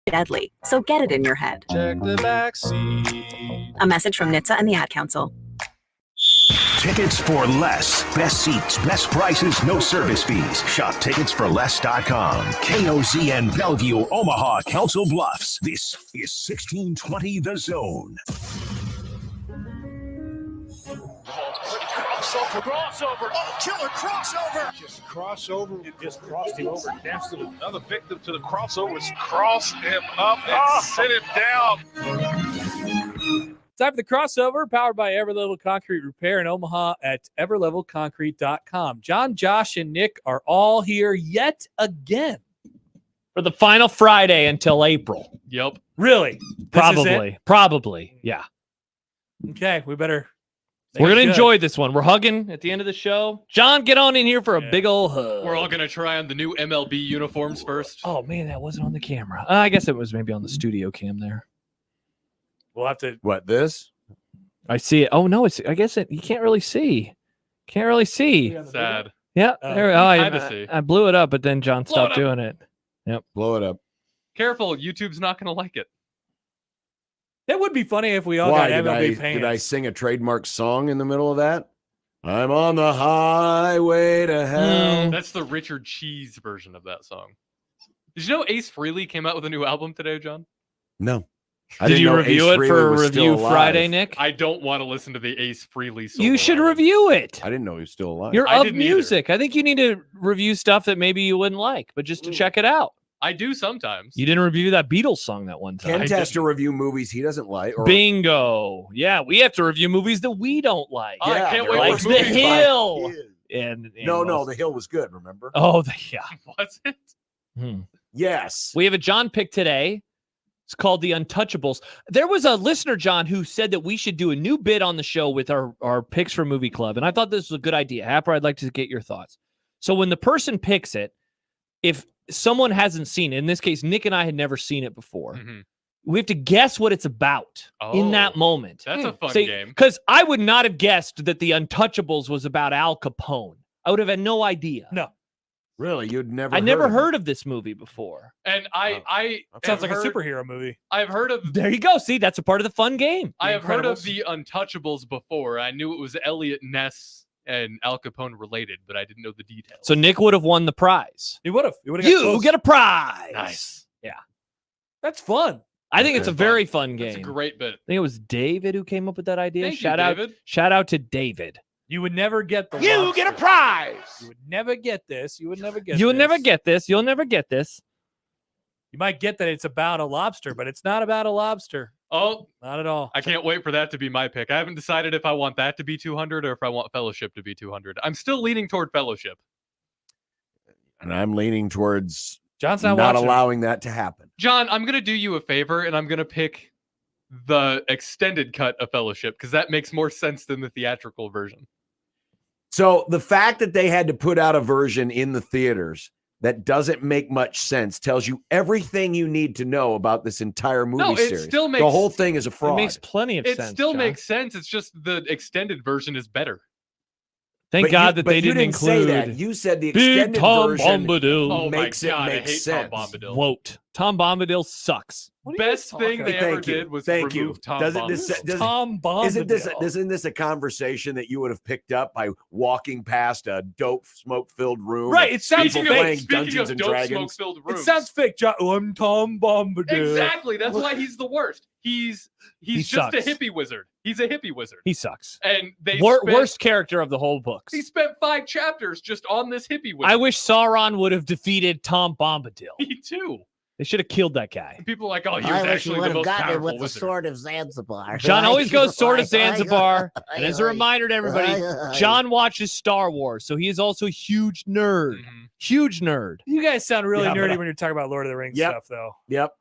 deadly, so get it in your head. Check the backseat. A message from NHTSA and the Ad Council. Tickets for less. Best seats, best prices, no service fees. Shop ticketsforless.com. KOZN Bellevue, Omaha, Council Bluffs. This is 1620 The Zone. Crossover. Oh, killer crossover. Just crossover. It just crossed him over. Danced to another victim to the crossovers. Crossed him up and sent him down. Time for the crossover, powered by Everlevel Concrete Repair in Omaha at everlevelconcrete.com. John, Josh, and Nick are all here yet again. For the final Friday until April. Yep. Really? Probably. Yeah. Okay, we better. We're going to enjoy this one. We're hugging at the end of the show. John, get on in here for a big old hug. We're all going to try on the new MLB uniforms first. Oh, man, that wasn't on the camera. I guess it was maybe on the studio cam there. We'll have to. What, this? I see it. Oh, no, I guess you can't really see. Can't really see. Sad. Yeah. There, see. I blew it up, but then John stopped doing it. Yep. Blow it up. Careful, YouTube's not going to like it. That would be funny if we all Why? got MLB pants. Did I sing a trademark song in the middle of that? I'm on the highway to hell. That's the Richard Cheese version of that song. Did you know Ace Frehley came out with a new album today, John? No. Did you review it for Review Friday, Nick? I don't want to listen to the Ace Frehley song. You should review it. I didn't know he was still alive. You're of music. I think you need to review stuff that maybe you wouldn't like, but just to check it out. I do sometimes. You didn't review that Beatles song that one time. Ken Tester review movies he doesn't like. Bingo. Yeah, we have to review movies that we don't like. Oh, Yeah, I can't wait like for The movies Hill. And No, The Hill was good, remember? Oh, yeah. Was it? Yes. We have a John pick today. It's called The Untouchables. There was a listener, John, who said that we should do a new bit on the show with our picks for Movie Club. And I thought this was a good idea. Happer, I'd like to get your thoughts. So when the person picks it, if someone hasn't seen it, in this case, Nick and I had never seen it before, we have to guess what it's about in that moment. That's a fun game. Because I would not have guessed that The Untouchables was about Al Capone. I would have had no idea. No. Really? You'd never I never heard of this movie before. And I sounds like a superhero movie. I've heard of. There you go. See, that's a part of the fun game. I have heard of The Untouchables before. I knew it was Elliot Ness and Al Capone related, but I didn't know the details. So Nick would have won the prize. He would have. You get a prize. Nice. Yeah. That's fun. I think it's a very fun game. It's a great bit. I think it was David who came up with that idea. Thank you, David. Shout out to David. You would never get the You get a prize. You would never get this. You would never get You'll this. never get this. You'll never get this. You might get that it's about a lobster, but it's not about a lobster. Oh, not at all. I can't wait for that to be my pick. I haven't decided if I want that to be 200 or if I want Fellowship to be 200. I'm still leaning toward Fellowship. And I'm leaning towards John's not allowing that to happen. John, I'm going to do you a favor, and I'm going to pick the extended cut of Fellowship because that makes more sense than the theatrical version. So the fact that they had to put out a version in the theaters that doesn't make much sense tells you everything you need to know about this entire movie series. Still makes, the whole thing is a fraud. It makes plenty of sense. It still John. makes sense. It's just the extended version is better. Thank God that they didn't include. Say that. You said the Big extended Tom version Bombadil. makes it make sense. Tom Bombadil. Quote: Tom Bombadil sucks. Best thing they ever did was remove Tom Bombadil. Tom Bombadil. Isn't this a conversation that you would have picked up by walking past a dope smoke-filled room? Right. It sounds people fake. playing Dungeons and Dragons. It sounds fake. I'm Tom Bombadil. Exactly. That's why he's the worst. He's just sucks. a hippie wizard. He's a hippie wizard. He sucks. And they worst character of the whole books. He spent 5 chapters just on this hippie wizard. I wish Sauron would have defeated Tom Bombadil. Me too. They should have killed that guy. And people are like, oh, he was actually the most powerful with the wizard. Sword of Zanzibar. John always goes Sword of Zanzibar. And as a reminder to everybody, John watches Star Wars, so he is also a huge nerd. Huge nerd. You guys sound really nerdy when you're talking about Lord of the Rings stuff, though. Yep.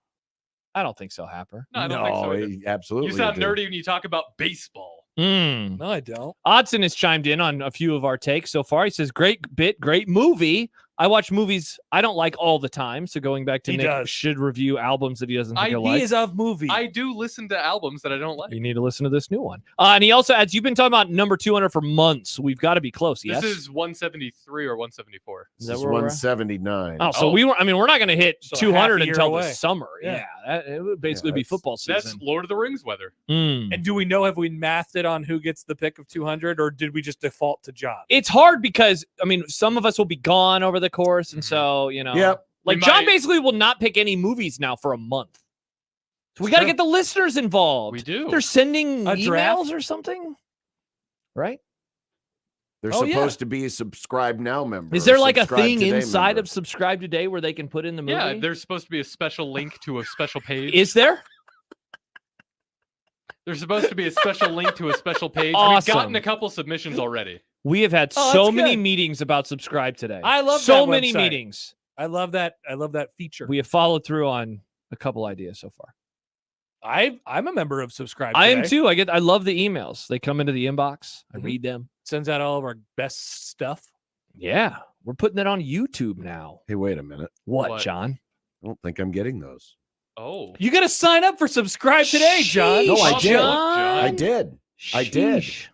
I don't think so, Happer. No, I don't think so either. Absolutely. You sound nerdy when you talk about baseball. No, I don't. Odson has chimed in on a few of our takes so far. He says, great bit, great movie. I watch movies I don't like all the time. So going back to He Nick does. should review albums that he doesn't think he'll He like. is of movies. I do listen to albums that I don't like. You need to listen to this new one. And he also adds, you've been talking about number 200 for months. We've got to be close. Yes. This is 173 or 174. Is This that is where we're at? 179. Oh, so we're not going to hit So 200 half a year until away. the summer. Yeah. It would basically be that's- football That's season. Lord of the Rings weather. And do we know, have we mathed it on who gets the pick of 200, or did we just default to John? It's hard because, I mean, some of us will be gone over the course. And so, you know, Yep. like We John might- basically will not pick any movies now for a month. So we got to true. get the listeners involved. We do. They're sending A emails draft? or something, right? They're Oh, yeah. supposed to be a subscribe now member. Is there or like a subscribe thing today inside member. of Subscribe Today where they can put in the movie? Yeah, there's supposed to be a special link to a special page. Is there? There's supposed to be a special link to a special page. Awesome. We've gotten a couple submissions already. We have had Oh, so that's many good. meetings about Subscribe Today. I love so that many website. meetings. I love that feature. We have followed through on a couple ideas so far. I'm a member of Subscribe I am Today. too. I love the emails. They come into the inbox. I Mhm. read them. Sends out all of our best stuff. Yeah, we're putting it on YouTube now. Hey, wait a minute. What, John? I don't think I'm getting those. Oh. You got to sign up for Subscribe Today, John. No, I Sheesh, did. John. I did. I did. Sheesh.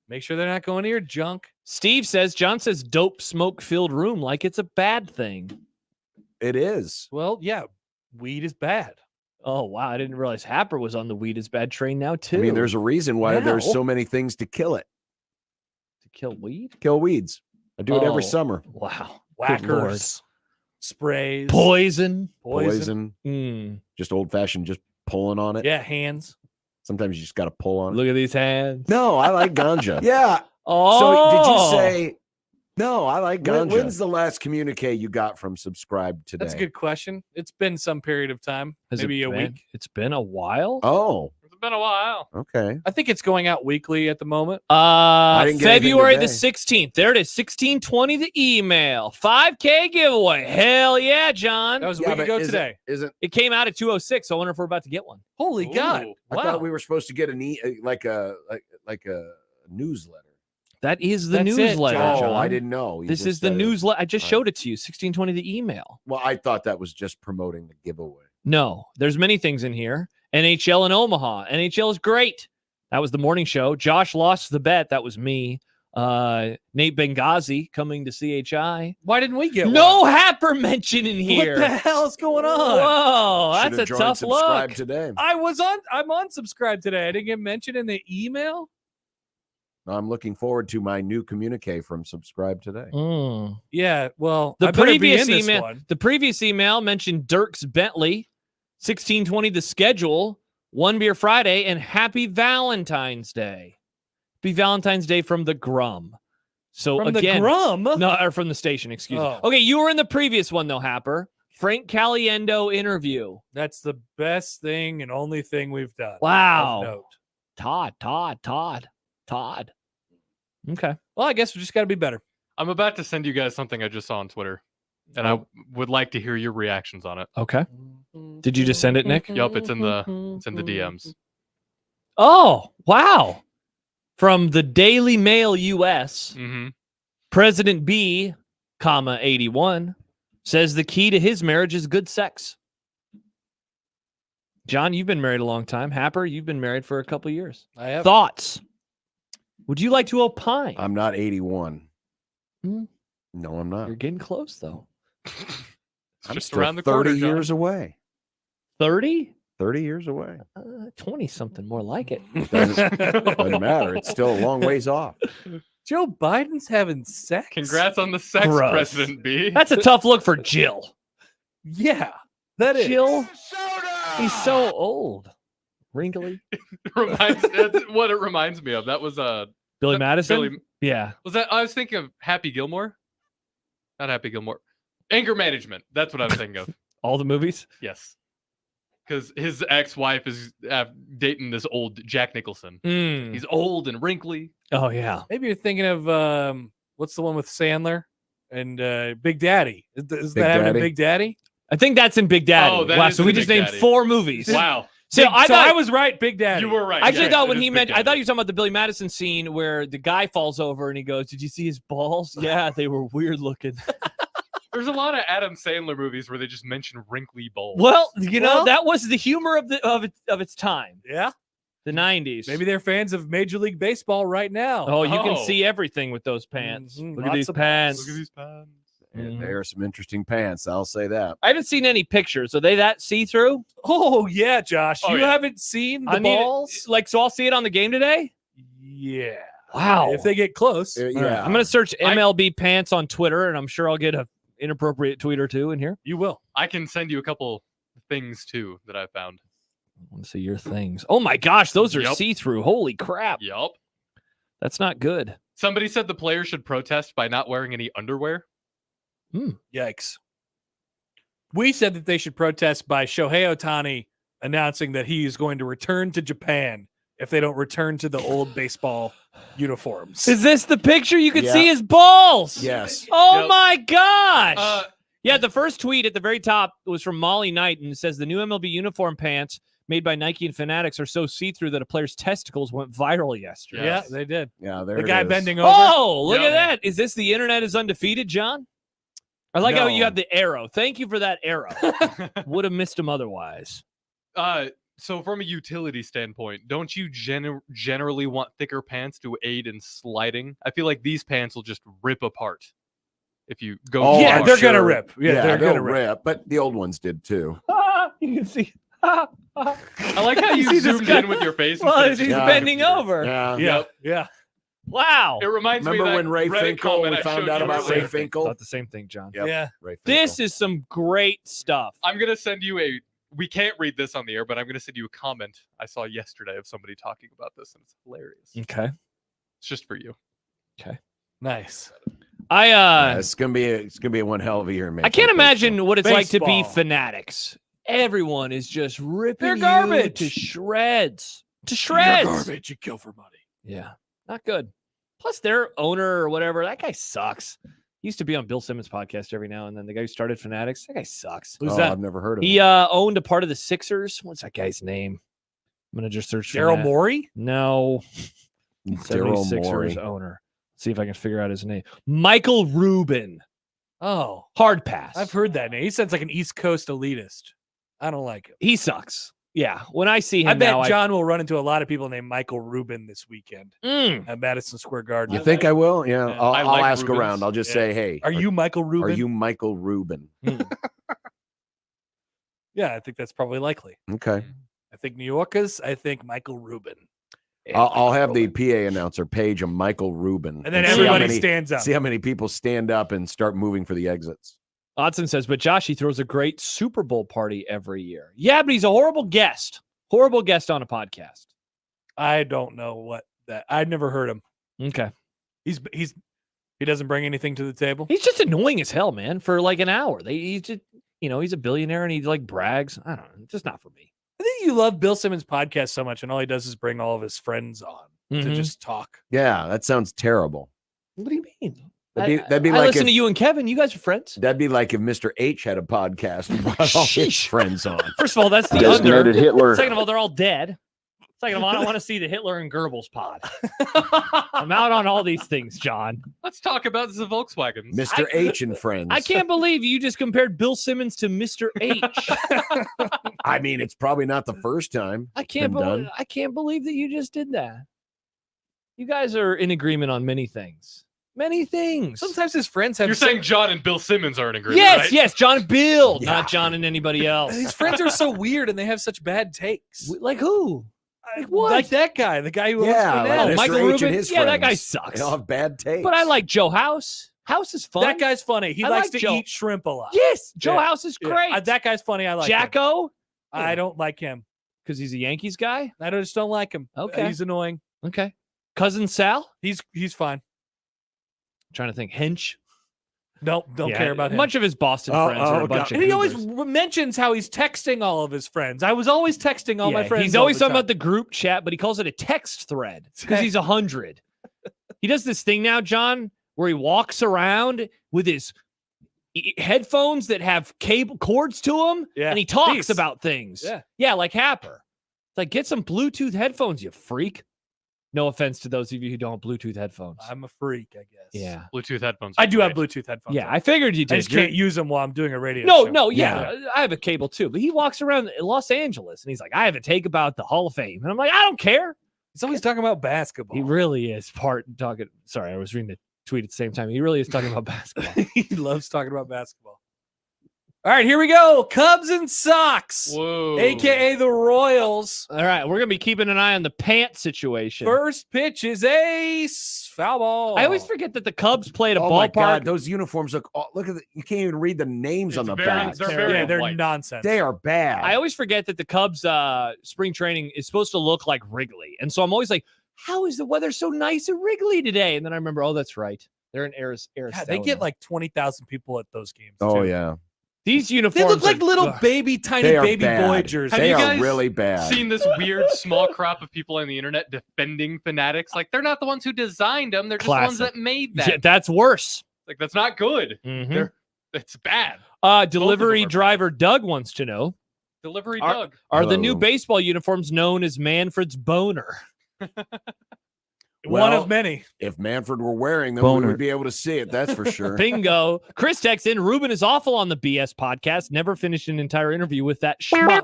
Make sure they're not going to your junk. John says dope smoke filled room like it's a bad thing. It is. Well, yeah, weed is bad. Oh, wow. I didn't realize Happer was on the weed is bad train now, too. I mean, there's a reason why there's Wow. so many things to kill it. to kill weed? Kill weeds. I do it every Oh. summer. Wow. Good Lord. Whackers, sprays, Poison. Poison. Mm. Just old fashioned, just pulling on it. Yeah, hands. Sometimes you just got to pull on it. Look at these hands. No, I like ganja. Yeah. Oh. So did you say, no, I like Ganja. ganja. When's the last communique you got from Subscribe Today? That's a good question. It's been some period of time, Has it maybe a been? week. It's been a while. Oh, It's been a while. okay. I think it's going out weekly at the moment. didn't get anything February the today. 16th. There it is. 1620 the email. 5K giveaway. Hell yeah, John. That was a Yeah, week but ago isn't- today. Isn't It came out at 206. So I wonder if we're about to get one. Holy God! Ooh. I Wow. thought we were supposed to get like a newsletter. That is the That's it, newsletter, John. John. Oh, I didn't know. You This just is the said it. newsletter. I just All showed it to you. 1620 the email. Well, I thought that was just promoting the giveaway. No, there's many things in here. NHL in Omaha. NHL is great. That was the morning show. Josh lost the bet. That was me. Nate Benghazi coming to CHI. Why didn't we get No one? Happer mentioned in here. What the hell is going on? Whoa, Should've that's a joined tough Subscribe look. Today. I'm on Subscribe Today. I didn't get mentioned in the email. I'm looking forward to my new communique from Subscribe Today. Mm. Yeah, well, The I better be previous in this email, one. the previous email mentioned Dirks Bentley, 1620 the schedule, One Beer Friday, and Happy Valentine's Day. Happy Valentine's Day from the Grum. So From again, the Grum. no, or from the station. Excuse me. Oh. Okay, you were in the previous one though, Happer. Frank Caliendo interview. That's the best thing and only thing we've done. of Wow. note. Todd. Okay. Well, I guess we just got to be better. I'm about to send you guys something I just saw on Twitter, and I would like to hear your reactions on it. Okay. Did you just send it, Nick? Yup, it's in the DMs. Oh, wow. From the Daily Mail US, Mm-hmm. President B, 81, says the key to his marriage is good sex. John, you've been married a long time. Happer, you've been married for a couple years. I have. Thoughts? Would you like to opine? I'm not 81. Hmm? No, I'm not. You're getting close, though. I'm Just still around the 30 corner, John. years away. 30? 30 years away. 20-something, more like it. Doesn't matter. It's still a long ways off. Joe Biden's having sex. Congrats on the sex, Gross. President B. That's a tough look for Jill. Yeah, that is. Jill, he's so old. Wrinkly. That's what it reminds me of. That was Billy That- Madison? Billy- Yeah. was that I was thinking of Happy Gilmore. Not Happy Gilmore. Anger Management. That's what I was thinking of. All the movies? Yes. Because his ex-wife is dating this old Jack Nicholson. Mm. He's old and wrinkly. Oh, yeah. Maybe you're thinking of what's the one with Sandler and Big Daddy? Is Big that having Daddy? a Big Daddy? I think that's in Big Daddy. Oh, that wow, is so in we Big just named Daddy. 4 movies. Wow. So I so thought I was right, Big Daddy. You were right. I actually yes, thought it when is he Big meant, I Daddy. thought you were talking about the Billy Madison scene where the guy falls over and he goes, "Did you see his balls? Yeah, they were weird looking." There's a lot of Adam Sandler movies where they just mention wrinkly balls. Well, that was the humor of its time. Yeah. The 90s. Maybe they're fans of Major League Baseball right now. Oh, you can see everything with those pants. Mhm. Look at Lots these of pants. Look at these pants. And there are some interesting pants. I'll say that. I haven't seen any pictures. Are they that see-through? Oh, yeah, Josh. Oh, you yeah. haven't seen the I need it- balls? so I'll see it on the game today? Yeah. Wow. If they get close. Yeah. I'm going to search MLB pants on Twitter, and I'm sure I'll get an inappropriate tweet or two in here. You will. I can send you a couple things too that I found. I want to see your things. Oh my gosh, those are Yep. see-through. Holy crap. Yup. That's not good. Somebody said the players should protest by not wearing any underwear. Yikes. We said that they should protest by Shohei Ohtani announcing that he is going to return to Japan if they don't return to the old baseball uniforms. Is this the picture? You can Yeah. see his balls. Yes. Oh Yep. my gosh. Yeah. The first tweet at the very top was from Molly Knight and it says the new MLB uniform pants made by Nike and Fanatics are so see-through that a player's testicles went viral yesterday. Yeah, Yes. they did. Yeah, there The it guy is. bending over. Oh, look Yeah. at that. Is this the internet is undefeated, John? I like how you No. have the arrow. Thank you for that arrow. Would have missed him otherwise. So from a utility standpoint, don't you generally want thicker pants to aid in sliding? I feel like these pants will just rip apart if you go. Oh, too Yeah, I'm hard. they're gonna sure. rip. Yeah, they're they'll gonna rip. But the old ones did too. You can see. I like how You see you this zoomed guy? in with your face. Well, instead of he's just Yeah. bending computer. over. Yeah. Yeah, yeah. Wow. It reminds me Remember of when that Ray Reddit Finkel? comment We I found showed out you about Ray earlier. Finkel. Thought the same thing, John. Yep. Yeah. Ray Finkel. This is some great stuff. I'm gonna send you a. We can't read this on the air, but I'm gonna send you a comment I saw yesterday of somebody talking about this, and it's hilarious. Okay. It's just for you. Nice. It's gonna be a one hell of a year, man. I can't imagine what it's like to be Baseball. Fanatics. Everyone is just ripping They're you garbage. to shreds. To You're shreds. garbage. You kill for money. Yeah. Not good. Plus their owner or whatever, that guy sucks. He used to be on Bill Simmons' podcast every now and then. The guy who started Fanatics, that guy sucks. Who's Oh, that? I've never heard of He him. owned a part of the Sixers. What's that guy's name? I'm gonna just search for Daryl that. Morey? No. Daryl 76ers Morey. owner. See if I can figure out his name. Michael Rubin. Oh, Hard pass. I've heard that name. He sounds like an East Coast elitist. I don't like him. He sucks. Yeah. When I see him I bet now, John will run into a lot of people named Michael Rubin this weekend at Madison Square Garden. You think I will? Yeah. Yeah. I'll, I I'll like ask Rubens. around. I'll just Yeah. say, hey, Are you Michael Rubin? Are you Michael Rubin? Yeah, I think that's probably likely. Okay. I think New Yorkers. I think Michael Rubin. I'll have the PA announcer page a Michael Rubin, And then see how everybody many- stands up. See how many people stand up and start moving for the exits. Odson says, but Josh, he throws a great Super Bowl party every year. Yeah, but he's a horrible guest. Horrible guest on a podcast. I don't know what that. I'd never heard him. Okay. He doesn't bring anything to the table. He's just annoying as hell, man, for like an hour. He's just, he's a billionaire and he like brags. I don't know. Just not for me. I think you love Bill Simmons' podcast so much, and all he does is bring all of his friends on to Mhm. just talk. Yeah, that sounds terrible. What do you mean? That'd be I like listen if, to you and Kevin. You guys are friends. That'd be like if Mr. H had a podcast and brought all his Sheesh. friends on. First of all, that's the Designated under. Hitler. Second of all, they're all dead. Second of all, I don't want to see the Hitler and Goebbels pod. I'm out on all these things, John. Let's talk about the Volkswagens. Mr. H and friends. I can't believe you just compared Bill Simmons to Mr. H. I mean, it's probably not the first time. I can't Been believe done. I can't believe that you just did that. You guys are in agreement on many things. Many things. Sometimes his friends have. You're saying John and Bill Simmons are in agreement, Yes, right? yes, John and Bill, Yeah. not John and anybody else. his friends are so weird, and they have such bad takes. Like who? Like what? Like that guy, the guy who Yeah, owns like Fanatics. Mr. Michael H Rubin? and his Yeah, that guy friends. sucks. They all have bad taste. But I like Joe House. House is fun. That guy's funny. He I likes like to Joe. eat shrimp a lot. Yes, Joe Yeah. House is Yeah. great. That guy's funny. I like him. Jacko, I don't like him. because he's a Yankees guy. I just don't like him. Okay. He's annoying. Okay. Cousin Sal. He's fine. I'm trying to think. Hench. Don't care about a him. bunch of his Boston friends are a bunch of And he always goobers. mentions how he's texting all of his friends. I was always texting all my Yeah, friends. He's all always the talking time. about the group chat, but he calls it a text thread because he's 100. He does this thing now, John, where he walks around with his headphones that have cable cords to them, Yeah. and he talks Beats. about things. Yeah. Yeah, like Happer. It's like, get some Bluetooth headphones, you freak. No offense to those of you who don't have Bluetooth headphones. I'm a freak, I guess. Yeah. Bluetooth headphones. I are do have great. Bluetooth headphones. Yeah, on. I figured you I did. just can't use them while I'm doing a radio No, show. no, yeah. I have a cable too, but he walks around Los Angeles and he's like, I have a take about the Hall of Fame. And I'm like, I don't care. He's always talking about basketball. He really is talking. Sorry, I was reading the tweet at the same time. He really is talking about basketball. He loves talking about basketball. All right, here we go. Cubs and Sox, Whoa. a.k.a. the Royals. All right, we're going to be keeping an eye on the pants situation. First pitch is a foul ball. I always forget that the Cubs played a Oh my God, ballpark. those uniforms look. Look at you can't even read the names on It's the very- back. they're very Yeah, they're white. nonsense. They are bad. I always forget that the Cubs spring training is supposed to look like Wrigley. And so I'm always like, how is the weather so nice at Wrigley today? And then I remember, oh, that's right. They're in Arizona. God, they get like 20,000 people at those games. Oh too. yeah, these They uniforms. look like are- little Ugh. baby, tiny they are baby bad. boy jerseys. Have They you are guys really bad. Seen this weird small crop of people on the internet defending Fanatics? Like they're not the ones who designed them; they're just the ones Classic. that made that. Yeah, that's worse. Like that's not good. Mhm. It's bad. Delivery are bad. driver Doug wants to know: Delivery Are- Doug. Are the new Hello. baseball uniforms known as Manfred's Boner? One Well, of many. If Manfred were wearing them, Boner. we would be able to see it. That's for sure. Bingo. Chris texts in, Ruben is awful on the BS podcast. Never finished an entire interview with that schmuck.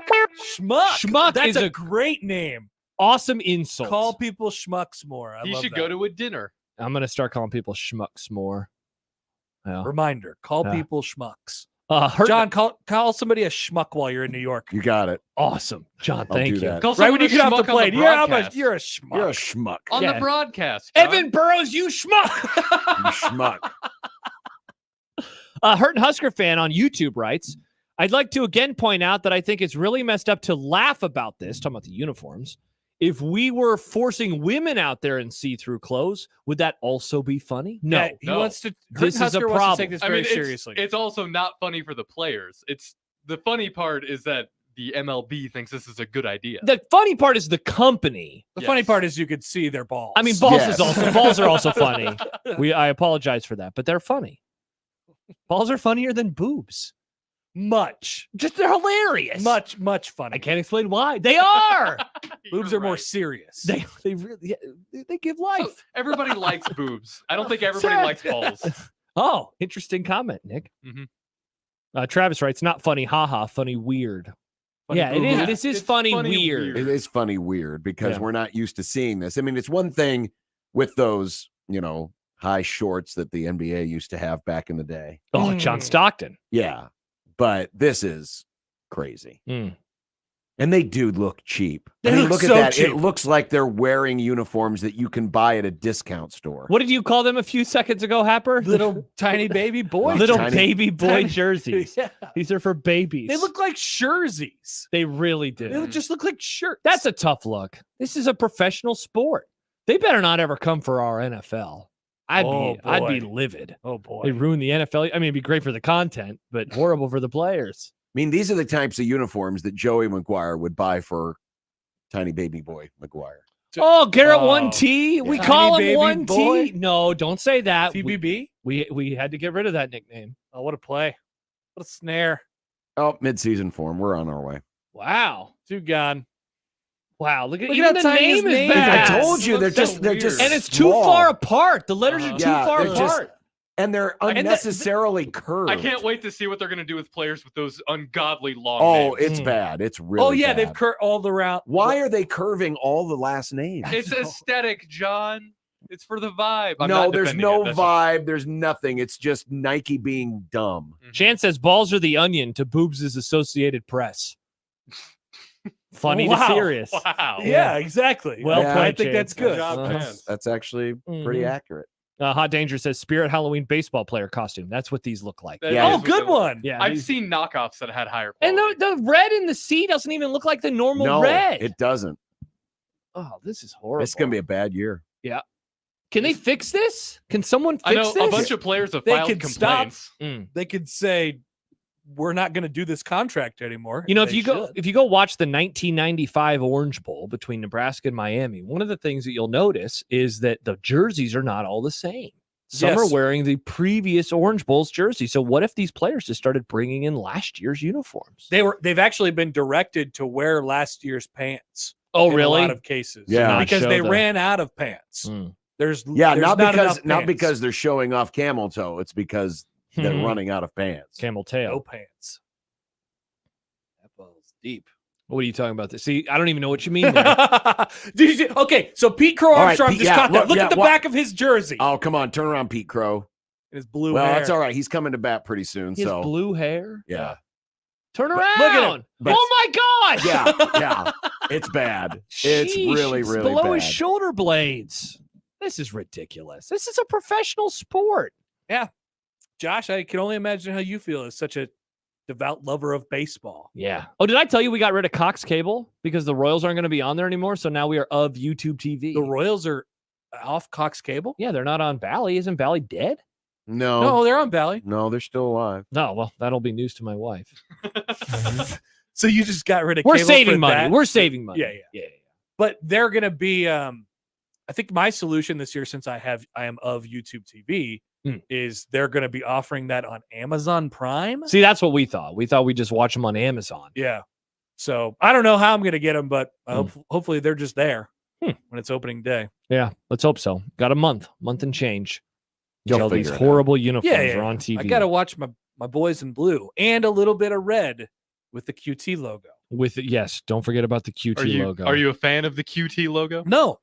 Schmuck. Schmuck That's is a a great name. Awesome insult. Call people schmucks more. I He love should that. go to a dinner. I'm going to start calling people schmucks more. Yeah. Reminder: call Yeah. people schmucks. John, John, call somebody a schmuck while you're in New York. You got it. awesome. John, I'll thank do you. that. Call Right someone when you a get off the schmuck on plane, broadcast. you're a schmuck. You're a schmuck. on Yeah. the broadcast. John. Evan Burrows, you schmuck. You schmuck. Hurt Husker fan on YouTube writes, I'd like to again point out that I think it's really messed up to laugh about this, talking about the uniforms. If we were forcing women out there in see-through clothes, would that also be funny? No. Yeah, he no. wants to. This is a Husker wants to problem. take this I very mean, seriously. it's also not funny for the players. It's the funny part is that the MLB thinks this is a good idea. The funny part is the company. the funny Yes. part is you could see their balls. I mean, balls Yes. is also balls are also funny. I apologize for that, but they're funny. Balls are funnier than boobs. much, Just they're hilarious. much funny. I can't explain why. They are. Boobs You're are more right. serious. they really they give life. So, everybody likes boobs. I don't think everybody likes balls. Oh, interesting comment, Nick. Mhm. Travis writes, not funny, haha, funny weird. Funny yeah, it is. boob. This is It's funny, funny weird. It is funny weird because Yeah. we're not used to seeing this. I mean, it's one thing with those, high shorts that the NBA used to have back in the day. Oh, John Mm. Stockton. Yeah. But this is crazy. Mm. And they do look cheap. They I mean, look look at so that. cheap. It looks like they're wearing uniforms that you can buy at a discount store. What did you call them a few seconds ago, Happer? little tiny baby boy. Little tiny- baby boy tiny- jerseys. Yeah. These are for babies. They look like jerseys. They really do. They just look like shirts. That's a tough look. This is a professional sport. They better not ever come for our NFL. I'd be boy. livid. oh boy. They ruin the NFL. I mean, it'd be great for the content, but horrible for the players. I mean, these are the types of uniforms that Joey McGuire would buy for tiny baby boy McGuire. Oh, Garrett Oh, 1T. We yeah. call Tiny him baby 1T. boy? No, don't say that. TBB. We had to get rid of that nickname. Oh, what a play! What a snare! Oh, mid-season form. We're on our way. Wow. Two gone. Wow. Look at Look at even how the tiny his name is name bad. I told you, they're Looks so just they're just weird. And it's too small. far apart. The letters are too Yeah, far they're just- apart. And they're And the- unnecessarily curved. I can't wait to see what they're going to do with players with those ungodly long Oh, names. it's Mm. bad. It's really Oh yeah, bad. they've curved all the round. Why are they curving all the last names? It's aesthetic, John. It's for the vibe. I'm no, not there's defending no it. That's vibe. There's nothing. It's just Nike being dumb. just- Chan says balls are the onion to boobs is Associated Press. Funny Wow. to serious. Wow. Yeah, exactly. Well Yeah, played, I think that's Chance. good. job, Uh-huh. Chance. That's actually pretty Mhm. accurate. Hot Danger says Spirit Halloween baseball player costume. That's what these look like. That Yeah. is Oh, what good they look one. Yeah, I've these- seen knockoffs that had higher and quality. the red in the C doesn't even look like the normal No, red. it doesn't. Oh, this is horrible. It's gonna be a bad year. Can they fix this? Can someone fix I know this? a bunch of players have They filed could stop. complaints. They could say, "We're not going to do this contract anymore." You know, if They you go should. if you go watch the 1995 Orange Bowl between Nebraska and Miami, one of the things that you'll notice is that the jerseys are not all the same. Some are Yes. wearing the previous Orange Bowl's jersey. So what if these players just started bringing in last year's uniforms? they've actually been directed to wear last year's pants. Oh, in really? a lot of cases. Yeah. Because Show they the- ran out of pants. There's not enough pants. because they're showing off camel toe. It's because they're running out of pants. Camel tail. no pants. That ball's deep. What are you talking about? See, I don't even know what you mean there. Okay, so Pete Crow All right, Armstrong Pete, just yeah, caught that. look, Look at the what- back of his jersey. Oh, come on, turn around, Pete Crow. His blue Well, hair. that's all right. He's coming to bat pretty soon. His so blue hair. yeah, Turn But around. look at him. But- Oh my God. yeah. It's bad. It's Sheesh, really, it's really below bad. his shoulder blades. This is ridiculous. This is a professional sport. Josh, I can only imagine how you feel as such a devout lover of baseball. Yeah. Oh, did I tell you we got rid of Cox Cable because the Royals aren't going to be on there anymore? So now we are of YouTube TV. The Royals are off Cox Cable? Yeah, they're not on Bally. Isn't Bally dead? No, they're on Bally. No, they're still alive. No, well, that'll be news to my wife. So you just got rid of We're cable saving for money. that? We're saving money. Yeah. But they're going to be I think my solution this year, since I am of YouTube TV, is they're going to be offering that on Amazon Prime. See, that's what we thought. We thought we'd just watch them on Amazon. Yeah. So I don't know how I'm going to get them, but hopefully they're just there when it's opening day. Yeah, let's hope so. Got a month and change. You'll Until these figure it out. horrible uniforms Yeah. are on TV. I got to watch my boys in blue and a little bit of red with the QT logo. With yes, don't forget about the QT logo. Are you a fan of the QT logo? No.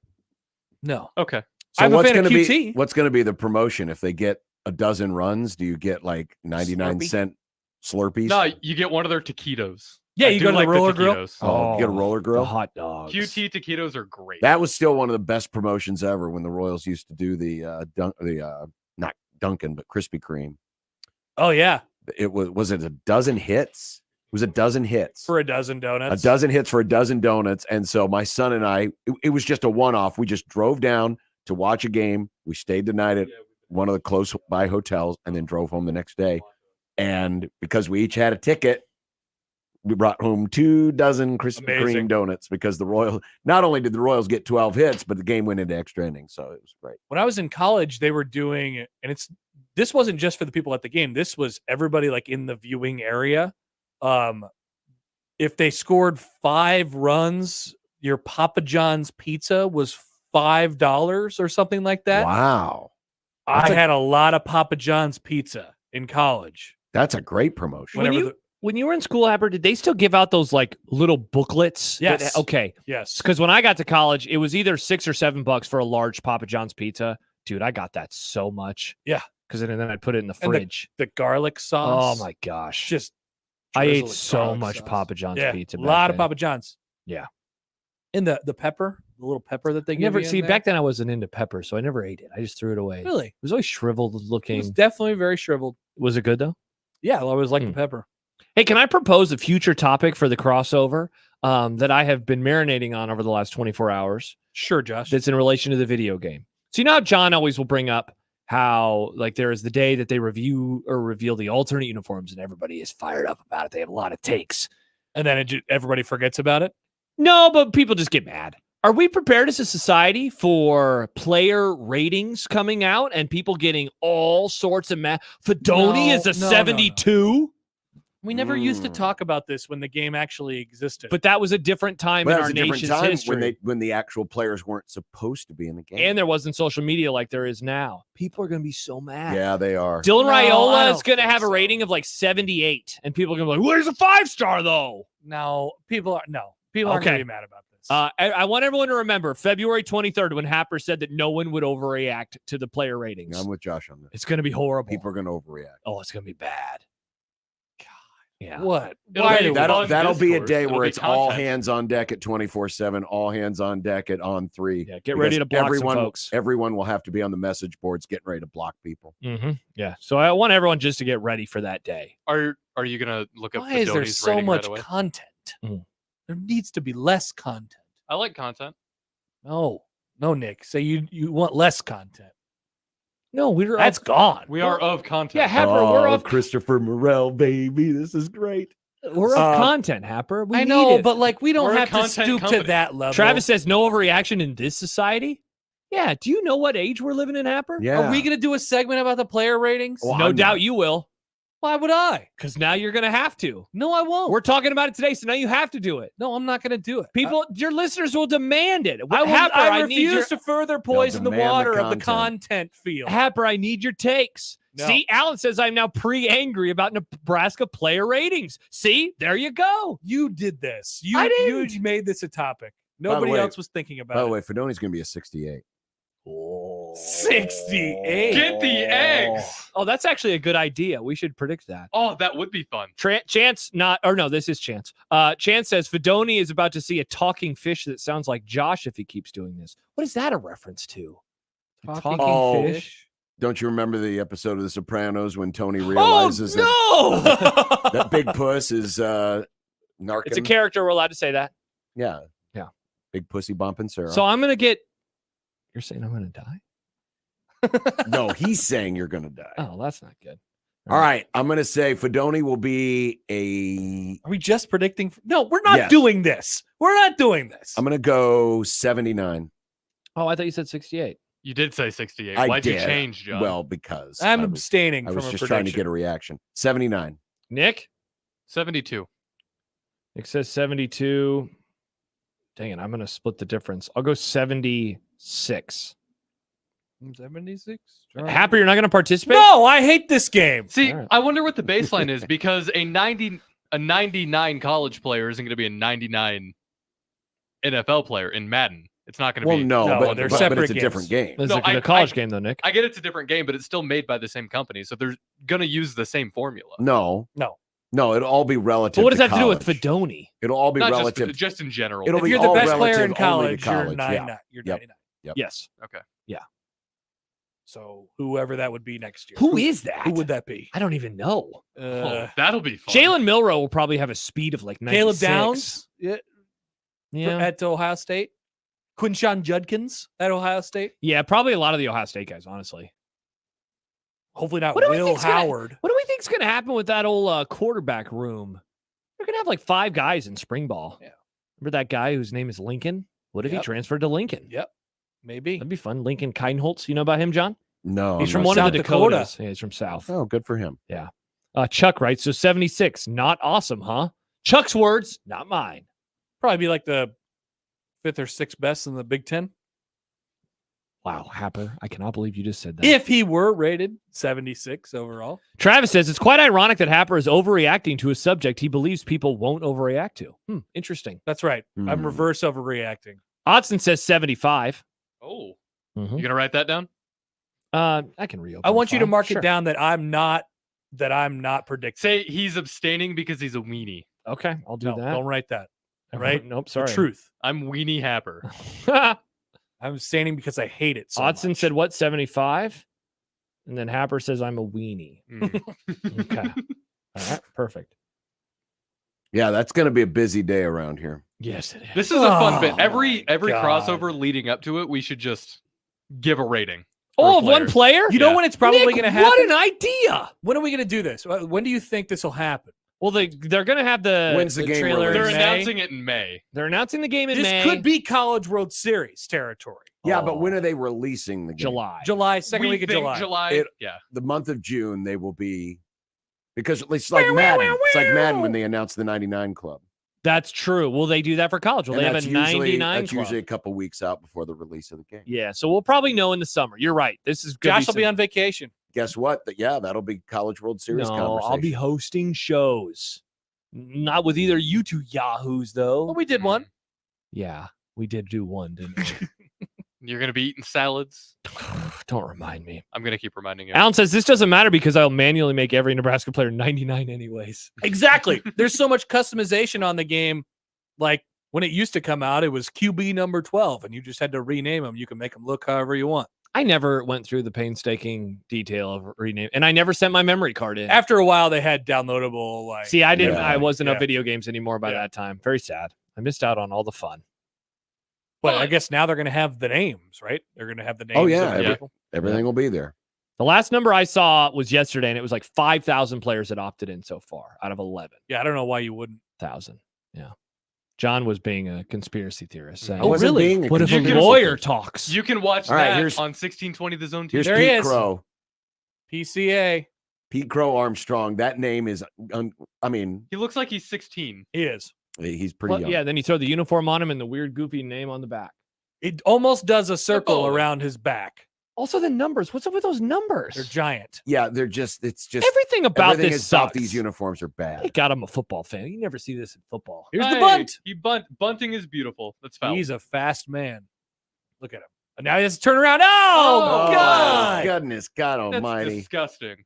Okay. So I'm a what's fan of going to QT. be what's going to be the promotion if they get a dozen runs? Do you get like 99-cent Slurpees? No, you get one of their taquitos. Yeah, I you do go to the like roller grill. taquitos. Oh, you get a roller The grill. hot dogs. QT taquitos are great. That was still one of the best promotions ever when the Royals used to do the not Dunkin' but Krispy Kreme. Oh yeah, It was it a dozen hits? It was a dozen hits. for a dozen donuts. A dozen hits for a dozen donuts. And so my son and I, it was just a one-off. We just drove down to watch a game. We stayed the night at one of the close by hotels and then drove home the next day. And because we each had a ticket, we brought home 2 dozen Krispy Amazing. Kreme donuts because the Royals, not only did the Royals get 12 hits, but the game went into extra innings. So it was great. When I was in college, they were doing, and this wasn't just for the people at the game. This was everybody like in the viewing area. If they scored 5 runs, your Papa John's pizza was $5 or something like that. Wow. I had a lot of Papa John's pizza in college. That's a great promotion. Whenever When you were in school, Happer, did they still give out those like little booklets? Yes. Okay. Yes. Because when I got to college, it was either $6 or $7 for a large Papa John's pizza. Dude, I got that so much. Yeah. Because then I'd put it in the And fridge. the garlic sauce. Oh my gosh. Just I ate drizzle of so garlic much sauce. Papa John's Yeah, pizza. a back lot of then. Papa John's. Yeah. And the pepper, the little pepper that they give Never you in see there. back then I wasn't into pepper, so I never ate it. I just threw it away. It Really? was always shriveled It looking. was definitely very shriveled. Was it good though? Yeah, I always liked the pepper. Hey, can I propose a future topic for the crossover that I have been marinating on over the last 24 hours? Sure, Josh. That's in relation to the video game. So you know how John always will bring up how like there is the day that they review or reveal the alternate uniforms and everybody is fired up about it. They have a lot of takes. And then everybody forgets about it. No, but people just get mad. Are we prepared as a society for player ratings coming out and people getting all sorts of Fedoni No, is a no, no, no. 72? We never used to talk about this when the game actually existed. But that was a different time Well, in that was our a different nation's time history. when the actual players weren't supposed to be in the game. And there wasn't social media like there is now. People are going to be so mad. Yeah, they are. Dylan No, I Raiola don't is going to think have a so. rating of like 78. And people are going to be like, where's a 5-star though? people aren't going Okay. to be mad about this. I want everyone to remember February 23rd when Happer said that no one would overreact to the player ratings. I'm with Josh on this. It's going to be horrible. People are going to overreact. Oh, it's going to be bad. Yeah. What? It'll Why be do we- fun That'll be a discourse. day It'll where be it's all content. hands on deck at 24/7, all hands on deck at on 3. Yeah, get ready to block some folks. Everyone will have to be on the message boards getting ready to block people. Mm-hmm. Yeah. So I want everyone just to get ready for that day. Are you gonna look up Why is there Fedoni's so rating much right away? content? Mm. There needs to be less content. I like content. No, Nick. Say you want less content. No, we're That's gone. We are of content. Yeah, Happer, we're Oh, of Christopher Morel, baby. This is great. we're of content, Happer. We I need know, it. but like we don't We're a have to content stoop to company. that level. Travis says no overreaction in this society. Yeah. Do you know what age we're living in, Happer? Yeah. Are we going to do a segment about the player ratings? Well, No I'm doubt not. you will. Why would I? Because now you're going to have to. No, I won't. We're talking about it today, so now you have to do it. No, I'm not going to do it. People, your listeners will demand it. I Happer, need refuse to further poison the demand the water of the content. content field. Happer, I need your takes. No. See, Alan says I'm now pre-angry about Nebraska player ratings. See, there you go. You did this. I You didn't. made this a topic. the Nobody way- else was thinking about By the it. way, Fedoni's going to be a 68. 68. Get the eggs. Oh, that's actually a good idea. We should predict that. Oh, that would be fun. Chance this is Chance. Chance says Fedoni is about to see a talking fish that sounds like Josh if he keeps doing this. What is that a reference to? Talking Oh. fish. Don't you remember the episode of The Sopranos when Tony Oh, realizes no! that Big Puss is narking? It's a character. We're allowed to say that. Yeah. Yeah. Big pussy bumping Sarah. So I'm going to get... You're saying I'm going to die? No, he's saying you're going to die. Oh, that's not good. All right. I'm going to say Fedoni will be a. Are we just predicting? No, we're not Yes. doing this. We're not doing this. I'm going to go 79. Oh, I thought you said 68. You did say 68. I Why'd you did. change, John? Well, because I'm I was abstaining from a just prediction. trying to get a reaction. 79. Nick? 72. Nick says 72. Dang it, I'm going to split the difference. I'll go 76. 76. Happy you're not going to participate? No, I hate this game. See, All right. I wonder what the baseline is because a 99 college player isn't going to be a 99 NFL player in Madden. It's not going to Well, be. no, No, but, they're but separate it's a games. different game. This No, is a I- college I- game, though, Nick. I get it's a different game, but it's still made by the same company, so they're going to use the same formula. No. No. No, it'll all be relative. But what does to that have to do with college. Fedoni? It'll all be Not relative. just in general. It'll If be you're the all best player in relative only to college, you're college, 99. yeah. You're Yep. 99. Yep. Yes. Okay. So whoever that would be next year. Who is that? Who would that be? I don't even know. Oh, that'll be fun. Jalen Milrow will probably have a speed of like 96. Caleb Downs Yeah. at Ohio State. Quinshawn Judkins at Ohio State. Yeah, probably a lot of the Ohio State guys, honestly. Hopefully not What do we Will think's gonna- Howard. What do we think's going to happen with that old quarterback room? They're going to have like 5 guys in spring ball. Yeah. Remember that guy whose name is Lincoln? What if Yep. he transferred to Lincoln? Yep. Maybe. That'd be fun. Lincoln Keinholz. You know about him, John? No. He's I'm from not one South of the Dakota. Dakotas. Yeah, he's from South. Oh, good for him. Chuck writes, so 76, not awesome, huh? Chuck's words, not mine. Probably be like the 5th or 6th best in the Big Ten. Wow, Happer, I cannot believe you just said that. If he were rated 76 overall. Travis says, it's quite ironic that Happer is overreacting to a subject he believes people won't overreact to. Interesting. That's right. I'm Hmm. reverse overreacting. Otson says 75. Oh, Mhm. you going to write that down? I can reopen. I want the you to file. mark Sure. it down that I'm not predicting. Say he's abstaining because he's a weenie. Okay, I'll do No, that. don't write that. right? Nope, The sorry. truth. I'm Weenie Happer. I'm abstaining because I hate it so Otson much. said, what, 75? And then Happer says, I'm a weenie. Mm. Okay. All right, perfect. Yeah, that's going to be a busy day around here. Yes, it is. This is a fun bit. Oh Every my God. crossover leading up to it, we should just give a rating. Oh, for of one players. player? You know Yeah. when it's probably Nick, going to happen? What an idea. When are we going to do this? When do you think this will happen? Well, they're going to have the When's the game trailer released? They're in May? announcing it in May. They're announcing the game in This May. could be College World Series territory. Yeah, Oh. but when are they releasing the game? July. Second We week of think July. It- yeah. The month of June, they will be because it's like Madden. It's like Madden when they announced the 99 club. That's true. Will they do that for college? Will And they have a that's usually- 99 That's club? usually a couple weeks out before the release of the game. Yeah, so we'll probably know in the summer. You're right. This is gonna Josh will be on vacation. Guess what? Yeah, that'll be College World Series No, conversation. I'll be hosting shows. Not with either you two yahoos, though. Well, we did one. Yeah, we did do one, didn't we? You're going to be eating salads. Don't remind me. I'm going to keep reminding you. Alan says this doesn't matter because I'll manually make every Nebraska player 99 anyways. Exactly. There's so much customization on the game. Like when it used to come out, it was QB number 12, and you just had to rename them. You can make them look however you want. I never went through the painstaking detail of rename, and I never sent my memory card in. After a while, they had downloadable. Like, See, I didn't. Yeah. I wasn't Yeah. of video games anymore by Yeah. that time. Very sad. I missed out on all the fun. but I guess now they're going to have the names, right? They're going to have the names. Oh, yeah, of the yeah. people. Everything will be there. The last number I saw was yesterday, and it was like 5,000 players that opted in so far out of 11,000. Yeah, I don't know why you wouldn't. Yeah. John was being a conspiracy theorist. Saying, I wasn't being a what if a conspiracy lawyer theorist. talks? You can watch All right, that here's- on 1620 The Zone TV. Here's There he Pete is. Crow. PCA. Pete Crow Armstrong. That name is, I mean, He looks like he's 16. He is. he's pretty young. Yeah, then you throw the uniform on him and the weird, goofy name on the back. It almost does a circle bowler. around his back. Also, the numbers. What's up with those numbers? They're giant. Yeah, they're just, it's just, Everything about everything this about sucks. these uniforms are Thank bad. God I'm a football fan. You never see this in football. Here's the Hey, bunt. Bunting is beautiful. That's foul. He's a fast man. Look at him. And now he has to turn around. Oh, Oh, God. Goodness, God That's almighty. disgusting.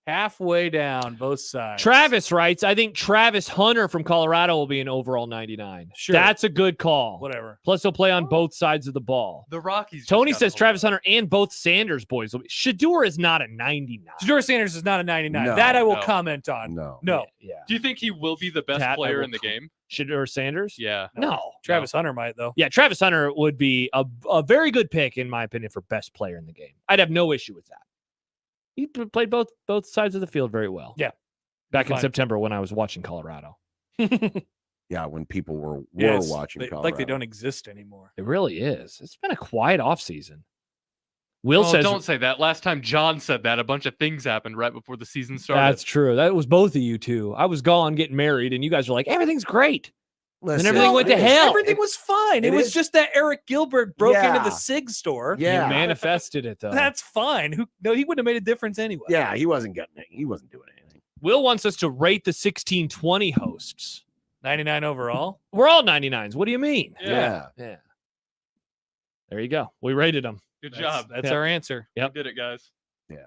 Halfway down both sides. Travis writes, I think Travis Hunter from Colorado will be an overall 99. Sure. That's a good call. Whatever. Plus, he'll play on both sides of the ball. The Rockies. just Tony got says the Travis whole- Hunter and both Sanders boys. will be. Shador is not a 99. Shador Sanders is not a 99. No, that I will no. comment on. No. No. Yeah. Do you think he will be the best That I player will in the game? Shador Sanders? Yeah. No. Travis Hunter might, though. Yeah, Travis Hunter would be a very good pick, in my opinion, for best player in the game. I'd have no issue with that. He played both sides of the field very well. Yeah. Back in Fine. September when I was watching Colorado. Yeah, when people were Yes, watching they, Colorado. like they don't exist anymore. It really is. It's been a quiet offseason. Will Oh, says don't say that. Last time John said that, a bunch of things happened right before the season started. that's true. That was both of you two. I was gone getting married, and you guys were like, everything's great. Listen, everything went to it is- hell. Everything was fine. It It was is- just that Eric Gilbert broke into Yeah. the SIG store. Yeah. You manifested it, though. That's fine. No, he wouldn't have made a difference anyway. Yeah, he wasn't getting it. He wasn't doing anything. Will wants us to rate the 1620 hosts. 99 overall. We're all 99s. What do you mean? Yeah. Yeah. There you go. We rated them. Good That's, job. That's Yeah. our answer. Yep. You did it, guys. Yeah.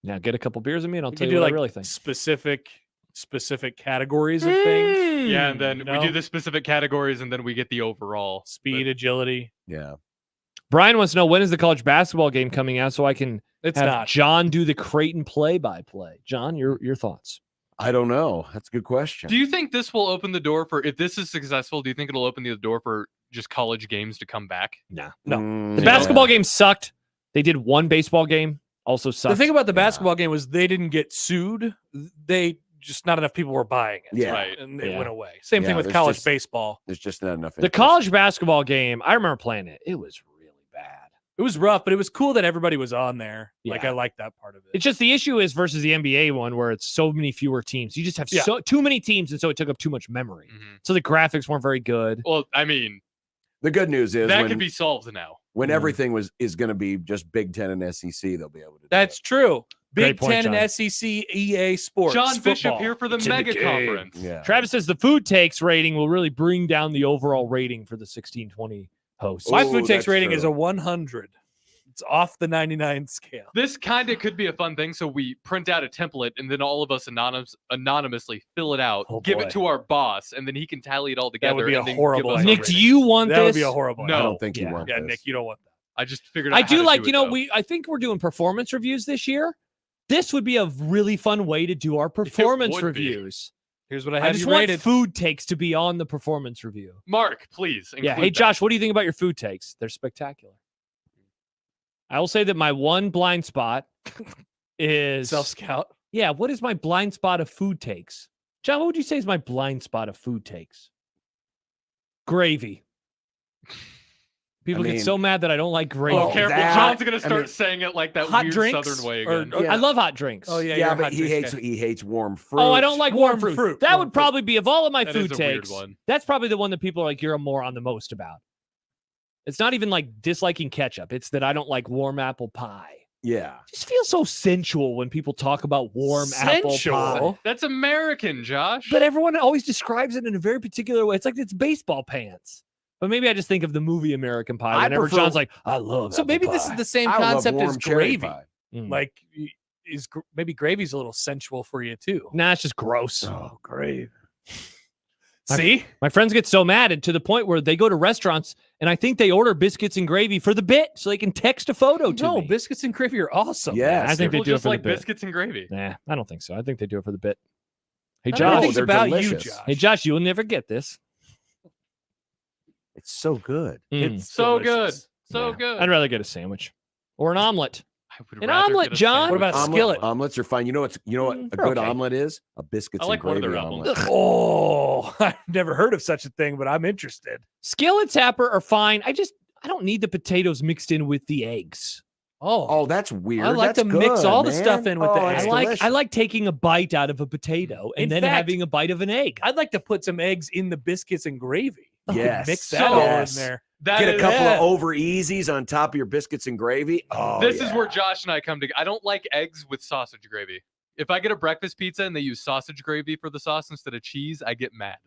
Now get a couple beers in me, and I'll We tell could you do what like I really think. specific categories of things. Yeah, and then You we know? do the specific categories, and then we get the overall. Speed, agility. Yeah. Brian wants to know, when is the college basketball game coming out so I can It's have not. John do the Creighton play-by-play. John, your thoughts? I don't know. That's a good question. Do you think this will open the door for, if this is successful, do you think it'll open the door for just college games to come back? Nah. No. The basketball game sucked. They did one baseball game. Also sucked. The thing about the Yeah. basketball game was they didn't get sued. They just not enough people were buying it. Yeah. Right. And it Yeah. went away. Same Yeah, thing with there's college just- baseball. There's just not enough. the interest. college basketball game, I remember playing it. It was really bad. It was rough, but it was cool that everybody was on there. Like Yeah. I like that part of it. It's just the issue is versus the NBA one where it's so many fewer teams. You just have Yeah. too many teams, and so it took up too much memory. Mhm. So the graphics weren't very good. Well, I mean, The good news is that when, could be solved now. when Mhm. everything is going to be just Big Ten and SEC, they'll be able to. do That's it. true. Great Big point, Ten and John. SEC, EA Sports. John Bishop football. here for the It's in mega game. conference. Yeah. Travis says the food takes rating will really bring down the overall rating for the 1620 hosts. My Ooh, food takes that's rating is true. a 100. It's off the 99 scale. This kind of could be a fun thing. So we print out a template, and then all of us anonymously fill it out, Oh, give boy. it to our boss, and then he can tally it all together. That would be a and then give horrible us idea. a Nick, do rating. you want That would this? be a horrible. No. I idea. don't think you Yeah. want Yeah, this. Nick, you don't want that. I just figured out I how do to like, do it, though. I think we're doing performance reviews this year. This would be a really fun way to do our performance would be. reviews. Here's what I I have just you want rated. food takes to be on the performance review. Mark, please. Yeah. include Hey, that. Josh, what do you think about your food takes? They're spectacular. I will say that my one blind spot is Self scout. Yeah, what is my blind spot of food takes? John, what would you say is my blind spot of food takes? Gravy. People mean- get so mad that I don't like gravy. Oh, Oh, careful. that- John's going to I start mean, saying it like that hot weird drinks southern way or- again. or- Yeah. I love hot drinks. Oh yeah, Yeah, you're a but hot he drinks hates guy. he hates warm fruit. Oh, I don't like warm fruit. fruit. That Warm would fruit. probably be, of all of my That food is a weird takes, one. that's probably the one that people are like, you're a moron the most about. It's not even like disliking ketchup. It's that I don't like warm apple pie. Yeah. It just feels so sensual when people talk about warm apple pie. Sensual? That's American, Josh. But everyone always describes it in a very particular way. It's like it's baseball pants. But maybe I just think of the movie American Pie. I Whenever prefer- John's like, I love So apple maybe this is pie." the same I love concept warm as cherry gravy. pie. Mm. Like, maybe gravy's a little sensual for you too. Nah, it's just gross. Oh, gravy. See, My friends get so mad and to the point where they go to restaurants and I think they order biscuits and gravy for the bit so they can text a photo to no, me. biscuits and gravy are awesome. Yes. I think they People do it just for like the bit. biscuits and gravy. Nah, I don't think so. I think they do it for the bit. Hey, I don't know Josh. things they're about delicious. you, Josh. Hey, Josh, you'll never get this. It's so good. Mm. It's So delicious. good. So Yeah. good. I'd rather get a sandwich or an omelet. I would An rather omelet, get a John. sandwich. What about skillet? Omelets are fine. You know what a they're good okay. omelet is? A biscuits I like and one of gravy their omelet. omelets. Oh, I've never heard of such a thing, but I'm interested. Skillet tapper are fine. I don't need the potatoes mixed in with the eggs. Oh, that's weird. I like That's to mix good, all the man. stuff in with the that's egg. I like taking a bite out of a potato and In then fact, having a bite of an egg. I'd like to put some eggs in the biscuits and gravy. You could Yes. mix that So- all in Yes. there. That Get a is- couple Yeah. of over easies on top of your biscuits and gravy. Oh, This is yeah. where Josh and I come together. I don't like eggs with sausage gravy. If I get a breakfast pizza and they use sausage gravy for the sauce instead of cheese, I get mad.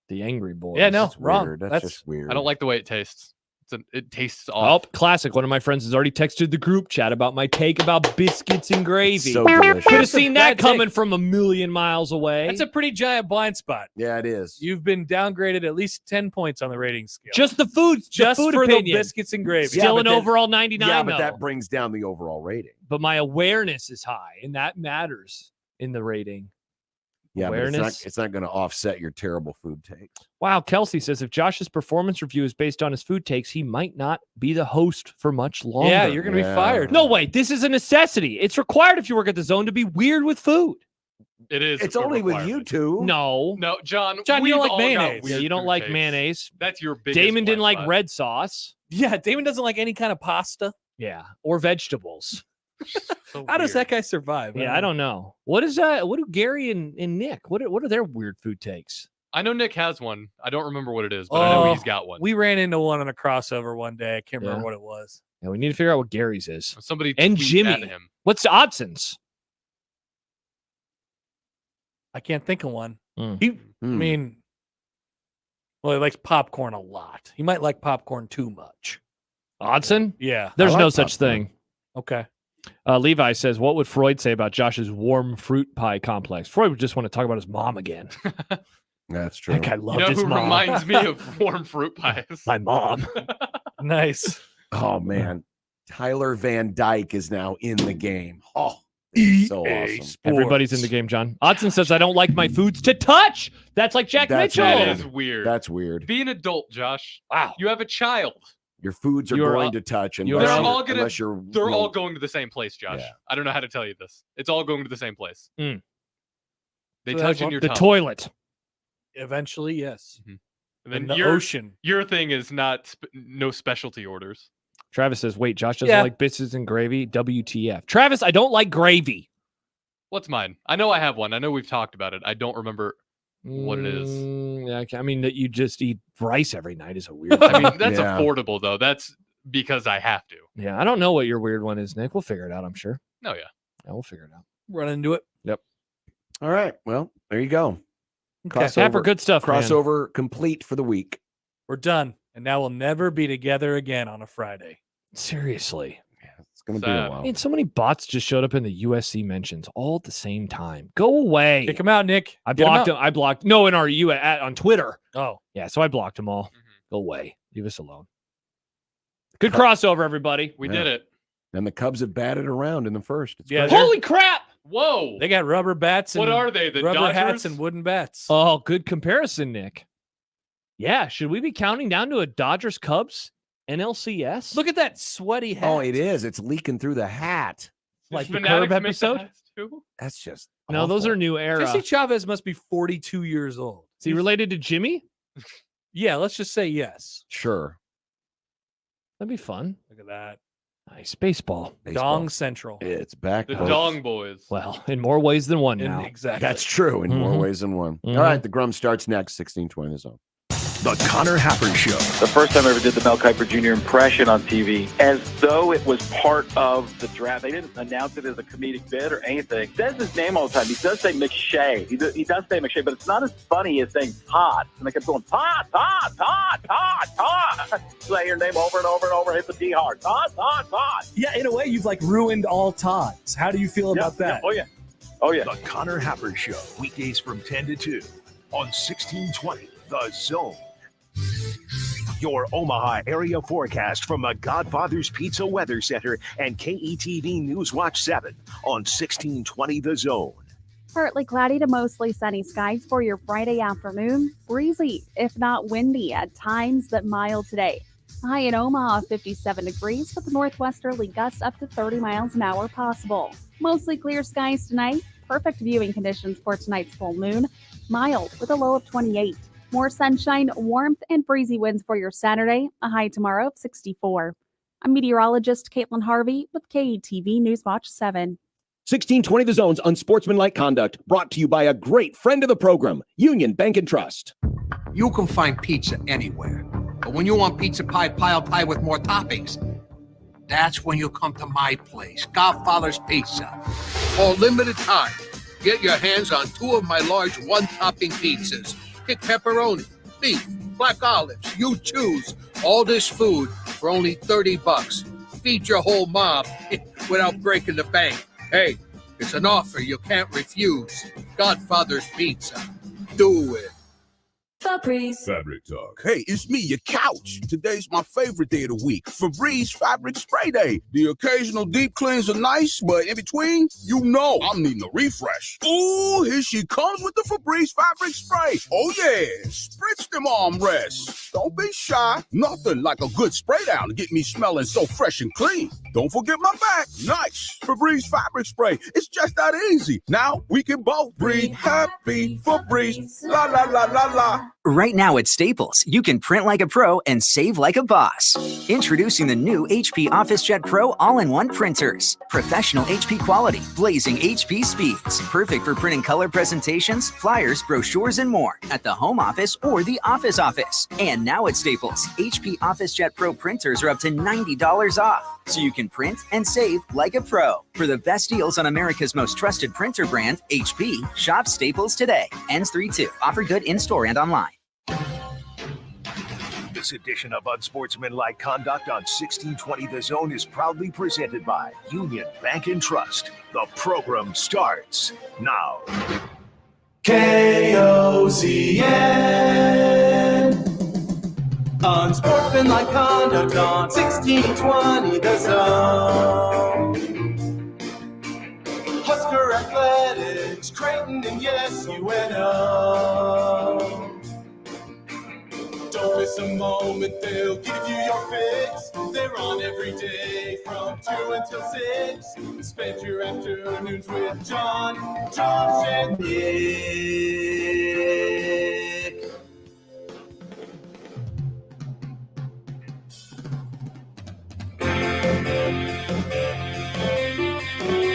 The angry boy. Yeah, no, That's wrong. weird. That's That's just weird. I don't like the way it tastes. It tastes Oh, off. classic. One of my friends has already texted the group chat about my take about biscuits and gravy. So delicious. Could have seen that Bad take. coming from a million miles away. That's a pretty giant blind spot. Yeah, it is. You've been downgraded at least 10 points on the rating scale. just the food, Just the food for opinion. the biscuits and gravy. Yeah, Still but an then- overall 99. Yeah, but though. that brings down the overall rating. But my awareness is high, and that matters in the rating. Yeah, but Awareness. it's not going to offset your terrible food takes. Wow, Kelsey says if Josh's performance review is based on his food takes, he might not be the host for much longer. Yeah, you're going to Yeah. be fired. No way. This is a necessity. It's required if you work at the Zone to be weird with food. It is. It's a only with you requirement. two. No. No, John. John, you we've don't like all got mayonnaise. Yeah, weird you don't food like takes. mayonnaise. That's your biggest. Damon didn't blind like spot. red sauce. Yeah, Damon doesn't like any kind of pasta. Yeah, or vegetables. So How does weird. that guy survive? Yeah, I don't know. What is that? What do Gary and Nick? What are their weird food takes? I know Nick has one. I don't remember what it is, but I know Oh, he's got one. We ran into one on a crossover one day. I can't remember Yeah. what it was. Yeah, we need to figure out what Gary's is. Somebody And tweet Jimmy. at him. What's Odson's? I can't think of one. Mm. He, I Hmm. mean, well, he likes popcorn a lot. He might like popcorn too much. Odson? Yeah. There's like no such popcorn. thing. Okay. Levi says, what would Freud say about Josh's warm fruit pie complex? Freud would just want to talk about his mom again. That's true. That guy You loved know his who mom. reminds me of warm fruit pies? My mom. Nice. Oh man, Tyler Van Dyke is now in the game. Oh, that's so EA awesome. Everybody's in the game, John. Odson says, I don't like my foods to touch. That's like Jack That's Mitchell. That weird. is weird. That's weird. Be an adult, Josh. Wow. You have a child. Your foods are You're going all- to touch, you're unless They're you're, all gonna- unless you're They're you all know, going to the same place, Josh. Yeah. I don't know how to tell you this. It's all going to the same place. Mm. They So touch that's in what- your The tongue. toilet. Eventually, yes. And In then the your ocean. your thing is not no specialty orders. Travis says, wait, Josh doesn't Yeah. like biscuits and gravy. WTF. Travis, I don't like gravy. What's mine? I know I have one. I know we've talked about it. I don't remember what it is. Yeah, I mean, that you just eat rice every night is a weird I thing. mean, that's Yeah. affordable though. That's because I have to. Yeah, I don't know what your weird one is, Nick. We'll figure it out, I'm sure. No, yeah. Yeah, we'll figure it out. Run into it. All right. Well, there you go. Okay. Crossover, Happer, good stuff, man. crossover complete for the week. We're done. And now we'll never be together again on a Friday. Seriously. It's going to be a Sad. while. I mean, so many bots just showed up in the USC mentions all at the same time. Go away. Kick him out, Nick. I Get him blocked out. him. I blocked. No, in our on Twitter. Oh, Yeah, so I blocked them all. Mhm. Go away. Leave us alone. Good crossover, everybody. We Yeah. did it. And the Cubs have batted around in the first. It's Yeah, great. they're- Holy crap! Whoa. they got rubber bats and What are they? The rubber Dodgers? hats and wooden bats. Oh, good comparison, Nick. Yeah, should we be counting down to a Dodgers Cubs NLCS? Look at that sweaty hat. Oh, it is. It's leaking through the hat. like the Fanatics Curb make the episode. hats too? That's just No, those awful. are new era. Jesse Chavez must be 42 years old. Is he related to Jimmy? Yeah, let's just say yes. Sure. That'd be fun. Look at that. Nice baseball. Baseball. Dong Central. It's back. The folks. Dong Boys. Well, in more ways than one And now. exactly. That's true in more Mhm. ways than one. Mhm. All right, the Grum starts next. 16:20 the zone. The Connor Happer Show. The first time I ever did the Mel Kiper Jr. impression on TV, as though it was part of the draft. They didn't announce it as a comedic bit or anything. He says his name all the time. He does say McShay. He does say McShay, but it's not as funny as saying Todd. And they kept going, Todd, Todd, Todd, Todd, Todd. Say your name over and over and over. Hit the D hard. Todd, Todd, Todd. Yeah, in a way, you've like ruined all Tods. How do you feel about that? Oh, yeah. Oh, yeah. The Connor Happer Show. Weekdays from 10 to 2 on 1620 The Zone. Your Omaha area forecast from the Godfather's Pizza Weather Center and KETV Newswatch 7 on 1620 The Zone. Partly cloudy to mostly sunny skies for your Friday afternoon. Breezy, if not windy at times, but mild today. High in Omaha, 57 degrees with northwesterly gusts up to 30 miles an hour possible. Mostly clear skies tonight. Perfect viewing conditions for tonight's full moon. Mild with a low of 28. More sunshine, warmth, and breezy winds for your Saturday. A high tomorrow of 64. I'm meteorologist Caitlin Harvey with KETV Newswatch 7. 1620 The Zone's Unsportsmanlike Conduct, brought to you by a great friend of the program, Union Bank and Trust. You can find pizza anywhere, but when you want pizza pie piled high with more toppings, that's when you come to my place, Godfather's Pizza. For a limited time, get your hands on 2 of my large one-topping pizzas. Pick pepperoni, beef, black olives, you choose. All this food for only $30. Feed your whole mob without breaking the bank. Hey, it's an offer you can't refuse. Godfather's Pizza. Do it. Febreze Fabric Talk. Hey, it's me, your couch. Today's my favorite day of the week. Febreze Fabric Spray Day. The occasional deep cleanse are nice, but in between, I'm needing a refresh. Ooh, here she comes with the Febreze Fabric Spray. Oh yeah, spritz them armrests. Don't be shy. Nothing like a good spray down to get me smelling so fresh and clean. Don't forget my back. Nice. Febreze Fabric Spray. It's just that easy. Now we can both breathe happy. Febreze. La la la la la. Right now at Staples, you can print like a pro and save like a boss. Introducing the new HP OfficeJet Pro all-in-one printers. Professional HP quality, blazing HP speeds. Perfect for printing color presentations, flyers, brochures, and more at the home office or the office. And now at Staples, HP OfficeJet Pro printers are up to $90 off. So you can print and save like a pro. For the best deals on America's most trusted printer brand, HP, shop Staples today. Ends 3/2. Offer good in-store and online. This edition of Unsportsmanlike Conduct on 1620 The Zone is proudly presented by Union Bank and Trust. The program starts now. KOZN. Unsportsmanlike Conduct on 1620 The Zone. Husker Athletics, Creighton, and yes, UNO. Don't miss a moment, they'll give you your fix. They're on every day from 2 until 6. Spend your afternoons with John, Josh, and Nick.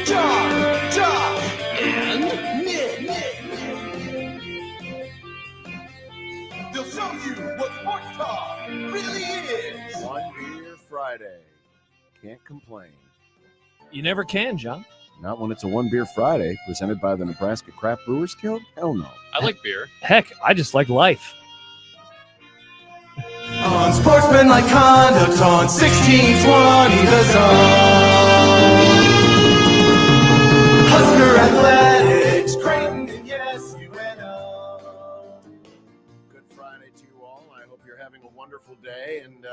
John, Josh, and Nick. They'll show you what sports talk really is. One Beer Friday. Can't complain. You never can, John. Not when it's a One Beer Friday presented by the Nebraska Craft Brewers Guild. Hell no. I like beer. Heck, I just like life. Unsportsmanlike Conduct on 1620 The Zone. Husker Athletics, Creighton, and yes, UNO. Good Friday to you all. I hope you're having a wonderful day and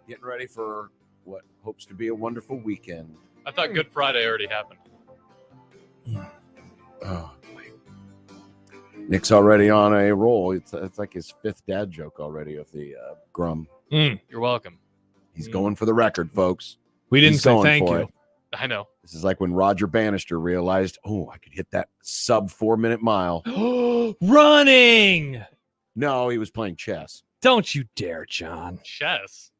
getting ready for what hopes to be a wonderful weekend. I thought Good Friday already happened. Oh, boy. Nick's already on a roll. It's like his 5th dad joke already of the Grum. You're welcome. He's going for the record, folks. We didn't He's say going thank for you. it. I know. This is like when Roger Bannister realized, I could hit that sub 4-minute mile. Running! No, he was playing chess. Don't you dare, John. Chess?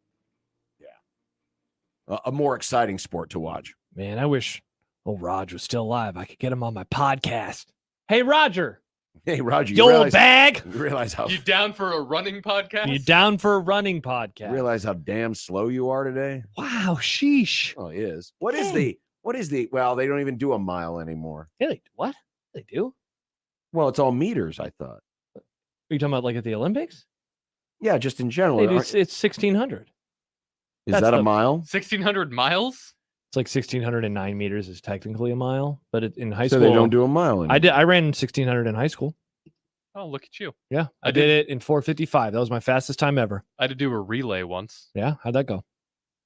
A more exciting sport to watch. Man, I wish Roger was still alive. I could get him on my podcast. Hey, Roger. Hey, Roger. You old bag. You realize how... You down for a running podcast? You down for a running podcast? You realize how damn slow you are today? Wow, sheesh. Oh, he is. What is the... Well, they don't even do a mile anymore. Yeah, what? They do? Well, it's all meters, I thought. Are you talking about like at the Olympics? Yeah, just in general. It's 1,600. Is that a mile? 1,600 miles? It's like 1,609 meters is technically a mile, but in high So school they don't do a mile anymore. I ran 1,600 in high school. Oh, look at you. Yeah, I did it in 4:55. That was my fastest time ever. I had to do a relay once. Yeah, how'd that go?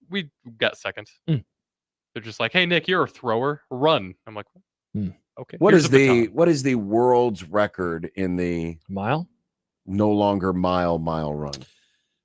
We got second. They're just like, "Hey, Nick, you're a thrower. Run." I'm like, "Okay." What is the world's record in the mile? No longer mile run.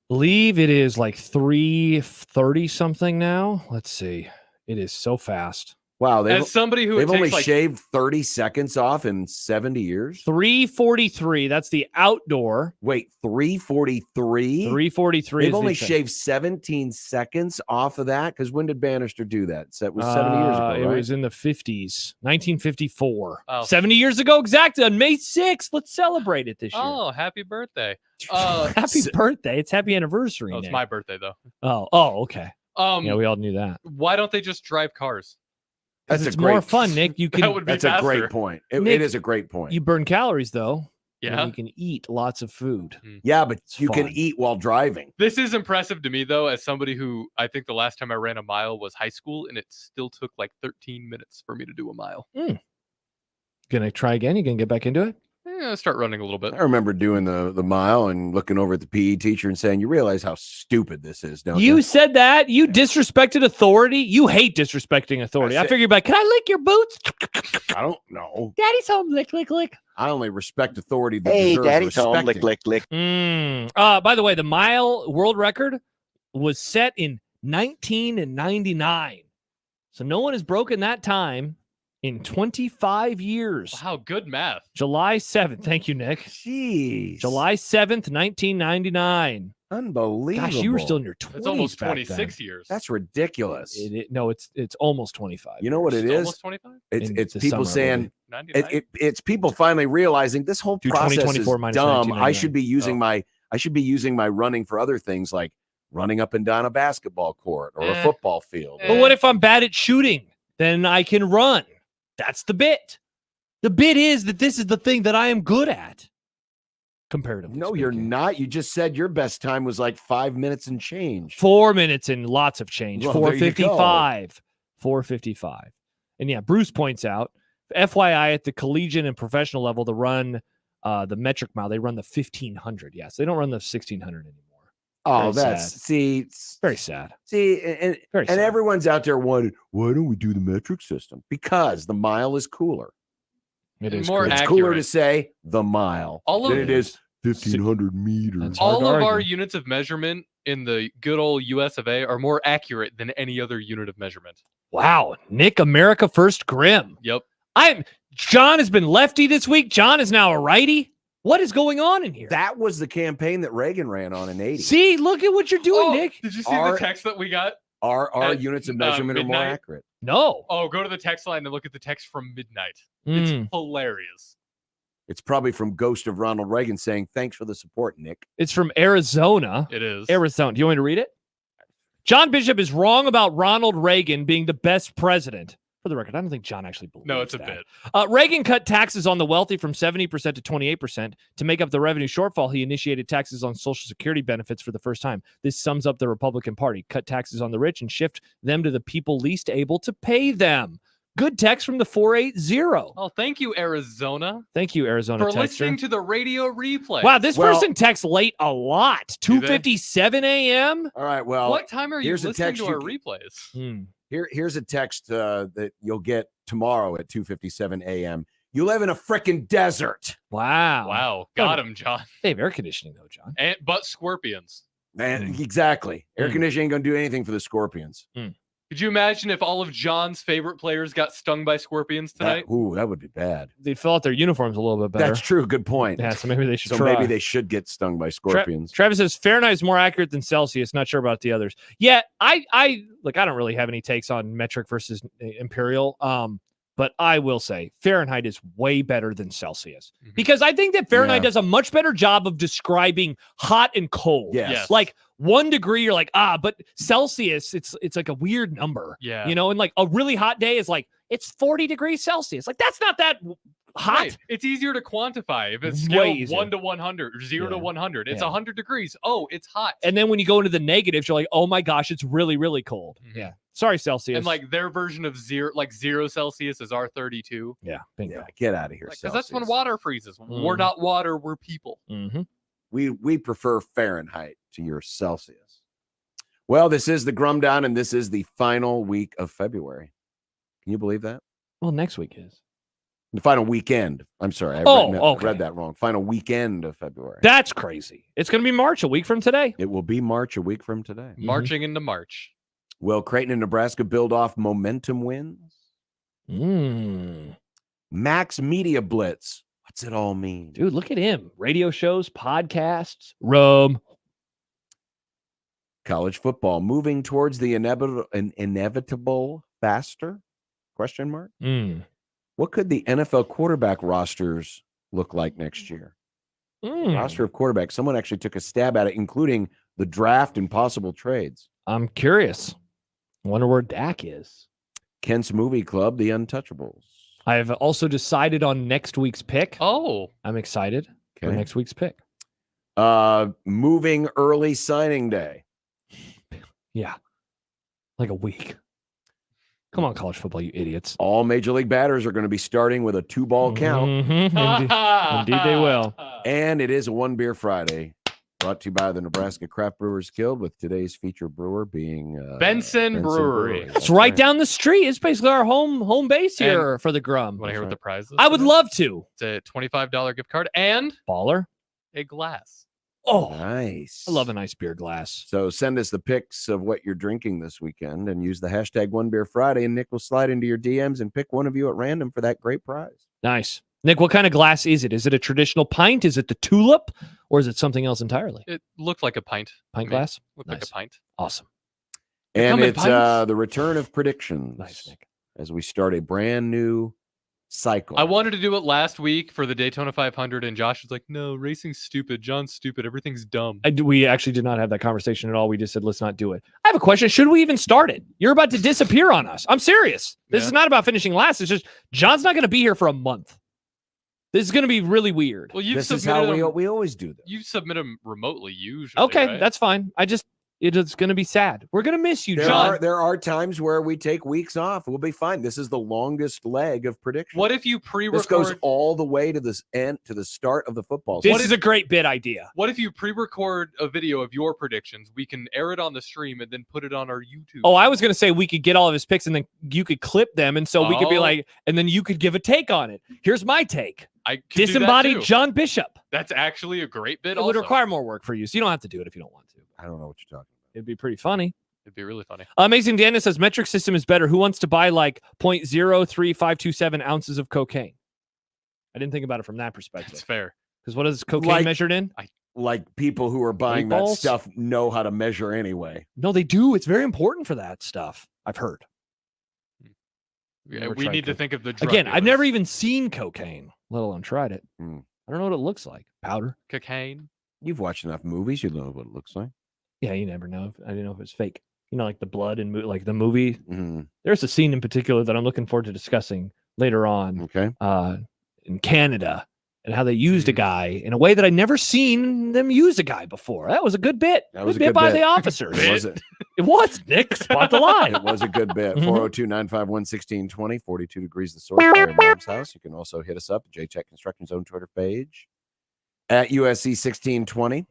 Believe it is like 3:30 something now. Let's see. It is so fast. Wow, As somebody who it they've only takes, like- shaved 30 seconds off in 70 years. 343. That's the outdoor. Wait, 343? 343. They've is the only extent. shaved 17 seconds off of that. Because when did Bannister do that? So it was 70 years ago, right? It was in the 50s, 1954. Oh. 70 years ago, exactly. On May 6th. Let's celebrate it this year. Oh, happy birthday. Happy birthday. It's happy anniversary. Oh, it's Nick. my birthday, though. Oh, okay. Yeah, we all knew that. Why don't they just drive cars? That's It's a great, more fun, Nick. You can. That would be That's a great faster. point. Nick, it is a great point. You burn calories though. and Yeah. you can eat lots of food. Yeah, but you can fun. eat while driving. This is impressive to me, though, as somebody who I think the last time I ran a mile was high school, and it still took like 13 minutes for me to do a mile. Gonna try again? You gonna get back into it? Yeah, start running a little bit. I remember doing the mile and looking over at the PE teacher and saying, "You realize how stupid this is, don't you?" You said that. You disrespected authority. You hate disrespecting authority. I said- figured back, can I lick your boots? I don't know. Daddy's home. Lick, lick, lick. I only respect authority that Hey, deserves daddy's home. Lick, respecting. lick, lick. By the way, the mile world record was set in 1999. So no one has broken that time in 25 years. Wow, good math. July 7th. Thank you, Nick. Jeez. July 7th, 1999. Unbelievable. Gosh, you were still in your 20s. That's almost back 26 then. years. That's ridiculous. No, it's almost 25. You know what it It's is? almost 25? It's In it's the people summer, saying 99? it's people finally realizing this whole Do process is 2024 minus dumb. I 1999. should be using my running for other things like running up and down a basketball court or a football field. But what if I'm bad at shooting? Then I can run. That's the bit. The bit is that this is the thing that I am good at. Comparatively. No, you're not. You just said your best time was like 5 minutes and change. 4 minutes and lots of change. Well, there you go. 455. 455. And yeah, Bruce points out, FYI, at the collegiate and professional level, the run, the metric mile, they run the 1500. Yes, they don't run the 1600 anymore. Oh, Very that's sad. see, Very sad. see, and Very and sad. everyone's out there wondering why don't we do the metric system? Because the mile is cooler. It is more cool. It's cooler to accurate. say the mile All of than it is 1,500 meters. That's hard All to of our argue. units of measurement in the good old US of A are more accurate than any other unit of measurement. Wow. Nick, America First Grim. Yep. John has been lefty this week. John is now a righty. What is going on in here? That was the campaign that Reagan ran on in 80. See, look at what you're doing, Nick. Did you see Our- the text that we got? Our at, units of measurement are more midnight? accurate. No. Oh, go to the text line and look at the text from midnight. It's Mm. hilarious. It's probably from Ghost of Ronald Reagan saying, "Thanks for the support, Nick." It's from Arizona. It is. Arizona. Do you want me to read it? John Bishop is wrong about Ronald Reagan being the best president. For the record, I don't think John actually believes No, it's a that. bit. Reagan cut taxes on the wealthy from 70% to 28%. To make up the revenue shortfall, he initiated taxes on Social Security benefits for the first time. This sums up the Republican Party. Cut taxes on the rich and shift them to the people least able to pay them. Good text from the 480. Oh, thank you, Arizona, Thank you, Arizona for texter. listening to the radio replay. Wow, this Well- person texts late a lot. Do they? 2:57 a.m. All right, well, What time are you here's a listening text to you our can- replays? Here's a text that you'll get tomorrow at 2:57 a.m. You live in a frickin' desert. Wow. Wow, got him, John. They have air conditioning though, John. But scorpions. Man, exactly. Air Mm. conditioning ain't gonna do anything for the scorpions. Could you imagine if all of John's favorite players got stung by scorpions tonight? That would be bad. They'd fill out their uniforms a little bit better. That's true. Good point. Yeah, so maybe they should So try. maybe they should get stung by scorpions. Travis says Fahrenheit is more accurate than Celsius. Not sure about the others. Yeah, I look. I don't really have any takes on metric versus imperial. But I will say Fahrenheit is way better than Celsius because I think that Fahrenheit Yeah. does a much better job of describing hot and cold. Yes. Like 1 degree, you're like, but Celsius, it's like a weird number. Yeah. You know, and like a really hot day is like it's 40 degrees Celsius. Like that's not that hot. Right. It's easier to quantify if it's Way scale easier. 1 to 100 or 0 to Yeah. 100. It's Yeah. 100 degrees. Oh, it's hot. And then when you go into the negatives, you're like, oh my gosh, it's really, really cold. Yeah. Sorry, Celsius. And like their version of 0 Celsius is our 32. yeah, bingo. Yeah, get out of here. Because that's when Celsius. water freezes. We're Mhm. not water, we're people. Mm-hmm. We prefer Fahrenheit to your Celsius. Well, this is the Grum Down, and this is the final week of February. Can you believe that? Well, next week is. The final weekend. I'm sorry. I Okay. read that wrong. Final weekend of February. That's crazy. It's going to be March a week from today. It will be March a week from today. Marching into March. Will Creighton and Nebraska build off momentum wins? Max Media Blitz. What's it all mean? Dude, look at him. Radio shows, podcasts, Rome. College football moving towards the inevitable faster? Question mark. What could the NFL quarterback rosters look like next year? Roster of quarterbacks. Someone actually took a stab at it, including the draft and possible trades. I'm curious. I wonder where Dak is. Kent's Movie Club, The Untouchables. I have also decided on next week's pick. Oh. I'm excited for next week's pick. Moving early signing day. Yeah. Like a week. Come on, college football, you idiots. All major league batters are going to be starting with a 2-ball count. Indeed they will. And it is a One Beer Friday, brought to you by the Nebraska Craft Brewers Guild, with today's featured brewer being Benson Brewery. It's right down the street. It's basically our home base here for the Grum. Want to hear what the prize is? I would love to. It's a $25 gift card and Baller. a glass. Oh, nice. I love a nice beer glass. So send us the pics of what you're drinking this weekend and use the hashtag One Beer Friday, and Nick will slide into your DMs and pick one of you at random for that great prize. Nice. Nick, what kind of glass is it? Is it a traditional pint? Is it the tulip? Or is it something else entirely? It looked like a pint. Pint glass? Looked like a pint. Awesome. And come in it's pints? the return of predictions. Nice, Nick. As we start a brand new cycle. I wanted to do it last week for the Daytona 500, and Josh was like, no, racing's stupid. John's stupid. Everything's dumb. We actually did not have that conversation at all. We just said, let's not do it. I have a question. Should we even start it? You're about to disappear on us. I'm serious. This is not about finishing last. It's just John's not going to be here for a month. This is going to be really weird. Well, This is how we always do this. You submit them remotely usually. Okay, right? that's fine. It's going to be sad. We're going to miss you, There John. there are times where we take weeks off. We'll be fine. This is the longest leg of prediction. What if you pre-record? This goes all the way to this end, to the start of the football This season. is a great bit idea. What if you pre-record a video of your predictions? We can air it on the stream and then put it on our YouTube. Oh, I was going to say we could get all of his picks and then you could clip them. And so we could be Oh. like, and then you could give a take on it. Here's my take. I could do that Disembodied too. John Bishop. That's actually a great bit. It would also. require more work for you. So you don't have to do it if you don't want to. I don't know what you're talking It'd be pretty funny. It'd be really funny. Amazing Dana says metric system is better. Who wants to buy like 0.03527 ounces of cocaine? I didn't think about it from that perspective. It's fair. Because what is cocaine Like- measured in? Like people who are buying that Balls? stuff know how to measure anyway. No, they do. It's very important for that stuff. I've heard. Yeah, Never we tried need to coke. think of the drug Again, I've dealers. never even seen cocaine, let alone tried it. I don't know what it looks like. Powder. Cocaine. You've watched enough movies, you know what it looks like. Yeah, you never know. I didn't know if it's fake. You know, like the blood and like the movie. Mm-hmm. There's a scene in particular that I'm looking forward to discussing later on. Okay. In Canada, and how they used a guy in a way that I'd never seen them use a guy before. That was a good bit. That was a bit good by bit. the officers. Was it? It was, Nick. Spot the line. It was a good bit. Mhm. 402-951-1620, 42 degrees the source by your mom's house. You can also hit us up at JCheck Construction Zone Twitter page at USC 1620.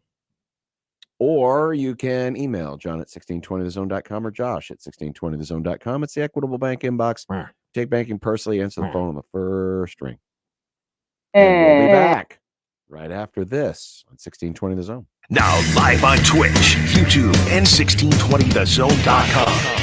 Or you can email John at 1620thezone.com or Josh at 1620thezone.com. It's the Equitable Bank inbox. Take banking personally. Answer the phone on the first ring. And we'll be back right after this on 1620 The Zone. Now live on Twitch, YouTube, and 1620thezone.com.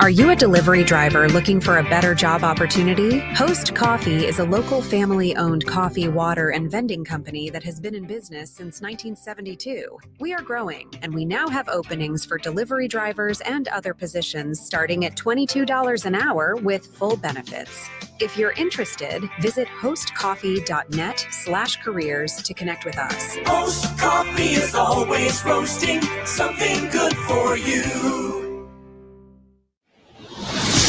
Are you a delivery driver looking for a better job opportunity? Host Coffee is a local family-owned coffee, water, and vending company that has been in business since 1972. We are growing, and we now have openings for delivery drivers and other positions starting at $22 an hour with full benefits. If you're interested, visit hostcoffee.net/careers to connect with us. Host Coffee is always roasting something good for you.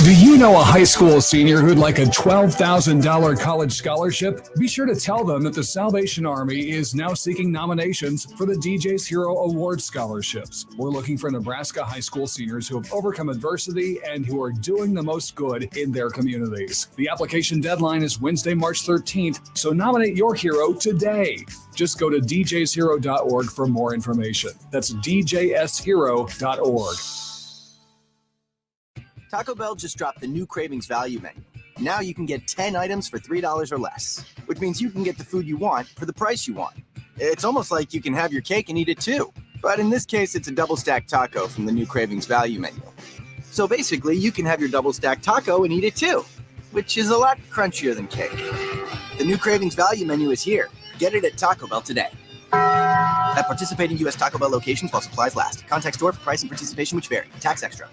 Do you know a high school senior who'd like a $12,000 college scholarship? Be sure to tell them that the Salvation Army is now seeking nominations for the DJ's Hero Award scholarships. We're looking for Nebraska high school seniors who have overcome adversity and who are doing the most good in their communities. The application deadline is Wednesday, March 13th, so nominate your hero today. Just go to djshero.org for more information. That's djshero.org. Taco Bell just dropped the new Cravings Value Menu. Now you can get 10 items for $3 or less, which means you can get the food you want for the price you want. It's almost like you can have your cake and eat it too. But in this case, it's a double-stacked taco from the new Cravings Value Menu. So basically, you can have your double stack taco and eat it too, which is a lot crunchier than cake. The new Cravings Value Menu is here. Get it at Taco Bell today. At participating U.S. Taco Bell locations while supplies last. Contact store for price and participation which vary. Tax extra.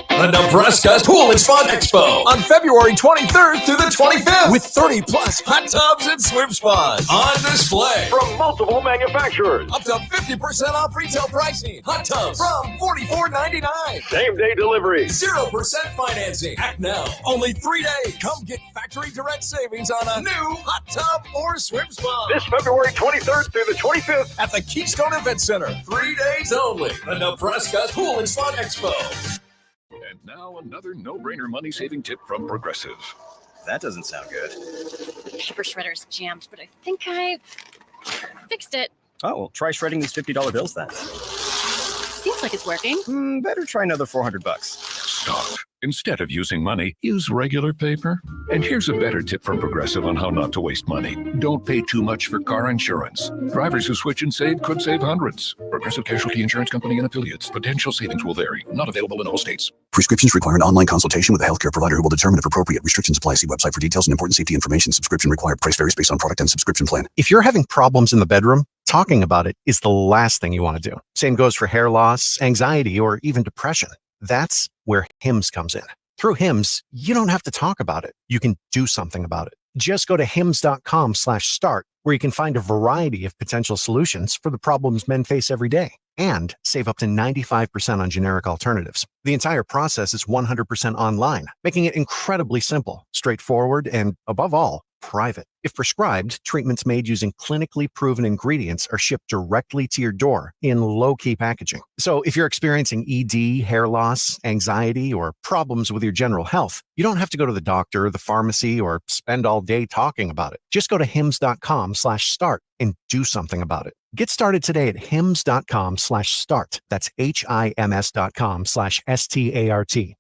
The Nebraska Pool and Spa Expo on February 23rd through the 25th with 30 plus hot tubs and swim spas on display From multiple manufacturers. up to 50% off retail pricing. Hot tubs from $44.99. Same day delivery. 0% financing. Act now. Only 3 days. Come get factory direct savings on a new hot tub or swim spa. This February 23rd through the 25th at the Keystone Event Center. 3 days only. The Nebraska Pool and Spa Expo. And now another no-brainer money-saving tip from Progressive. That doesn't sound good. Paper shredder's jammed, but I think I fixed it. Oh, well, try shredding these $50 bills then. Seems like it's working. Better try another $400. Stop. Instead of using money, use regular paper. And here's a better tip from Progressive on how not to waste money. Don't pay too much for car insurance. Drivers who switch and save could save hundreds. Progressive Casualty Insurance Company and affiliates. Potential savings will vary. Not available in all states. Prescriptions require an online consultation with a healthcare provider who will determine if appropriate. Restrictions apply. See website for details and important safety information. Subscription required. Price varies based on product and subscription plan. If you're having problems in the bedroom, talking about it is the last thing you want to do. Same goes for hair loss, anxiety, or even depression. That's where HIMS comes in. Through HIMS, you don't have to talk about it. You can do something about it. Just go to hims.com/start, where you can find a variety of potential solutions for the problems men face every day and save up to 95% on generic alternatives. The entire process is 100% online, making it incredibly simple, straightforward, and above all, private. If prescribed, treatments made using clinically proven ingredients are shipped directly to your door in low-key packaging. So if you're experiencing ED, hair loss, anxiety, or problems with your general health, you don't have to go to the doctor, the pharmacy, or spend all day talking about it. Just go to hims.com/start and do something about it. Get started today at hims.com/start. That's HIMS.com/START.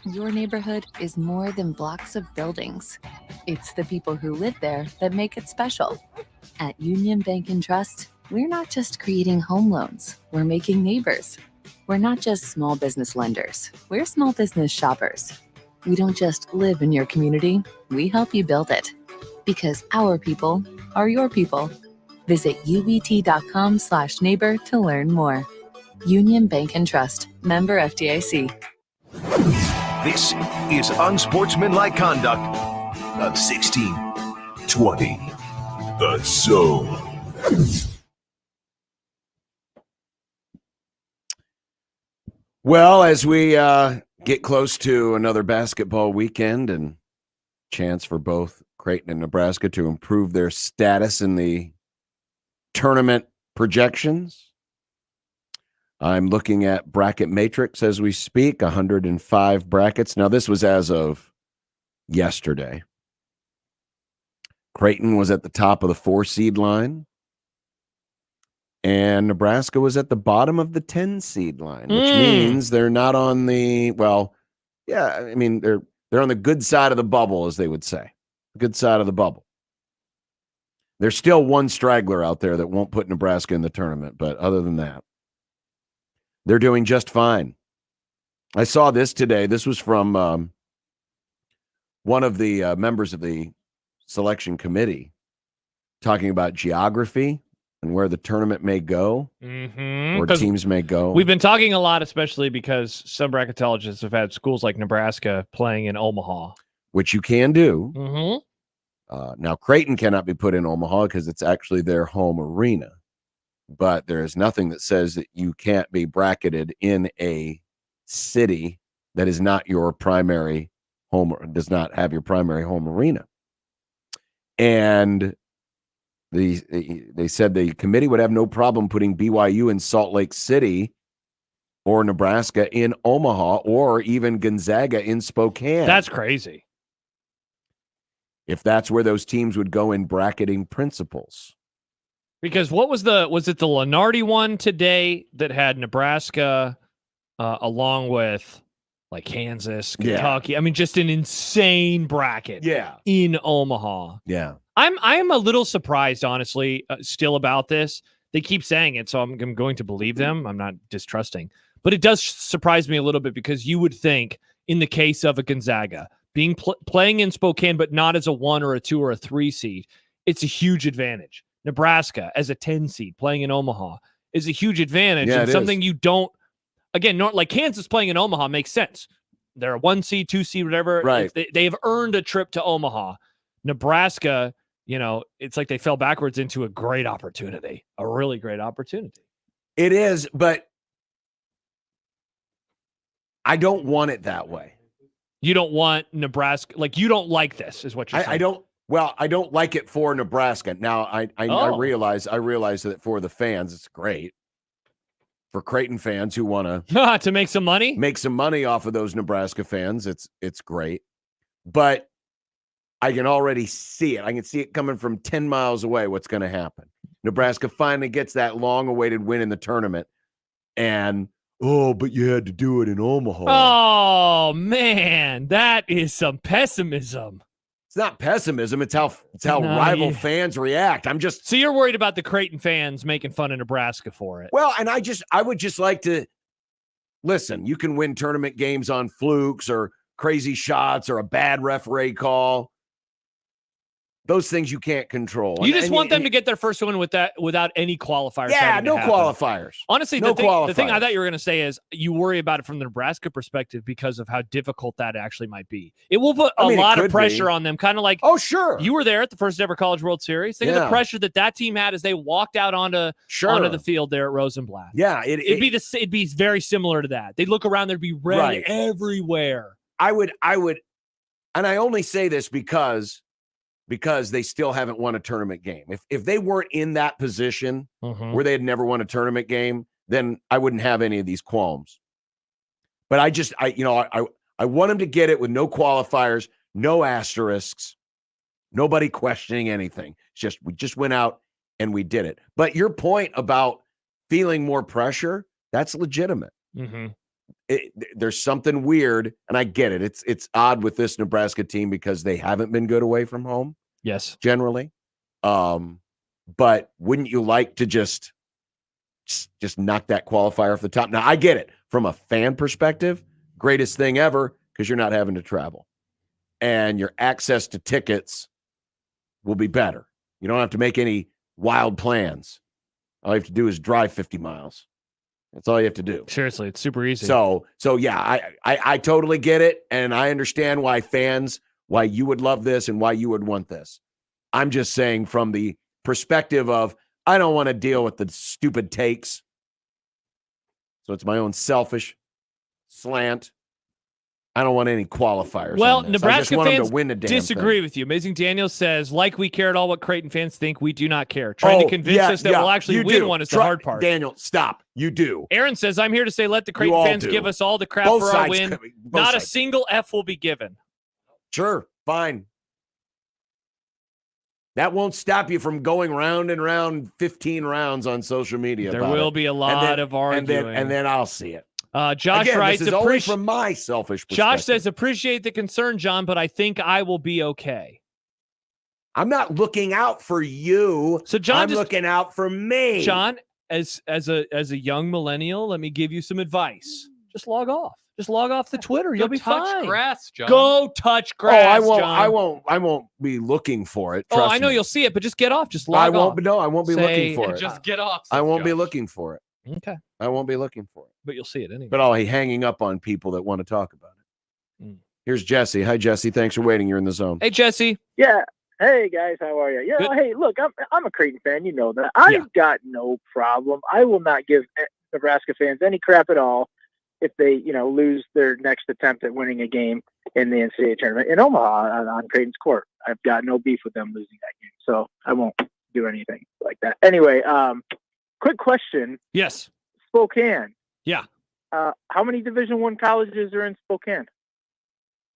Your neighborhood is more than blocks of buildings. It's the people who live there that make it special. At Union Bank and Trust, we're not just creating home loans, we're making neighbors. We're not just small business lenders, we're small business shoppers. We don't just live in your community, we help you build it. Because our people are your people. Visit ubt.com/neighbor to learn more. Union Bank and Trust, member FDIC. This is Unsportsmanlike Conduct on 1620 The Zone. Well, as we get close to another basketball weekend and chance for both Creighton and Nebraska to improve their status in the tournament projections, I'm looking at bracket matrix as we speak, 105 brackets. Now, this was as of yesterday. Creighton was at the top of the 4-seed line, and Nebraska was at the bottom of the 10-seed line, which means they're not on the, well, yeah, I mean, they're on the good side of the bubble, as they would say. Good side of the bubble. There's still one straggler out there that won't put Nebraska in the tournament, but other than that, they're doing just fine. I saw this today. This was from one of the members of the selection committee talking about geography and where the tournament may go, or teams may go. We've been talking a lot, especially because some bracketologists have had schools like Nebraska playing in Omaha. Which you can do. Mm-hmm. Now, Creighton cannot be put in Omaha because it's actually their home arena. But there is nothing that says that you can't be bracketed in a city that is not your primary home, or does not have your primary home arena. And they said the committee would have no problem putting BYU in Salt Lake City or Nebraska in Omaha or even Gonzaga in Spokane. That's crazy. If that's where those teams would go in bracketing principles. Because what was it the Lenardi one today that had Nebraska along with like Kansas, Kentucky? Yeah. I mean, just an insane bracket. Yeah. In Omaha. Yeah. I'm a little surprised, honestly, still about this. They keep saying it, so I'm going to believe them. I'm not distrusting. But it does surprise me a little bit because you would think in the case of a Gonzaga being playing in Spokane, but not as a 1 or a 2 or a 3 seed, it's a huge advantage. Nebraska as a 10 seed playing in Omaha is a huge advantage, Yeah, and it something is. you don't, again, not like Kansas playing in Omaha makes sense. They're a 1 seed, 2 seed, whatever. Right. They've earned a trip to Omaha. Nebraska, it's like they fell backwards into a great opportunity, a really great opportunity. It is, but I don't want it that way. You don't want Nebraska, like you don't like this, is what you're saying. I don't. Well, I don't like it for Nebraska. Now, I realize that for the fans, it's great. For Creighton fans who want to make some money off of those Nebraska fans, it's great. But I can already see it. I can see it coming from 10 miles away. What's going to happen? Nebraska finally gets that long-awaited win in the tournament, and but you had to do it in Omaha. Oh man, that is some pessimism. It's not pessimism. It's how rival fans react. So you're worried about the Creighton fans making fun of Nebraska for it. Well, and I would just like to listen. You can win tournament games on flukes or crazy shots or a bad referee call. Those things you can't control. You just want them to get their first win without any qualifiers. Yeah, no qualifiers. Honestly, the thing I thought you were going to say is you worry about it from the Nebraska perspective because of how difficult that actually might be. It will put a lot of pressure on them, kind of like, oh, sure. You were there at the first ever College World Series. Think of the pressure that team had as they walked out onto the field there at Rosenblatt. Yeah, it'd be very similar to that. They'd look around, there'd be red everywhere. I would, and I only say this because they still haven't won a tournament game. If they weren't in that position where they had never won a tournament game, then I wouldn't have any of these qualms. But I want them to get it with no qualifiers, no asterisks, nobody questioning anything. It's just we just went out and we did it. But your point about feeling more pressure, that's legitimate. Mm-hmm. There's something weird, and I get it. It's odd with this Nebraska team because they haven't been good away from home. Yes, generally. But wouldn't you like to just knock that qualifier off the top? Now, I get it. From a fan perspective, greatest thing ever because you're not having to travel. And your access to tickets will be better. You don't have to make any wild plans. All you have to do is drive 50 miles. That's all you have to do. Seriously, it's super easy. So yeah, I totally get it. And I understand why you would love this and why you would want this. I'm just saying from the perspective of, I don't want to deal with the stupid takes. So it's my own selfish slant. I don't want any qualifiers. Well, Nebraska fans to win the damn disagree thing. with you. Amazing Daniel says, like we care at all what Creighton fans think, we do not care. Trying to convince us that we'll actually win one is the hard part. Daniel, stop. You do. Aaron says, I'm here to say let the Creighton fans give us all the crap for our win. Not a single F will be given. Sure, fine. That won't stop you from going round and round 15 rounds on social media. There will be a lot of arguing. And then I'll see it. Josh writes, this is only from my selfish perspective. Josh says, appreciate the concern, John, but I think I will be okay. I'm not looking out for you. So John, I'm looking out for me. John, as a young millennial, let me give you some advice. Just log off. Just log off the Twitter. You'll be fine. Grass, John. Go touch grass. I John. I won't be looking for it. I know you'll see it, but just get off. Just log off. I won't be looking for it. Just get off. I won't be looking for it. Okay. I won't be looking for it. But you'll see it anyway. But I'll be hanging up on people that want to talk about it. Here's Jesse. Hi, Jesse. Thanks for waiting. You're in the zone. Hey, Jesse. Yeah. Hey, guys. How are you? Hey, look, I'm a Creighton fan. You know that. I've got no problem. I will not give Nebraska fans any crap at all if they, lose their next attempt at winning a game in the NCAA tournament in Omaha on Creighton's court. I've got no beef with them losing that game, so I won't do anything like that. Anyway, quick question. Yes. Spokane. Yeah. How many Division I colleges are in Spokane?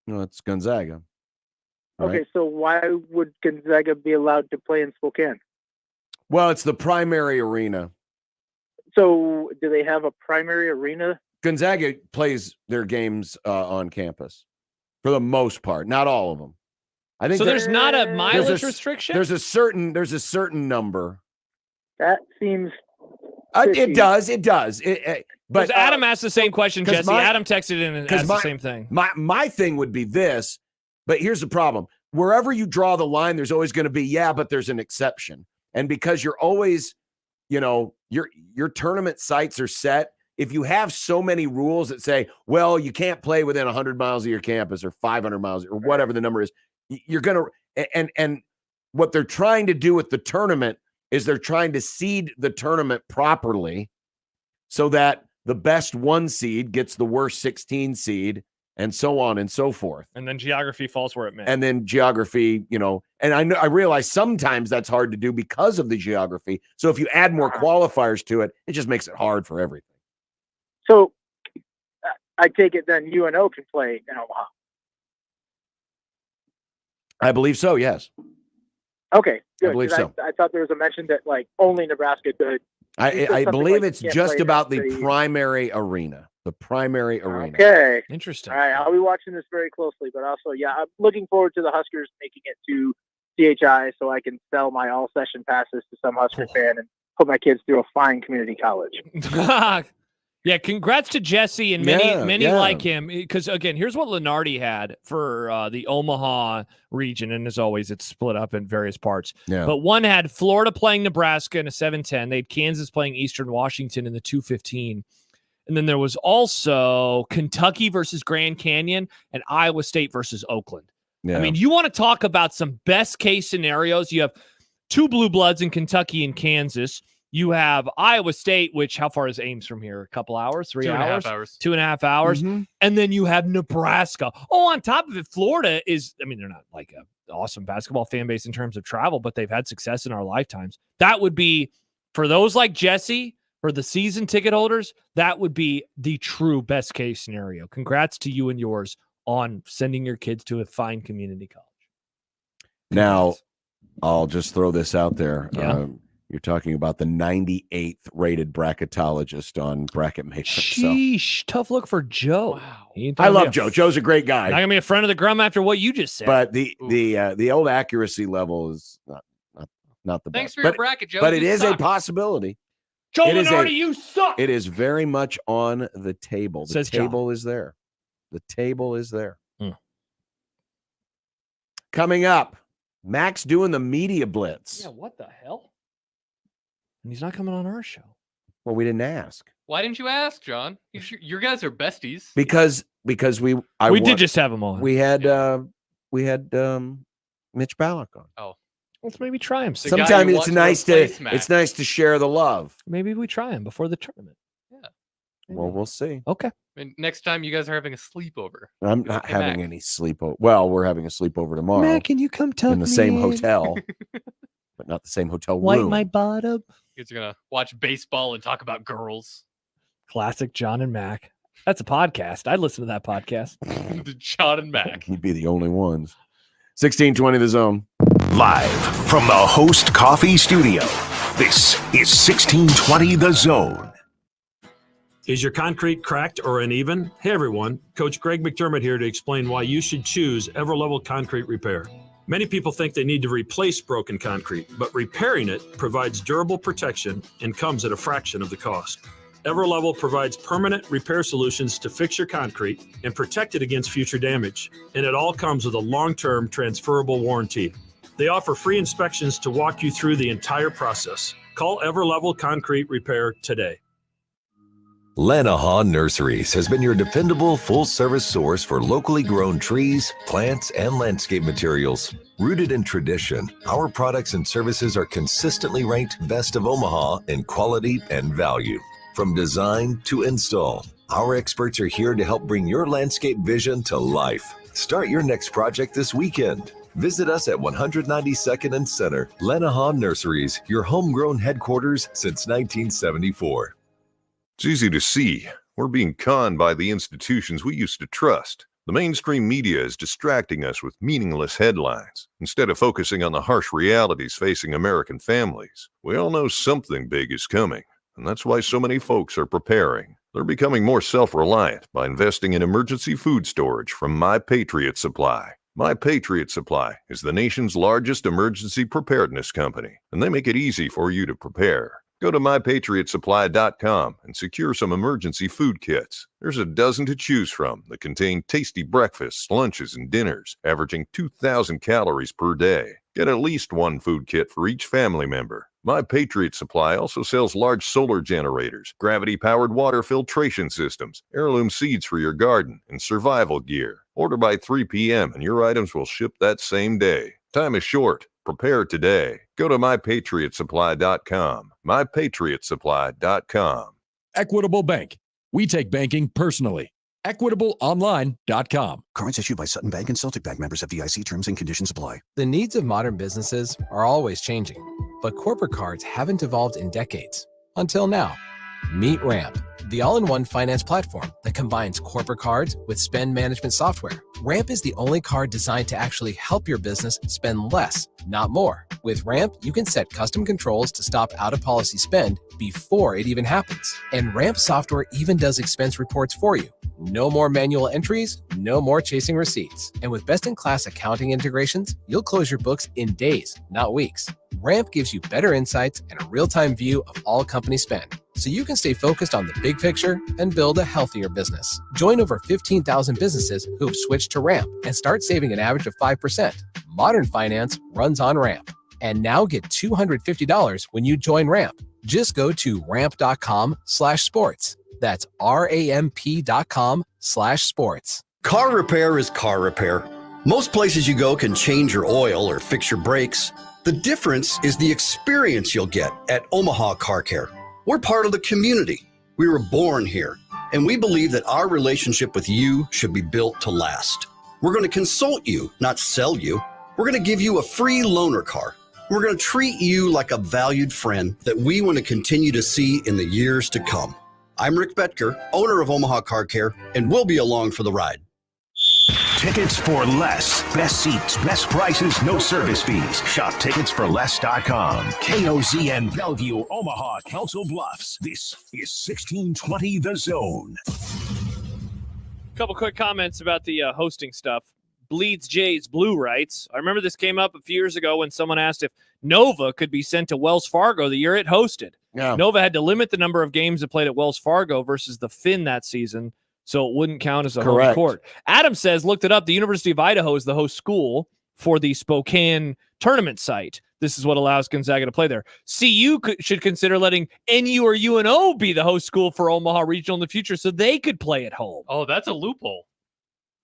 No, it's Gonzaga. Right? Okay, so why would Gonzaga be allowed to play in Spokane? Well, it's the primary arena. So do they have a primary arena? Gonzaga plays their games on campus for the most part, not all of them. I think so. There's not a mileage restriction. There's a certain number. That seems It does. But Adam asked the same question, Jesse. Adam texted in and asked the same thing. My thing would be this, but here's the problem. Wherever you draw the line, there's always going to be, but there's an exception. And because you're always, your tournament sites are set. If you have so many rules that say, well, you can't play within 100 miles of your campus or 500 miles or whatever the number is, you're going to, and what they're trying to do with the tournament is they're trying to seed the tournament properly so that the best 1 seed gets the worst 16 seed and so on and so forth. And then geography falls where it may. And then geography, and I realize sometimes that's hard to do because of the geography. So if you add more qualifiers to it, it just makes it hard for everything. So I take it then UNO can play in Omaha. I believe so, yes. Okay, good. I believe so. I thought there was a mention that only Nebraska could. I believe it's just about the primary arena. The primary arena. Okay. Interesting. All right, I'll be watching this very closely, but also, I'm looking forward to the Huskers making it to CHI so I can sell my all-session passes to some Husker fan and put my kids through a fine community college. Yeah, congrats to Jesse and many like him. Because, again, here's what Lenardi had for the Omaha region. And as always, it's split up in various parts. Yeah. But one had Florida playing Nebraska in a 7-10. They had Kansas playing Eastern Washington in the 2-15. And then there was also Kentucky versus Grand Canyon and Iowa State versus Oakland. Yeah. I mean, you want to talk about some best-case scenarios. You have 2 blue bloods in Kentucky and Kansas. You have Iowa State, which how far is Ames from here? A couple hours, 3 hours? 2.5 hours. 2.5 hours. Mm-hmm. And then you have Nebraska. Oh, on top of it, Florida is, they're not like an awesome basketball fan base in terms of travel, but they've had success in our lifetimes. That would be, for those like Jesse, for the season ticket holders, that would be the true best case scenario. Congrats to you and yours on sending your kids to a fine community college. Now, I'll just throw this out there. Yeah. You're talking about the 98th rated bracketologist on Bracket Maker. Sheesh, tough look for Joe. Wow. I love Joe. Joe's a great guy. Not gonna be a friend of the Grum after what you just said. But the old accuracy level is not the Thanks best. for your bracket, Joe. But it You is suck. a possibility. Joe Lenardi, you suck. It is very much on the table. The Says table is there. The table is there. Coming up, Max doing the media blitz. Yeah, what the hell? And he's not coming on our show. Well, we didn't ask. Why didn't you ask, John? Your guys are besties. Because we did just have him on. We had Mitch Ballack on. Oh, let's maybe try him. Sometimes it's nice to share the love. Maybe we try him before the tournament. Yeah. Well, we'll see. Okay. And next time you guys are having a sleepover. I'm not having any sleepover. Well, we're having a sleepover tomorrow. Matt, can you come tuck in the me same in? hotel, but not the same hotel Wipe room. my bottom. You guys are gonna watch baseball and talk about girls. Classic John and Mac. That's a podcast. I'd listen to that podcast. The John and Mac. You'd be the only ones. 1620 The Zone. Live from the Host Coffee Studio. This is 1620 The Zone. Is your concrete cracked or uneven? Hey everyone, Coach Greg McDermott here to explain why you should choose Everlevel Concrete Repair. Many people think they need to replace broken concrete, but repairing it provides durable protection and comes at a fraction of the cost. Everlevel provides permanent repair solutions to fix your concrete and protect it against future damage, and it all comes with a long-term transferable warranty. They offer free inspections to walk you through the entire process. Call Everlevel Concrete Repair today. Lanahaw Nurseries has been your dependable full-service source for locally grown trees, plants, and landscape materials. Rooted in tradition, our products and services are consistently ranked best of Omaha in quality and value. From design to install, our experts are here to help bring your landscape vision to life. Start your next project this weekend. Visit us at 192nd and Center, Lanahaw Nurseries, your homegrown headquarters since 1974. It's easy to see. We're being conned by the institutions we used to trust. The mainstream media is distracting us with meaningless headlines instead of focusing on the harsh realities facing American families. We all know something big is coming, and that's why so many folks are preparing. They're becoming more self-reliant by investing in emergency food storage from My Patriot Supply. My Patriot Supply is the nation's largest emergency preparedness company, and they make it easy for you to prepare. Go to mypatriotsupply.com and secure some emergency food kits. There's a dozen to choose from that contain tasty breakfasts, lunches, and dinners, averaging 2,000 calories per day. Get at least one food kit for each family member. My Patriot Supply also sells large solar generators, gravity-powered water filtration systems, heirloom seeds for your garden, and survival gear. Order by 3 p.m. and your items will ship that same day. Time is short. Prepare today. Go to mypatriotsupply.com. mypatriotsupply.com. Equitable Bank. We take banking personally. EquitableOnline.com. Cards issued by Sutton Bank and Celtic Bank, members of FDIC. Terms and conditions apply. The needs of modern businesses are always changing, but corporate cards haven't evolved in decades. Until now. Meet Ramp, the all-in-one finance platform that combines corporate cards with spend management software. Ramp is the only card designed to actually help your business spend less, not more. With Ramp, you can set custom controls to stop out-of-policy spend before it even happens. And Ramp software even does expense reports for you. No more manual entries, no more chasing receipts. And with best-in-class accounting integrations, you'll close your books in days, not weeks. Ramp gives you better insights and a real-time view of all company spend, so you can stay focused on the big picture and build a healthier business. Join over 15,000 businesses who have switched to Ramp and start saving an average of 5%. Modern finance runs on Ramp. And now get $250 when you join Ramp. Just go to ramp.com/sports. That's RAMP.com/sports. Car repair is car repair. Most places you go can change your oil or fix your brakes. The difference is the experience you'll get at Omaha Car Care. We're part of the community. We were born here, and we believe that our relationship with you should be built to last. We're going to consult you, not sell you. We're going to give you a free loaner car. We're going to treat you like a valued friend that we want to continue to see in the years to come. I'm Rick Betker, owner of Omaha Car Care, and we'll be along for the ride. Tickets for less. Best seats, best prices, no service fees. Shop ticketsforless.com. KOZN Bellevue, Omaha, Council Bluffs. This is 1620 The Zone. Couple quick comments about the hosting stuff. Bleeds Jays Blue writes, I remember this came up a few years ago when someone asked if Nova could be sent to Wells Fargo the year it hosted. Yeah. Nova had to limit the number of games it played at Wells Fargo versus the Finn that season, so it wouldn't count as a home court. Adam says, looked it up. The University of Idaho is the host school for the Spokane tournament site. This is what allows Gonzaga to play there. CU should consider letting NU or UNO be the host school for Omaha Regional in the future so they could play at home. Oh, that's a loophole.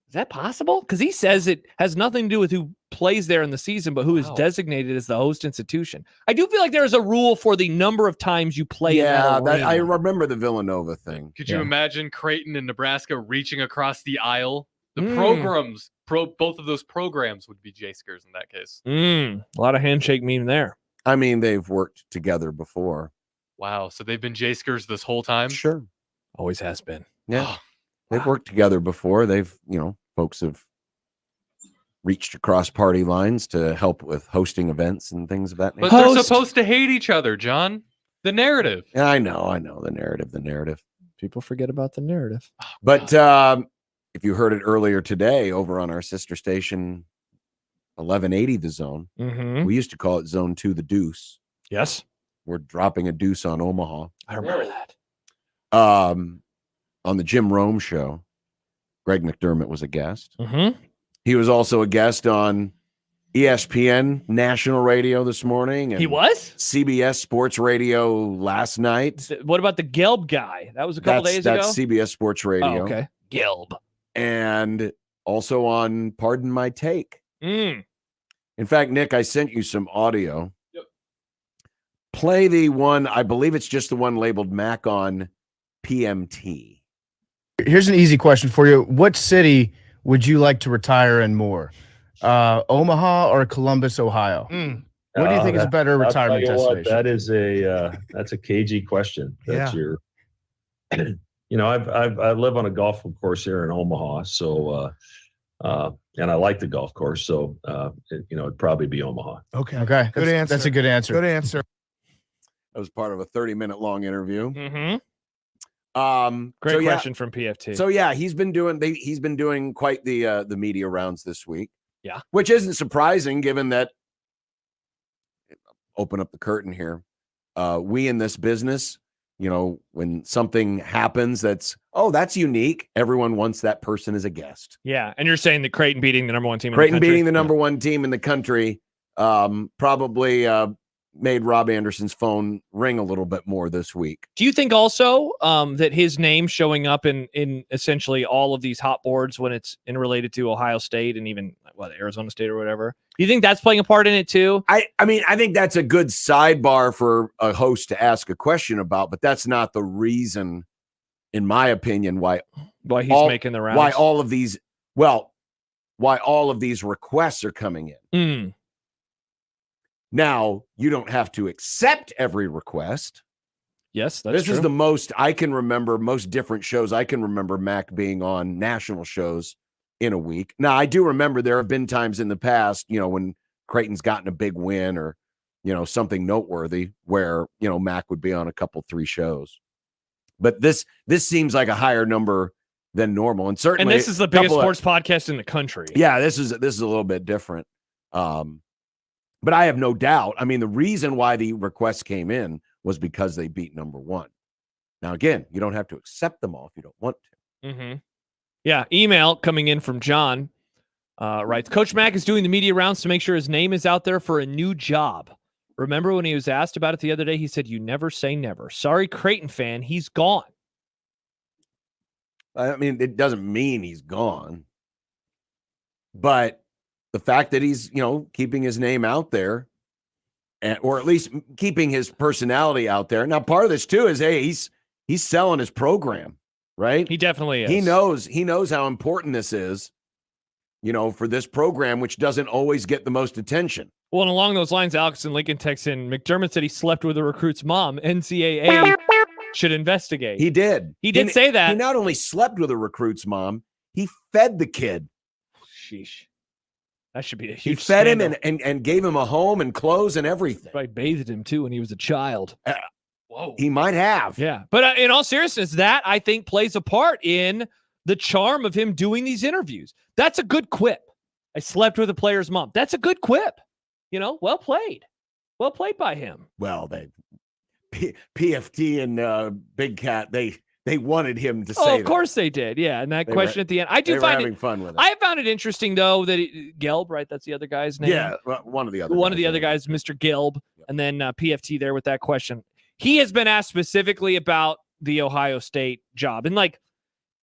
Is that possible? Because he says it has nothing to do with who plays there in the season, but who is designated as the host institution. I do feel like there is a rule for the number of times you play. Yeah, in that I remember the Villanova thing. Could you imagine Creighton and Nebraska reaching across the aisle? The programs, both of those programs would be J-Skers in that case. A lot of handshake meme there. I mean, they've worked together before. Wow, so they've been J-Skers this whole time? Sure. Always has been. Yeah. They've worked together before. They've, folks have reached across party lines to help with hosting events and things of that nature. But they're supposed to hate each other, John. The narrative. Yeah, I know. The narrative. People forget about the narrative. But if you heard it earlier today over on our sister station, 1180 The Zone, we used to call it Zone 2 The Deuce. Yes. We're dropping a deuce on Omaha. I remember that. On the Jim Rome show, Greg McDermott was a guest. He was also a guest on ESPN National Radio this morning. And He was? CBS Sports Radio last night. What about the Gelb guy? That was a couple days ago? That's CBS Sports Radio. Oh, okay. Gelb. And also on Pardon My Take. In fact, Nick, I sent you some audio. Yep. Play the one, I believe it's just the one labeled Mac on PMT. Here's an easy question for you. What city would you like to retire in more? Omaha or Columbus, Ohio? What do you think is a better retirement destination? That is that's a cagey question. That's your I live on a golf course here in Omaha, so and I like the golf course, so it'd probably be Omaha. Okay. Good answer. That's a good answer. Good answer. That was part of a 30-minute long interview. Great question from PFT. So yeah, he's been doing quite the media rounds this week. Yeah. Which isn't surprising given that, open up the curtain here, we in this business, when something happens that's unique, everyone wants that person as a guest. Yeah, and you're saying that Creighton beating the number one team Creighton in the country? beating the number one team in the country probably made Rob Anderson's phone ring a little bit more this week. Do you think also that his name showing up in essentially all of these hot boards when it's related to Ohio State and even Arizona State or whatever, do you think that's playing a part in it too? I mean, I think that's a good sidebar for a host to ask a question about, but that's not the reason, in my opinion, why he's making the rounds. Why all of these requests are coming in. Now, you don't have to accept every request. Yes, that's true. This is the most I can remember, most different shows I can remember Mac being on national shows in a week. Now, I do remember there have been times in the past, when Creighton's gotten a big win or, something noteworthy where, Mac would be on a couple, 3 shows. But this seems like a higher number than normal. And certainly, this is the biggest sports podcast in the country. Yeah, this is a little bit different. But I have no doubt. I mean, the reason why the requests came in was because they beat number one. Now, again, you don't have to accept them all if you don't want to. Mm-hmm. Yeah, email coming in from John writes, Coach Mack is doing the media rounds to make sure his name is out there for a new job. Remember when he was asked about it the other day, he said, you never say never. Sorry, Creighton fan, he's gone. I mean, it doesn't mean he's gone. But the fact that he's, keeping his name out there, or at least keeping his personality out there. Now, part of this too is, hey, he's selling his program, right? He definitely is. He knows how important this is, for this program, which doesn't always get the most attention. Well, and along those lines, Alex and Lincoln texts in, McDermott said he slept with a recruit's mom. NCAA should investigate. He did. He did say that. He not only slept with a recruit's mom, he fed the kid. Sheesh. That should be a huge He fed scandal. him and gave him a home and clothes and everything. Probably bathed him, too, when he was a child. Whoa. He might have. Yeah. But in all seriousness, that, I think, plays a part in the charm of him doing these interviews. That's a good quip. I slept with a player's mom. That's a good quip. Well played. Well played by him. Well, PFT and Big Cat, they wanted him to say that. Of course they did. Yeah. And that question at the end. I do find having fun with it. I found it interesting, though, that Gelb, right? That's the other guy's name. Yeah. One of the other guys, Mr. Gelb. Yep. And then PFT there with that question. He has been asked specifically about the Ohio State job. And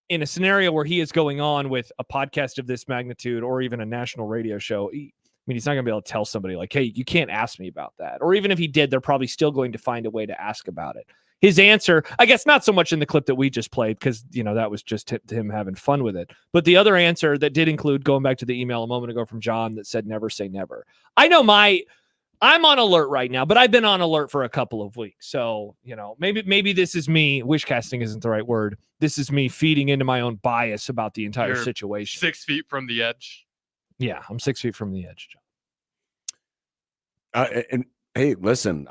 in a scenario where he is going on with a podcast of this magnitude or even a national radio show, he's not going to be able to tell somebody like, hey, you can't ask me about that. Or even if he did, they're probably still going to find a way to ask about it. His answer, I guess not so much in the clip that we just played because, that was just him having fun with it. But the other answer that did include going back to the email a moment ago from John that said, never say never. I know I'm on alert right now, but I've been on alert for a couple of weeks. So, maybe this is me. Wish casting isn't the right word. This is me feeding into my own bias about the entire situation. 6 feet from the edge. Yeah, I'm 6 feet from the edge, John. And hey, listen,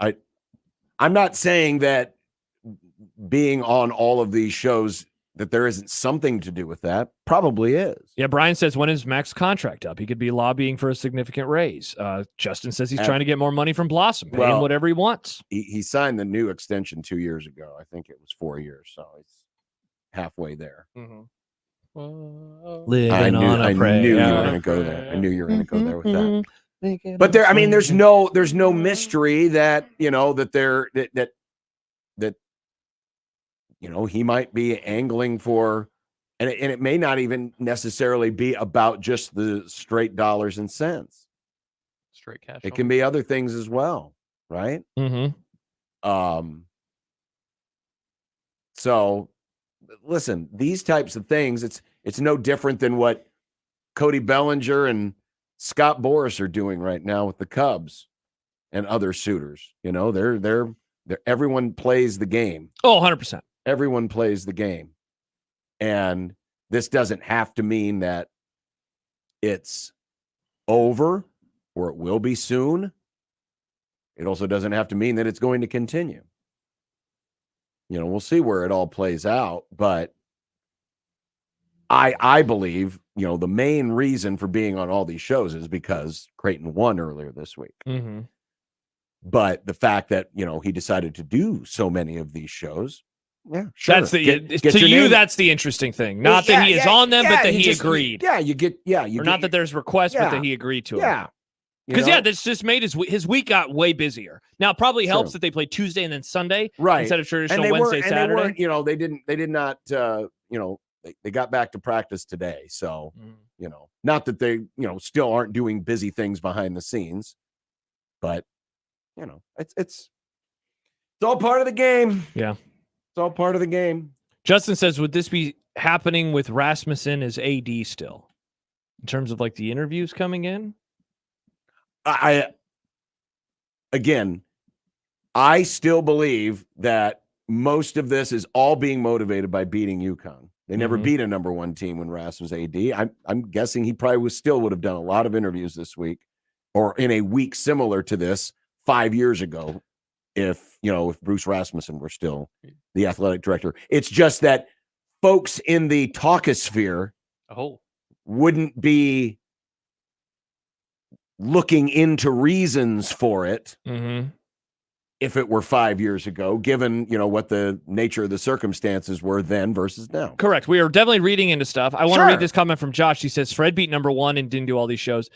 I'm not saying that being on all of these shows that there isn't something to do with that. Probably is. Yeah, Brian says, when is Mac's contract up? He could be lobbying for a significant raise. Justin says he's trying to get more money from Blossom, pay him whatever he wants. He signed the new extension 2 years ago. I think it was 4 years, so it's halfway there. Mm-hmm. I knew you were going to go there. I knew you were going to go there with that. But there's no mystery that he might be angling for, and it may not even necessarily be about just the straight dollars and cents. Straight cash. It can be other things as well, right? Mm-hmm. So listen, these types of things, it's no different than what Cody Bellinger and Scott Boras are doing right now with the Cubs and other suitors. They're everyone plays the game. Oh, 100%. Everyone plays the game. And this doesn't have to mean that it's over or it will be soon. It also doesn't have to mean that it's going to continue. We'll see where it all plays out. But I believe, the main reason for being on all these shows is because Creighton won earlier this week. Mm-hmm. But the fact that, he decided to do so many of these shows, yeah, sure. That's that's the interesting thing. Not that he is on them, but that he agreed. Or not that there's requests, but that he agreed to them. Because this just made his week got way busier. Now it probably helps that they played Tuesday and then Sunday instead of traditional Wednesday, Saturday. They did not. They got back to practice today, so not that they still aren't doing busy things behind the scenes, but it's all part of the game. Yeah, it's all part of the game. Justin says, would this be happening with Rasmussen as AD still, in terms of like the interviews coming in? I still believe that most of this is all being motivated by beating UConn. They never beat a number one team when Ras was AD. I'm guessing he probably would have done a lot of interviews this week or in a week similar to this 5 years ago if Bruce Rasmussen were still the athletic director. It's just that folks in the talkosphere wouldn't be looking into reasons for it if it were 5 years ago, given, what the nature of the circumstances were then versus now. Correct. We are definitely reading into stuff. I want to read this comment from Josh. He says, Fred beat number one and didn't do all these shows.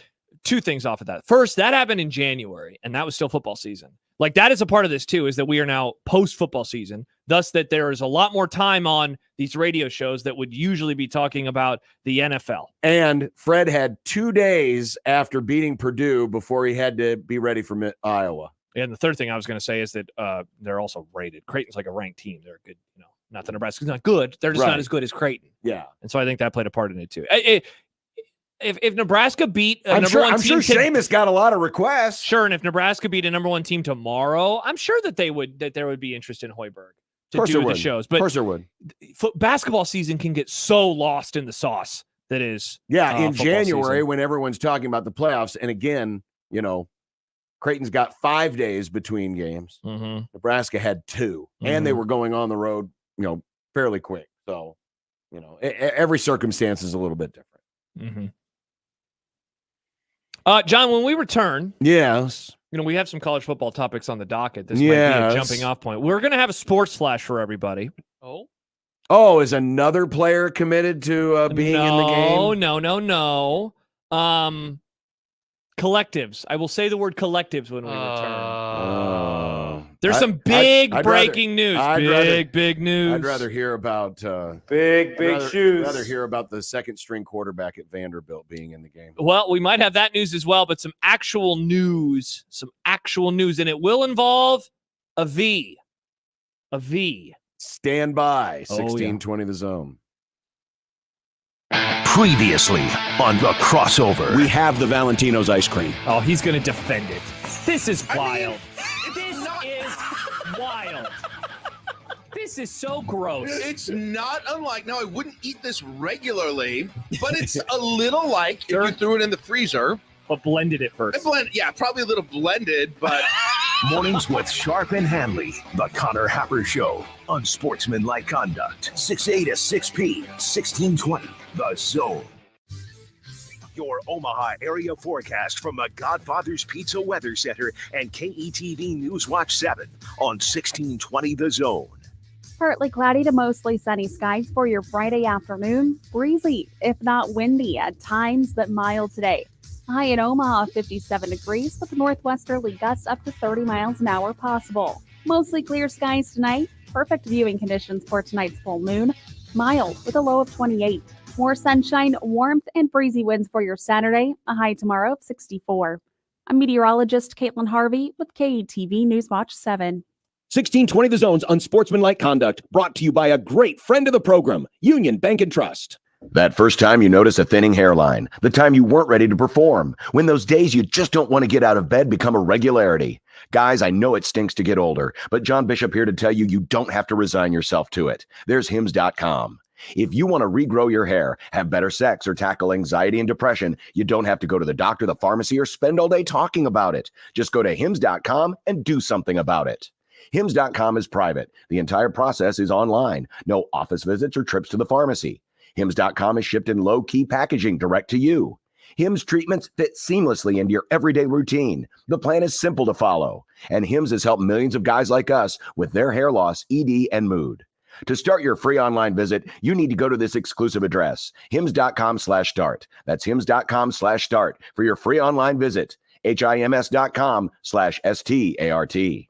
Two things off of that. First, that happened in January, and that was still football season. Like, that is a part of this, too, is that we are now post-football season, thus that there is a lot more time on these radio shows that would usually be talking about the NFL. And Fred had 2 days after beating Purdue before he had to be ready for Iowa. And the third thing I was going to say is that they're also rated. Creighton's like a ranked team. They're good, not that Nebraska's not good. They're just not as good as Creighton. Yeah. And so I think that played a part in it, too. If Nebraska beat a I'm number one team, Seamus got a lot of requests. Sure, and if Nebraska beat a number one team tomorrow, I'm sure that there would be interest in Hoiberg to do the shows. But of course there would. Basketball season can get so lost in the sauce that is. In January season. when everyone's talking about the playoffs, and again, Creighton's got 5 days between games. Nebraska had 2, and they were going on the road, fairly quick. So, every circumstance is a little bit different. John, when we return, yes, we have some college football topics on the docket. This might be a jumping off point. We're going to have a sports flash for everybody. Oh, is another player committed to being in the game? No. Collectives. I will say the word collectives when we return. There's some big breaking news. Big news. I'd rather hear about big shoes. I'd rather hear about the second string quarterback at Vanderbilt being in the game. Well, we might have that news as well, but some actual news, and it will involve a V. Stand by. 1620 The Zone. Previously on The Crossover. We have the Valentino's ice cream. Oh, he's going to defend it. This is wild. This is wild. This is so gross. It's not unlike, now I wouldn't eat this regularly, but it's a little like if you threw it in the freezer. But blended it first. Probably a little blended, but... Mornings with Sharp and Hanley. The Connor Happer Show. Unsportsmanlike conduct. 6A to 6P. 1620. The Zone. Your Omaha area forecast from the Godfather's Pizza Weather Center and KETV Newswatch 7 on 1620 The Zone. Partly cloudy to mostly sunny skies for your Friday afternoon. Breezy, if not windy at times, but mild today. High in Omaha, 57 degrees, with northwesterly gusts up to 30 miles an hour possible. Mostly clear skies tonight. Perfect viewing conditions for tonight's full moon. Mild with a low of 28. More sunshine, warmth, and breezy winds for your Saturday. A high tomorrow of 64. I'm meteorologist Caitlin Harvey with KETV Newswatch 7. 1620 The Zone's Unsportsmanlike Conduct, brought to you by a great friend of the program, Union Bank and Trust. That first time you notice a thinning hairline, the time you weren't ready to perform, when those days you just don't want to get out of bed become a regularity. Guys, I know it stinks to get older, but John Bishop here to tell you don't have to resign yourself to it. There's Hims.com. If you want to regrow your hair, have better sex, or tackle anxiety and depression, you don't have to go to the doctor, the pharmacy, or spend all day talking about it. Just go to Hims.com and do something about it. Hims.com is private. The entire process is online. No office visits or trips to the pharmacy. Hims.com is shipped in low-key packaging direct to you. Hims treatments fit seamlessly into your everyday routine. The plan is simple to follow, and Hims has helped millions of guys like us with their hair loss, ED, and mood. To start your free online visit, you need to go to this exclusive address, hims.com/start. That's hims.com/start for your free online visit, hims.com/START.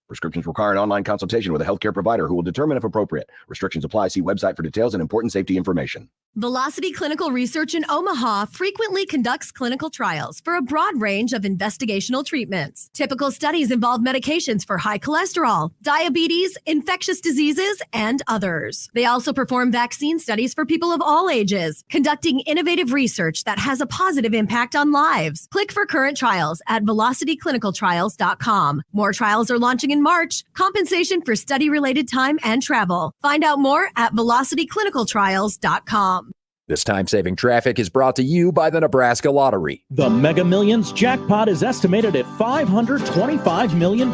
Prescriptions require an online consultation with a healthcare provider who will determine if appropriate. Restrictions apply. See website for details and important safety information. Velocity Clinical Research in Omaha frequently conducts clinical trials for a broad range of investigational treatments. Typical studies involve medications for high cholesterol, diabetes, infectious diseases, and others. They also perform vaccine studies for people of all ages, conducting innovative research that has a positive impact on lives. Click for current trials at velocityclinicaltrials.com. More trials are launching in March. Compensation for study-related time and travel. Find out more at velocityclinicaltrials.com. This time-saving traffic is brought to you by the Nebraska Lottery. The Mega Millions jackpot is estimated at $525 million.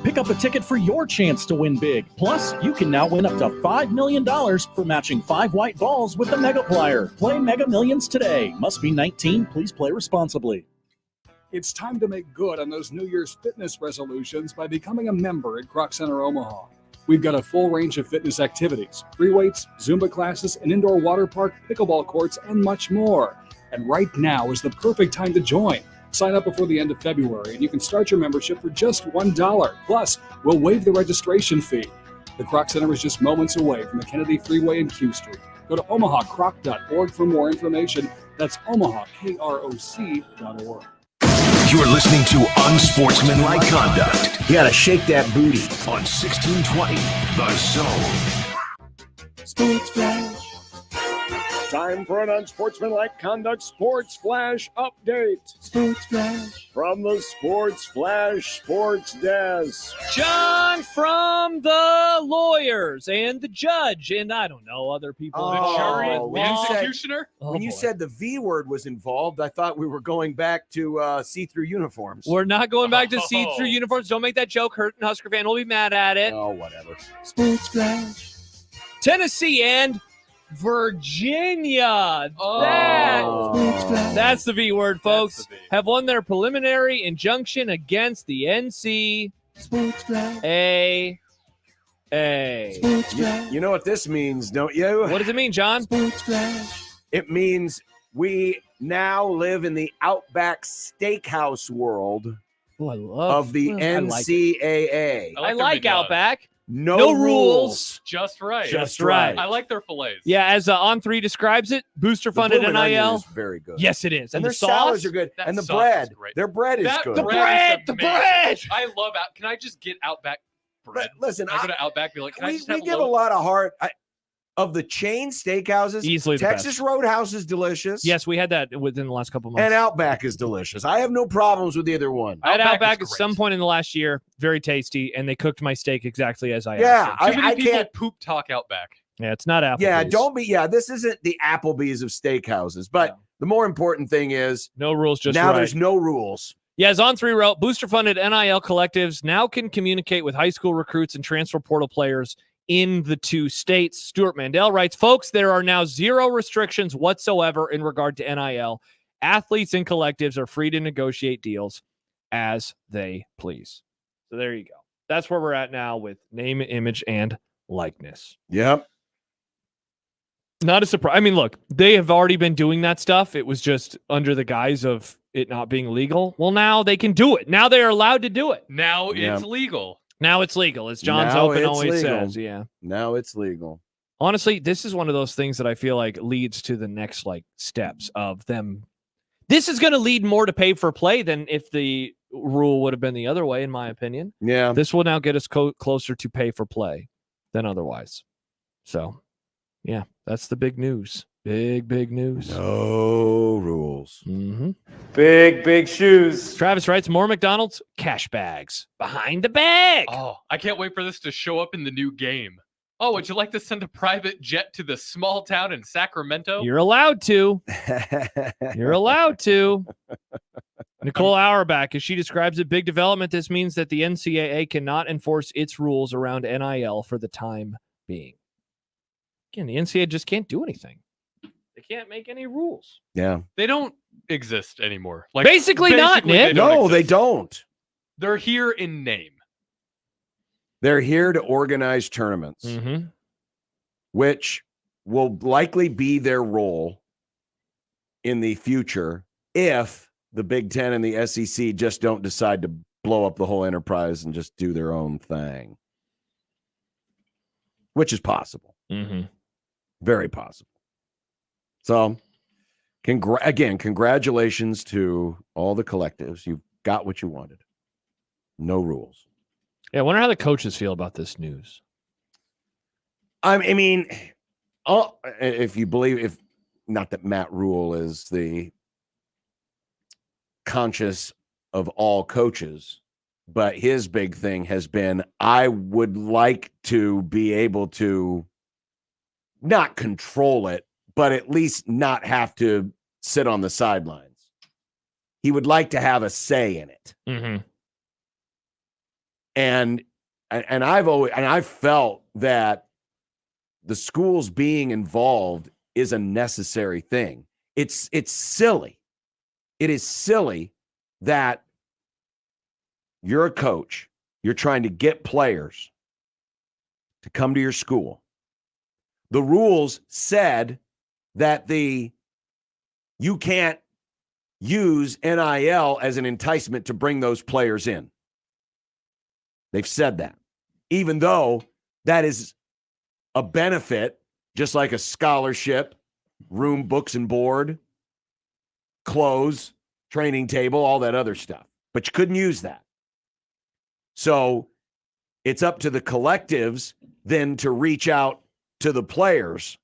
Pick up a ticket for your chance to win big. Plus, you can now win up to $5 million for matching 5 white balls with the Megaplier. Play Mega Millions today. Must be 19. Please play responsibly. It's time to make good on those New Year's fitness resolutions by becoming a member at Croc Center Omaha. We've got a full range of fitness activities, free weights, Zumba classes, an indoor water park, pickleball courts, and much more. And right now is the perfect time to join. Sign up before the end of February, and you can start your membership for just $1. Plus, we'll waive the registration fee. The Croc Center is just moments away from the Kennedy Freeway and Q Street. Go to omahacroc.org for more information. That's omahakroc.org. You're listening to Unsportsmanlike Conduct. You gotta shake that booty. On 1620, The Zone. Sports Flash. Time for an Unsportsmanlike Conduct Sports Flash update. Sports Flash. From the Sports Flash Sports Desk. John from the lawyers and the judge and I don't know, other people. Oh, the jury, when you said- executioner? When you said the V word was involved, I thought we were going back to see-through uniforms. We're not going back to see-through uniforms. Don't make that joke. Hurt and Husker fan will be mad at it. Oh, whatever. Sports Flash. Tennessee and Virginia. That's the V word, folks. Have won their preliminary injunction against the NCAA. Sports Flash. You know what this means, don't you? What does it mean, John? Sports Flash. It means we now live in the Outback Steakhouse world of the NCAA. I like Outback. No rules. Just right. Just right. I like their fillets. Yeah, as On3 describes it, booster funded bloomin' onion NIL. is very good. Yes, it is. And the their sauce salads are good. That And the sauce bread. is great. Their bread is good. The bread. bread. I love out. Can I just get Outback bread? Listen, I go to Outback and be like, can I we just have give a lot of heart. Of the chain steakhouses, Easily the Texas best. Roadhouse is delicious. Yes, we had that within the last couple months. And Outback is delicious. I have no problems with either one. I had Outback at some point in the last year. Very tasty, and they cooked my steak exactly as I Yeah, asked. Too many I people can't. poop talk Outback. Yeah, it's not Applebee's. Yeah, don't be. Yeah, this isn't the Applebee's of steakhouses. But the more important thing is no rules. Just now right. there's no rules. Yeah, as On3 wrote, booster-funded NIL collectives now can communicate with high school recruits and transfer portal players in the 2 states. Stuart Mandel writes, folks, there are now 0 restrictions whatsoever in regard to NIL. Athletes and collectives are free to negotiate deals as they please. So there you go. That's where we're at now with name, image, and likeness. Yep. Not a surprise. I mean, look, they have already been doing that stuff. It was just under the guise of it not being legal. Well, now they can do it. Now they are allowed to do it. Now it's legal. Now it's legal, as John's Now Open it's always legal. says. Yeah. Now it's legal. Honestly, this is one of those things that I feel like leads to the next steps of them. This is going to lead more to pay for play than if the rule would have been the other way, in my opinion. Yeah. This will now get us closer to pay for play than otherwise. So, yeah, that's the big news. Big news. No rules. Mm-hmm. Big shoes. Travis writes, more McDonald's cash bags behind the bag. Oh, I can't wait for this to show up in the new game. Oh, would you like to send a private jet to the small town in Sacramento? You're allowed to. You're allowed to. Nicole Auerbach, as she describes it, big development. This means that the NCAA cannot enforce its rules around NIL for the time being. Again, the NCAA just can't do anything. They can't make any rules. Yeah. They don't exist anymore. Like Basically not, Nick. No, they don't. They're here in name. They're here to organize tournaments, which will likely be their role in the future if the Big Ten and the SEC just don't decide to blow up the whole enterprise and just do their own thing, which is possible. Very possible. So, again, congratulations to all the collectives. You've got what you wanted. No rules. Yeah, I wonder how the coaches feel about this news. I mean, if you believe, not that Matt Rule is the conscious of all coaches, but his big thing has been, I would like to be able to not control it, but at least not have to sit on the sidelines. He would like to have a say in it. And I've felt that the schools being involved is a necessary thing. It's silly. It is silly that you're a coach, you're trying to get players to come to your school. The rules said that you can't use NIL as an enticement to bring those players in. They've said that, even though that is a benefit, just like a scholarship, room, books and board, clothes, training table, all that other stuff. But you couldn't use that. So it's up to the collectives then to reach out to the players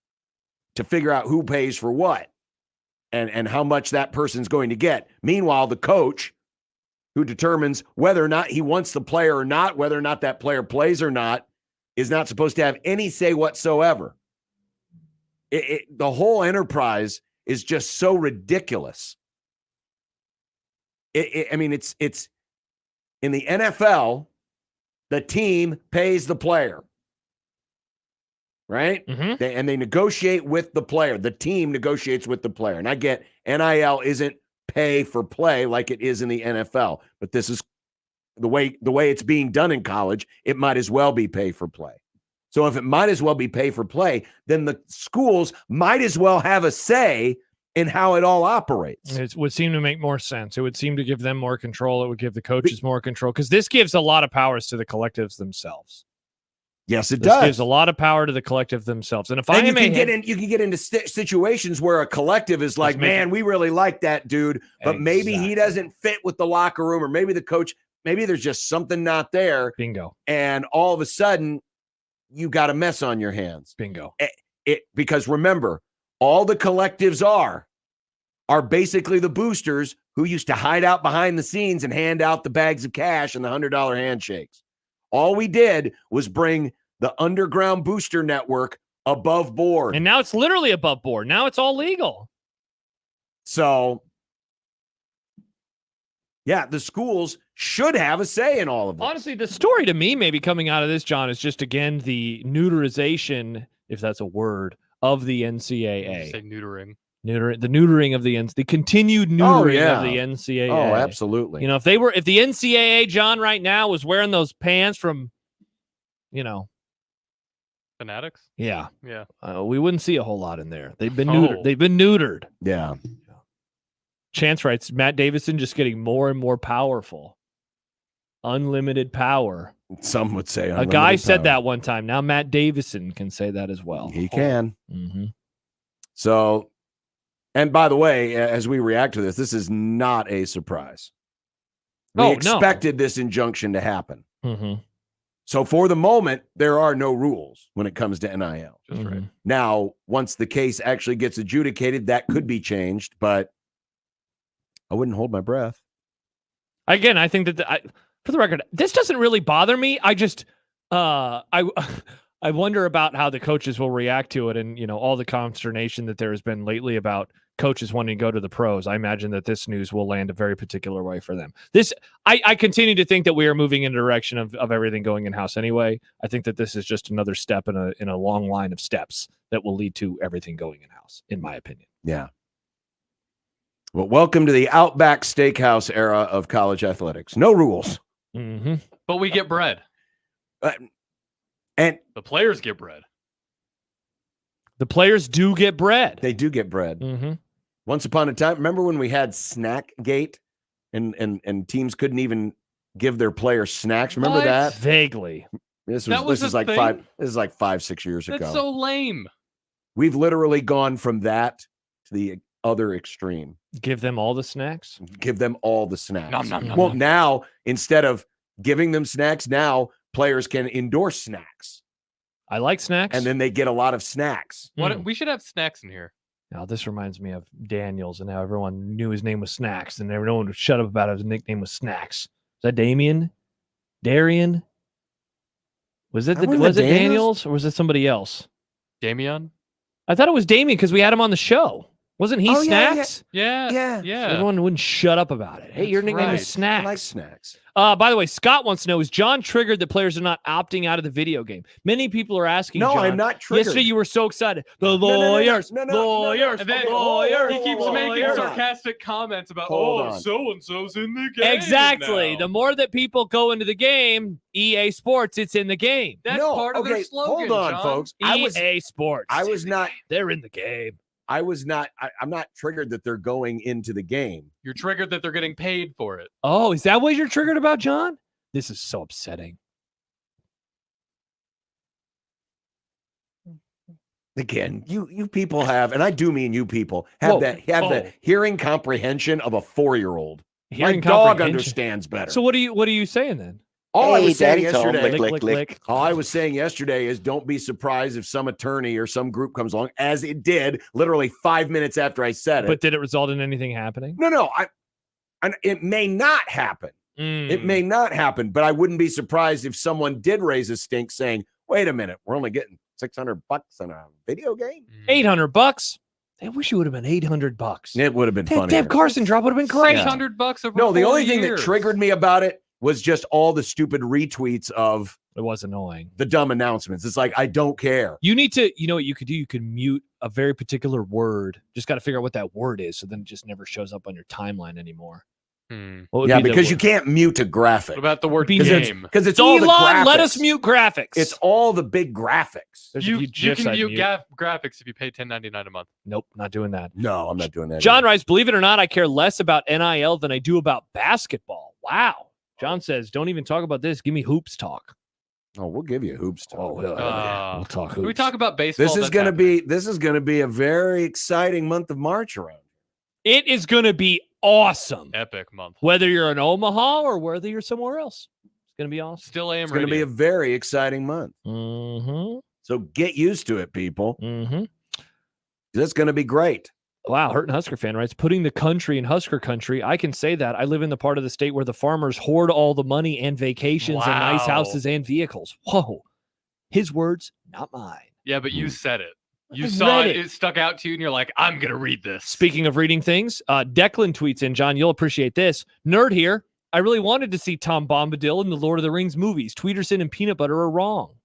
to figure out who pays for what and how much that person's going to get. Meanwhile, the coach, who determines whether or not he wants the player or not, whether or not that player plays or not, is not supposed to have any say whatsoever. The whole enterprise is just so ridiculous. I mean, it's in the NFL, the team pays the player, right? And they negotiate with the player. The team negotiates with the player. And I get NIL isn't pay for play like it is in the NFL, but this is the way it's being done in college. It might as well be pay for play. So if it might as well be pay for play, then the schools might as well have a say in how it all operates. It would seem to make more sense. It would seem to give them more control. It would give the coaches more control, because this gives a lot of powers to the collectives themselves. Yes, it this does. Gives a lot of power to the collective themselves. And if you can get into situations where a collective is like, man, we really like that dude, but maybe he doesn't fit with the locker room, or maybe the coach, maybe there's just something not there. Bingo. And all of a sudden, you got a mess on your hands. Bingo. Because remember, all the collectives are basically the boosters who used to hide out behind the scenes and hand out the bags of cash and the $100 handshakes. All we did was bring the underground booster network above board. And now it's literally above board. Now it's all legal. So, yeah, the schools should have a say in all of this. Honestly, the story to me maybe coming out of this, John, is just, again, the neuterization, if that's a word, of the NCAA. Say neutering. The neutering of the continued neutering of the NCAA. Oh, absolutely. You know, if the NCAA, John, right now was wearing those pants from, Fanatics? Yeah. Yeah. We wouldn't see a whole lot in there. They've been neutered. They've been neutered. Yeah. Chance writes, Matt Davison just getting more and more powerful. Unlimited power. Some would say a guy said that one time. Now Matt Davison can say that as well. He can. So, and by the way, as we react to this is not a surprise. We expected this injunction to happen. So for the moment, there are no rules when it comes to NIL. Just right. Now, once the case actually gets adjudicated, that could be changed, but I wouldn't hold my breath. Again, I think that for the record, this doesn't really bother me. I just I wonder about how the coaches will react to it, and all the consternation that there has been lately about coaches wanting to go to the pros. I imagine that this news will land a very particular way for them. I continue to think that we are moving in the direction of everything going in-house anyway. I think that this is just another step in a long line of steps that will lead to everything going in-house, in my opinion. Yeah. Well, welcome to the Outback Steakhouse era of college athletics. No rules. Mm-hmm. But we get bread. And the players get bread. The players do get bread. They do get bread. Mm-hmm. Once upon a time, remember when we had Snackgate and teams couldn't even give their players snacks? Remember What? that? Vaguely. This That was is a like thing? This is like 5-6 years That's ago. so lame. We've literally gone from that to the other extreme. Give them all the snacks? Give them all the snacks. Nom, nom, nom, Well, nom. now, instead of giving them snacks, now players can endorse snacks. I like snacks. And then they get a lot of snacks. What we should have snacks in here. Now, this reminds me of Daniels and how everyone knew his name was Snacks, and everyone would shut up about his nickname was Snacks. Is that Damien? Darian? Was it That was was the it Daniels? Daniels or was it somebody else? Damian? I thought it was Damien because we had him on the show. Wasn't he Oh, yeah, Snacks? Yeah. Everyone wouldn't shut up about it. Hey, your That's nickname right. is Snacks. I like snacks. By the way, Scott wants to know, is John triggered that players are not opting out of the video game? Many people are asking, No, John. I'm not triggered. Yesterday you were so excited. The no, lawyers, no, lawyers, And then lawyers. he keeps making sarcastic comments about, Hold on. so-and-so's in the game. Exactly. now." The more that people go into the game, EA Sports, it's in the game. That's No, part of their okay, slogan, hold on, John. folks. EA Sports. I was not. They're in the game. I'm not triggered that they're going into the game. You're triggered that they're getting paid for it. Oh, is that what you're triggered about, John? This is so upsetting. Again, you people have, and I do mean you people have the hearing comprehension of a 4-year-old. My Hearing dog comprehension. understands better. So what are you saying then? All I Hey, was saying Daddy's home. yesterday, Lick, lick, lick. all I was saying yesterday is don't be surprised if some attorney or some group comes along, as it did literally 5 minutes after I said it. But did it result in anything happening? No, it may not happen. It may not happen, but I wouldn't be surprised if someone did raise a stink saying, wait a minute, we're only getting $600 on a video game. $800. I wish it would have been $800. It would have been funny. Damn Carson drop would have been great. $600 over No, the 4 only thing that years. triggered me about it was just all the stupid retweets of It was annoying. the dumb announcements. It's like, I don't care. You need to, you know what you could do? You could mute a very particular word. Just got to figure out what that word is, so then it just never shows up on your timeline anymore. What would Yeah, be the because you word? can't mute a graphic. What about the word Because it's- game? Because it's all the graphics. let us mute graphics. It's all the big graphics. There's a You few GIFs can I'd mute mute. graphics if you pay $10.99 a month. Nope, not doing that. No, I'm not doing that. John writes, believe it or not, I care less about NIL than I do about basketball. Wow. John says, don't even talk about this. Give me hoops talk. Oh, we'll give you hoops talk. Oh, we'll talk Can we hoops. talk about baseball? This is That's going to happening. be a very exciting month of March around. It is going to be awesome. Epic month. Whether you're in Omaha or whether you're somewhere else. It's going to be awesome. Still AM It's going to be radio. a very exciting month. Mm-hmm. So get used to it, people. Mm-hmm. It's going to be great. Wow, Hurtin' Husker fan writes, putting the country in Husker country. I can say that. I live in the part of the state where the farmers hoard all the money and vacations and nice Wow. houses and vehicles. Whoa. His words, not mine. Yeah, but you said it. You I saw read it. it. It stuck out to you, and you're like, I'm going to read this. Speaking of reading things, Declan tweets in, John, you'll appreciate this. Nerd here. I really wanted to see Tom Bombadil in the Lord of the Rings movies. Tweederson and Peanut Butter are wrong.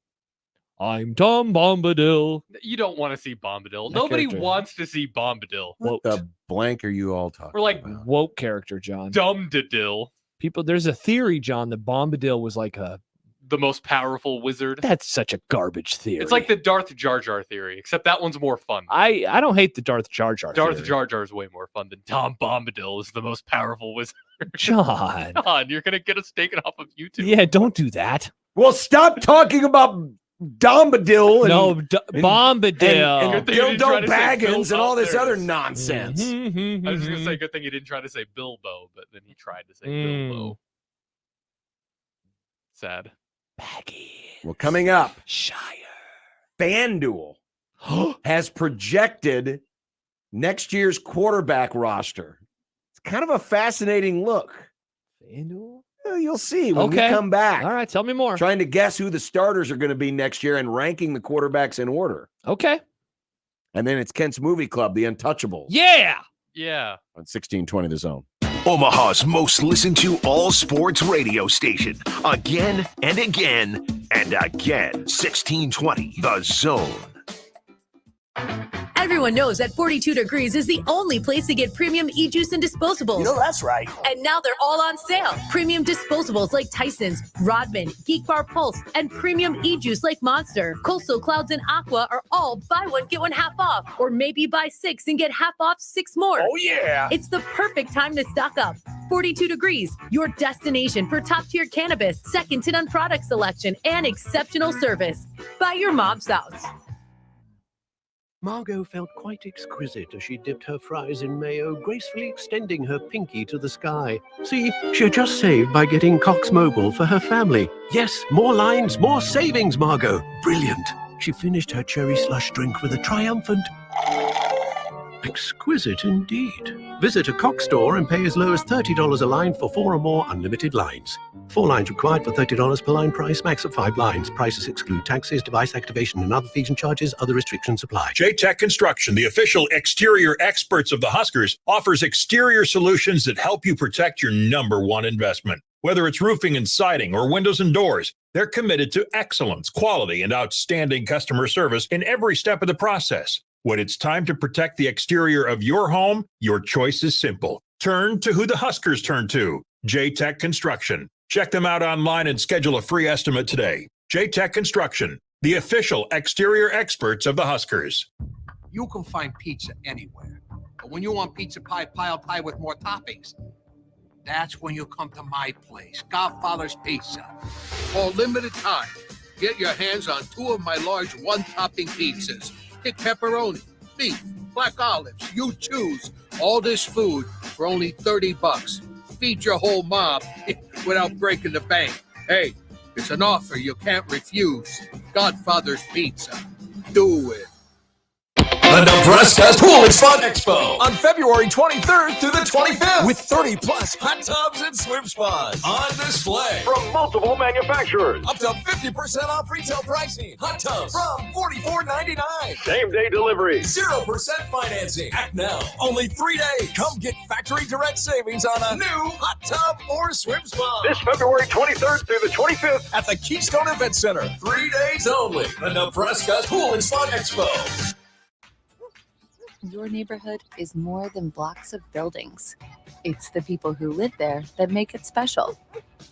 I'm Tom Bombadil. You don't want to see Bombadil. That Nobody character. wants to see Bombadil. What the blank are you all talking We're like about? Woke character, John. Dumbdadil, People, there's a theory, John, that Bombadil was like the most powerful wizard. that's such a garbage theory. It's like the Darth Jar Jar theory, except that one's more fun. I don't hate the Darth Jar Jar Darth theory. Jar Jar is way more fun than Tom Bombadil is the most powerful wizard. John. God, you're gonna get us taken off of YouTube. Yeah, don't do that. Well, stop talking about Bombadil and, No, and, Bombadil. and Good thing you didn't try Dildo to say Baggins and all Bilbo. this There it other is. nonsense. I was just gonna Mm-hmm. say, good thing you didn't try to say Bilbo, but then he tried to say Mm. Bilbo. Sad. Well, coming up, Shire. FanDuel has projected next year's quarterback roster. It's kind of a fascinating look. FanDuel? Well, you'll see when Okay. we come back. All right, tell me more. Trying to guess who the starters are going to be next year and ranking the quarterbacks in order. Okay. And then it's Kent's Movie Club, The Untouchables, Yeah. Yeah. on 1620 The Zone. Omaha's most listened to all sports radio station. Again and again and again. 1620 The Zone. Everyone knows that 42 Degrees is the only place to get premium e-juice and disposables. You know that's right. And now they're all on sale. Premium disposables like Tyson's, Rodman, Geek Bar Pulse, and premium e-juice like Monster, Coastal Clouds, and Aqua are all buy one, get one half off. Or maybe buy 6 and get half off 6 more. Oh, yeah. It's the perfect time to stock up. 42 Degrees, your destination for top-tier cannabis, second-to-none product selection, and exceptional service. By your mom's house. Margot felt quite exquisite as she dipped her fries in mayo, gracefully extending her pinky to the sky. See, she had just saved by getting Cox Mobile for her family. Yes, more lines, more savings, Margot. Brilliant. She finished her cherry slush drink with a triumphant... exquisite indeed. Visit a Cox store and pay as low as $30 a line for 4 or more unlimited lines. 4 lines required for $30 per line price, max of 5 lines. Prices exclude taxes, device activation, and other fees and charges. Other restrictions apply. J-Tech Construction, the official exterior experts of the Huskers, offers exterior solutions that help you protect your #1 investment. Whether it's roofing and siding or windows and doors, they're committed to excellence, quality, and outstanding customer service in every step of the process. When it's time to protect the exterior of your home, your choice is simple. Turn to who the Huskers turn to, J-Tech Construction. Check them out online and schedule a free estimate today. J-Tech Construction, the official exterior experts of the Huskers. You can find pizza anywhere. But when you want pizza pie piled high with more toppings, that's when you come to my place, Godfather's Pizza. For a limited time, get your hands on 2 of my large one-topping pizzas. Pick pepperoni, beef, black olives, you choose. All this food for only $30. Feed your whole mob without breaking the bank. Hey, it's an offer you can't refuse. Godfather's Pizza. Do it. The Nebraska Pool and Fun Expo on February 23rd through the 25th with 30+ hot tubs and swim spas on display from multiple manufacturers. Up to 50% off retail pricing. Hot tubs from $44.99. Same-day delivery. 0% financing. Act now. Only 3 days. Come get factory direct savings on a new hot tub or swim spa. This February 23rd through the 25th at the Keystone Event Center. 3 days only. The Nebraska Pool and Fun Expo. Your neighborhood is more than blocks of buildings. It's the people who live there that make it special.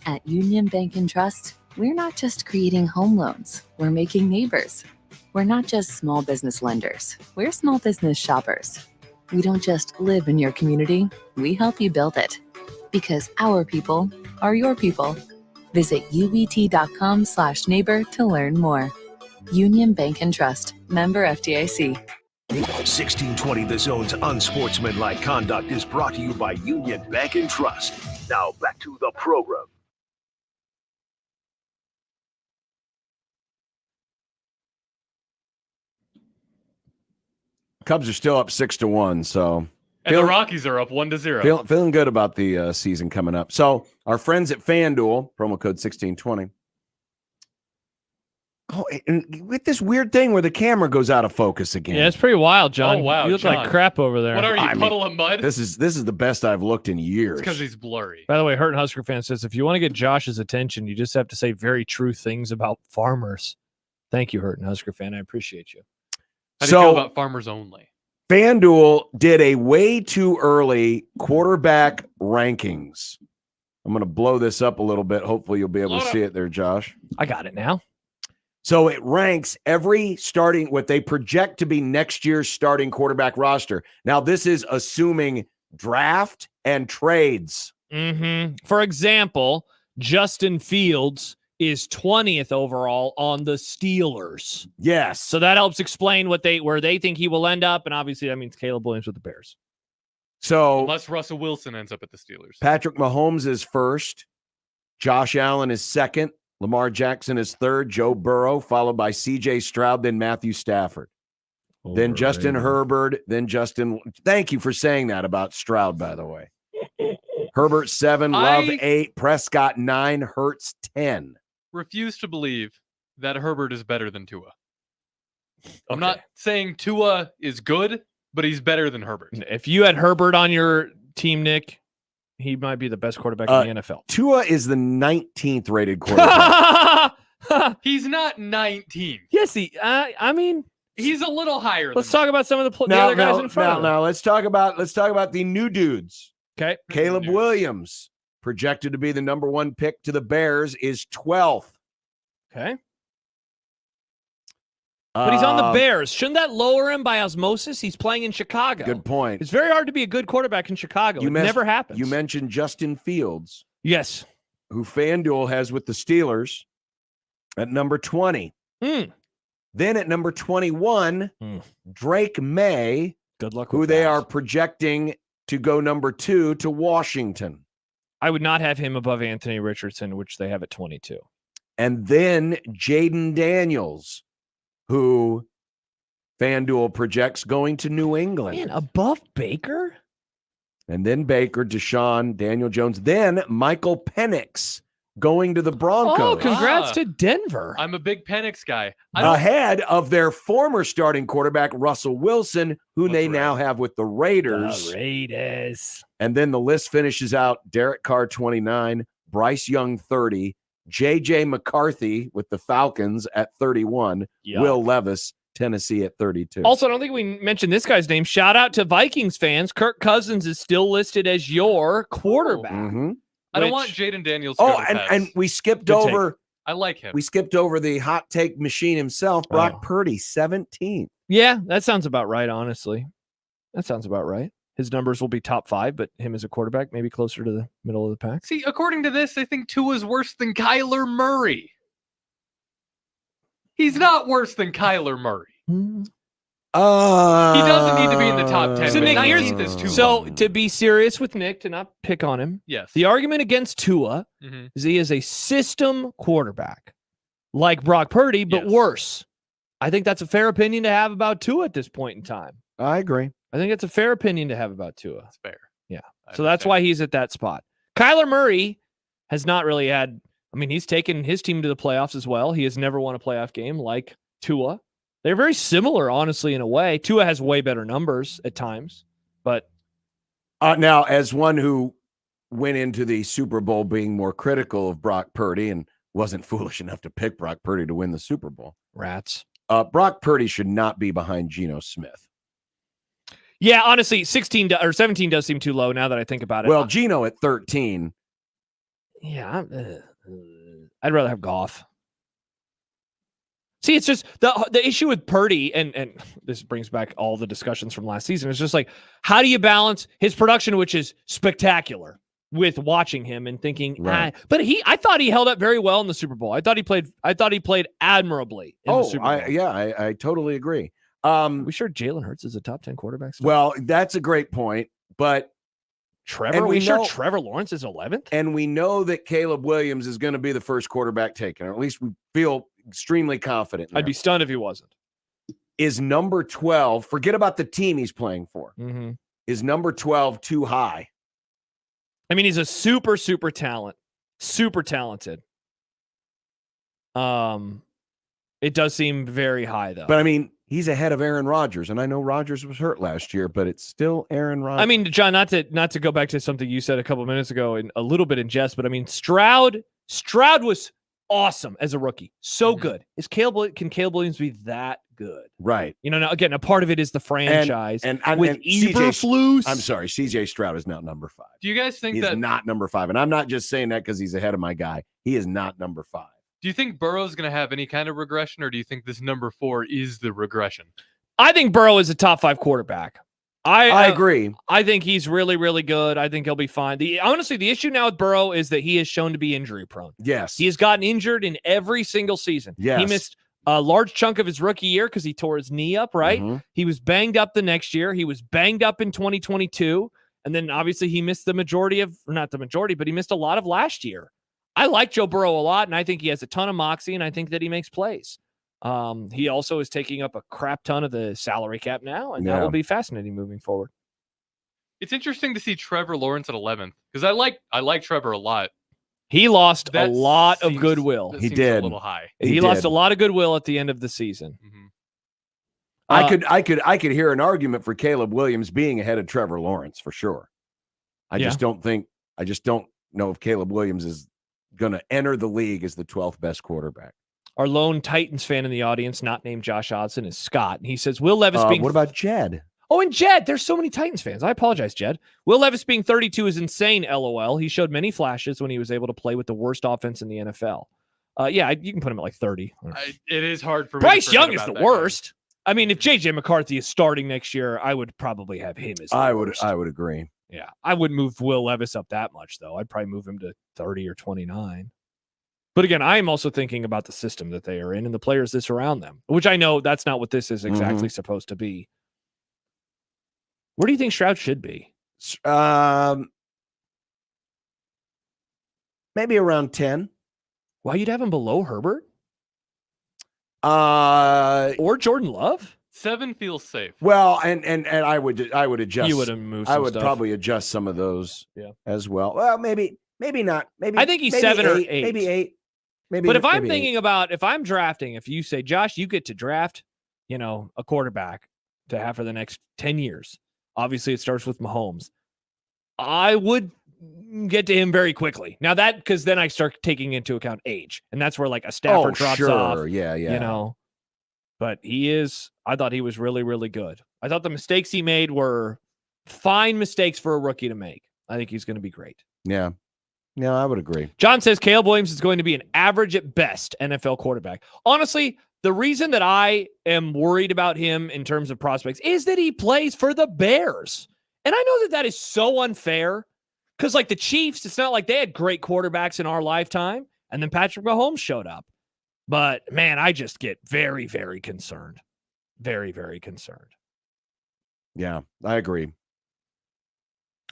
At Union Bank and Trust, we're not just creating home loans, we're making neighbors. We're not just small business lenders, we're small business shoppers. We don't just live in your community, we help you build it. Because our people are your people. Visit ubt.com/neighbor to learn more. Union Bank and Trust, member FDIC. 1620 The Zone's Unsportsmanlike Conduct is brought to you by Union Bank and Trust. Now back to the program. Cubs are still up 6-1, so and the Rockies are up 1-0. Feeling good about the season coming up. So our friends at FanDuel, promo code 1620. Oh, and with this weird thing where the camera goes out of focus again. Yeah, it's pretty wild, John. Oh, wow, you look John. like crap over there. What are you, puddle of mud? This is the best I've looked in years. It's because he's blurry. By the way, Hurt Husker fan says, if you want to get Josh's attention, you just have to say very true things about farmers. Thank you, Hurt Husker fan. I appreciate you. How do you feel about farmers only? FanDuel did a way too early quarterback rankings. I'm going to blow this up a little bit. Hopefully you'll be able to see it there, Josh. I got it now. So it ranks every starting, what they project to be next year's starting quarterback roster. Now, this is assuming draft and trades. Mm-hmm. For example, Justin Fields is 20th overall on the Steelers. Yes. So that helps explain where they think he will end up. And obviously that means Caleb Williams with the Bears. So unless Russell Wilson ends up at the Steelers. Patrick Mahomes is first. Josh Allen is second. Lamar Jackson is third, Joe Burrow, followed by C.J. Stroud, then Matthew Stafford. Then Justin Herbert, then Justin. Thank you for saying that about Stroud, by the way. Herbert 7, Love 8, Prescott 9, Hurts 10. Refuse to believe that Herbert is better than Tua. I'm not saying Tua is good, but he's better than Herbert. If you had Herbert on your team, Nick, he might be the best quarterback in the NFL. Tua is the 19th rated quarterback. He's not 19. Yes, I mean, He's a little higher. Let's talk about some of the other guys in front of him. Now, let's talk about the new dudes. Okay. Caleb Williams, projected to be the number 1 pick to the Bears, is 12th. Okay. But he's on the Bears. Shouldn't that lower him by osmosis? He's playing in Chicago. Good point. It's very hard to be a good quarterback in Chicago. It never happens. You mentioned Justin Fields. Yes. Who FanDuel has with the Steelers at number 20. Then at number 21, Drake May, good luck. Who they are projecting to go number 2 to Washington. I would not have him above Anthony Richardson, which they have at 22. And then Jaden Daniels, who FanDuel projects going to New England. Man, above Baker? And then Baker, Deshaun, Daniel Jones. Then Michael Penix going to the Broncos. Oh, congrats to Denver. I'm a big Penix guy. Ahead of their former starting quarterback, Russell Wilson, who they now have with the Raiders. The Raiders. And then the list finishes out Derek Carr, 29, Bryce Young, 30, J.J. McCarthy with the Falcons at 31, Will Levis, Tennessee at 32. Also, I don't think we mentioned this guy's name. Shout out to Vikings fans. Kirk Cousins is still listed as your quarterback. I don't want Jaden Daniels. And we skipped over. I like him. We skipped over the hot take machine himself, Brock Purdy, 17th. Yeah, that sounds about right, honestly. That sounds about right. His numbers will be top 5, but him as a quarterback, maybe closer to the middle of the pack. See, according to this, I think Tua's worse than Kyler Murray. He's not worse than Kyler Murray. He doesn't need to be in the top 10. So, but Nick, 19th is too low. to be serious with Nick, to not pick on him, yes. The argument against Tua Mhm. is he is a system quarterback, like Brock Purdy, but worse. I think that's a fair opinion to have about Tua at this point in time. I agree. I think it's a fair opinion to have about Tua. That's fair. Yeah. So that's why he's at that spot. Kyler Murray has not really had, I mean, he's taken his team to the playoffs as well. He has never won a playoff game like Tua. They're very similar, honestly, in a way. Tua has way better numbers at times, but now, as one who went into the Super Bowl being more critical of Brock Purdy and wasn't foolish enough to pick Brock Purdy to win the Super Bowl. Rats. Brock Purdy should not be behind Geno Smith. Yeah, honestly, 16 or 17 does seem too low now that I think about it. Well, Geno at 13. Yeah, I'd rather have Goff. See, it's just the issue with Purdy, and this brings back all the discussions from last season. It's just like, how do you balance his production, which is spectacular, with watching him and thinking, Right. but I thought he held up very well in the Super Bowl. I thought he played admirably in the Super Bowl. I totally agree. We sure Jalen Hurts is a top 10 quarterback still? Well, that's a great point, but Trevor, we sure Trevor Lawrence is 11th? And we know that Caleb Williams is going to be the first quarterback taken, or at least we feel extremely confident. I'd be stunned if he wasn't. Is number 12, forget about the team he's playing for. Mm-hmm. Is number 12 too high? I mean, he's a super talented. It does seem very high, though. But I mean, he's ahead of Aaron Rodgers, and I know Rodgers was hurt last year, but it's still Aaron Rodgers. I mean, John, not to go back to something you said a couple minutes ago, and a little bit in jest, but I mean, Stroud was awesome as a rookie, so good. Can Caleb Williams be that good? Right. You know, now again, a part of it is the franchise and with Eberflus. I'm sorry, CJ Stroud is not number 5. Do you guys think He's that not number 5? And I'm not just saying that because he's ahead of my guy. He is not number 5. Do you think Burrow's going to have any kind of regression, or do you think this number 4 is the regression? I think Burrow is a top 5 quarterback. I agree. I think he's really, really good. I think he'll be fine. Honestly, the issue now with Burrow is that he is shown to be injury prone. Yes. He has gotten injured in every single season. Yes. He missed a large chunk of his rookie year because he tore his knee up, right? Mm-hmm. He was banged up the next year. He was banged up in 2022. And then obviously he missed the majority of, not the majority, but he missed a lot of last year. I like Joe Burrow a lot, and I think he has a ton of moxie, and I think that he makes plays. He also is taking up a crap ton of the salary cap now, and that will be fascinating moving forward. It's interesting to see Trevor Lawrence at 11th because I like Trevor a lot. He lost a lot of goodwill. He did. A little high. He lost a lot of goodwill at the end of the season. Mm-hmm. I could hear an argument for Caleb Williams being ahead of Trevor Lawrence for sure. I just don't know if Caleb Williams is going to enter the league as the 12th best quarterback. Our lone Titans fan in the audience, not named Josh Odson, is Scott. And he says, Will Levis being... What about Jed? Oh, and Jed. There's so many Titans fans. I apologize, Jed. Will Levis being 32 is insane, LOL. He showed many flashes when he was able to play with the worst offense in the NFL. Yeah, you can put him at like 30. It is hard for me. Bryce Young is the worst. I mean, if J.J. McCarthy is starting next year, I would probably have him as the worst. I would agree. Yeah, I wouldn't move Will Levis up that much, though. I'd probably move him to 30 or 29. But again, I am also thinking about the system that they are in and the players that surround them, which I know that's not what this is exactly supposed to be. Where do you think Stroud should be? Maybe around 10. Why you'd have him below Herbert? Or Jordan Love? 7 feels safe. Well, and I would adjust. You would have moved. I would stuff. probably adjust some of those as well. Well, maybe not. Maybe I think he's 7 or 8. Maybe 8. But if I'm thinking about if I'm drafting, if you say, Josh, you get to draft, a quarterback to have for the next 10 years. Obviously, it starts with Mahomes. I would get to him very quickly. Now because then I start taking into account age, and that's where like a Stafford drops off. Yeah. But I thought he was really, really good. I thought the mistakes he made were fine mistakes for a rookie to make. I think he's going to be great. Yeah. No, I would agree. John says Caleb Williams is going to be an average at best NFL quarterback. Honestly, the reason that I am worried about him in terms of prospects is that he plays for the Bears. And I know that is so unfair because like the Chiefs, it's not like they had great quarterbacks in our lifetime. And then Patrick Mahomes showed up. But man, I just get very, very concerned. Very, very concerned. Yeah, I agree.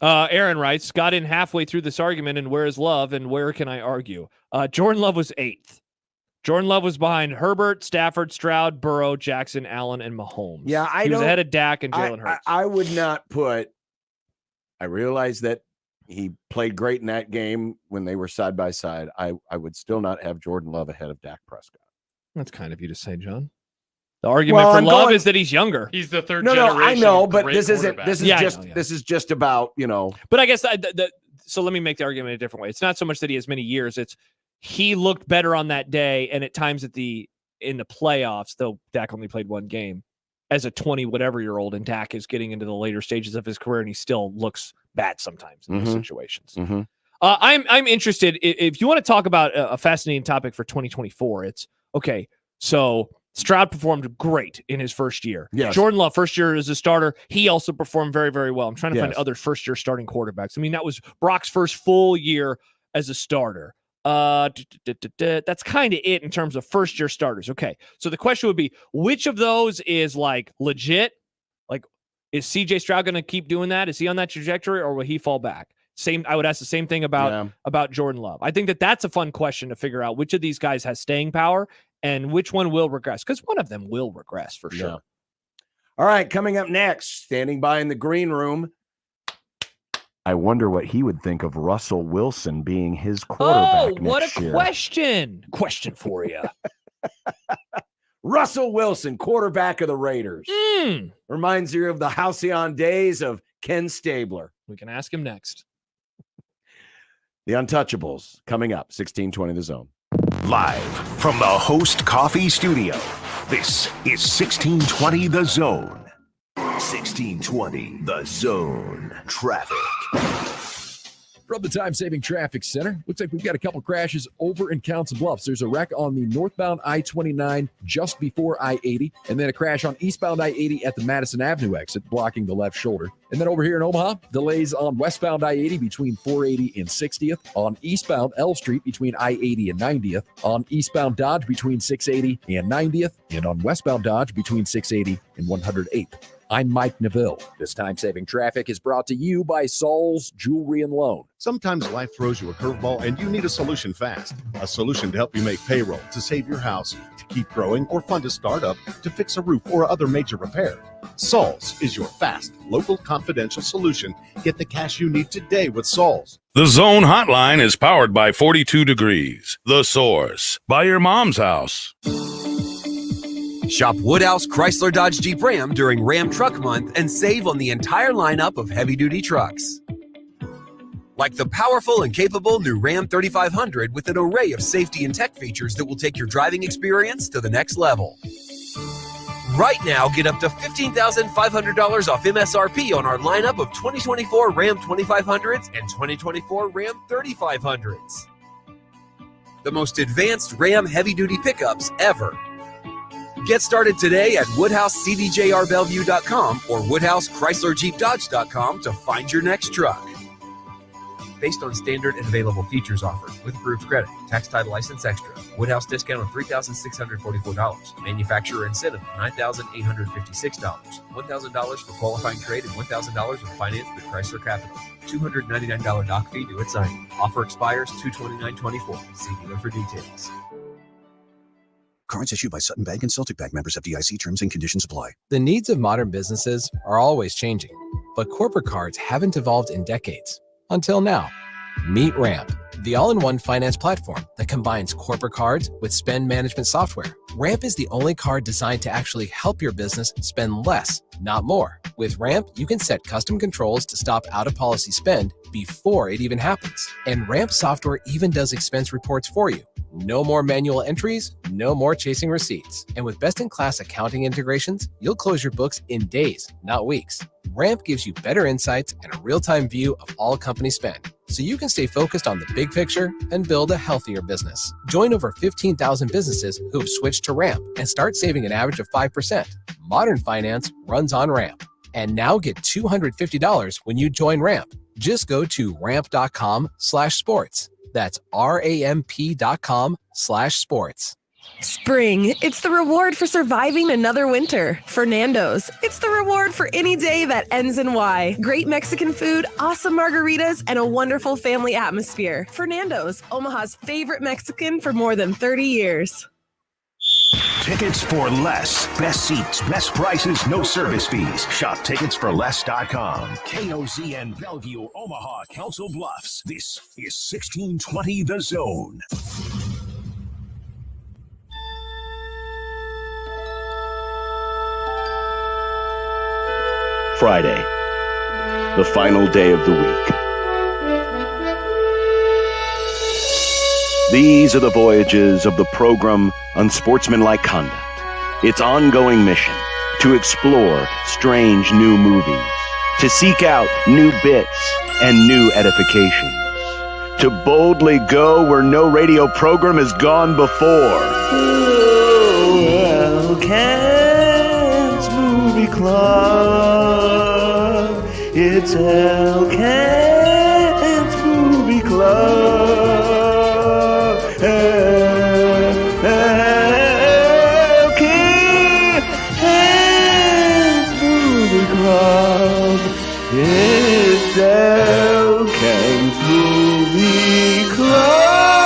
Aaron writes, got in halfway through this argument, and where is Love, and where can I argue? Jordan Love was 8th. Jordan Love was behind Herbert, Stafford, Stroud, Burrow, Jackson, Allen, and Mahomes. Yeah, he was ahead of Dak and Jalen Hurts. I would not put. I realize that he played great in that game when they were side by side. I would still not have Jordan Love ahead of Dak Prescott. That's kind of you to say, John. The argument for Love is that he's younger. He's the third generation. No, I know, but this isn't. This is just about But I guess so. Let me make the argument a different way. It's not so much that he has many years. It's he looked better on that day, and at times in the playoffs, though Dak only played one game, as a 20-whatever-year-old, and Dak is getting into the later stages of his career, and he still looks bad sometimes in those situations. I'm interested if you want to talk about a fascinating topic for 2024. It's okay. So Stroud performed great in his first year. Yes. Jordan Love, first year as a starter, he also performed very, very well. I'm trying to find other first-year starting quarterbacks. I mean, that was Brock's first full year as a starter. That's kind of it in terms of first-year starters. Okay, so the question would be, which of those is like legit? Like, is CJ Stroud going to keep doing that? Is he on that trajectory, or will he fall back? I would ask the same thing about Jordan Love. I think that's a fun question to figure out which of these guys has staying power and which one will regress, because one of them will regress for sure. Yeah. All right, coming up next, standing by in the green room, I wonder what he would think of Russell Wilson being his quarterback next year. Question for you. Russell Wilson, quarterback of the Raiders. Reminds you of the halcyon days of Ken Stabler. We can ask him next. The Untouchables, coming up, 1620 The Zone. Live from the Host Coffee Studio, this is 1620 The Zone. 1620 The Zone. Traffic. From the Time-Saving Traffic Center, looks like we've got a couple crashes over in Council Bluffs. There's a wreck on the northbound I-29 just before I-80, and then a crash on eastbound I-80 at the Madison Avenue exit, blocking the left shoulder. And then over here in Omaha, delays on westbound I-80 between 480 and 60th, on eastbound L Street between I-80 and 90th, on eastbound Dodge between 680 and 90th, and on westbound Dodge between 680 and 108th. I'm Mike Neville. This time-saving traffic is brought to you by Saul's Jewelry and Loan. Sometimes life throws you a curveball and you need a solution fast. A solution to help you make payroll, to save your house, to keep growing, or fund a startup, to fix a roof or other major repair. Saul's is your fast, local, confidential solution. Get the cash you need today with Saul's. The Zone Hotline is powered by 42 Degrees, The Source, by your mom's house. Shop Woodhouse Chrysler Dodge Jeep Ram during Ram Truck Month and save on the entire lineup of heavy-duty trucks. like the powerful and capable new Ram 3500 with an array of safety and tech features that will take your driving experience to the next level. Right now, get up to $15,500 off MSRP on our lineup of 2024 Ram 2500s and 2024 Ram 3500s. The most advanced Ram heavy-duty pickups ever. Get started today at WoodhouseCDJRBellevue.com or WoodhouseChryslerJeepDodge.com to find your next truck. Based on standard and available features offered with approved credit, tax title license extra. Woodhouse discount of $3,644. Manufacturer incentive of $9,856. $1,000 for qualifying trade and $1,000 with finance through Chrysler Capital. $299 doc fee due at signing. Offer expires 2/29/24. See dealer for details. Cards issued by Sutton Bank and Celtic Bank, members FDIC. Terms and conditions apply. The needs of modern businesses are always changing, but corporate cards haven't evolved in decades. Until now. Meet Ramp, the all-in-one finance platform that combines corporate cards with spend management software. Ramp is the only card designed to actually help your business spend less, not more. With Ramp, you can set custom controls to stop out-of-policy spend before it even happens. And Ramp software even does expense reports for you. No more manual entries, no more chasing receipts. And with best-in-class accounting integrations, you'll close your books in days, not weeks. Ramp gives you better insights and a real-time view of all company spend, so you can stay focused on the big picture and build a healthier business. Join over 15,000 businesses who have switched to Ramp and start saving an average of 5%. Modern finance runs on Ramp. And now get $250 when you join Ramp. Just go to ramp.com/sports. That's RAMP.com/sports. Spring, it's the reward for surviving another winter. Fernando's, it's the reward for any day that ends in Y. Great Mexican food, awesome margaritas, and a wonderful family atmosphere. Fernando's, Omaha's favorite Mexican for more than 30 years. Tickets for less. Best seats, best prices, no service fees. Shop ticketsforless.com. KOZN Bellevue, Omaha, Council Bluffs. This is 1620 The Zone. Friday, the final day of the week. These are the voyages of the program Unsportsmanlike Conduct. Its ongoing mission to explore strange new movies, to seek out new bits and new edifications, to boldly go where no radio program has gone before. Elkent's Movie Club. It's Elkent's Movie Club. It's Elkent's Movie Club.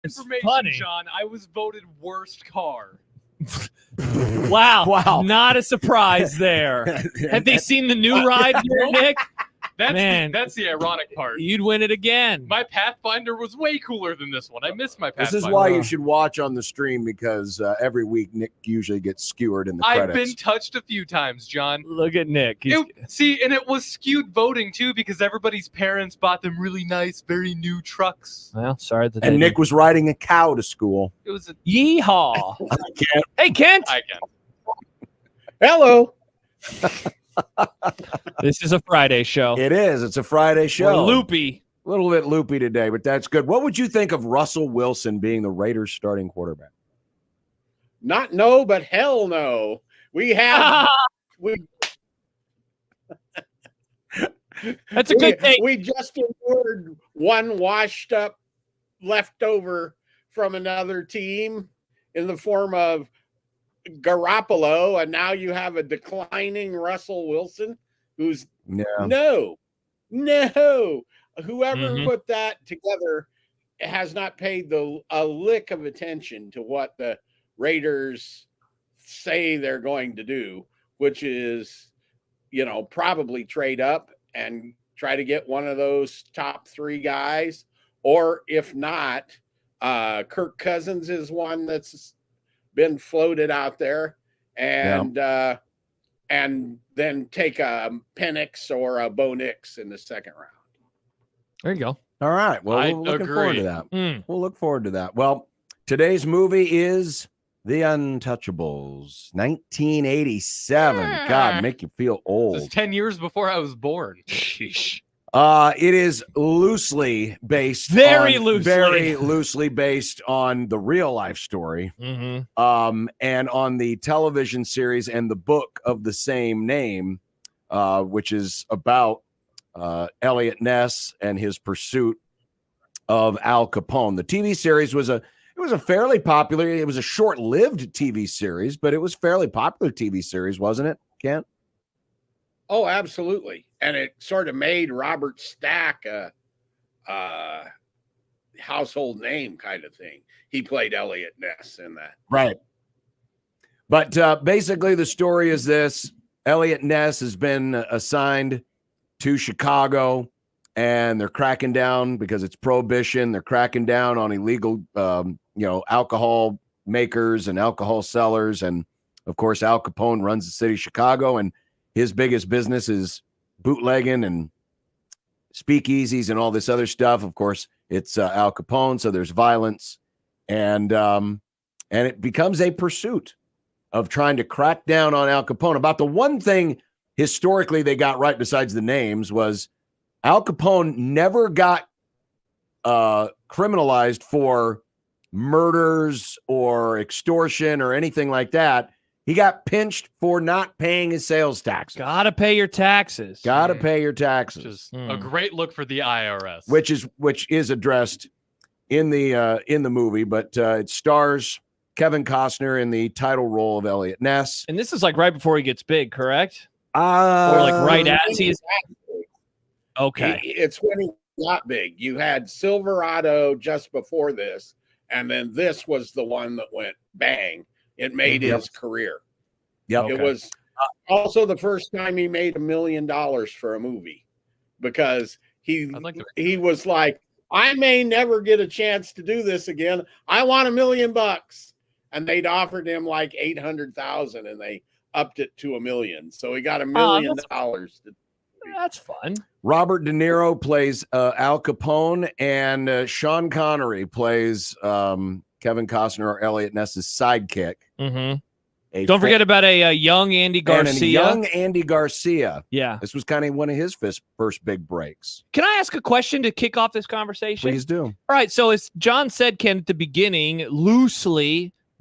Information, John. I was voted worst car. Wow. Not a surprise there. Have they seen the new ride here, Nick? That's the ironic part. You'd win it again. My Pathfinder was way cooler than this one. I missed my Pathfinder. This is why you should watch on the stream, because every week Nick usually gets skewered in the credits. I've been touched a few times, John. Look at Nick. And it was skewed voting too, because everybody's parents bought them really nice, very new trucks. Well, sorry that. And Nick was riding a cow to school. It was a yeehaw. Hey, Kent. Hi, Kent. Hello. This is a Friday show. It is. It's a Friday show. We're loopy. A little bit loopy today, but that's good. What would you think of Russell Wilson being the Raiders' starting quarterback? Not no, but hell no. We have That's a good thing. We just endured one washed up leftover from another team in the form of Garoppolo, and now you have a declining Russell Wilson who's no. Whoever put that together has not paid a lick of attention to what the Raiders say they're going to do, which is, probably trade up and try to get one of those top three guys, or if not, Kirk Cousins is one that's been floated out there, and and then take a Penix or a Bo Nix in the second round. There you go. All right. Well, I we're looking forward to agree. that. We'll look forward to that. Well, today's movie is The Untouchables, 1987. God, make you feel This is old. 10 years before I was born. Sheesh. It is loosely based, Very very loosely based on the real life story, Mm-hmm. and on the television series and the book of the same name, which is about Elliot Ness and his pursuit of Al Capone. The TV series was a fairly popular. It was a short-lived TV series, but it was fairly popular TV series, wasn't it, Kent? Oh, absolutely. And it sort of made Robert Stack a household name kind of thing. He played Elliot Ness in that. Right. But basically, the story is this. Elliot Ness has been assigned to Chicago, and they're cracking down because it's prohibition. They're cracking down on illegal, alcohol makers and alcohol sellers. And, of course, Al Capone runs the city of Chicago, and his biggest business is bootlegging and speakeasies and all this other stuff. Of course, it's Al Capone, so there's violence, and it becomes a pursuit of trying to crack down on Al Capone. About the one thing historically they got right, besides the names, was Al Capone never got criminalized for murders or extortion or anything like that. He got pinched for not paying his sales taxes. Gotta pay your taxes. Gotta pay your taxes. Which is a great look for the IRS. Which is addressed in the movie, but it stars Kevin Costner in the title role of Elliot Ness. And this is like right before he gets big, correct? Or Or like right as he is. Okay. It's when he got big. You had Silverado just before this, and then this was the one that went bang. It made his career. Yep. It was also the first time he made $1 million for a movie, because he was like, I may never get a chance to do this again. I want $1 million. And they'd offered him like 800,000, and they upped it to $1 million. So he got $1 million. That's fun. Robert De Niro plays Al Capone, and Sean Connery plays Kevin Costner, or Elliot Ness's sidekick. Mm-hmm. Don't forget about a young Andy Garcia. And a young Andy Garcia. Yeah. This was kind of one of his first big breaks. Can I ask a question to kick off this conversation? Please do. All right. So as John said, Ken, at the beginning,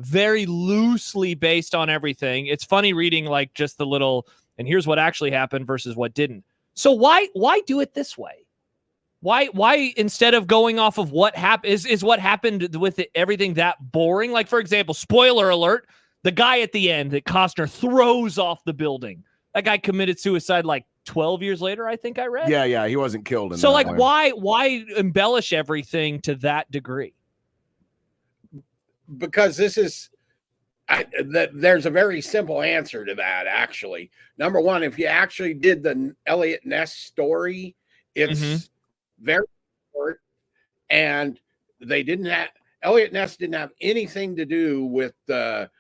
very loosely based on everything. It's funny reading like just the little, and here's what actually happened versus what didn't. So why do it this way? Why instead of going off of what happened, is what happened with everything that boring? Like, for example, spoiler alert, the guy at the end that Costner throws off the building, that guy committed suicide like 12 years later, I think I read. Yeah, he wasn't killed in so that like way. why embellish everything to that degree? Because there's a very simple answer to that, actually. Number one, if you actually did the Elliot Ness story, it's very short, and Elliot Ness didn't have anything to do with the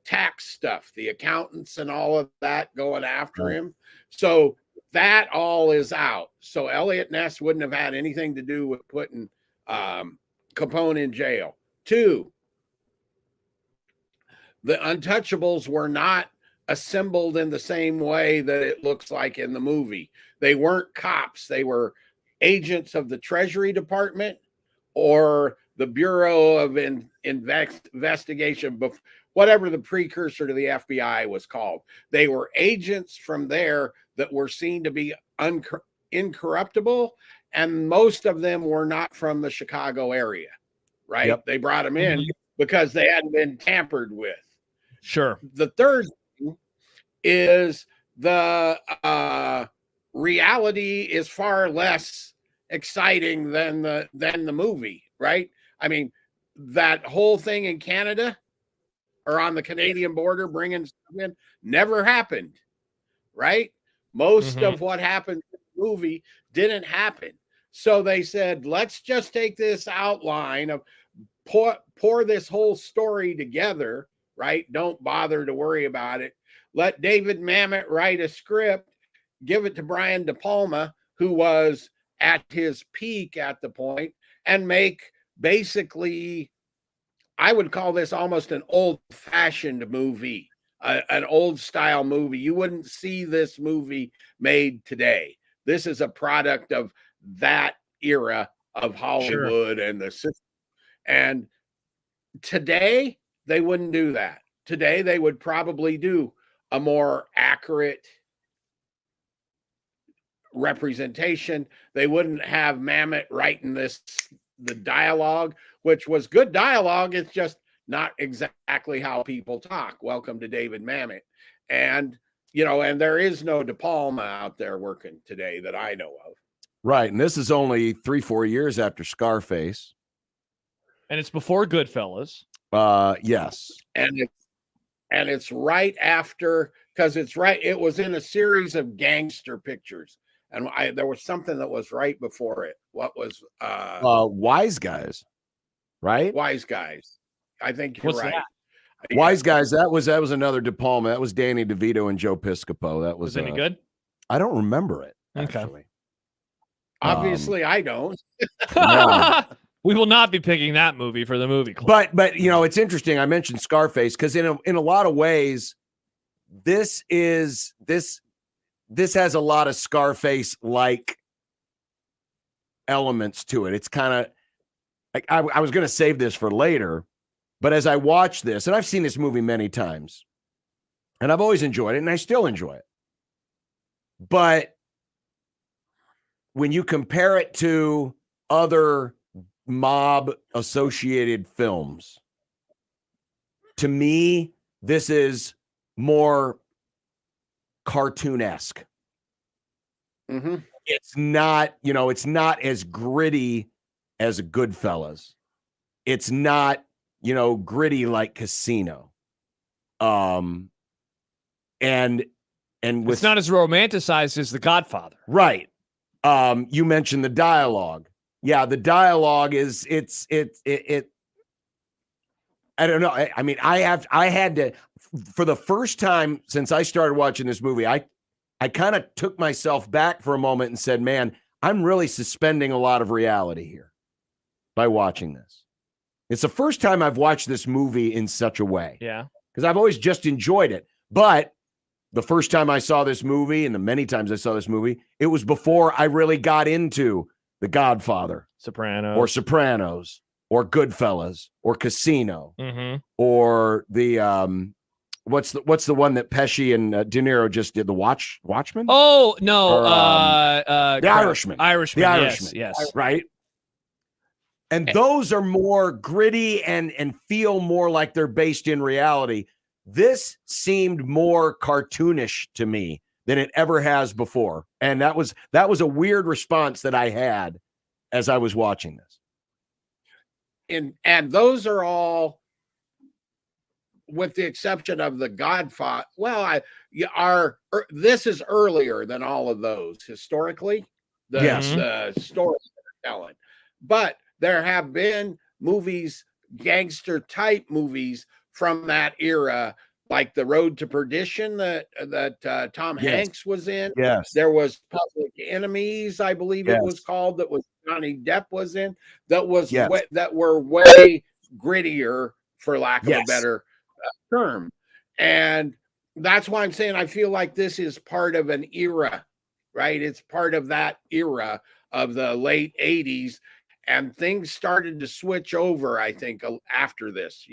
tax stuff, the accountants and all of that going after him. So that all is out. So Elliot Ness wouldn't have had anything to do with putting Capone in jail. 2, the Untouchables were not assembled in the same way that it looks like in the movie. They weren't cops. They were agents of the Treasury Department or the Bureau of Investigation, whatever the precursor to the FBI was called. They were agents from there that were seen to be incorruptible, and most of them were not from the Chicago area, right? Yep. They brought them in because they hadn't been tampered with. Sure. The third thing is the reality is far less exciting than the movie, right? I mean, that whole thing in Canada or on the Canadian border bringing stuff in never happened, right? Most of what happened in the movie didn't happen. So they said, let's just take this outline of pour this whole story together, right? Don't bother to worry about it. let David Mamet write a script, give it to Brian De Palma, who was at his peak at the point, and make basically, I would call this almost an old-fashioned movie, an old-style movie. You wouldn't see this movie made today. This is a product of that era of Hollywood and the system. And today, they wouldn't do that. Today, they would probably do a more accurate representation. They wouldn't have Mamet writing the dialogue, which was good dialogue. It's just not exactly how people talk. Welcome to David Mamet. And, and there is no De Palma out there working today that I know of. Right. And this is only 3-4 years after Scarface. And it's before Goodfellas. Yes. And it's right after, because it was in a series of gangster pictures. And there was something that was right before it. What was Wise Guys, right? Wise Guys. I think you're right. That? Wise Guys, that was another De Palma. That was Danny DeVito and Joe Piscopo. That was any good? I don't remember it. Okay. Actually. Obviously, I don't. No. We will not be picking that movie for the movie club. But it's interesting. I mentioned Scarface because in a lot of ways, this has a lot of Scarface-like elements to it. It's kind of like I was going to save this for later, but as I watch this, and I've seen this movie many times, and I've always enjoyed it, and I still enjoy it. But when you compare it to other mob-associated films, to me, this is more cartoonesque. Mm-hmm. It's not, it's not as gritty as Goodfellas. It's not, gritty like Casino. And with, it's not as romanticized as The Godfather. Right. You mentioned the dialogue. Yeah, the dialogue is it. I don't know. I mean, I had to, for the first time since I started watching this movie, I kind of took myself back for a moment and said, man, I'm really suspending a lot of reality here by watching this. It's the first time I've watched this movie in such a way. Yeah. Because I've always just enjoyed it. But the first time I saw this movie and the many times I saw this movie, it was before I really got into The Godfather, Sopranos, or Goodfellas, or Casino, or the what's the one that Pesci and De Niro just did? The Watchmen? Oh no, or, The Irishman. The Irishman. Yes. Right. And those are more gritty and feel more like they're based in reality. This seemed more cartoonish to me than it ever has before. And that was a weird response that I had as I was watching this. And those are all, with the exception of The Godfather. Well, this is earlier than all of those historically. The stories they're telling, but there have been movies, gangster type movies from that era, like The Road to Perdition that Tom Hanks was in. Yes. There was Public Enemies, I believe it was called, that was Johnny Depp was in, that was that were way grittier, for lack of a better term. And that's why I'm saying I feel like this is part of an era, right? It's part of that era of the late 80s. And things started to switch over, I think, after this,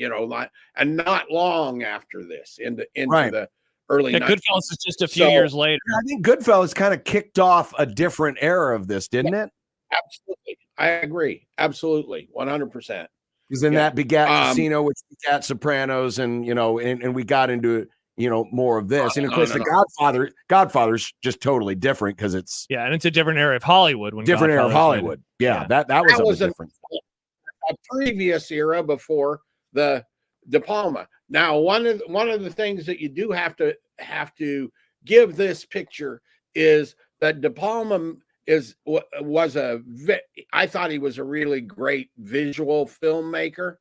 and not long after this, into the early 90s. Goodfellas is just a few years later. I think Goodfellas kind of kicked off a different era of this, didn't it? Absolutely. I agree. Absolutely. 100%. Because then that begat Casino, which begat Sopranos, and, and we got into more of this. And of course, The Godfather's just totally different because it's and it's a different era of Hollywood. Different era of Hollywood. Yeah, that was different. A previous era before the De Palma. Now, one of the things that you do have to give this picture is that De Palma I thought he was a really great visual filmmaker.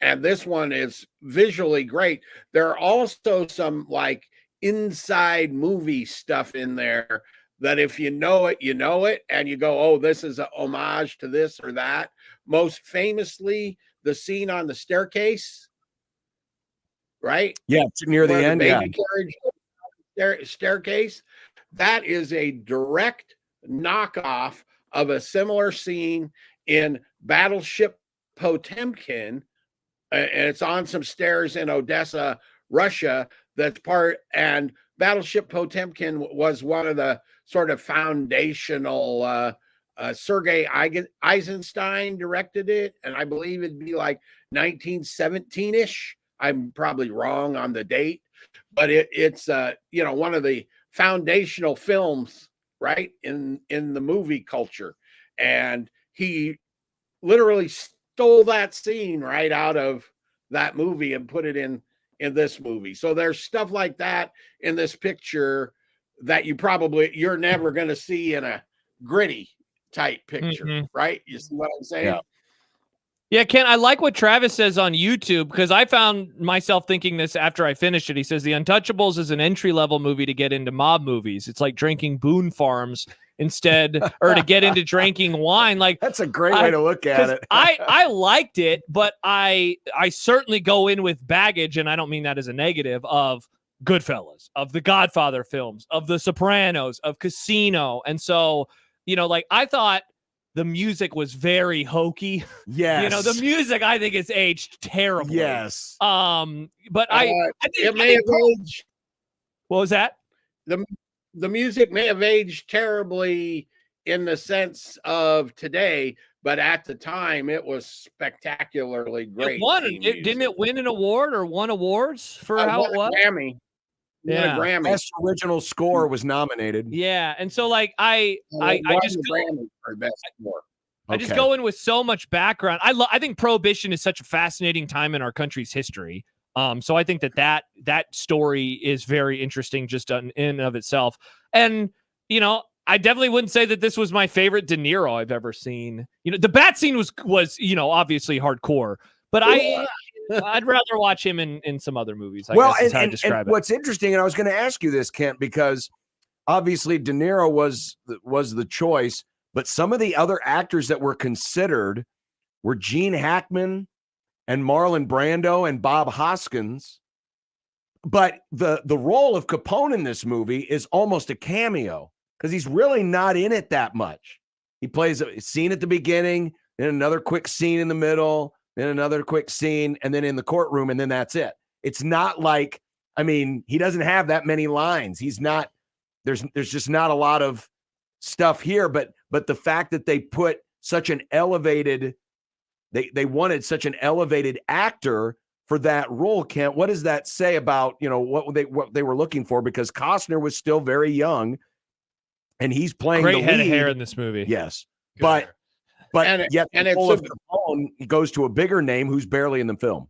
And this one is visually great. There are also some like inside movie stuff in there that if you know it, you know it, and you go, oh, this is a homage to this or that. Most famously, the scene on the staircase, right? Yeah, near the Where end. baby carriage staircase. That is a direct knockoff of a similar scene in Battleship Potemkin, and it's on some stairs in Odessa, Russia. That's part, and Battleship Potemkin was one of the sort of foundational. Sergei Eisenstein directed it, and I believe it'd be like 1917-ish. I'm probably wrong on the date, but it's one of the foundational films, right, in the movie culture, and he literally stole that scene right out of that movie and put it in this movie. So there's stuff like that in this picture that you're never going to see in a gritty type picture, right? You see what I'm saying? Yeah, Ken, I like what Travis says on YouTube because I found myself thinking this after I finished it. He says The Untouchables is an entry-level movie to get into mob movies. It's like drinking Boone Farms instead, or to get into drinking wine. Like, that's a great way to look at it. I liked it, but I certainly go in with baggage, and I don't mean that as a negative, of Goodfellas, of the Godfather films, of The Sopranos, of Casino. And so, I thought the music was very hokey. Yes. The music I think is aged terribly. Yes. But I think it may have aged. What was that? The music may have aged terribly in the sense of today, but at the time it was spectacularly great. It won. Didn't it win an award or won awards for how it was? Grammy. Yeah, Grammy. Best original score was nominated. Yeah, and so like I just Grammy for best score. I just go in with so much background. I think Prohibition is such a fascinating time in our country's history. So I think that story is very interesting just in and of itself. And I definitely wouldn't say that this was my favorite De Niro I've ever seen. The bat scene was obviously hardcore, but I'd rather watch him in some other movies. I guess is how I describe it. What's interesting, and I was going to ask you this, Kent, because obviously De Niro was the choice, but some of the other actors that were considered were Gene Hackman and Marlon Brando and Bob Hoskins. But the role of Capone in this movie is almost a cameo because he's really not in it that much. He plays a scene at the beginning, then another quick scene in the middle, then another quick scene, and then in the courtroom, and then that's it. It's not like, he doesn't have that many lines. He's not, there's just not a lot of stuff here, but the fact that they put such an elevated, they wanted such an elevated actor for that role, Kent, what does that say about, what they were looking for? Because Costner was still very young, and he's playing great the head lead. of hair in this movie. Yes, Good but and yet the role of it's Capone goes to a bigger name who's barely in the film.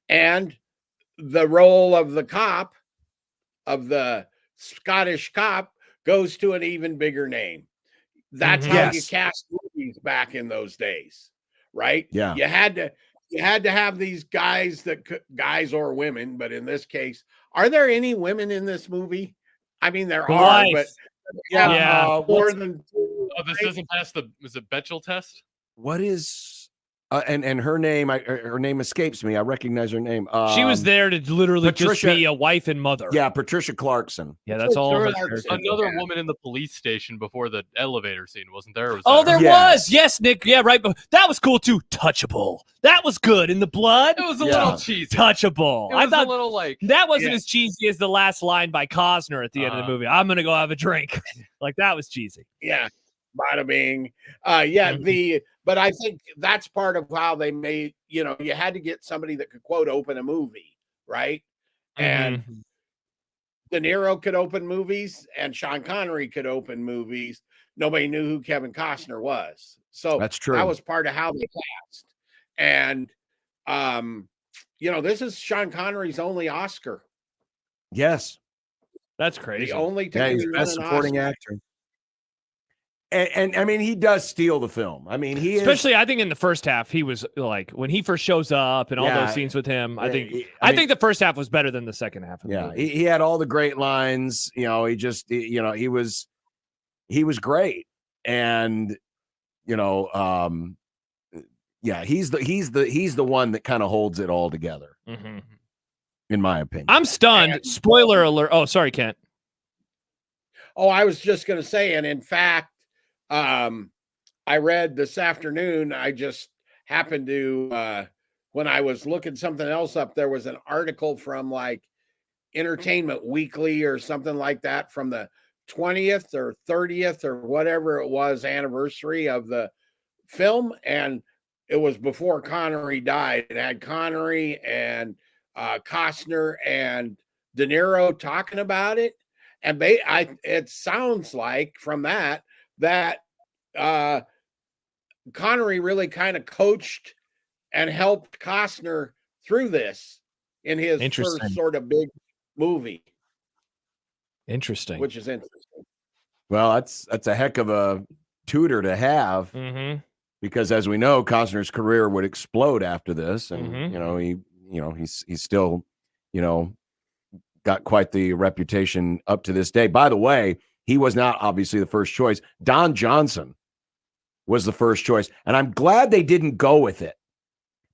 And the role of the cop, of the Scottish cop, goes to an even bigger name. That's how you cast movies back in those days, right? Yeah. You had to have these guys guys or women, but in this case, are there any women in this movie? There are, but more than two. Oh, this doesn't pass is it Bechdel test? What is and her name? Her name escapes me. I recognize her name. She was there to literally just Patricia- be a wife and mother. Yeah, Patricia Clarkson. Yeah, that's all. Another woman in the police station before the elevator scene, wasn't there? Was There was. Yes, Nick. Yeah, right. That was cool too. Touchable. That was good. In the blood. It was a little cheesy. Touchable. It was I thought a little like that wasn't as cheesy as the last line by Costner at the end of the movie. I'm gonna go have a drink. Like that was cheesy. Yeah. Bada bing. But I think that's part of how they made, you had to get somebody that could quote open a movie, right? And De Niro could open movies and Sean Connery could open movies. Nobody knew who Kevin Costner was. So that's true. That was part of how they cast. And this is Sean Connery's only Oscar. Yes. That's crazy. The only yeah, time he's he best won an supporting Oscar. actor. And I mean, he does steal the film. I mean, especially I think in the first half, he was like when he first shows up and all those scenes with him. I think the first half was better than the second half. Of the movie. He had all the great lines. He was great, and he's the one that kind of holds it all together, in my opinion. I'm stunned. Spoiler alert! Oh, sorry, Kent. Oh, I was just going to say, and in fact, I read this afternoon, I just happened to, when I was looking something else up, there was an article from like Entertainment Weekly or something like that from the 20th or 30th or whatever it was anniversary of the film. And it was before Connery died. It had Connery and Costner and De Niro talking about it. And it sounds like from that Connery really kind of coached and helped Costner through this in his first sort of big movie. Interesting. Which is interesting. Well, that's a heck of a tutor to have, because as we know, Costner's career would explode after this, and he's still got quite the reputation up to this day. By the way, he was not obviously the first choice. Don Johnson was the first choice, and I'm glad they didn't go with it,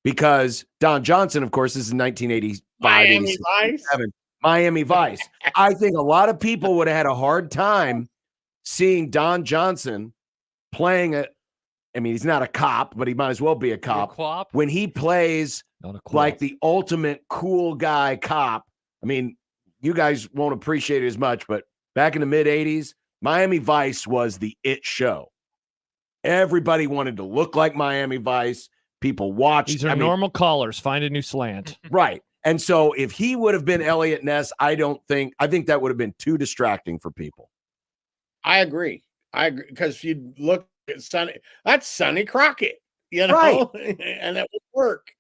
because Don Johnson, of course, this is 1985, Miami Vice. I think a lot of people would have had a hard time seeing Don Johnson playing I mean, he's not a cop, but he might as well be a cop. When he plays like the ultimate cool guy cop. I mean, you guys won't appreciate it as much, but back in the mid-'80s, Miami Vice was the it show. Everybody wanted to look like Miami Vice. People watched. These are normal callers. Find a new slant. Right. And so if he would have been Elliot Ness, I think that would have been too distracting for people. I agree. Because you look at that's Sonny Crockett, Right. and that would work.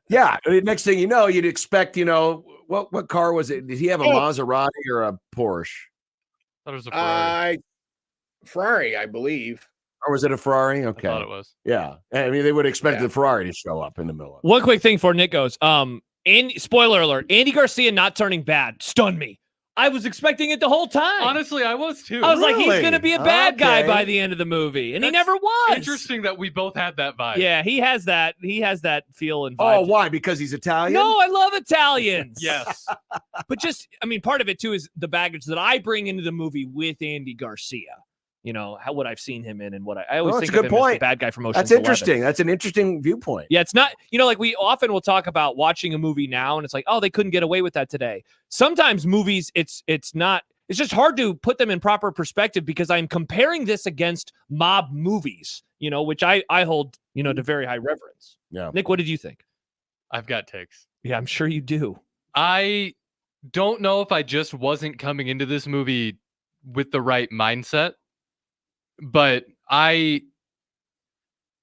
Yeah. Next thing you know, you'd expect, what car was it? Did he have a Maserati or a Porsche? I thought it was a Ferrari. Ferrari, I believe. Or was it a Ferrari? Okay. I thought it was. Yeah. I mean, they would expect the Ferrari to show up in the middle of it. One quick thing before Nick goes. Spoiler alert, Andy Garcia not turning bad stunned me. I was expecting it the whole time. Honestly, I was too. I was like, he's going to be a bad guy by the end of the movie. And he never was. Interesting that we both had that vibe. Yeah, he has that. He has that feel and Oh, vibe. why? Because he's Italian? No, I love Italians. Yes. But part of it too is the baggage that I bring into the movie with Andy Garcia. What I've seen him in and what I always think of him as the bad guy from Ocean's 11. That's interesting. That's an interesting viewpoint. Yeah, it's not, like we often will talk about watching a movie now and it's like, oh, they couldn't get away with that today. Sometimes movies, it's just hard to put them in proper perspective because I'm comparing this against mob movies, which I hold, to very high reverence. Yeah. Nick, what did you think? I've got takes. Yeah, I'm sure you do. I don't know if I just wasn't coming into this movie with the right mindset. But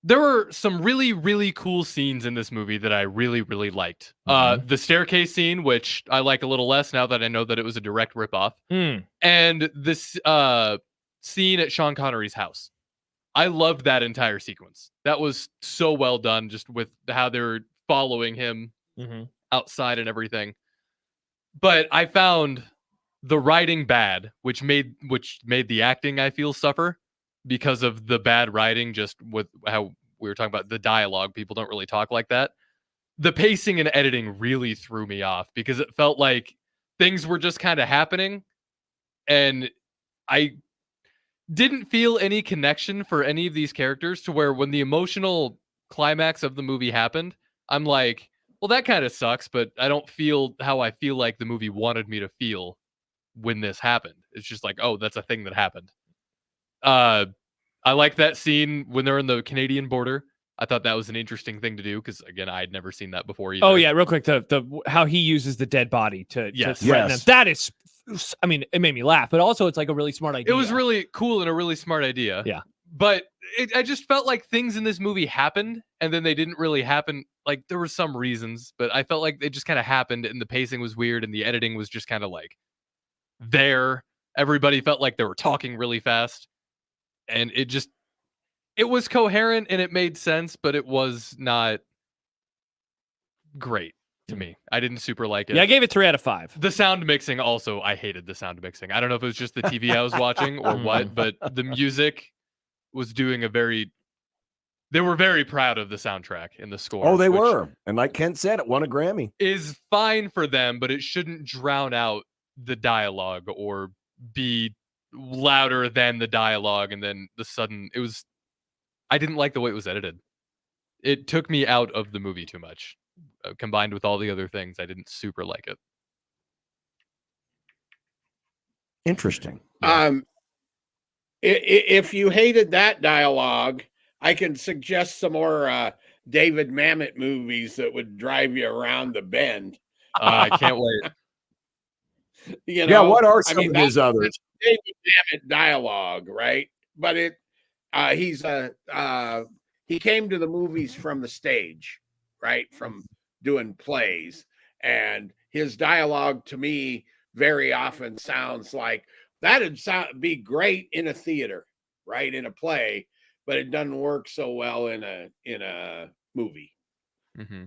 there were some really, really cool scenes in this movie that I really, really liked. The staircase scene, which I like a little less now that I know that it was a direct ripoff. And this scene at Sean Connery's house. I loved that entire sequence. That was so well done, just with how they were following him outside and everything. But I found the writing bad, which made the acting, I feel, suffer. Because of the bad writing, just with how we were talking about the dialogue, people don't really talk like that. The pacing and editing really threw me off because it felt like things were just kind of happening. And I didn't feel any connection for any of these characters to where when the emotional climax of the movie happened, I'm like, well, that kind of sucks, but I don't feel how I feel like the movie wanted me to feel when this happened. It's just like, oh, that's a thing that happened. I like that scene when they're in the Canadian border. I thought that was an interesting thing to do because, again, I had never seen that before either. Oh, yeah, real quick, the how he uses the dead body to threaten them. That is, I mean, it made me laugh, but also it's like a really smart idea. It was really cool and a really smart idea. Yeah. But I just felt like things in this movie happened and then they didn't really happen. Like, there were some reasons, but I felt like it just kind of happened and the pacing was weird and the editing was just kind of like there. Everybody felt like they were talking really fast. And it just It was coherent and it made sense, but it was not great to me. I didn't super like it. Yeah, I gave it 3 out of 5. The sound mixing also, I hated the sound mixing. I don't know if it was just the TV I was watching or what, but the music was doing they were very proud of the soundtrack and the score. Oh, they were. And like Kent said, it won a Grammy. Is fine for them, but it shouldn't drown out the dialogue or be louder than the dialogue. And then I didn't like the way it was edited. It took me out of the movie too much. Combined with all the other things, I didn't super like it. Interesting. If you hated that dialogue, I can suggest some more David Mamet movies that would drive you around the bend. I can't wait. You know, yeah, what are some of his others? David Mamet dialogue, right? But he came to the movies from the stage, right? From doing plays, and his dialogue to me very often sounds like that'd be great in a theater, right? In a play, but it doesn't work so well in a movie. Mm-hmm.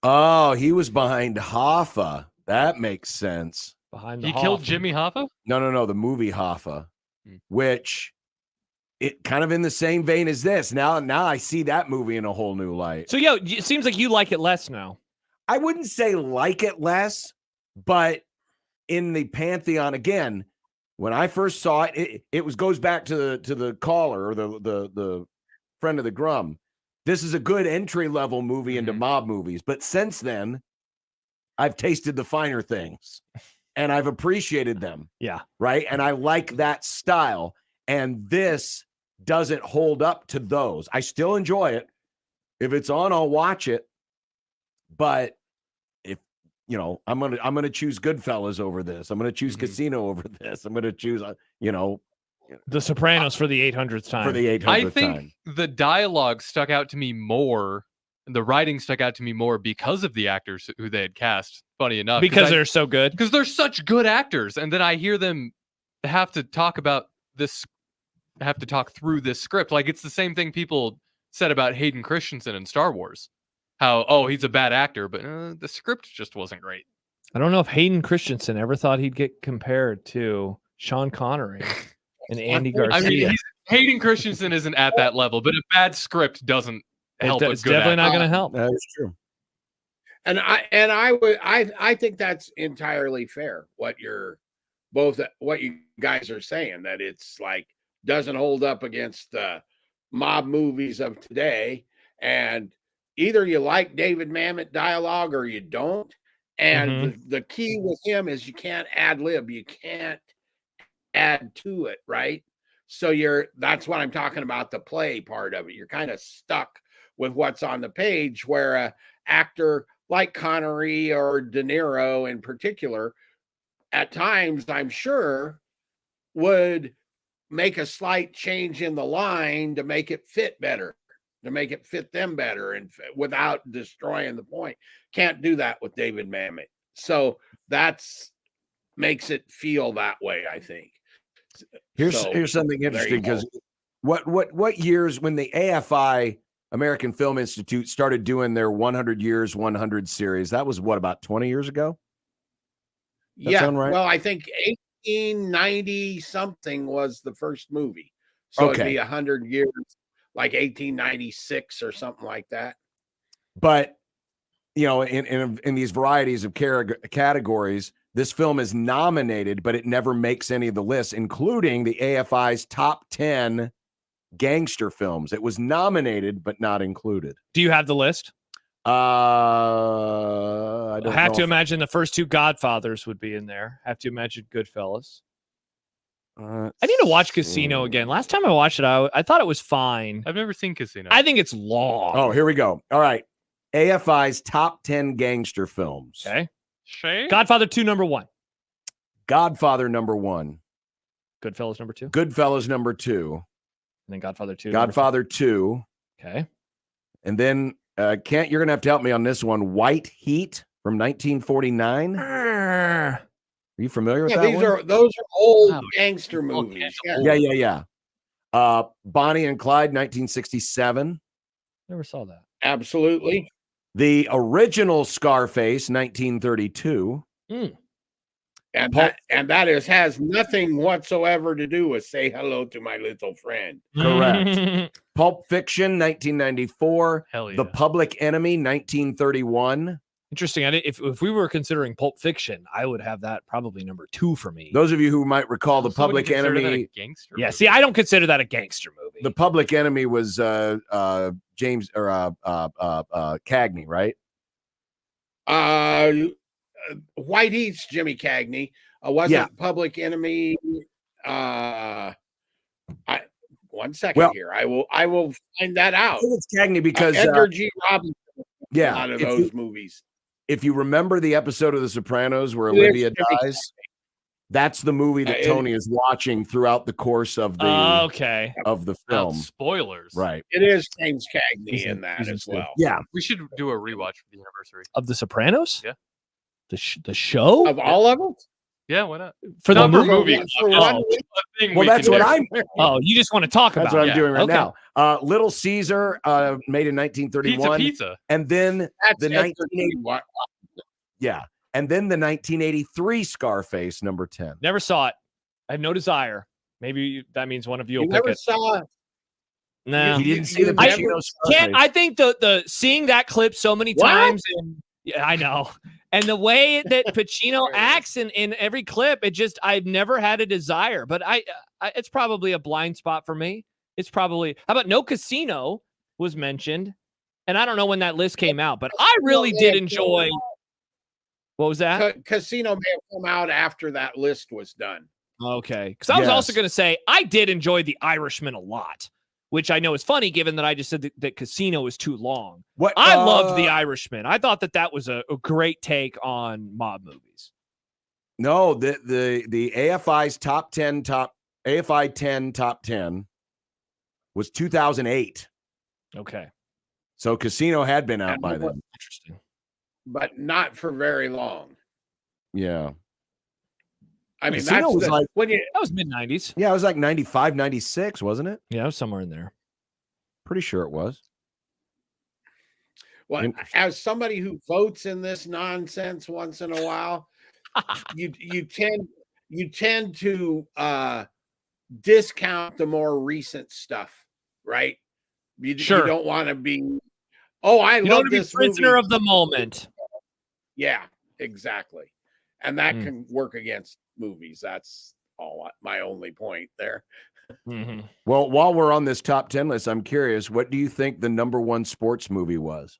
Oh, he was behind Hoffa. That makes sense. He killed Jimmy Hoffa? No. The movie Hoffa, which it kind of in the same vein as this. Now I see that movie in a whole new light. So, it seems like you like it less now. I wouldn't say like it less, but in the pantheon again, when I first saw it, it goes back to the caller or the friend of the Grum. This is a good entry level movie into mob movies, but since then, I've tasted the finer things, and I've appreciated them. Yeah, right. And I like that style, and this doesn't hold up to those. I still enjoy it. If it's on, I'll watch it. But if I'm gonna choose Goodfellas over this. I'm gonna choose Casino over this. I'm gonna choose The Sopranos for the 800th time. For the 800th I think time. the dialogue stuck out to me more. The writing stuck out to me more because of the actors who they had cast. Funny enough, because they're so good. Because they're such good actors, and then I hear them have to talk about this. Have to talk through this script. Like it's the same thing people said about Hayden Christensen in Star Wars. How he's a bad actor, but the script just wasn't great. I don't know if Hayden Christensen ever thought he'd get compared to Sean Connery and Andy Garcia. I mean, Hayden Christensen isn't at that level, but a bad script doesn't help. It's definitely not going to help. That is true. And I think that's entirely fair. What you guys are saying, that it's like doesn't hold up against the mob movies of today, and either you like David Mamet dialogue or you don't. And the key with him is you can't ad lib, you can't add to it, right? So that's what I'm talking about, the play part of it. You're kind of stuck with what's on the page, where a actor like Connery or De Niro in particular, at times, I'm sure, would make a slight change in the line to make it fit better, to make it fit them better, and without destroying the point. Can't do that with David Mamet. So that's makes it feel that way, I think. Here's something interesting, because what years, when the AFI, American Film Institute, started doing their 100 Years, 100 series, that was about 20 years ago? That sound right? Well, I think 1890 something was the first movie. So it'd be 100 years, like 1896 or something like that. But, in these varieties of categories, this film is nominated, but it never makes any of the lists, including the AFI's top 10 gangster films. It was nominated, but not included. Do you have the list? I don't have to imagine the first two Godfathers would be in there. Have to imagine Goodfellas. I need to watch Casino again. Last time I watched it, I thought it was fine. I've never seen Casino. I think it's long. Oh, here we go. All right. AFI's top 10 gangster films. Okay. Godfather 2, number 1. Godfather, number 1. Goodfellas, number 2. Goodfellas, number 2. And then Godfather 2. Godfather 2. Okay. And then, Kent, you're going to have to help me on this one. White Heat from 1949. Are you familiar with that one? Those are old gangster movies. Yeah. Bonnie and Clyde, 1967. Never saw that. Absolutely. The original Scarface, 1932. And that has nothing whatsoever to do with Say Hello to My Little Friend. Correct. Pulp Fiction, 1994. Hell yeah. The Public Enemy, 1931. Interesting. If we were considering Pulp Fiction, I would have that probably number 2 for me. Those of you who might recall, The Also, would you Public consider that a Enemy. gangster Yeah, movie? see, I don't consider that a gangster movie. The Public Enemy was James or Cagney, right? White Heat's Jimmy Cagney. Wasn't Public Enemy. One second here. I will find that out. I think it's Cagney because Edgar G. Robinson. Yeah, out of those movies. If you remember the episode of The Sopranos where It is Olivia Jimmy dies, that's the movie that Tony is watching throughout the course of the of the film. Spoilers. Right. It is James Cagney in that as well. Yeah. We should do a rewatch for the anniversary. Of The Sopranos? Yeah. The show? Of all of them? Yeah, why not? For the Not movie? For one thing Well, that's what I'm. Oh, you just want to talk about That's what I'm it. doing right Okay. now. Little Caesar, made in 1931. Pizza. And then That's the Edgar 1980. G. Yeah. And then the 1983 Scarface, number 10. Never saw it. I have no desire. Maybe that means one of you will You pick never it. saw. No. He didn't see the I Pacino Scarface. can't. I think the seeing that clip so many What? times, and yeah, I know, and the way that Pacino acts in every clip, I've never had a desire. But I it's probably a blind spot for me. It's probably. How about No Casino was mentioned, and I don't know when that list came out, but I really did enjoy. What was that? Casino may have come out after that list was done. Okay, because I was also going to say I did enjoy The Irishman a lot, which I know is funny given that I just said that Casino is too long. What I loved The Irishman. I thought that was a great take on mob movies. No, the AFI's AFI 10 top 10 was 2008. Okay. So Casino had been out by then. Interesting. But not for very long. Yeah. I mean, Casino that's was like that was mid-90s. Yeah, it was like 95, 96, wasn't it? Yeah, it was somewhere in there. Pretty sure it was. Well, as somebody who votes in this nonsense once in a while, you tend to discount the more recent stuff, right? You don't want to be. Oh, I You don't love want to be this prisoner movie. of the moment. Yeah, exactly, and that can work against movies. That's my only point there. Well, while we're on this top 10 list, I'm curious, what do you think the number one sports movie was?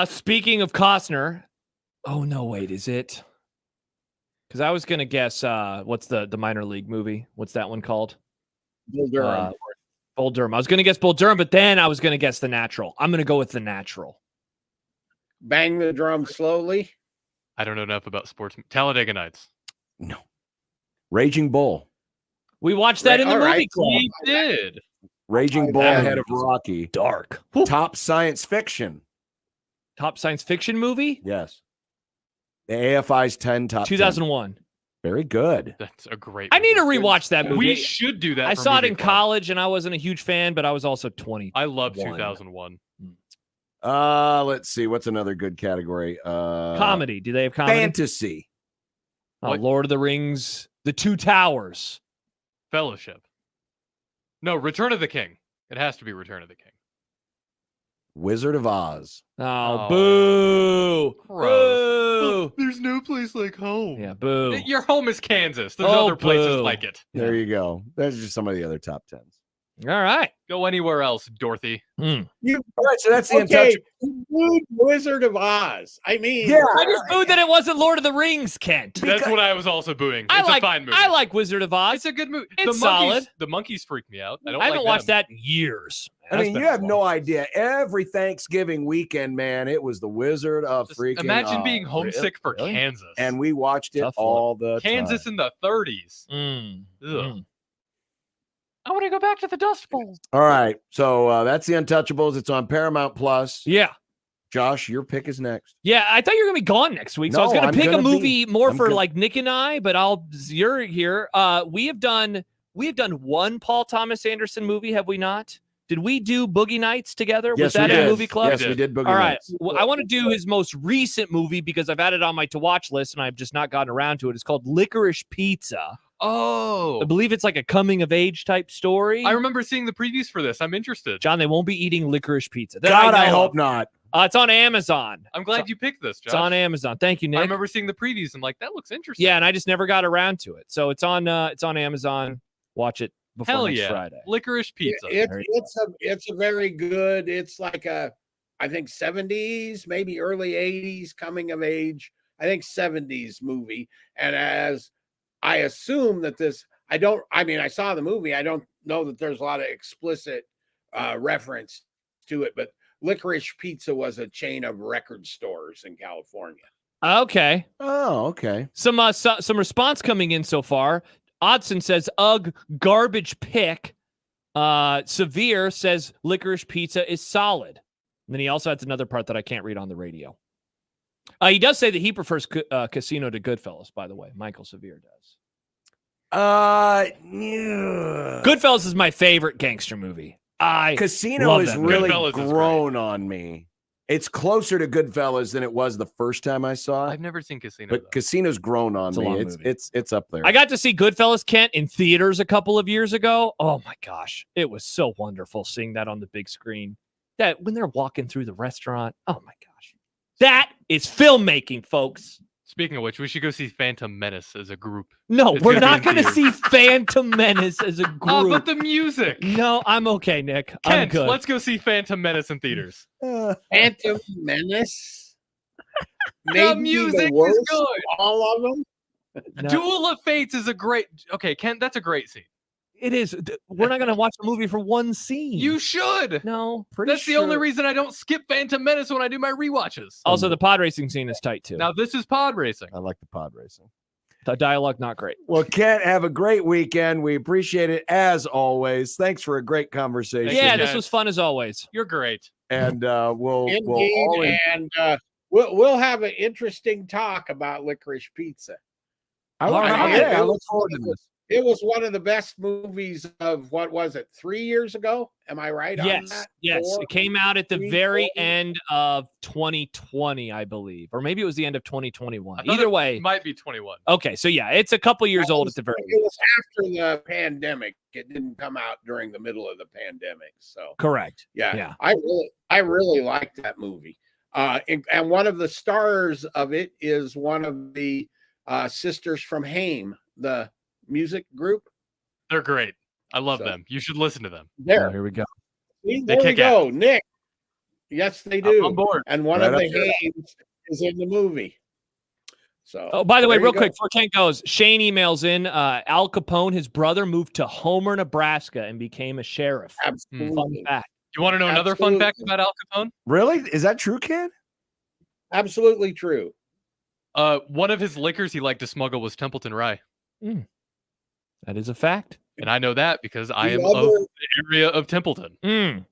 Speaking of Costner, oh no, wait, is it? Because I was gonna guess what's the minor league movie? What's that one called? Bull Durham. Bull Durham. I was gonna guess Bull Durham, but then I was gonna guess The Natural. I'm gonna go with The Natural. Bang the drum slowly. I don't know enough about sports. Talladega Nights. No. Raging Bull. We watched that in the movie club. We did. Raging Bull That ahead of movie's Rocky. Dark. Top science fiction. Top science fiction movie? Yes. The AFI's 10 top 2001. 10. Very good. That's a great I need to rewatch that movie. We should do that. I for saw it Movie in Club. college and I wasn't a huge fan, but I was also 20. I love 2001. Let's see. What's another good category? Comedy. Do they have comedy? Fantasy. Oh, Lord of the Rings, The Two Towers. Fellowship. No, Return of the King. It has to be Return of the King. Wizard of Oz. Oh, boo. Boo. There's no place like home. Yeah, boo. Your home is Kansas. There's Oh, other places boo. like it. There you go. That's just some of the other top 10s. All right. Go anywhere else, Dorothy. All right, so that's the Okay, Untouchable. Wizard of Oz. I mean, I just booed that it wasn't Lord of the Rings, Kent. That's what I was also booing. I It's like, a fine movie. I like Wizard of Oz. It's a good movie. It's the monkeys, solid. The monkeys freak me out. I don't I haven't like watched them. that in years. I mean, you have no idea. Every Thanksgiving weekend, man, it was the Wizard of freaking Imagine Oz. being homesick for Really? Kansas. And we watched it Tough all the Kansas time. in the 30s. Ugh. I want to go back to the Dust Bowl. All right, so that's the Untouchables. It's on Paramount Plus. Yeah. Josh, your pick is next. Yeah, I thought you were gonna be gone next week, so I was No, gonna I'm pick a gonna movie more I'm for gonna- like Nick and I. But you're here. We have done We have done one Paul Thomas Anderson movie, have we not? Did we do Boogie Nights together? Yes, Was that we in did. Movie Club? Yes, we did Boogie All right. Nights. Well, I want to do his most recent movie because I've had it on my to-watch list and I've just not gotten around to it. It's called Licorice Pizza. Oh. I believe it's like a coming-of-age type story. I remember seeing the previews for this. I'm interested. John, they won't be eating licorice pizza. God, I know hope of. not. It's on Amazon. I'm glad you picked this, Josh. It's on Amazon. Thank you, Nick. I remember seeing the previews and like, that looks interesting. Yeah, and I just never got around to it. So it's on Amazon. Watch it before Hell next yeah. Friday. Licorice Pizza. It's a very good. It's like I think 70s, maybe early 80s coming of age. I think 70s movie. And as I assume that I saw the movie. I don't know that there's a lot of explicit reference to it, but Licorice Pizza was a chain of record stores in California. Okay. Oh, okay. Some response coming in so far. Odson says, ugh, garbage pick. Severe says Licorice Pizza is solid. And then he also adds another part that I can't read on the radio. He does say that he prefers Casino to Goodfellas, by the way. Michael Severe does. Yeah. Goodfellas is my favorite gangster movie. Casino has really Goodfellas grown on me. It's closer to Goodfellas than it was the first time I saw it. I've never seen Casino. But Casino's grown on It's a me. long It's movie. it's up there. I got to see Goodfellas, Kent, in theaters a couple of years ago. Oh my gosh. It was so wonderful seeing that on the big screen. That when they're walking through the restaurant. Oh my gosh. That is filmmaking, folks. Speaking of which, we should go see Phantom Menace as a group. No, It's we're gonna not be in going to theaters. see Phantom Menace as a group. Oh, but the music. No, I'm okay, Nick. I'm Kent, good. let's go see Phantom Menace in theaters. Phantom Menace. The music is good. All of them. No. Duel of Fates is a great. Okay, Kent, that's a great scene. It is. We're not going to watch the movie for one scene. You should. No, That's the only reason I don't skip Phantom Menace when I do my rewatches. Also, the pod racing scene is tight too. Now this is pod racing. I like the pod racing. The dialogue not great. Well, Kent, have a great weekend. We appreciate it as always. Thanks for a great conversation. Yeah, this was fun as always. You're great. And we'll Indeed, all we'll have an interesting talk about Licorice Pizza. I look forward to this. It was one of the best movies of what was it, 3 years ago? Am I right? on Yes, that? yes. Four? It came out at the Three, very four? end of 2020, I believe, or maybe it was the end of 2021. I thought Either it way, might be 21. okay. So yeah, it's a couple years old at the very It was after the pandemic. It didn't come out during the middle of the pandemic. So correct. yeah. I really liked that movie. And one of the stars of it is one of the sisters from Haim, the music group. They're great. I love them. You should listen to them. There. Here we go. See, They there we kick go, Nick. Yes, they do. I'm on board. And one Right of the up there. Haims is in the movie. So. Oh, by the way, there you real go. quick, before Kent goes, Shane emails in Al Capone, his brother, moved to Homer, Nebraska, and became a sheriff. Absolutely. Fun fact. You want to know another fun fact Absolutely. about Al Capone? Really? Is that true, Kent? Absolutely true. One of his liquors he liked to smuggle was Templeton Rye. That is a fact. And I know that because I am other- of the area of Templeton. A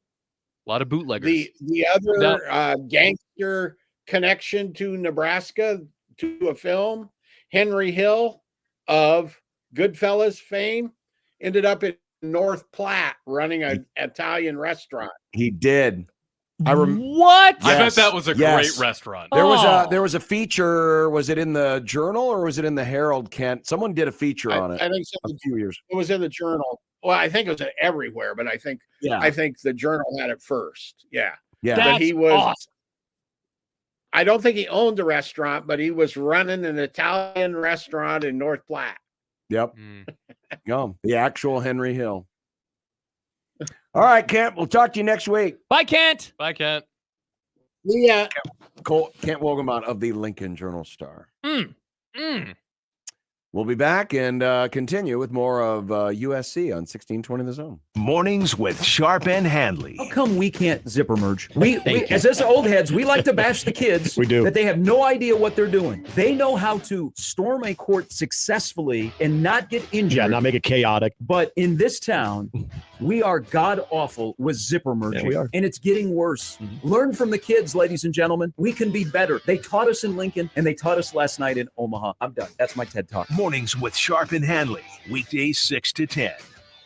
lot of bootleggers. The other gangster connection to Nebraska to a film, Henry Hill of Goodfellas fame, ended up in North Platte running an Italian restaurant. He did. What? I bet that was a great restaurant. There was a feature. Was it in the Journal or was it in the Herald, Kent? Someone did a feature on it. I think so. A few years. It was in the Journal. Well, I think it was everywhere, but I think the Journal had it first. Yeah. Yeah. But he That's was. awesome. I don't think he owned a restaurant, but he was running an Italian restaurant in North Platte. Yep. The actual Henry Hill. All right, Kent. We'll talk to you next week. Bye, Kent. Bye, Kent. Yeah. Kent Wogemont of the Lincoln Journal-Star. We'll be back and continue with more of USC on 1620 The Zone. Mornings with Sharp and Handley. How come we can't zipper merge? We as us old heads, we like to bash the kids. We do. That they have no idea what they're doing. They know how to storm a court successfully and not get injured. Yeah, not make it chaotic. But in this town, we are god awful with zipper merging. Yeah, we are. And it's getting worse. Learn from the kids, ladies and gentlemen. We can be better. They taught us in Lincoln, and they taught us last night in Omaha. I'm done. That's my TED Talk. Mornings with Sharp and Handley. Weekdays 6 to 10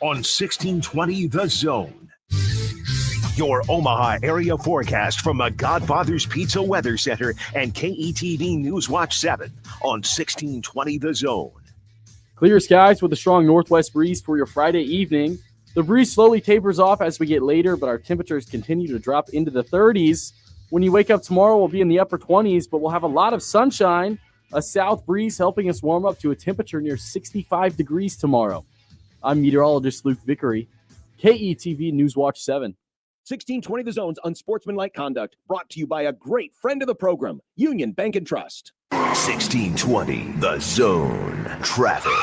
on 1620 The Zone. Your Omaha area forecast from the Godfather's Pizza Weather Center and KETV News Watch 7 on 1620 The Zone. Clear skies with a strong northwest breeze for your Friday evening. The breeze slowly tapers off as we get later, but our temperatures continue to drop into the 30s. When you wake up tomorrow, we'll be in the upper 20s, but we'll have a lot of sunshine, a south breeze helping us warm up to a temperature near 65 degrees tomorrow. I'm meteorologist Luke Vickery, KETV News Watch 7. 1620 The Zone's Unsportsmanlike Conduct, brought to you by a great friend of the program, Union Bank and Trust. 1620 The Zone. Traffic.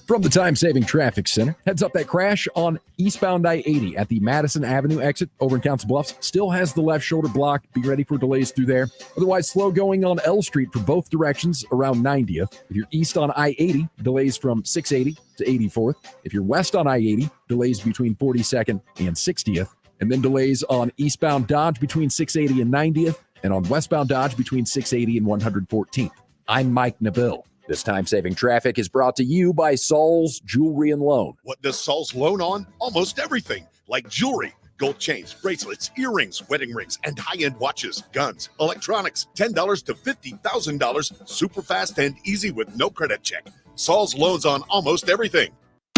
From the time-saving traffic center, heads up that crash on eastbound I-80 at the Madison Avenue exit over in Council Bluffs. Still has the left shoulder blocked. Be ready for delays through there. Otherwise, slow going on L Street for both directions around 90th. If you're east on I-80, delays from 680 to 84th. If you're west on I-80, delays between 42nd and 60th. And then delays on eastbound Dodge between 680 and 90th. And on westbound Dodge between 680 and 114th. I'm Mike Neville. This time-saving traffic is brought to you by Saul's Jewelry and Loan. What does Saul's loan on? Almost everything, like jewelry, gold chains, bracelets, earrings, wedding rings, and high-end watches, guns, electronics, $10 to $50,000, super fast and easy with no credit check. Saul's loans on almost everything.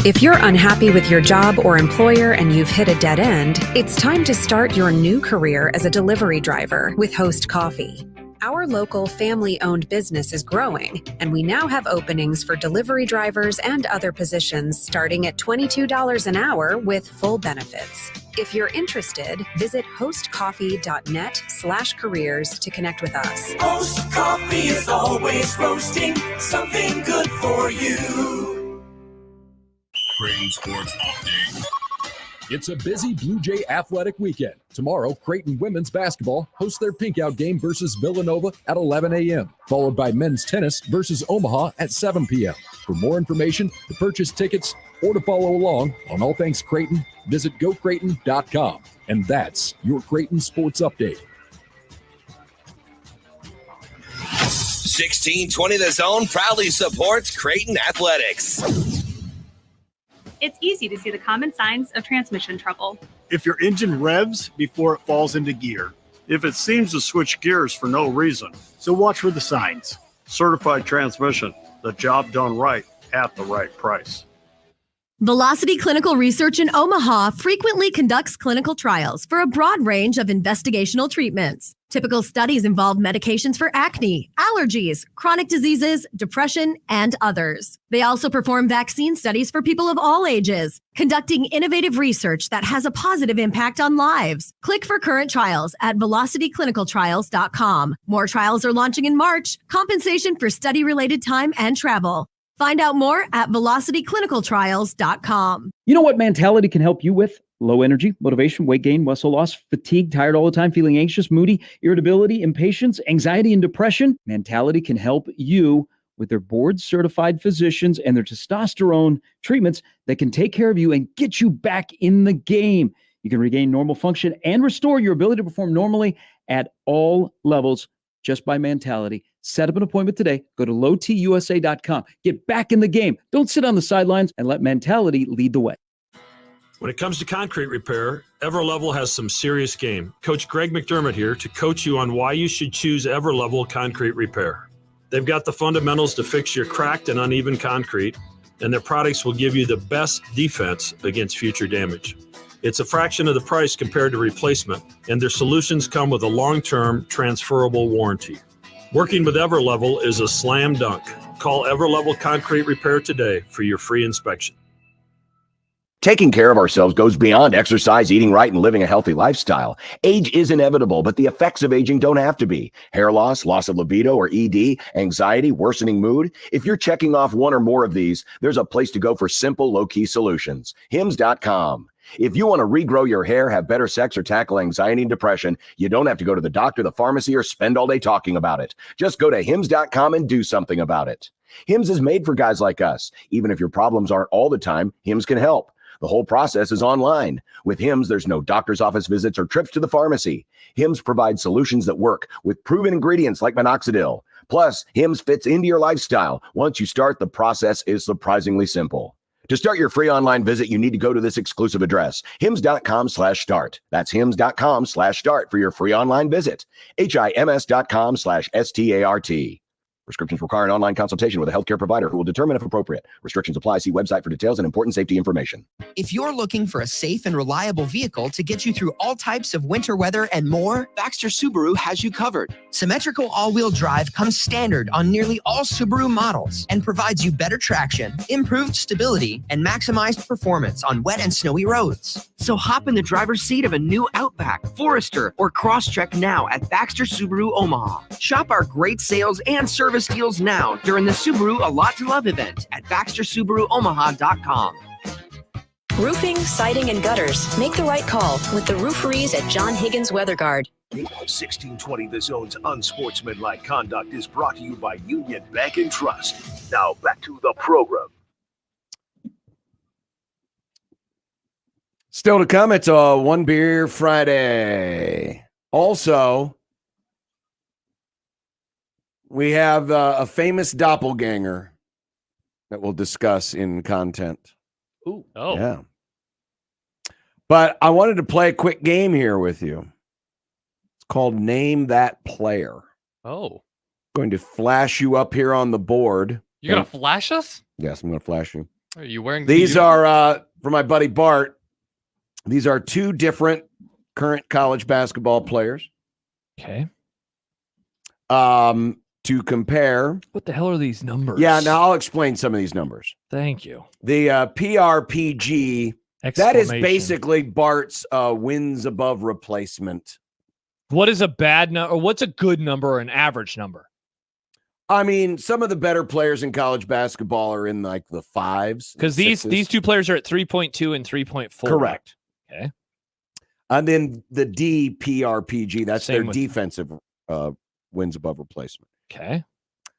If you're unhappy with your job or employer and you've hit a dead end, it's time to start your new career as a delivery driver with Host Coffee. Our local family-owned business is growing, and we now have openings for delivery drivers and other positions starting at $22 an hour with full benefits. If you're interested, visit hostcoffee.net/careers to connect with us. Host Coffee is always roasting something good for you. Creighton Sports Update. It's a busy Blue Jay athletic weekend. Tomorrow, Creighton women's basketball hosts their pink-out game versus Villanova at 11 a.m., followed by men's tennis versus Omaha at 7 p.m. For more information, to purchase tickets, or to follow along on all things Creighton, visit gocreighton.com. And that's your Creighton Sports Update. 1620 The Zone proudly supports Creighton Athletics. It's easy to see the common signs of transmission trouble. If your engine revs before it falls into gear. If it seems to switch gears for no reason. So watch for the signs. Certified transmission, the job done right at the right price. Velocity Clinical Research in Omaha frequently conducts clinical trials for a broad range of investigational treatments. Typical studies involve medications for acne, allergies, chronic diseases, depression, and others. They also perform vaccine studies for people of all ages, conducting innovative research that has a positive impact on lives. Click for current trials at velocityclinicaltrials.com. More trials are launching in March. Compensation for study-related time and travel. Find out more at velocityclinicaltrials.com. You know what Mentality can help you with? Low energy, motivation, weight gain, muscle loss, fatigue, tired all the time, feeling anxious, moody, irritability, impatience, anxiety, and depression. Mentality can help you with their board-certified physicians and their testosterone treatments that can take care of you and get you back in the game. You can regain normal function and restore your ability to perform normally at all levels just by Mentality. Set up an appointment today. Go to lowtusa.com. Get back in the game. Don't sit on the sidelines and let Mentality lead the way. When it comes to concrete repair, Everlevel has some serious game. Coach Greg McDermott here to coach you on why you should choose Everlevel Concrete Repair. They've got the fundamentals to fix your cracked and uneven concrete, and their products will give you the best defense against future damage. It's a fraction of the price compared to replacement, and their solutions come with a long-term transferable warranty. Working with Everlevel is a slam dunk. Call Everlevel Concrete Repair today for your free inspection. Taking care of ourselves goes beyond exercise, eating right, and living a healthy lifestyle. Age is inevitable, but the effects of aging don't have to be. Hair loss, loss of libido or ED, anxiety, worsening mood. If you're checking off one or more of these, there's a place to go for simple, low-key solutions. Hims.com. If you want to regrow your hair, have better sex, or tackle anxiety and depression, you don't have to go to the doctor, the pharmacy, or spend all day talking about it. Just go to Hims.com and do something about it. Hims is made for guys like us. Even if your problems aren't all the time, Hims can help. The whole process is online. With Hims, there's no doctor's office visits or trips to the pharmacy. Hims provides solutions that work with proven ingredients like minoxidil. Plus, Hims fits into your lifestyle. Once you start, the process is surprisingly simple. To start your free online visit, you need to go to this exclusive address, hims.com/start. That's hims.com/start for your free online visit. HIMS.com/START. Prescriptions require an online consultation with a healthcare provider who will determine if appropriate. Restrictions apply. See website for details and important safety information. If you're looking for a safe and reliable vehicle to get you through all types of winter weather and more, Baxter Subaru has you covered. Symmetrical all-wheel drive comes standard on nearly all Subaru models and provides you better traction, improved stability, and maximized performance on wet and snowy roads. So hop in the driver's seat of a new Outback, Forester, or Crosstrek now at Baxter Subaru Omaha. Shop our great sales and service deals now during the Subaru A Lot to Love event at BaxterSubaruOmaha.com. Roofing, siding, and gutters. Make the right call with the rooferees at John Higgins Weather Guard. 1620 The Zone's Unsportsmanlike Conduct is brought to you by Union Bank and Trust. Now back to the program. Still to come, it's a One Beer Friday. Also, we have a famous doppelganger that we'll discuss in content. Ooh. Oh. Yeah. But I wanted to play a quick game here with you. It's called Name That Player. Oh. Going to flash you up here on the board. You're going to flash us? Yes, I'm going to flash you. Are you wearing These are, for my buddy Bart, these are two different current college basketball players. Okay. To compare. What the hell are these numbers? Yeah, now I'll explain some of these numbers. Thank you. The PRPG, that is basically Bart's wins above replacement. What is a bad number, or what's a good number or an average number? I mean, some of the better players in college basketball are in like the fives. Because these two players are at 3.2 and 3.4. Correct. Okay. And then the DPRPG, that's Same their with defensive wins above replacement. Okay.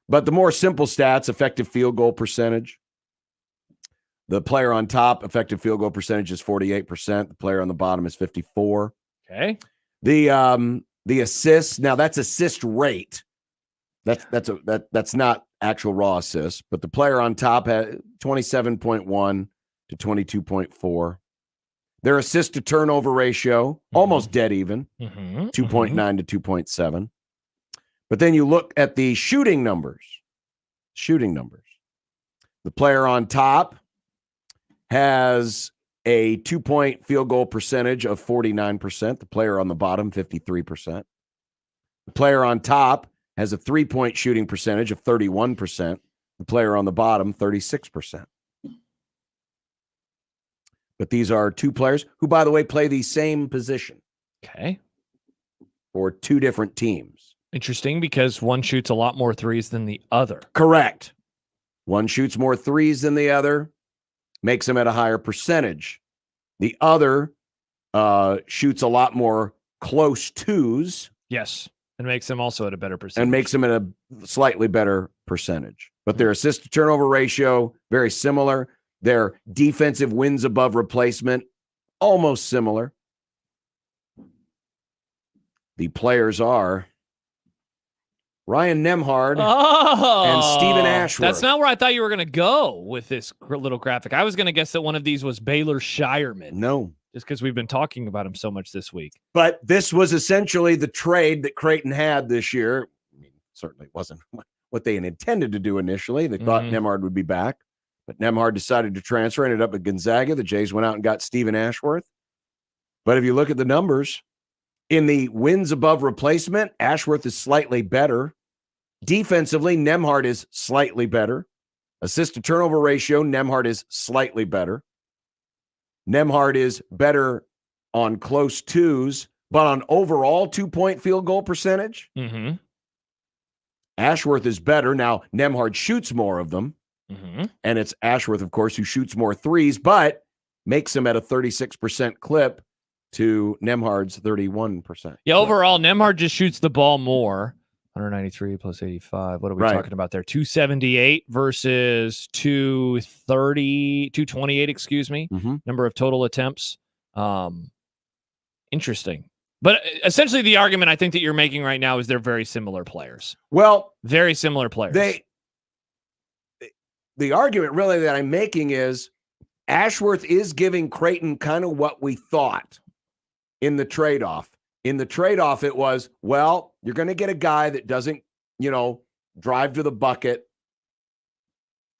But the more simple stats, effective field goal percentage. The player on top, effective field goal percentage is 48%. The player on the bottom is 54%. Okay. The assists, now that's assist rate. That's not actual raw assists, but the player on top had 27.1 to 22.4. Their assist to turnover ratio, almost dead even, 2.9 to 2.7. But then you look at the shooting numbers. The player on top has a 2-point field goal percentage of 49%. The player on the bottom, 53%. The player on top has a 3-point shooting percentage of 31%. The player on the bottom, 36%. But these are two players who, by the way, play the same position. Okay. For two different teams. Interesting, because one shoots a lot more threes than the other. Correct. One shoots more threes than the other, makes them at a higher percentage. The other shoots a lot more close twos. Yes, and makes them also at a better percentage. And makes them at a slightly better percentage. But their assist to turnover ratio, very similar. Their defensive wins above replacement, almost similar. The players are Ryan Nembhard and Stephen Ashworth. That's not where I thought you were going to go with this little graphic. I was going to guess that one of these was Baylor Shireman. No. Just because we've been talking about him so much this week. But this was essentially the trade that Creighton had this year. I mean, certainly wasn't what they had intended to do initially. They thought Nembhard would be back. But Nembhard decided to transfer, ended up at Gonzaga. The Jays went out and got Stephen Ashworth. But if you look at the numbers, in the wins above replacement, Ashworth is slightly better. Defensively, Nembhard is slightly better. Assist to turnover ratio, Nembhard is slightly better. Nembhard is better on close twos, but on overall 2-point field goal percentage, Ashworth is better. Now, Nembhard shoots more of them. And it's Ashworth, of course, who shoots more threes, but makes him at a 36% clip to Nembhard's 31%. Yeah, overall, Nembhard just shoots the ball more. 193 plus 85. What are we talking about there? 278 versus 228, excuse me. Number of total attempts. Interesting. But essentially the argument I think that you're making right now is they're very similar players. Well, very similar players. The argument really that I'm making is Ashworth is giving Creighton kind of what we thought in the trade-off. In the trade-off, it was, well, you're going to get a guy that doesn't, drive to the bucket,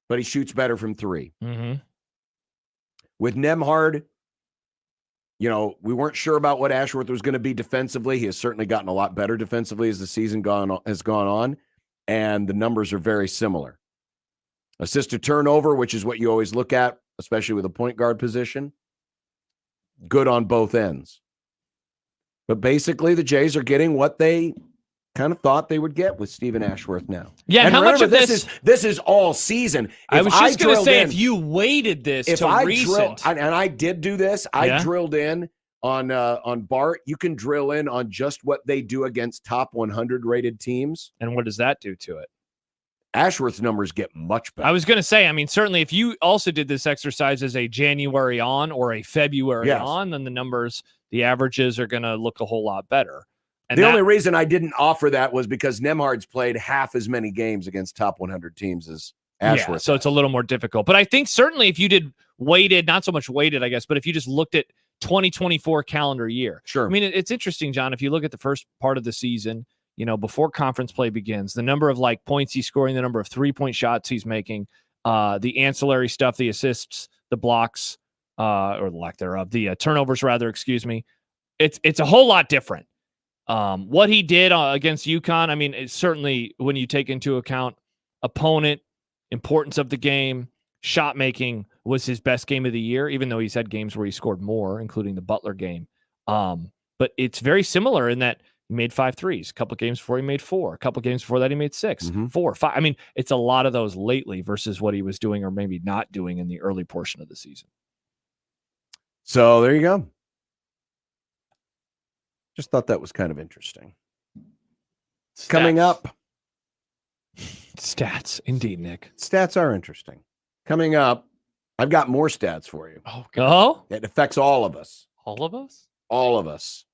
but he shoots better from three. Mm-hmm. With Nembhard, we weren't sure about what Ashworth was going to be defensively. He has certainly gotten a lot better defensively as the season has gone on, and the numbers are very similar. Assist to turnover, which is what you always look at, especially with a point guard position, good on both ends. But basically, the Jays are getting what they kind of thought they would get with Stephen Ashworth now. Yeah, and how remember, much of this is all season. I was just going to say, if you weighted this to recent. And I did do this, I drilled in on Bart. You can drill in on just what they do against top 100 rated teams. And what does that do to it? Ashworth's numbers get much better. I was going to say, certainly if you also did this exercise as a January on or a February on, then the numbers, the averages are going to look a whole lot better. And the only reason I didn't offer that was because Nembhard's played half as many games against top 100 teams as Ashworth. So it's a little more difficult. But I think certainly if you did weighted, not so much weighted, I guess, but if you just looked at 2024 calendar year. Sure. It's interesting, John, if you look at the first part of the season, before conference play begins, the number of points he's scoring, the number of 3-point shots he's making, the ancillary stuff, the assists, the blocks, or the lack thereof, the turnovers rather, excuse me. It's a whole lot different. What he did against UConn, it's certainly when you take into account opponent, importance of the game, shot making was his best game of the year, even though he's had games where he scored more, including the Butler game. But it's very similar in that he made 5 threes. A couple of games before he made 4. A couple of games before that he made 6, 4, 5. It's a lot of those lately versus what he was doing or maybe not doing in the early portion of the season. So there you go. Just thought that was kind of interesting. Stats. Coming up. Stats, indeed, Nick. Stats are interesting. Coming up, I've got more stats for you. Oh, God. It affects all of us. All of us? All of us.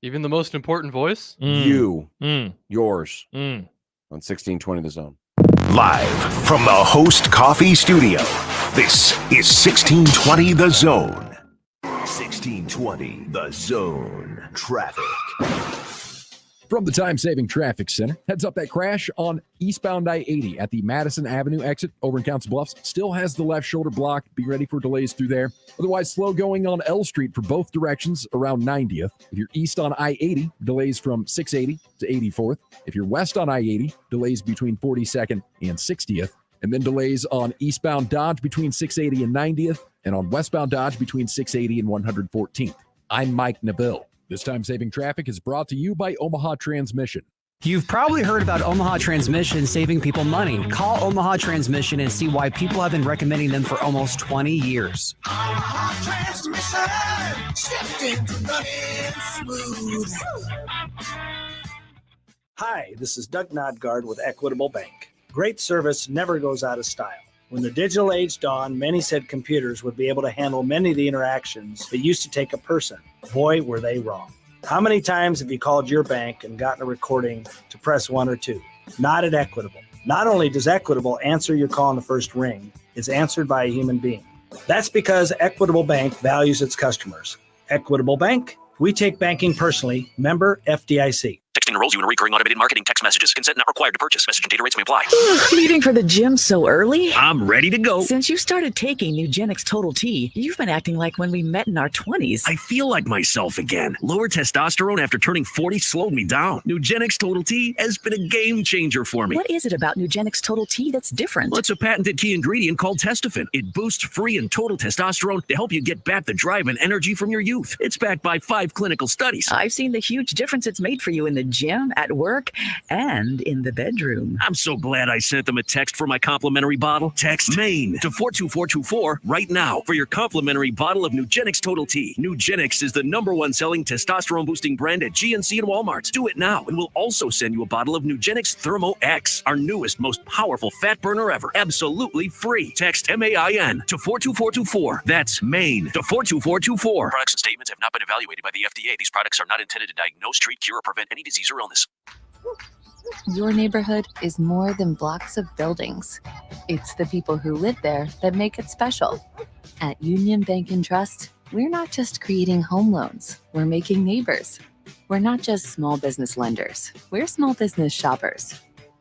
Even the most important voice? You. Yours. On 1620 The Zone. Live from the Host Coffee Studio, this is 1620 The Zone. 1620 The Zone. Traffic. From the Time-Saving Traffic Center, heads up that crash on eastbound I-80 at the Madison Avenue exit over in Council Bluffs. Still has the left shoulder blocked. Be ready for delays through there. Otherwise, slow going on L Street for both directions around 90th. If you're east on I-80, delays from 680 to 84th. If you're west on I-80, delays between 42nd and 60th. And then delays on eastbound Dodge between 680 and 90th. And on westbound Dodge between 680 and 114th. I'm Mike Neville. This time-saving traffic is brought to you by Omaha Transmission. You've probably heard about Omaha Transmission saving people money. Call Omaha Transmission and see why people have been recommending them for almost 20 years. Omaha Transmission, shifting to running smooth. Hi, this is Doug Nodgard with Equitable Bank. Great service never goes out of style. When the digital age dawned, many said computers would be able to handle many of the interactions that used to take a person. Boy, were they wrong. How many times have you called your bank and gotten a recording to press 1 or 2? Not at Equitable. Not only does Equitable answer your call in the first ring, it's answered by a human being. That's because Equitable Bank values its customers. Equitable Bank, we take banking personally. Member FDIC. Texting enrolls you in recurring automated marketing text messages. Consent not required to purchase. Message and data rates may apply. Meeting for the gym so early? I'm ready to go. Since you started taking Nugenix Total T, you've been acting like when we met in our 20s. I feel like myself again. Lower testosterone after turning 40 slowed me down. Nugenix Total T has been a game changer for me. What is it about Nugenix Total T that's different? Well, it's a patented key ingredient called testofen. It boosts free and total testosterone to help you get back the drive and energy from your youth. It's backed by 5 clinical studies. I've seen the huge difference it's made for you in the gym, at work, and in the bedroom. I'm so glad I sent them a text for my complimentary bottle. Text MAIN to 42424 right now for your complimentary bottle of Nugenix Total T. Nugenix is the #1 selling testosterone boosting brand at GNC and Walmart. Do it now, and we'll also send you a bottle of Nugenix Thermo X, our newest, most powerful fat burner ever. Absolutely free. Text MAIN to 42424. That's MAIN to 42424. Products and statements have not been evaluated by the FDA. These products are not intended to diagnose, treat, cure, or prevent any disease or illness. Your neighborhood is more than blocks of buildings. It's the people who live there that make it special. At Union Bank and Trust, we're not just creating home loans, we're making neighbors. We're not just small business lenders, we're small business shoppers.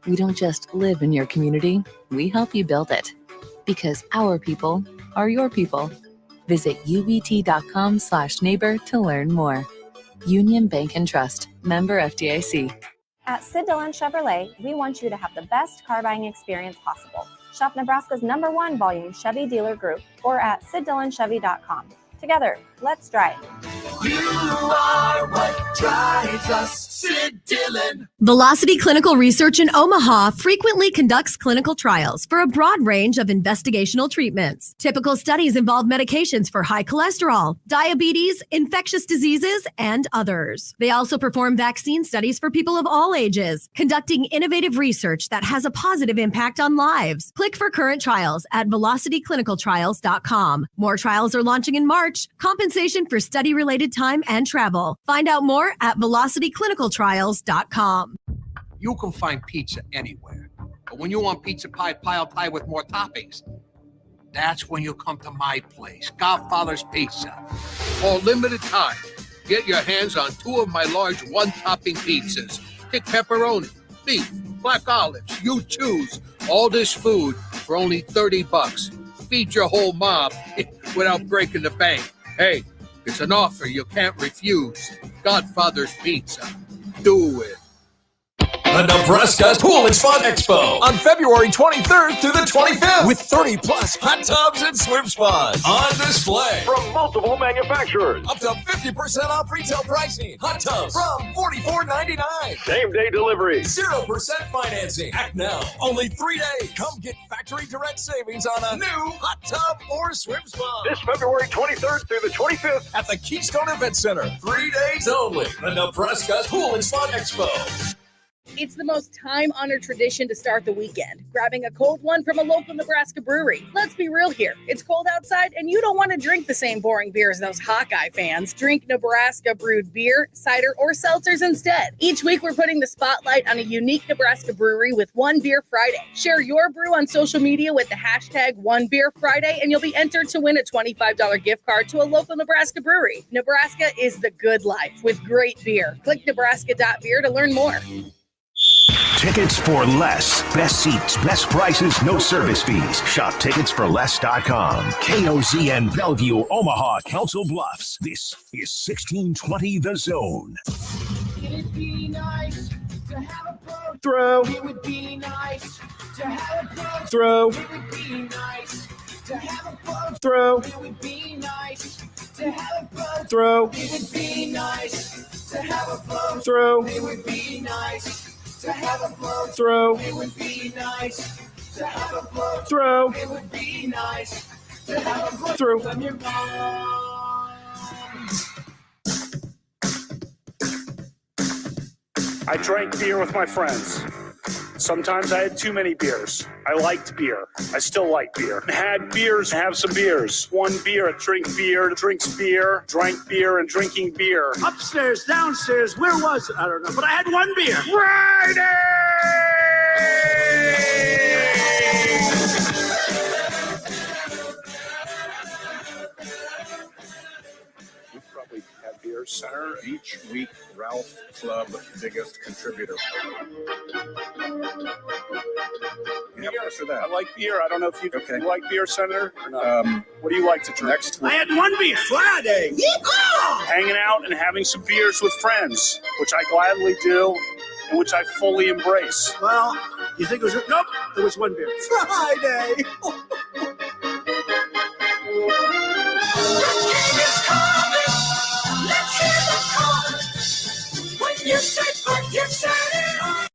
We don't just live in your community, we help you build it. Because our people are your people. Visit ubt.com/neighbor to learn more. Union Bank and Trust, member FDIC. At Sid Dillon Chevrolet, we want you to have the best car buying experience possible. Shop Nebraska's #1 volume Chevy dealer group or at SidDillonChevy.com. Together, let's drive. You are what drives us, Sid Dillon. Velocity Clinical Research in Omaha frequently conducts clinical trials for a broad range of investigational treatments. Typical studies involve medications for high cholesterol, diabetes, infectious diseases, and others. They also perform vaccine studies for people of all ages, conducting innovative research that has a positive impact on lives. Click for current trials at velocityclinicaltrials.com. More trials are launching in March. Compensation for study-related time and travel. Find out more at velocityclinicaltrials.com. You can find pizza anywhere. But when you want pizza pie piled high with more toppings, that's when you come to my place, Godfather's Pizza. For a limited time, get your hands on 2 of my large one-topping pizzas. Pick pepperoni, beef, black olives, you choose. All this food for only $30. Feed your whole mob without breaking the bank. Hey, it's an offer you can't refuse. Godfather's Pizza. Do it. The Nebraska Pool and Fun Expo on February 23rd through the 25th with 30+ hot tubs and swim spas on display from multiple manufacturers. Up to 50% off retail pricing. Hot tubs from $44.99. Same-day delivery. 0% financing. Act now. Only 3 days. Come get factory direct savings on a new hot tub or swim spa. This February 23rd through the 25th at the Keystone Event Center. 3 days only. The Nebraska Pool and Fun Expo. It's the most time-honored tradition to start the weekend, grabbing a cold one from a local Nebraska brewery. Let's be real here. It's cold outside, and you don't want to drink the same boring beer as those Hawkeye fans. Drink Nebraska-brewed beer, cider, or seltzers instead. Each week, we're putting the spotlight on a unique Nebraska brewery with One Beer Friday. Share your brew on social media with the hashtag OneBeerFriday, and you'll be entered to win a $25 gift card to a local Nebraska brewery. Nebraska is the good life with great beer. Click nebraska.beer to learn more. Tickets for less. Best seats, best prices, no service fees. Shop ticketsforless.com. KOZN Bellevue, Omaha, Council Bluffs. This is 1620 The Zone. It'd be nice to have a pro Throw. It would be nice to have a pro Throw. It would be nice to have a pro Throw. It would be nice to have a pro Throw. It would be nice to have a pro Throw. It would be nice to have a pro Throw. It would be nice to have a pro Throw. It would be nice to have a pro Throw. from your mom. I drank beer with my friends. Sometimes I had too many beers. I liked beer. I still like beer. Had beers, have some beers. One beer, drink beer, drinks beer, drank beer, and drinking beer. Upstairs, downstairs, where was it? I don't know, but I had one beer. We probably have beer center each week. Ralph Club, biggest contributor. Yeah, for that. I like beer. I don't know if you like beer center or not. What do you like to drink? Next I had one beer. Friday. Yeehaw! Hanging out and having some beers with friends, which I gladly do, and which I fully embrace. Well, you think it was? Nope, it was one beer. Friday. You said what you said it all.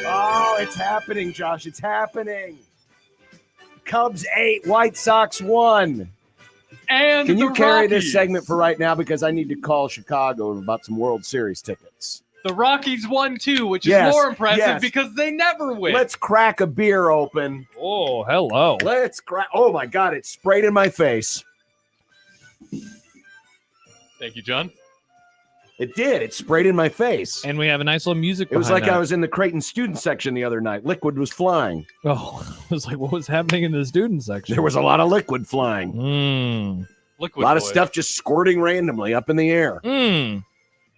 Oh, it's happening, Josh. It's happening. Cubs 8, White Sox 1. And can you the carry Rockies. this segment for right now? Because I need to call Chicago about some World Series tickets. The Rockies won too, which is Yes, more impressive yes. because they never win. Let's crack a beer open. Oh, hello. Let's crack. Oh my God, it sprayed in my face. Thank you, John. It did. It sprayed in my face. And we have a nice little music. It was behind like that. I was in the Creighton student section the other night. Liquid was flying. Oh, I was like, what was happening in the student section? There was a lot of liquid flying. Liquid a lot of boy. stuff just squirting randomly up in the air.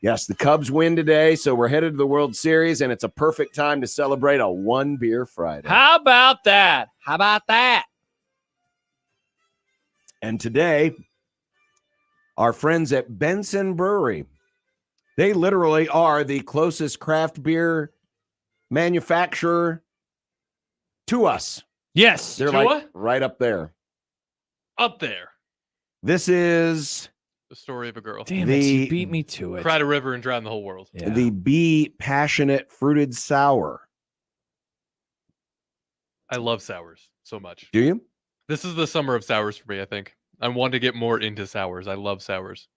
Yes, the Cubs win today, so we're headed to the World Series, and it's a perfect time to celebrate a One Beer Friday. How about that? How about that? And today, our friends at Benson Brewery, they literally are the closest craft beer manufacturer to us. Yes. They're like right up there. Up there. This is The story of a girl. Damn it, you beat me to it. Cried a river and drowned the whole world. the Bee Passionate Fruited Sour. I love sours so much. Do you? This is the summer of sours for me, I think. I want to get more into sours. I love sours.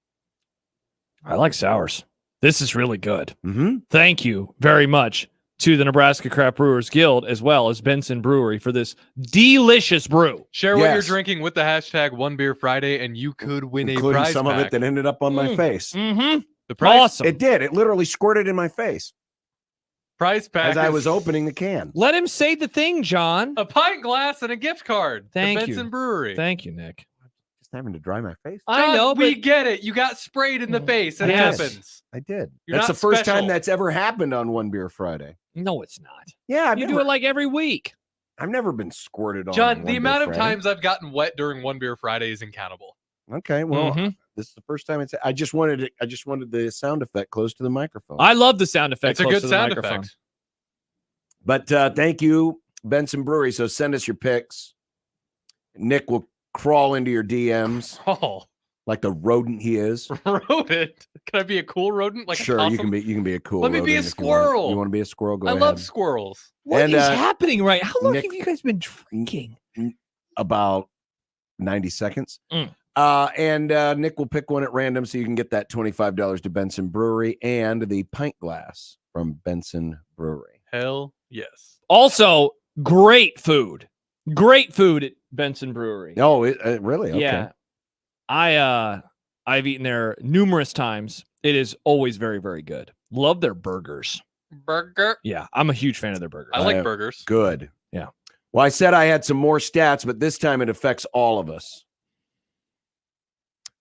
I like sours. This is really good. Mm-hmm. Thank you very much to the Nebraska Craft Brewers Guild as well as Benson Brewery for this delicious brew. Share what you're drinking with the hashtag OneBeerFriday, and you could win Including a prize some of it pack. that ended up on my face. Mm-hmm. The prize, Awesome. It did. It literally squirted in my face prize pack as I is was opening the can. Let him say the thing, John. a pint glass and a gift card. Thank to you. Benson Brewery. Thank you, Nick. Just having to dry my face. I know, we but get it. You got sprayed in the face. It Yes. happens. I did. You're That's not the first special. time that's ever happened on One Beer Friday. no, it's not. Yeah, You do it like every week. I've never been squirted on. John, One the Beer amount of Friday. times I've gotten wet during One Beer Friday is incountable. Okay, well, Mhm. this is the first time it's. I just wanted it. I just wanted the sound effect close to the microphone. I love the sound effect. It's a close good to the sound microphone. effect. But thank you, Benson Brewery. So send us your picks. Nick will crawl into your DMs Oh, like the rodent he is. rodent. Can I be a cool rodent? Like Sure, a you can be a cool. Let me be a rodent if you want. squirrel. You want to be a squirrel? Go I ahead. love squirrels. What is And, happening right? How long Nick- have you guys been drinking? About 90 seconds. Mm. And Nick will pick one at random so you can get that $25 to Benson Brewery and the pint glass from Benson Brewery. Hell yes. Also, great food. Great food at Benson Brewery. Oh, really? Okay. Yeah. I've eaten there numerous times. It is always very, very good. Love their burgers. Burger. Yeah, I'm a huge fan of their burgers. I like burgers. Good. Yeah. Well, I said I had some more stats, but this time it affects all of us.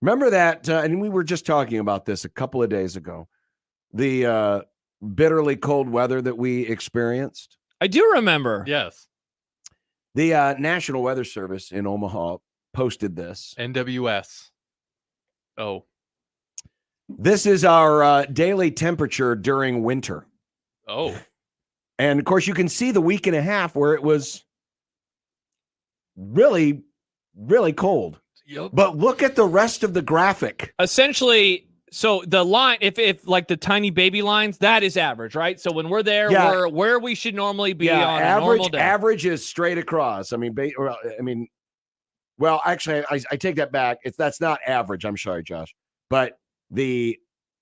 Remember that, and we were just talking about this a couple of days ago, the bitterly cold weather that we experienced? I do remember. Yes. The National Weather Service in Omaha posted this. NWS. Oh. This is our daily temperature during winter. Oh. And, of course, you can see the week and a half where it was really, really cold. Yep. But look at the rest of the graphic. Essentially, so the line, if like the tiny baby lines, that is average, right? So when we're there, Yeah. we're where we should normally be on a normal day. Average is straight across. Well, actually, I take that back. That's not average. I'm sorry, Josh. But the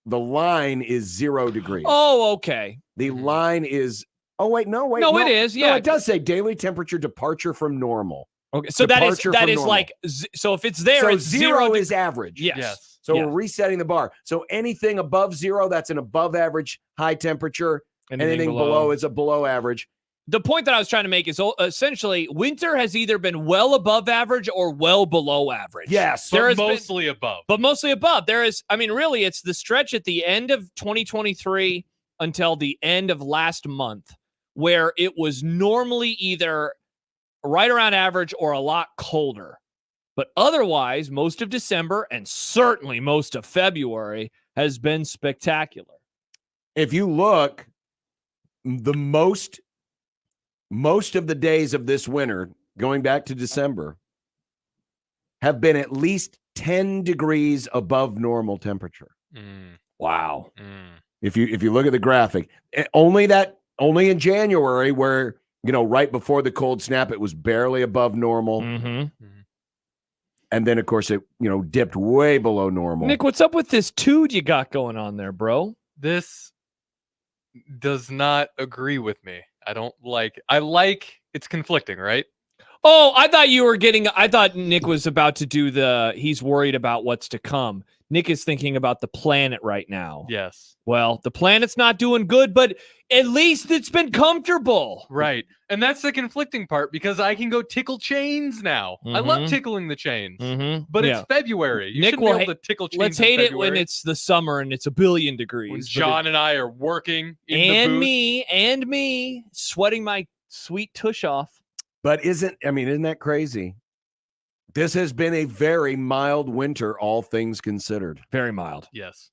line is 0 degrees. Oh, okay. The line is. Oh wait, no. It is. Yeah, no, it does say daily temperature departure from normal. Okay, so that Departure is from normal. like so if it's there, So it's 0 is average. Yes. So Yes. we're resetting the bar. So anything above 0, that's an above average high temperature. Anything below is a below average. The point that I was trying to make is essentially winter has either been well above average or well below average. Yes. But There has been- mostly above. but mostly above. There is, I mean, really, it's the stretch at the end of 2023 until the end of last month where it was normally either right around average or a lot colder. But otherwise, most of December and certainly most of February has been spectacular. If you look, the most of the days of this winter, going back to December, have been at least 10 degrees above normal temperature. Wow. If you look at the graphic, only in January where, right before the cold snap, it was barely above normal. Mm-hmm. And then, of course, it, dipped way below normal. Nick, what's up with this tood you got going on there, bro? This does not agree with me. I like it's conflicting, right? Oh, I thought Nick was about to do he's worried about what's to come. Nick is thinking about the planet right now. Yes. Well, the planet's not doing good, but at least it's been comfortable. Right. And that's the conflicting part because I can go tickle chains now. I love tickling the chains. But it's February. You Nick shouldn't be able to tickle chains. Let's hate it when it's the summer and it's 1,000,000,000 degrees. When John and I are working in the booth. And me sweating my sweet tush off. But isn't that crazy? This has been a very mild winter, all things considered. Very mild. Yes.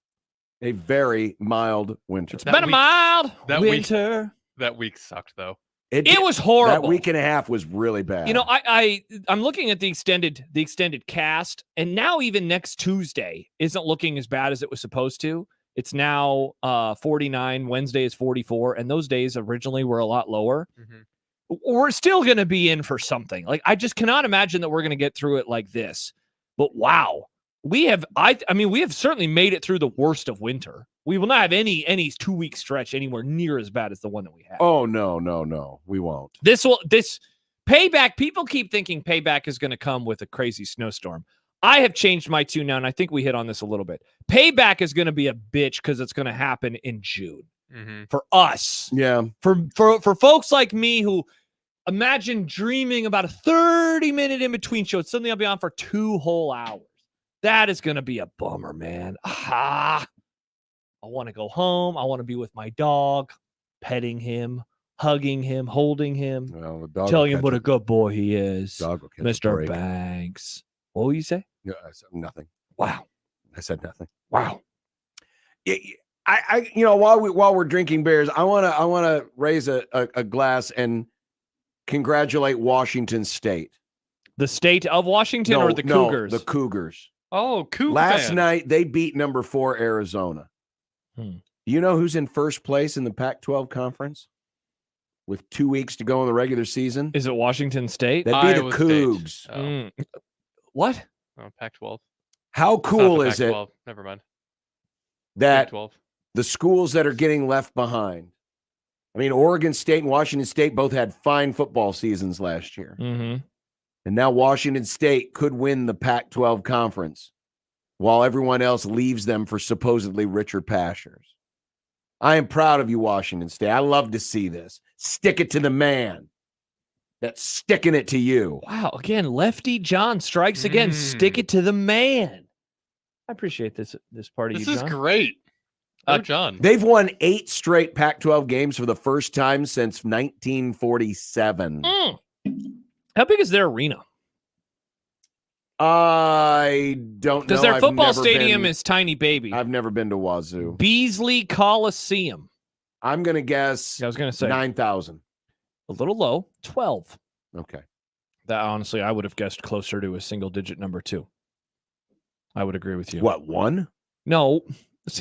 A very mild winter. It's been a mild winter. That week sucked, though. It was horrible. That week and a half was really bad. You know, I'm looking at the extended cast, and now even next Tuesday isn't looking as bad as it was supposed to. It's now 49. Wednesday is 44, and those days originally were a lot lower. We're still going to be in for something. Like, I just cannot imagine that we're going to get through it like this. But wow, we have certainly made it through the worst of winter. We will not have any 2-week stretch anywhere near as bad as the one that we had. Oh no, we won't. This payback. People keep thinking payback is going to come with a crazy snowstorm. I have changed my tune now, and I think we hit on this a little bit. Payback is going to be a bitch because it's going to happen in June for us. Yeah, for folks like me who imagine dreaming about a 30-minute in between show. Suddenly I'll be on for 2 whole hours. That is going to be a bummer, man. I want to go home. I want to be with my dog, petting him, hugging him, holding him, telling him what a good boy he is. Dog will catch Mr. a break. Banks. What will you say? Yeah, I said nothing. Wow. I said nothing. Wow. While we're drinking beers, I want to raise a glass and congratulate Washington State. The state of Washington or the Cougars? The Cougars. Oh, Cougar Last fan. night, they beat number 4 Arizona. You know who's in first place in the Pac-12 conference with 2 weeks to go in the regular season? Is it Washington State? They beat the Cougs. What? Oh, Pac-12. How cool is it Never mind. that Pac-12. the schools that are getting left behind? I mean, Oregon State and Washington State both had fine football seasons last year. And now Washington State could win the Pac-12 conference while everyone else leaves them for supposedly richer pastures. I am proud of you, Washington State. I love to see this. Stick it to the man. That's sticking it to you. Wow. Again, Lefty John strikes again. Stick it to the man. I appreciate this part of you, John. This is great. John. They've won 8 straight Pac-12 games for the first time since 1947. How big is their arena? I don't know. Because their football stadium is tiny baby. I've never been to Wazoo. Beasley Coliseum. I'm going to guess I was going to say 9,000. A little low. 12. Okay. That honestly, I would have guessed closer to a single digit number 2. I would agree with you. What, 1? No.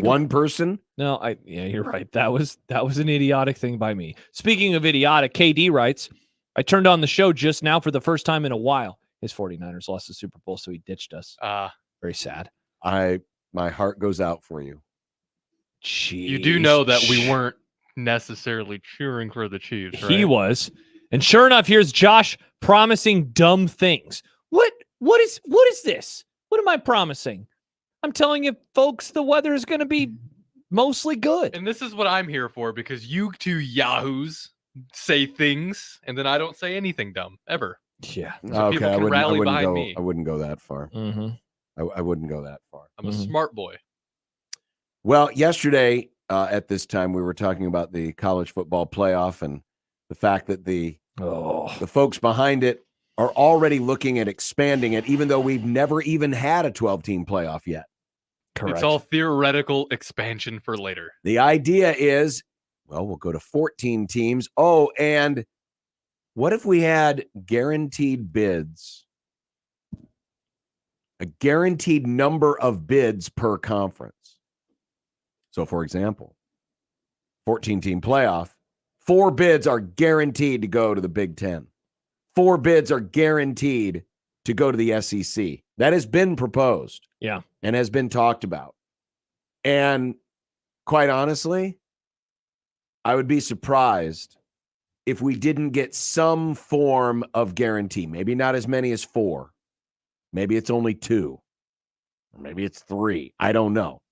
One person? No, yeah, you're right. That was an idiotic thing by me. Speaking of idiotic, KD writes, I turned on the show just now for the first time in a while. His 49ers lost the Super Bowl, so he ditched us. Very sad. My heart goes out for you. Jeez. You do know that we weren't necessarily cheering for the Chiefs, right? He was. And sure enough, here's Josh promising dumb things. What is this? What am I promising? I'm telling you, folks, the weather is going to be mostly good. And this is what I'm here for, because you two yahoos say things, and then I don't say anything dumb, ever. Yeah. So people can rally behind me. I wouldn't go that far. I wouldn't go that far. I'm a smart boy. Well, yesterday at this time, we were talking about the college football playoff and the fact that the folks behind it are already looking at expanding it, even though we've never even had a 12-team playoff yet. Correct. It's all theoretical expansion for later. The idea is, well, we'll go to 14 teams. Oh, and what if we had guaranteed bids? A guaranteed number of bids per conference. So, for example, 14-team playoff, 4 bids are guaranteed to go to the Big Ten. 4 bids are guaranteed to go to the SEC. That has been proposed. Yeah. And has been talked about. And quite honestly, I would be surprised if we didn't get some form of guarantee. Maybe not as many as 4. Maybe it's only 2. Or maybe it's 3. I don't know.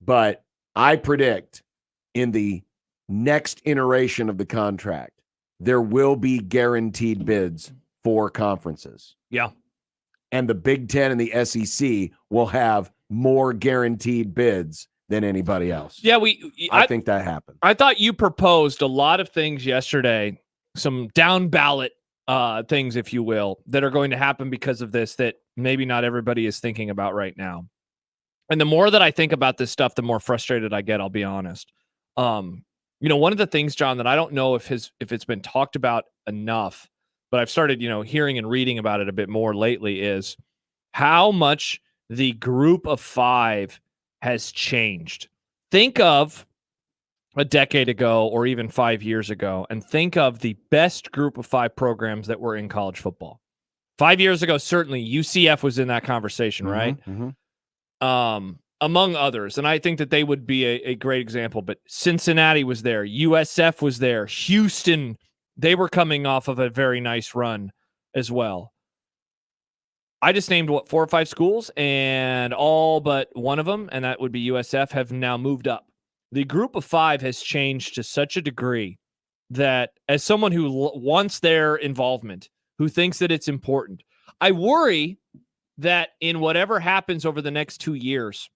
But I predict in the next iteration of the contract, there will be guaranteed bids for conferences. Yeah. And the Big Ten and the SEC will have more guaranteed bids than anybody else. Yeah, I think that happened. I thought you proposed a lot of things yesterday, some down ballot things, if you will, that are going to happen because of this that maybe not everybody is thinking about right now. And the more that I think about this stuff, the more frustrated I get, I'll be honest. One of the things, John, that I don't know if it's been talked about enough, but I've started, hearing and reading about it a bit more lately, is how much the group of 5 has changed. Think of a decade ago or even 5 years ago, and think of the best group of 5 programs that were in college football. 5 years ago, certainly UCF was in that conversation, right? Among others. And I think that they would be a great example, but Cincinnati was there. USF was there. Houston, they were coming off of a very nice run as well. I just named 4 or 5 schools, and all but one of them, and that would be USF, have now moved up. The group of 5 has changed to such a degree that, as someone who wants their involvement, who thinks that it's important, I worry that in whatever happens over the next 2 years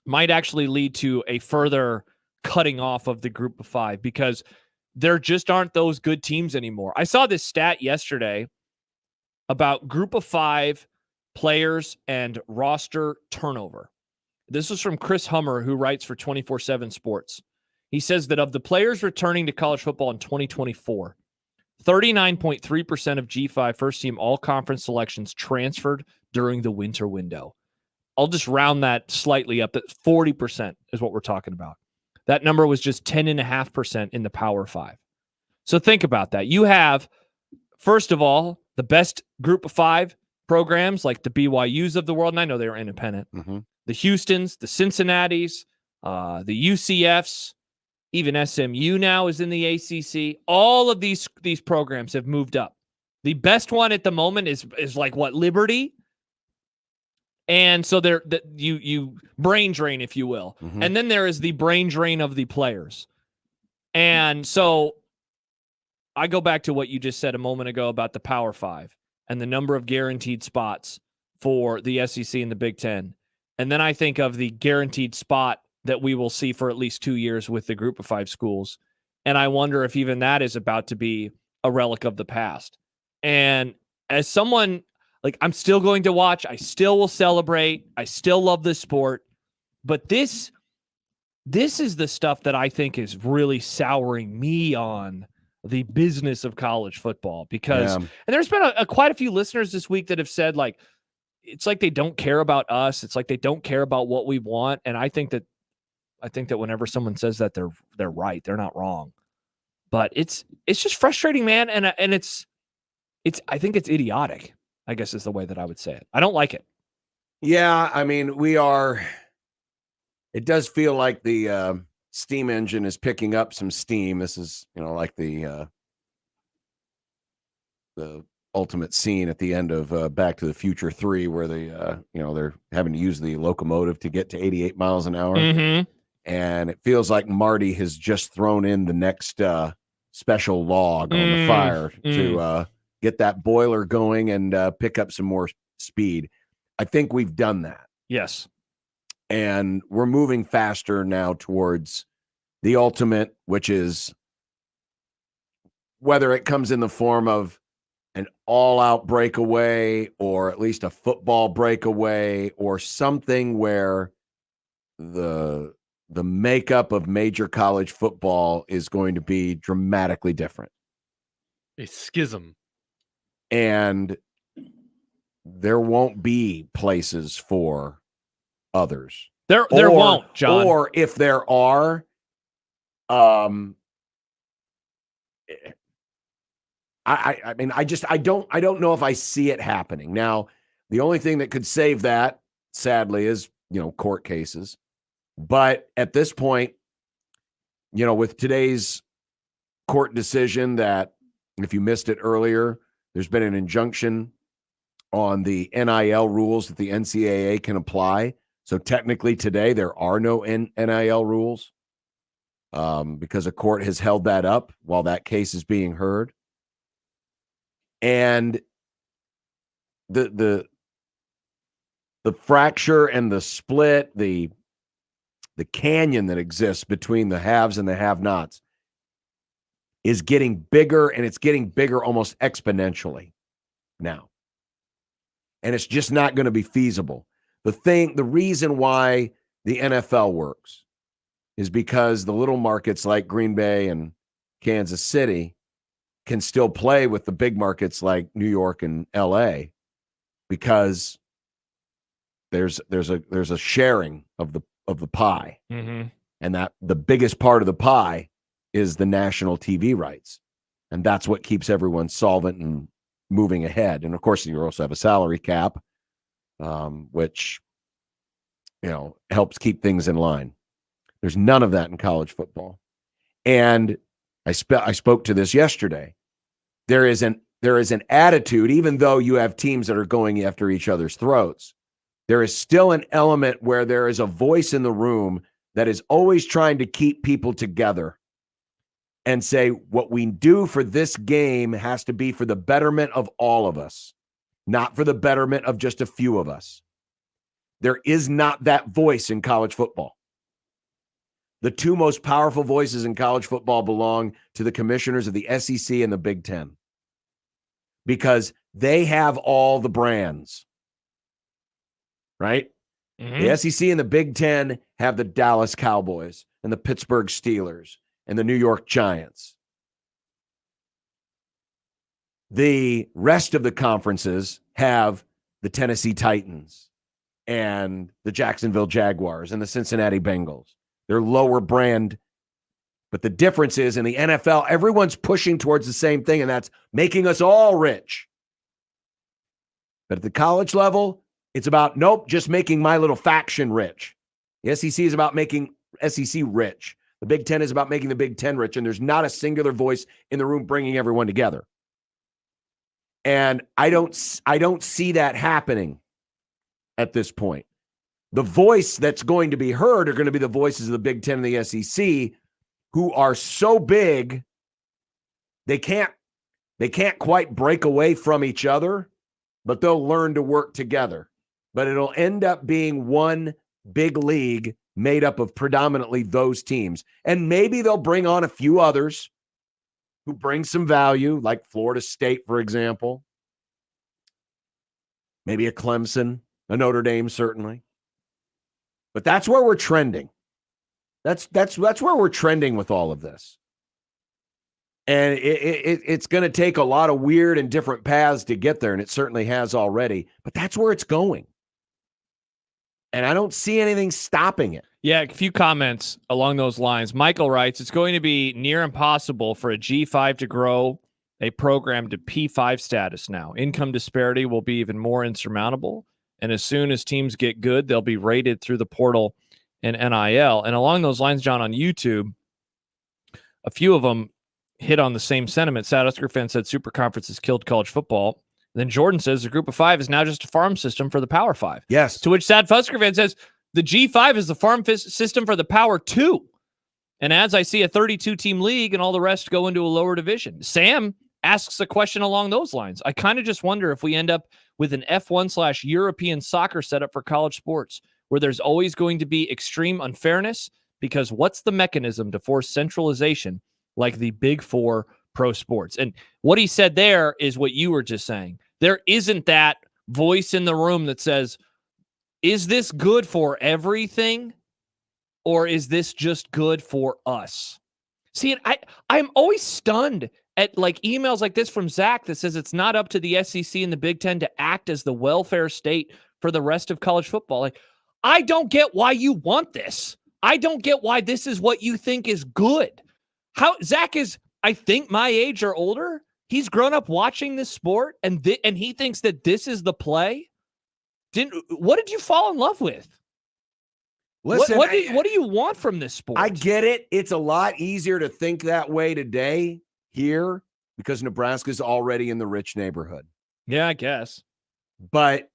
might actually lead to a further cutting off of the group of 5, because there just aren't those good teams anymore. I saw this stat yesterday about group of 5 players and roster turnover. This was from Chris Hummer, who writes for 24/7 Sports. He says that of the players returning to college football in 2024, 39.3% of G5 first-team all-conference selections transferred during the winter window. I'll just round that slightly up. That 40% is what we're talking about. That number was just 10.5% in the Power 5. So think about that. You have, first of all, the best group of 5 programs like the BYUs of the world, and I know they were independent. The Houstons, the Cincinnatis, the UCFs, even SMU now is in the ACC. All of these programs have moved up. The best one at the moment is like what, Liberty? And so you brain drain, if you will. And then there is the brain drain of the players. And so I go back to what you just said a moment ago about the Power 5 and the number of guaranteed spots for the SEC and the Big Ten. And then I think of the guaranteed spot that we will see for at least 2 years with the group of 5 schools. And I wonder if even that is about to be a relic of the past. And as someone, like, I'm still going to watch, I still will celebrate, I still love this sport, but this is the stuff that I think is really souring me on the business of college football, because, and there's been quite a few listeners this week that have said, like, it's like they don't care about us. It's like they don't care about what we want. And I think that whenever someone says that, they're right. They're not wrong. But it's just frustrating, man. And I think it's idiotic, I guess is the way that I would say it. I don't like it. Yeah, I mean, it does feel like the steam engine is picking up some steam. This is, like the ultimate scene at the end of Back to the Future 3, where they're having to use the locomotive to get to 88 miles an hour. And it feels like Marty has just thrown in the next special log on the fire to get that boiler going and pick up some more speed. I think we've done that. Yes. And we're moving faster now towards the ultimate, which is, whether it comes in the form of an all-out breakaway or at least a football breakaway or something where the makeup of major college football is going to be dramatically different. A schism. And there won't be places for others. There won't, John. Or if there are, I mean, I don't know if I see it happening. Now, the only thing that could save that, sadly, is, court cases. But at this point, with today's court decision that, if you missed it earlier, there's been an injunction on the NIL rules that the NCAA can apply. So technically today there are no NIL rules because a court has held that up while that case is being heard. And the fracture and the split, the canyon that exists between the haves and the have-nots is getting bigger, and it's getting bigger almost exponentially now. And it's just not going to be feasible. The reason why the NFL works is because the little markets like Green Bay and Kansas City can still play with the big markets like New York and LA because there's a sharing of the pie. Mm-hmm. And that the biggest part of the pie is the national TV rights. And that's what keeps everyone solvent and moving ahead. And of course, you also have a salary cap, which, helps keep things in line. There's none of that in college football. And I spoke to this yesterday. There is an attitude, even though you have teams that are going after each other's throats, there is still an element where there is a voice in the room that is always trying to keep people together and say, what we do for this game has to be for the betterment of all of us, not for the betterment of just a few of us. There is not that voice in college football. The two most powerful voices in college football belong to the commissioners of the SEC and the Big Ten because they have all the brands, right? Mm-hmm. The SEC and the Big Ten have the Dallas Cowboys and the Pittsburgh Steelers and the New York Giants. The rest of the conferences have the Tennessee Titans and the Jacksonville Jaguars and the Cincinnati Bengals. They're lower brand. But the difference is in the NFL, everyone's pushing towards the same thing, and that's making us all rich. But at the college level, it's about, nope, just making my little faction rich. The SEC is about making SEC rich. The Big Ten is about making the Big Ten rich, and there's not a singular voice in the room bringing everyone together. And I don't see that happening at this point. The voice that's going to be heard are going to be the voices of the Big Ten and the SEC, who are so big they can't quite break away from each other, but they'll learn to work together. But it'll end up being one big league made up of predominantly those teams. And maybe they'll bring on a few others who bring some value, like Florida State, for example. Maybe a Clemson, a Notre Dame, certainly. But that's where we're trending. That's where we're trending with all of this. And it's going to take a lot of weird and different paths to get there, and it certainly has already. But that's where it's going. And I don't see anything stopping it. Yeah, a few comments along those lines. Michael writes, it's going to be near impossible for a G5 to grow a program to P5 status now. Income disparity will be even more insurmountable. And as soon as teams get good, they'll be rated through the portal and NIL. And along those lines, John, on YouTube, a few of them hit on the same sentiment. Sad Husker fan said Super Conference has killed college football. Then Jordan says the Group of Five is now just a farm system for the Power Five. Yes. To which Sad Husker fan says the G5 is the farm system for the Power Two. And as I see a 32-team league and all the rest go into a lower division. Sam asks a question along those lines. I kind of just wonder if we end up with an F1/European soccer setup for college sports, where there's always going to be extreme unfairness, because what's the mechanism to force centralization like the Big Four pro sports? And what he said there is what you were just saying. There isn't that voice in the room that says, is this good for everything, or is this just good for us? See, I'm always stunned at like emails like this from Zach that says it's not up to the SEC and the Big Ten to act as the welfare state for the rest of college football. Like, I don't get why you want this. I don't get why this is what you think is good. How Zach is, I think, my age or older. He's grown up watching this sport, and he thinks that this is the play. What did you fall in love with? Listen, what do you want from this sport? I get it. It's a lot easier to think that way today here because Nebraska's already in the rich neighborhood. Yeah, I guess. But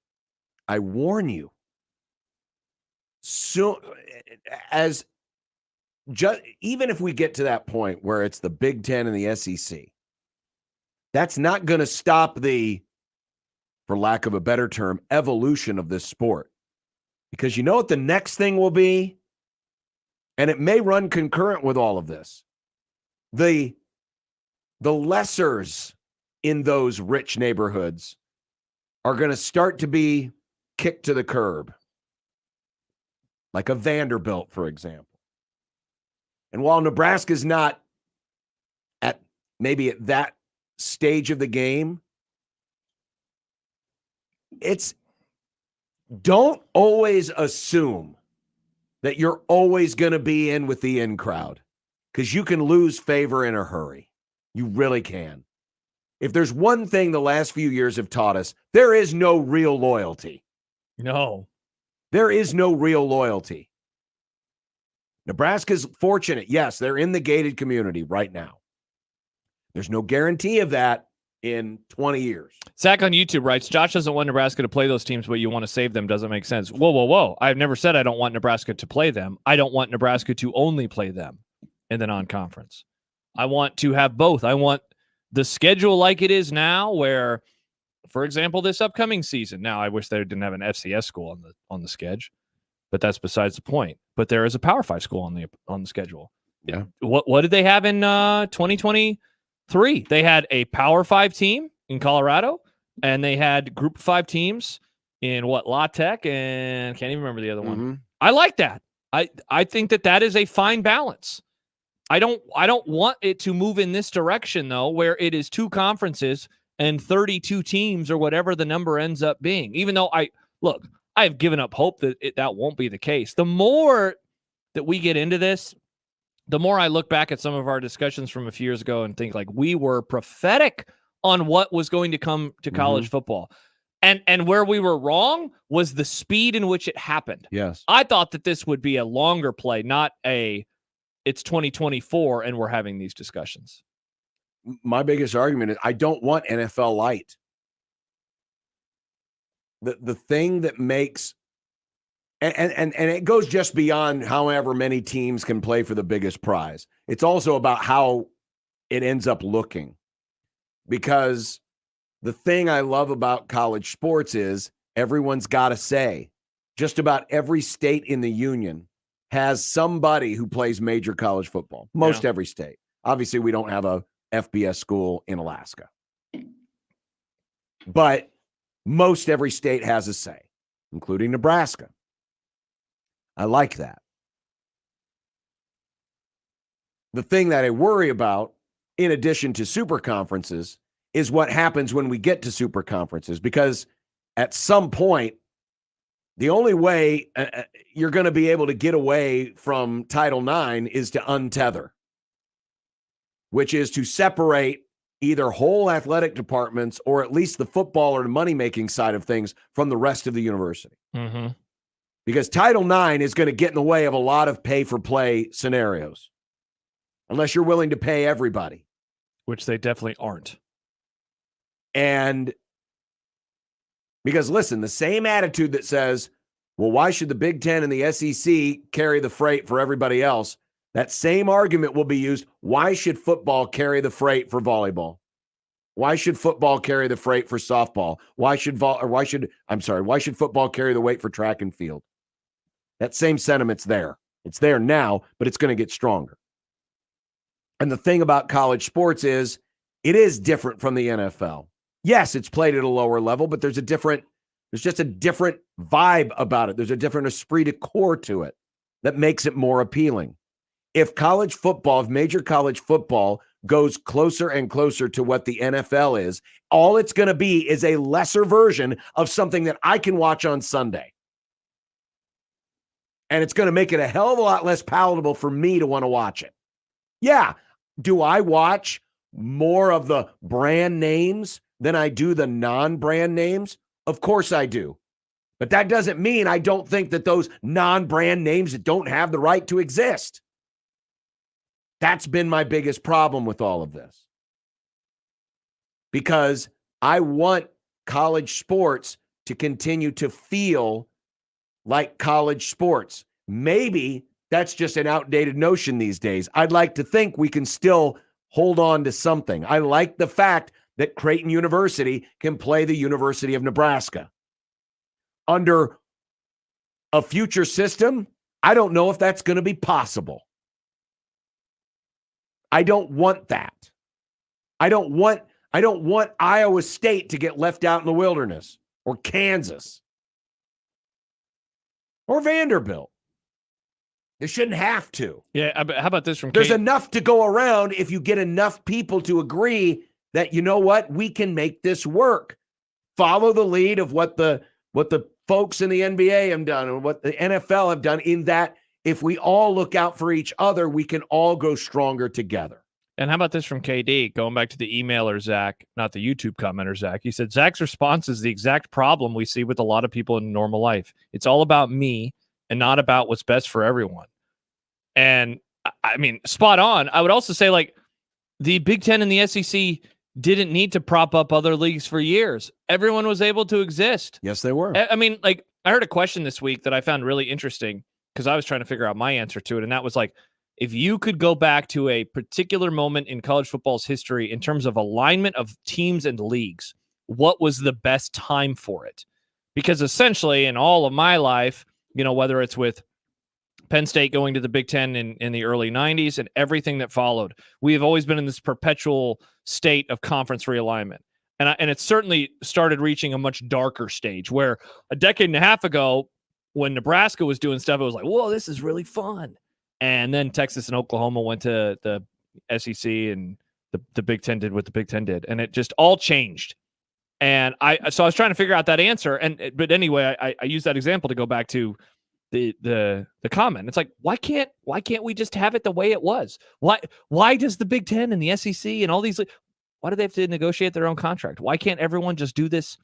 I warn you, so even if we get to that point where it's the Big Ten and the SEC, that's not going to stop the, for lack of a better term, evolution of this sport. Because you know what the next thing will be? And it may run concurrent with all of this. The lessers in those rich neighborhoods are going to start to be kicked to the curb. Like a Vanderbilt, for example. And while Nebraska's not maybe at that stage of the game, don't always assume that you're always going to be in with the in crowd, because you can lose favor in a hurry. You really can. If there's one thing the last few years have taught us, there is no real loyalty. No. There is no real loyalty. Nebraska's fortunate. Yes, they're in the gated community right now. There's no guarantee of that in 20 years. Zach on YouTube writes, Josh doesn't want Nebraska to play those teams, but you want to save them. Doesn't make sense. Whoa. I've never said I don't want Nebraska to play them. I don't want Nebraska to only play them in the non-conference. I want to have both. I want the schedule like it is now, where, for example, this upcoming season. Now, I wish they didn't have an FCS school on the schedule, but that's besides the point. But there is a Power 5 school on the schedule. Yeah. What did they have in 2023? They had a Power 5 team in Colorado, and they had Group 5 teams in La Tech, and can't even remember the other one. I like that. I think that is a fine balance. I don't want it to move in this direction, though, where it is 2 conferences and 32 teams or whatever the number ends up being. Even though I've given up hope that that won't be the case. The more that we get into this, the more I look back at some of our discussions from a few years ago and think like we were prophetic on what was going to come to college football. And where we were wrong was the speed in which it happened. Yes. I thought that this would be a longer play, not it's 2024 and we're having these discussions. My biggest argument is I don't want NFL light. The thing that makes and it goes just beyond however many teams can play for the biggest prize. It's also about how it ends up looking. Because the thing I love about college sports is everyone's got a say. Just about every state in the union has somebody who plays major college football. Most every state. Obviously, we don't have a FBS school in Alaska. But most every state has a say, including Nebraska. I like that. The thing that I worry about, in addition to super conferences, is what happens when we get to super conferences, because at some point, the only way you're going to be able to get away from Title IX is to untether, which is to separate either whole athletic departments or at least the football or the money-making side of things from the rest of the university. Mm-hmm. Because Title IX is going to get in the way of a lot of pay-for-play scenarios, unless you're willing to pay everybody. Which they definitely aren't. And because, listen, the same attitude that says, well, why should the Big Ten and the SEC carry the freight for everybody else? That same argument will be used. Why should football carry the freight for volleyball? Why should football carry the freight for softball? Why should football carry the weight for track and field? That same sentiment's there. It's there now, but it's going to get stronger. And the thing about college sports is it is different from the NFL. Yes, it's played at a lower level, but there's just a different vibe about it. There's a different esprit de corps to it that makes it more appealing. If major college football goes closer and closer to what the NFL is, all it's going to be is a lesser version of something that I can watch on Sunday. And it's going to make it a hell of a lot less palatable for me to want to watch it. Yeah. Do I watch more of the brand names than I do the non-brand names? Of course I do. But that doesn't mean I don't think that those non-brand names that don't have the right to exist. That's been my biggest problem with all of this. Because I want college sports to continue to feel like college sports. Maybe that's just an outdated notion these days. I'd like to think we can still hold on to something. I like the fact that Creighton University can play the University of Nebraska. Under a future system, I don't know if that's going to be possible. I don't want that. I don't want Iowa State to get left out in the wilderness, or Kansas, or Vanderbilt. They shouldn't have to. Yeah, how about this from There's enough to go around if you get enough people to agree that, you know what, we can make this work. Follow the lead of what the folks in the NBA have done and what the NFL have done, in that if we all look out for each other, we can all go stronger together. And how about this from KD? Going back to the emailer, Zach, not the YouTube commenter, Zach. He said, Zach's response is the exact problem we see with a lot of people in normal life. It's all about me and not about what's best for everyone. And I mean, spot on. I would also say, like, the Big Ten and the SEC didn't need to prop up other leagues for years. Everyone was able to exist. Yes, they were. I mean, like, I heard a question this week that I found really interesting because I was trying to figure out my answer to it. And that was like, if you could go back to a particular moment in college football's history in terms of alignment of teams and leagues, what was the best time for it? Because essentially in all of my life, you know, whether it's with Penn State going to the Big Ten in the early 90s and everything that followed, we have always been in this perpetual state of conference realignment. And it certainly started reaching a much darker stage where a decade and a half ago, when Nebraska was doing stuff, it was like, whoa, this is really fun. And then Texas and Oklahoma went to the SEC, and the Big Ten did what the Big Ten did. And it just all changed. And so I was trying to figure out that answer. But anyway, I use that example to go back to the comment. It's like, why can't we just have it the way it was? Why does the Big Ten and the SEC and all these, why do they have to negotiate their own contract? Why can't everyone just do this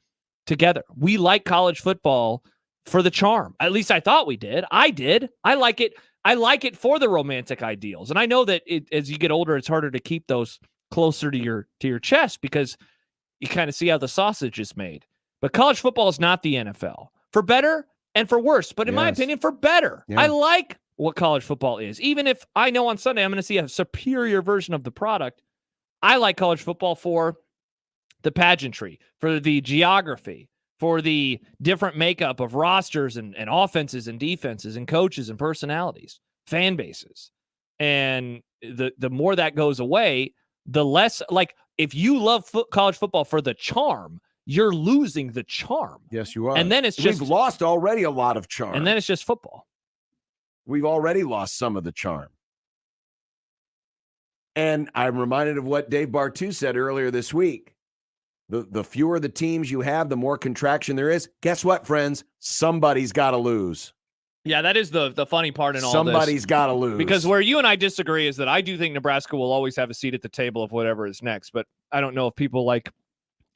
together? We like college football for the charm. At least I thought we did. I did. I like it. I like it for the romantic ideals. And I know that as you get older, it's harder to keep those closer to your chest because you kind of see how the sausage is made. But college football is not the NFL, for better and for worse. But in my opinion, for better. Yeah. I like what college football is. Even if I know on Sunday I'm going to see a superior version of the product, I like college football for the pageantry, for the geography, for the different makeup of rosters and offenses and defenses and coaches and personalities, fan bases. And the more that goes away, the less, like, if you love college football for the charm, you're losing the charm. Yes, you are. And then it's just, we've lost already a lot of charm. And then it's just football. We've already lost some of the charm. And I'm reminded of what Dave Bartu said earlier this week. The fewer the teams you have, the more contraction there is. Guess what, friends? Somebody's got to lose. Yeah, that is the funny part in all this. Somebody's got to lose. Because where you and I disagree is that I do think Nebraska will always have a seat at the table of whatever is next. But I don't know if people like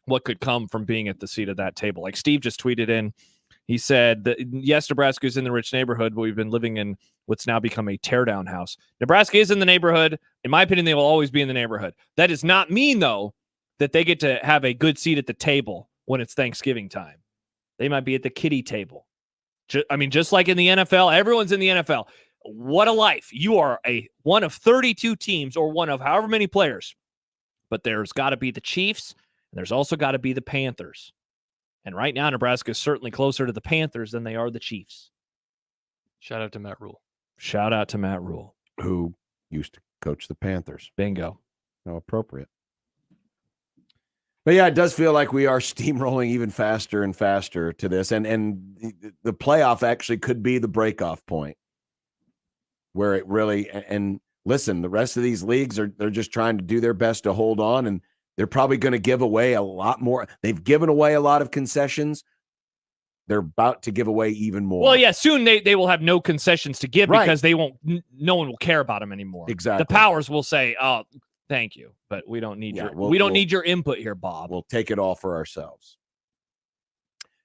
what could come from being at the seat of that table. Like Steve just tweeted in, he said that, yes, Nebraska is in the rich neighborhood, but we've been living in what's now become a teardown house. Nebraska is in the neighborhood. In my opinion, they will always be in the neighborhood. That does not mean, though, that they get to have a good seat at the table when it's Thanksgiving time. They might be at the kiddie table. Just like in the NFL, everyone's in the NFL. What a life. You are one of 32 teams or one of however many players. But there's got to be the Chiefs, and there's also got to be the Panthers. And right now, Nebraska is certainly closer to the Panthers than they are the Chiefs. Shout out to Matt Rule. Shout out to Matt Rule. Who used to coach the Panthers. Bingo. How appropriate. But yeah, it does feel like we are steamrolling even faster and faster to this. And the playoff actually could be the breakoff point where it really, and listen, the rest of these leagues they're just trying to do their best to hold on, and they're probably going to give away a lot more. They've given away a lot of concessions. They're about to give away even more. Well, yeah, soon they will have no concessions to give because they won't. No one will care about them anymore. Exactly. The powers will say, "Oh, thank you, but we don't need need your input here, Bob. We'll take it all for ourselves."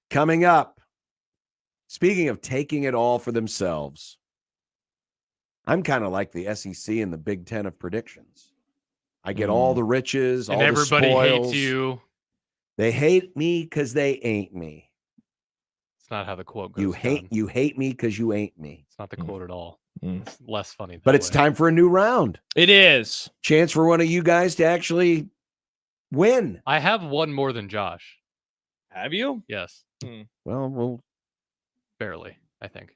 Coming up, Speaking of taking it all for themselves, I'm kind of like the SEC and the Big Ten of predictions. I get all the riches, And all everybody the spoils. hates you. They hate me because they ain't me. It's not how the quote goes. You hate me because you ain't me. It's not the quote at all. It's less funny. But it's time for a new round. It is. Chance for one of you guys to actually win. I have one more than Josh. Have you? Yes. Well, Barely, I think.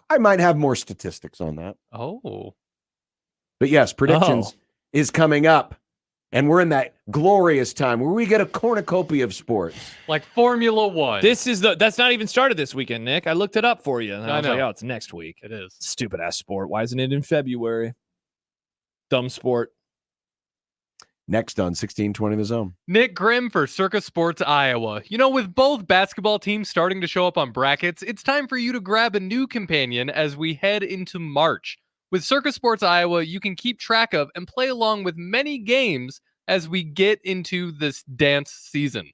I might have more statistics on that. Oh. But yes, predictions is coming up. And we're in that glorious time where we get a cornucopia of sports. Like Formula One. That's not even started this weekend, Nick. I looked it up for you. And I was know. like, oh, it's next week. It is. Stupid ass sport. Why isn't it in February? Dumb sport. Next on 1620 The Zone. Nick Grimm for Circus Sports Iowa. You know, with both basketball teams starting to show up on brackets, it's time for you to grab a new companion as we head into March. With Circus Sports Iowa, you can keep track of and play along with many games as we get into this dance season.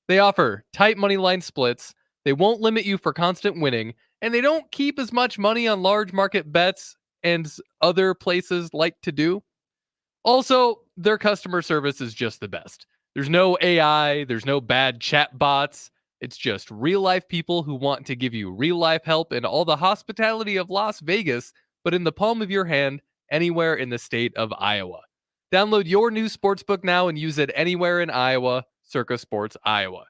They offer tight money line splits, they won't limit you for constant winning, and they don't keep as much money on large market bets and other places like to do. Also, their customer service is just the best. There's no AI, there's no bad chat bots. It's just real life people who want to give you real life help and all the hospitality of Las Vegas, but in the palm of your hand, anywhere in the state of Iowa. Download your new sportsbook now and use it anywhere in Iowa, Circa Sports Iowa.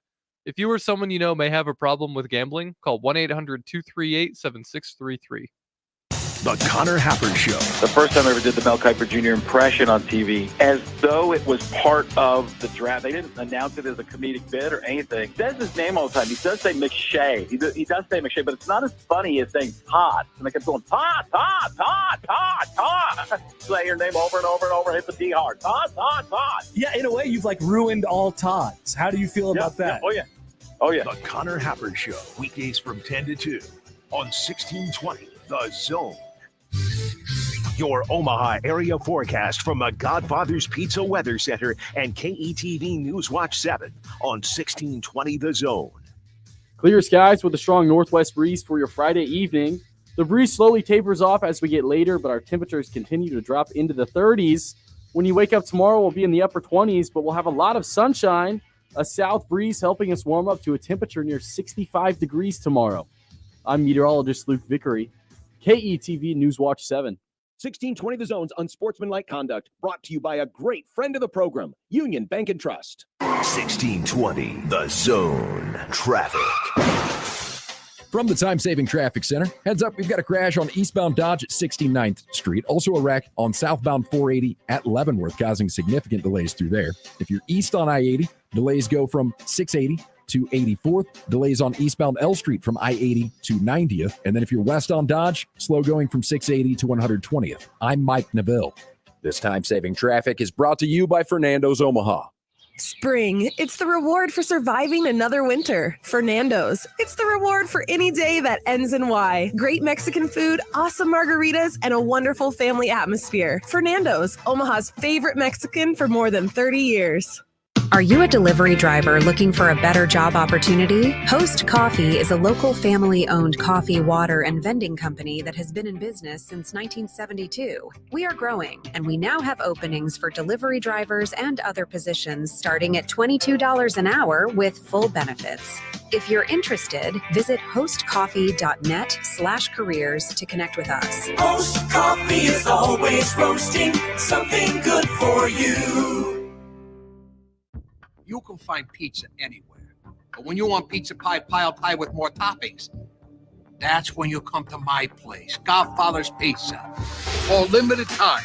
If you or someone you know may have a problem with gambling, call 1-800-238-7633. The Connor Happer Show. The first time I ever did the Mel Kiper Jr. impression on TV, as though it was part of the draft. They didn't announce it as a comedic bit or anything. He says his name all the time. He does say McShay. He does say McShay, but it's not as funny as saying Todd. And they kept going, Todd. Say your name over and over and over. Hit the T hard. Todd. Yeah, in a way, you've ruined all Todds. How do you feel about that? Oh, yeah. The Connor Happer Show. Weekdays from 10 to 2 on 1620 The Zone. Your Omaha area forecast from the Godfather's Pizza Weather Center and KETV Newswatch 7 on 1620 The Zone. Clear skies with a strong northwest breeze for your Friday evening. The breeze slowly tapers off as we get later, but our temperatures continue to drop into the 30s. When you wake up tomorrow, we'll be in the upper 20s, but we'll have a lot of sunshine. A south breeze helping us warm up to a temperature near 65 degrees tomorrow. I'm meteorologist Luke Vickery. KETV Newswatch 7. 1620 The Zone's Unsportsmanlike Conduct, brought to you by a great friend of the program, Union Bank and Trust. 1620 The Zone. Traffic. From the time-saving traffic center, heads up, we've got a crash on eastbound Dodge at 69th Street. Also a wreck on southbound 480 at Leavenworth, causing significant delays through there. If you're east on I-80, delays go from 680 to 84th. Delays on eastbound L Street from I-80 to 90th. And then if you're west on Dodge, slow going from 680 to 120th. I'm Mike Neville. This time-saving traffic is brought to you by Fernando's Omaha. Spring, it's the reward for surviving another winter. Fernando's, it's the reward for any day that ends in Y. Great Mexican food, awesome margaritas, and a wonderful family atmosphere. Fernando's, Omaha's favorite Mexican for more than 30 years. Are you a delivery driver looking for a better job opportunity? Host Coffee is a local family-owned coffee, water, and vending company that has been in business since 1972. We are growing, and we now have openings for delivery drivers and other positions starting at $22 an hour with full benefits. If you're interested, visit hostcoffee.net/careers to connect with us. Host Coffee is always roasting something good for you. You can find pizza anywhere. But when you want pizza pie, piled high with more toppings, that's when you come to my place, Godfather's Pizza. For a limited time,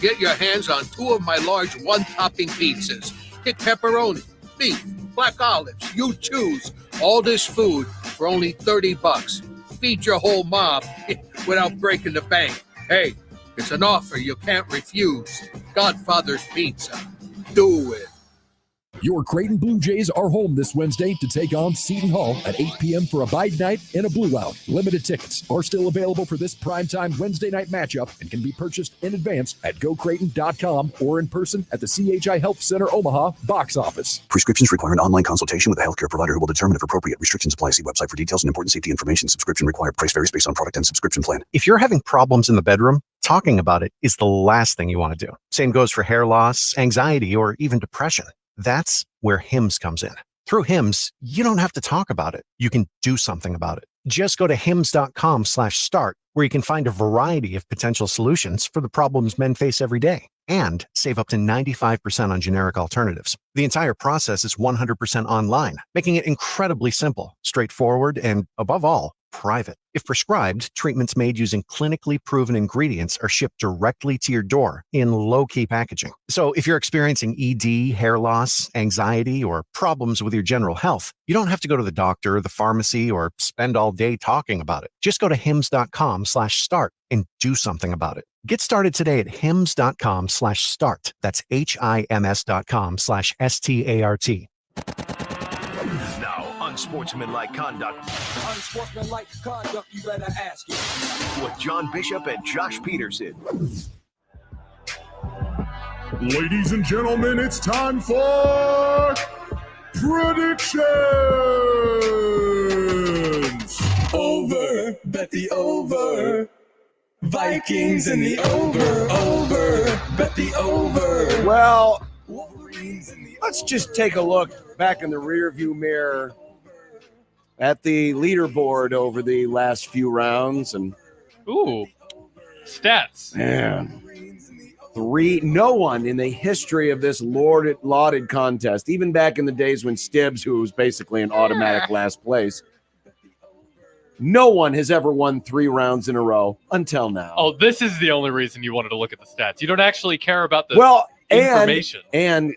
get your hands on 2 of my large one-topping pizzas. Get pepperoni, beef, black olives, you choose. All this food for only $30. Feed your whole mob without breaking the bank. Hey, it's an offer you can't refuse. Godfather's Pizza. Do it. Your Creighton Blue Jays are home this Wednesday to take on Seton Hall at 8 p.m. for a bide night and a blue out. Limited tickets are still available for this primetime Wednesday night matchup and can be purchased in advance at gocreighton.com or in person at the CHI Health Center Omaha box office. Prescriptions require an online consultation with a healthcare provider who will determine if appropriate. Restrictions apply. See website for details and important safety information. Subscription required. Price varies based on product and subscription plan. If you're having problems in the bedroom, talking about it is the last thing you want to do. Same goes for hair loss, anxiety, or even depression. That's where HIMS comes in. Through HIMS, you don't have to talk about it. You can do something about it. Just go to hims.com/start, where you can find a variety of potential solutions for the problems men face every day and save up to 95% on generic alternatives. The entire process is 100% online, making it incredibly simple, straightforward, and above all, private. If prescribed, treatments made using clinically proven ingredients are shipped directly to your door in low-key packaging. So if you're experiencing ED, hair loss, anxiety, or problems with your general health, you don't have to go to the doctor, the pharmacy, or spend all day talking about it. Just go to hims.com/start and do something about it. Get started today at hims.com/start. That's HIMS.com/START. Now, unsportsmanlike conduct. Unsportsmanlike conduct, you better ask it. With John Bishop and Josh Peterson. Ladies and gentlemen, it's time for predictions. Over, bet the over. Vikings in the over, bet the over. Well, let's just take a look back in the rearview mirror at the leaderboard over the last few rounds. And ooh, stats. Man, no one in the history of this lauded contest, even back in the days when Stibbs, who was basically an automatic last place, no one has ever won 3 rounds in a row until now. Oh, this is the only reason you wanted to look at the stats. You don't actually care about the information. And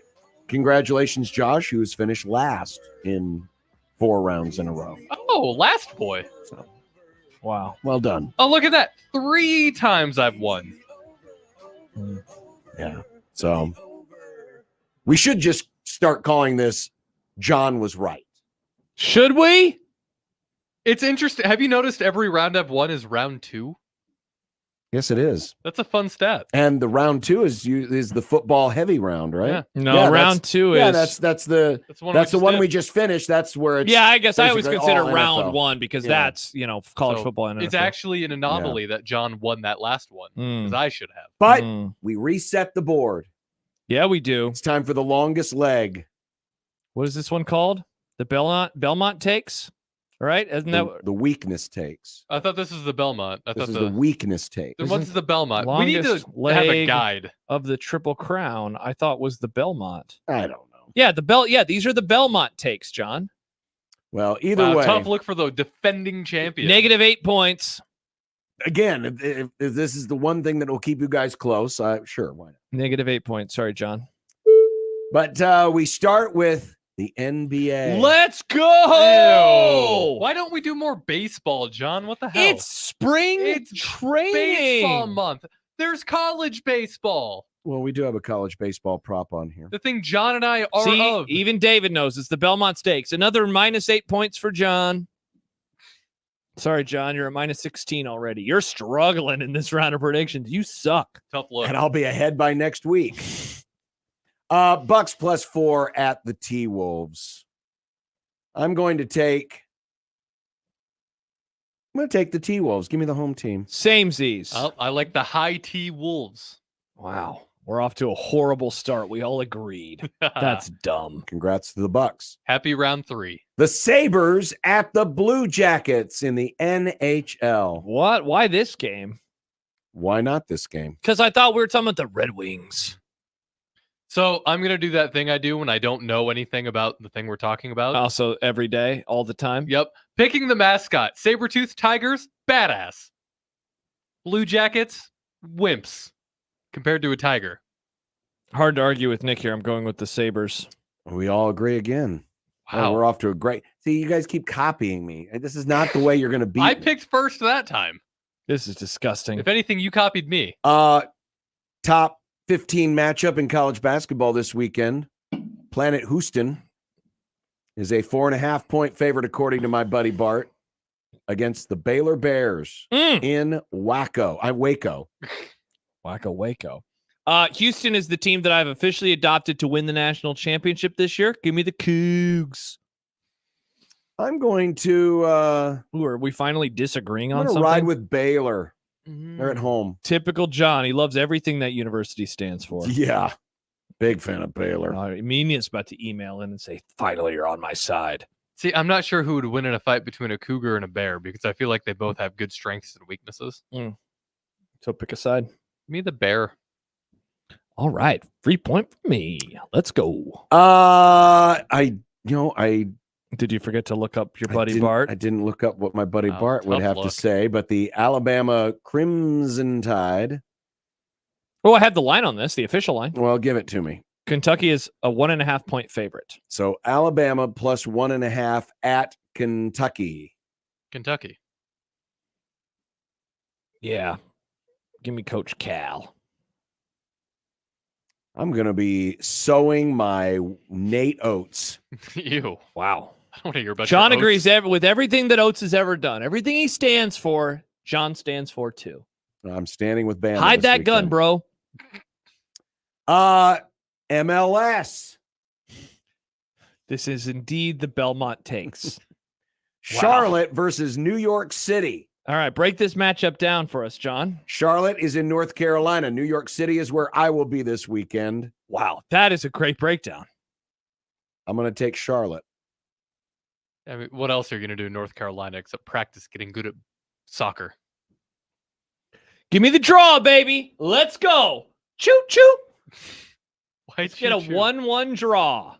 congratulations, Josh, who has finished last in 4 rounds in a row. Oh, last boy. So, wow. Well done. Oh, look at that. 3 times I've won. Yeah. So we should just start calling this John was right. Should we? It's interesting. Have you noticed every round I've won is round 2? Yes, it is. That's a fun stat. And the round 2 is the football heavy round, right? Yeah. No, round 2 is. Yeah, that's the one we just finished. That's where it's. Yeah, I guess I always basically consider all round NFL. 1 because that's, college So football and NFL. It's actually an anomaly that John won that last one because I should have. But we reset the board. Yeah, we do. It's time for the longest leg. What is this one called? The Belmont takes? Right? Isn't that the weakness takes? I thought this is the Belmont. This is the weakness take. What's the Belmont? We need to longest have a leg guide of the Triple Crown? I thought was the Belmont. I don't know. Yeah, these are the Belmont takes, John. Well, either way. Tough look for the defending champion. -8 points. Again, if this is the one thing that will keep you guys close, sure, why not? -8 points. Sorry, John. But we start with the NBA. Let's go! Ew. Why don't we do more baseball, John? What the hell? It's spring training. Baseball month. There's college baseball. Well, we do have a college baseball prop on here. The thing John and I are See, of. even David knows it's the Belmont Stakes. Another -8 points for John. Sorry, John, you're at -16 already. You're struggling in this round of predictions. You suck. Tough look. And I'll be ahead by next week. Bucks +4 at the T-Wolves. I'm going to take the T-Wolves. Give me the home team. Samesies. I like the high T Wolves. Wow. We're off to a horrible start. We all agreed. That's dumb. Congrats to the Bucks. Happy round 3. The Sabres at the Blue Jackets in the NHL. What? Why this game? Why not this game? Because I thought we were talking about the Red Wings. So I'm going to do that thing I do when I don't know anything about the thing we're talking about. Also every day, all the time. Yep. Picking the mascot. Saber-toothed tigers, badass. Blue Jackets, wimps compared to a tiger. Hard to argue with Nick here. I'm going with the Sabres. We all agree again. Wow. Oh, we're off to a great... See, you guys keep copying me. This is not the way you're going to beat I me. picked first that time. This is disgusting. If anything, you copied me. Top 15 matchup in college basketball this weekend. Planet Houston is a 4.5-point favorite, according to my buddy Bart, against the Baylor Bears in Waco. Waco. Waco. Houston is the team that I've officially adopted to win the national championship this year. Give me the Cougs. I'm going to. Are we finally disagreeing on something? Ride with Baylor. They're at home. Typical John. He loves everything that university stands for. Yeah. Big fan of Baylor. Menia's about to email in and say, finally, you're on my side. See, I'm not sure who would win in a fight between a cougar and a bear because I feel like they both have good strengths and weaknesses. So pick a side. Me, the bear. All right. 3 point for me. Let's go. Did you forget to look up your buddy Bart? I didn't look up what my buddy Bart would have to say, but the Alabama Crimson Tide. Oh, I have the line on this, the official line. Well, give it to me. Kentucky is a 1.5 point favorite. So Alabama plus 1.5 at Kentucky. Kentucky. Yeah. Give me Coach Cal. I'm going to be sowing my Nate Oates. Ew. Wow. I don't want to hear about John your agrees Oates. with everything that Oates has ever done. Everything he stands for, John stands for too. I'm standing with Bama. Hide that gun, bro. MLS. This is indeed the Belmont takes. Charlotte versus New York City. All right, break this matchup down for us, John. Charlotte is in North Carolina. New York City is where I will be this weekend. Wow, that is a great breakdown. I'm going to take Charlotte. I mean, what else are you going to do in North Carolina except practice getting good at soccer? Give me the draw, baby. Let's go. Choo choo. Let's get a 1-1 draw.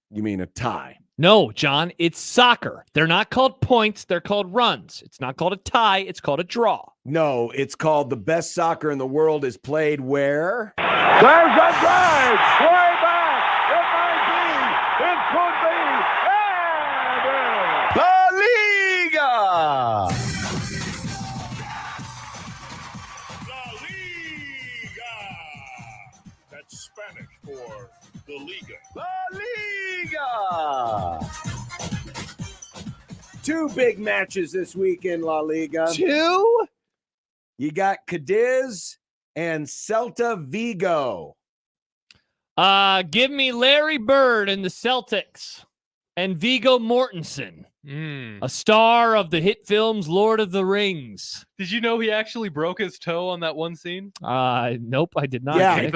You mean a tie? No, John, it's soccer. They're not called points. They're called runs. It's not called a tie. It's called a draw. No, it's called the best soccer in the world is played where? There's a drive. Way back. It might be. It could be. And La Liga. that's Spanish for the Liga. La Liga. 2 big matches this week in La Liga. 2? You got Cadiz and Celta Vigo. Give me Larry Bird and the Celtics and Viggo Mortensen, a star of the hit films Lord of the Rings. Did you know he actually broke his toe on that one scene? Nope, I did not. Yeah, he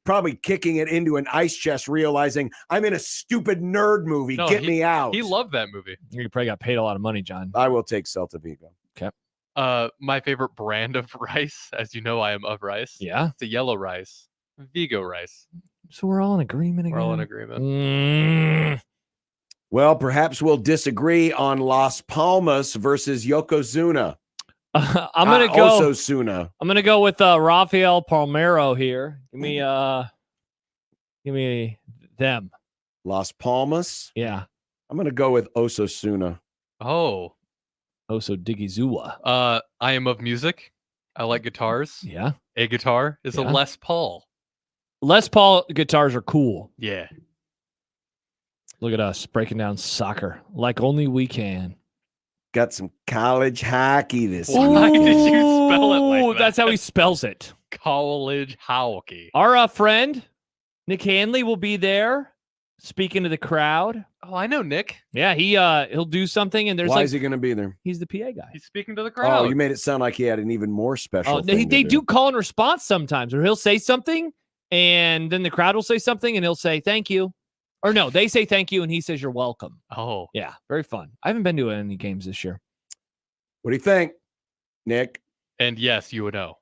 probably kicking it into an ice chest, realizing I'm in a stupid nerd movie. No, Get me out. He loved that movie. You probably got paid a lot of money, John. I will take Celta Vigo. Okay. My favorite brand of rice, as you know, I am of rice. Yeah. It's a yellow rice. Vigo rice. So we're all in agreement again. We're all in agreement. Well, perhaps we'll disagree on Las Palmas versus Yokozuna. I'm gonna go Osasuna. I'm gonna go with Rafael Palmeiro here. Give me them. Las Palmas. Yeah. I'm gonna go with Osasuna. Oh. Oso Digizua. I am of music. I like guitars. Yeah. A guitar is a Les Paul. Les Paul guitars are cool. Yeah. Look at us breaking down soccer like only we can. Got some college hockey this week. Why did you spell it like that? That's how he spells it. College hockey. Our friend Nick Hanley will be there speaking to the crowd. Oh, I know Nick. Yeah, he'll do something, and there's Why is he going to be there? He's the PA guy. He's speaking to the crowd. Oh, you made it sound like he had an even more special. They do call and response sometimes, or he'll say something, and then the crowd will say something, and he'll say thank you. Or no, they say thank you, and he says you're welcome. Oh. Yeah, very fun. I haven't been to any games this year. What do you think, Nick? And yes, you would know.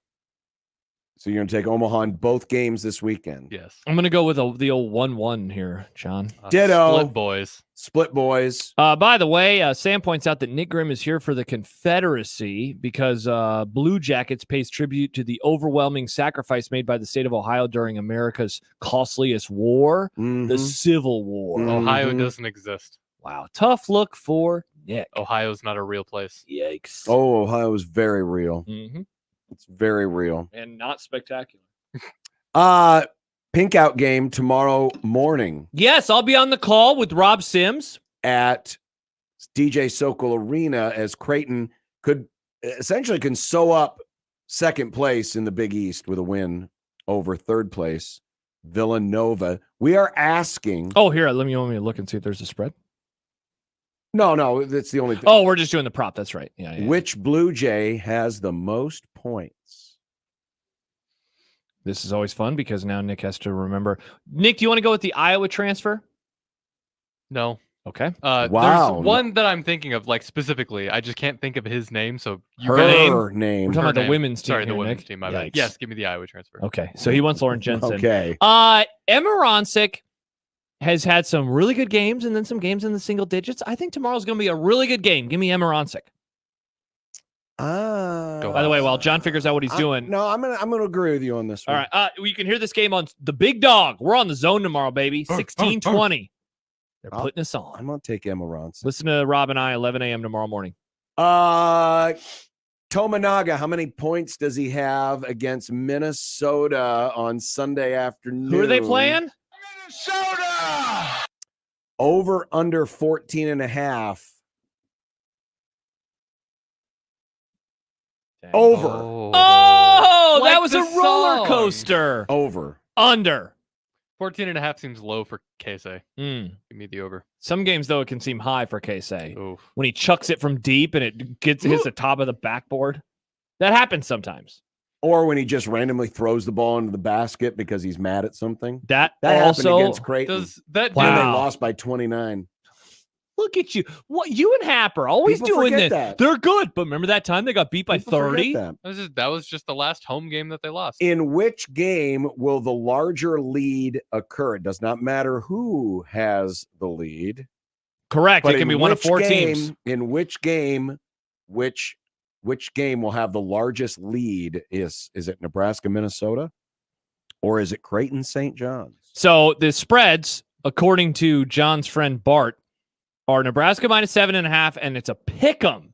So you're going to take Omaha in both games this weekend? Yes. I'm going to go with the old 1-1 here, John. Ditto. Split boys. Split boys. By the way, Sam points out that Nick Grimm is here for the Confederacy because Blue Jackets pays tribute to the overwhelming sacrifice made by the state of Ohio during America's costliest war, the Civil War. Ohio doesn't exist. Wow. Tough look for Nick. Ohio's not a real place. Yikes. Oh, Ohio is very real. Mm-hmm. It's very real. And not spectacular. Pink Out game tomorrow morning Yes, I'll be on the call with Rob Sims. at DJ Sokol Arena as Creighton could can sew up second place in the Big East with a win over third place Villanova. We are asking. Oh, here, let me look and see if there's a spread. No, that's the only thing. Oh, we're just doing the prop. That's right. Yeah. Which Blue Jay has the most points? This is always fun because now Nick has to remember. Nick, do you want to go with the Iowa transfer? No. Okay. Wow. There's one that I'm thinking of, like specifically. I just can't think of his name. So her name. We're talking about the women's team. Sorry, the here, women's Nick. team. My bad. Yikes. Yes, give me the Iowa transfer. Okay, so he wants Lauren Jensen. Okay. Emma Ronsick has had some really good games and then some games in the single digits. I think tomorrow's going to be a really good game. Give me Emma Ronsick. By the way, while John figures out what he's doing. No, I'm gonna agree with you on this one. All right. You can hear this game on the Big Dog. We're on the Zone tomorrow, baby. 16:20. They're putting us on. I'm gonna take Emma Ronsick. Listen to Rob and I 11 a.m. tomorrow morning. Tominaga, how many points does he have against Minnesota on Sunday afternoon? Who are they playing? Minnesota. Over under 14.5. Over. Oh, Like that was the a roller song. coaster. Over. Under. 14.5 seems low for Casey. Give me the over. Some games, though, it can seem high for Casey. When he chucks it from deep and it hits the top of the backboard. That happens sometimes. Or when he just randomly throws the ball into the basket because he's mad at something. That happened also against Creighton. Does that When they Wow. lost by 29. Look at you. What you and Happer always People doing forget this. that. They're good, but remember that time they got beat by People forget 30? that. That was just the last home game that they lost. In which game will the larger lead occur? It does not matter who has the lead. Correct. But It can in be one of which 4 game- teams. In which game, which game will have the largest lead? Is it Nebraska, Minnesota? Or is it Creighton, St. John's? So the spreads, according to John's friend Bart, are Nebraska minus 7.5, and it's a pick 'em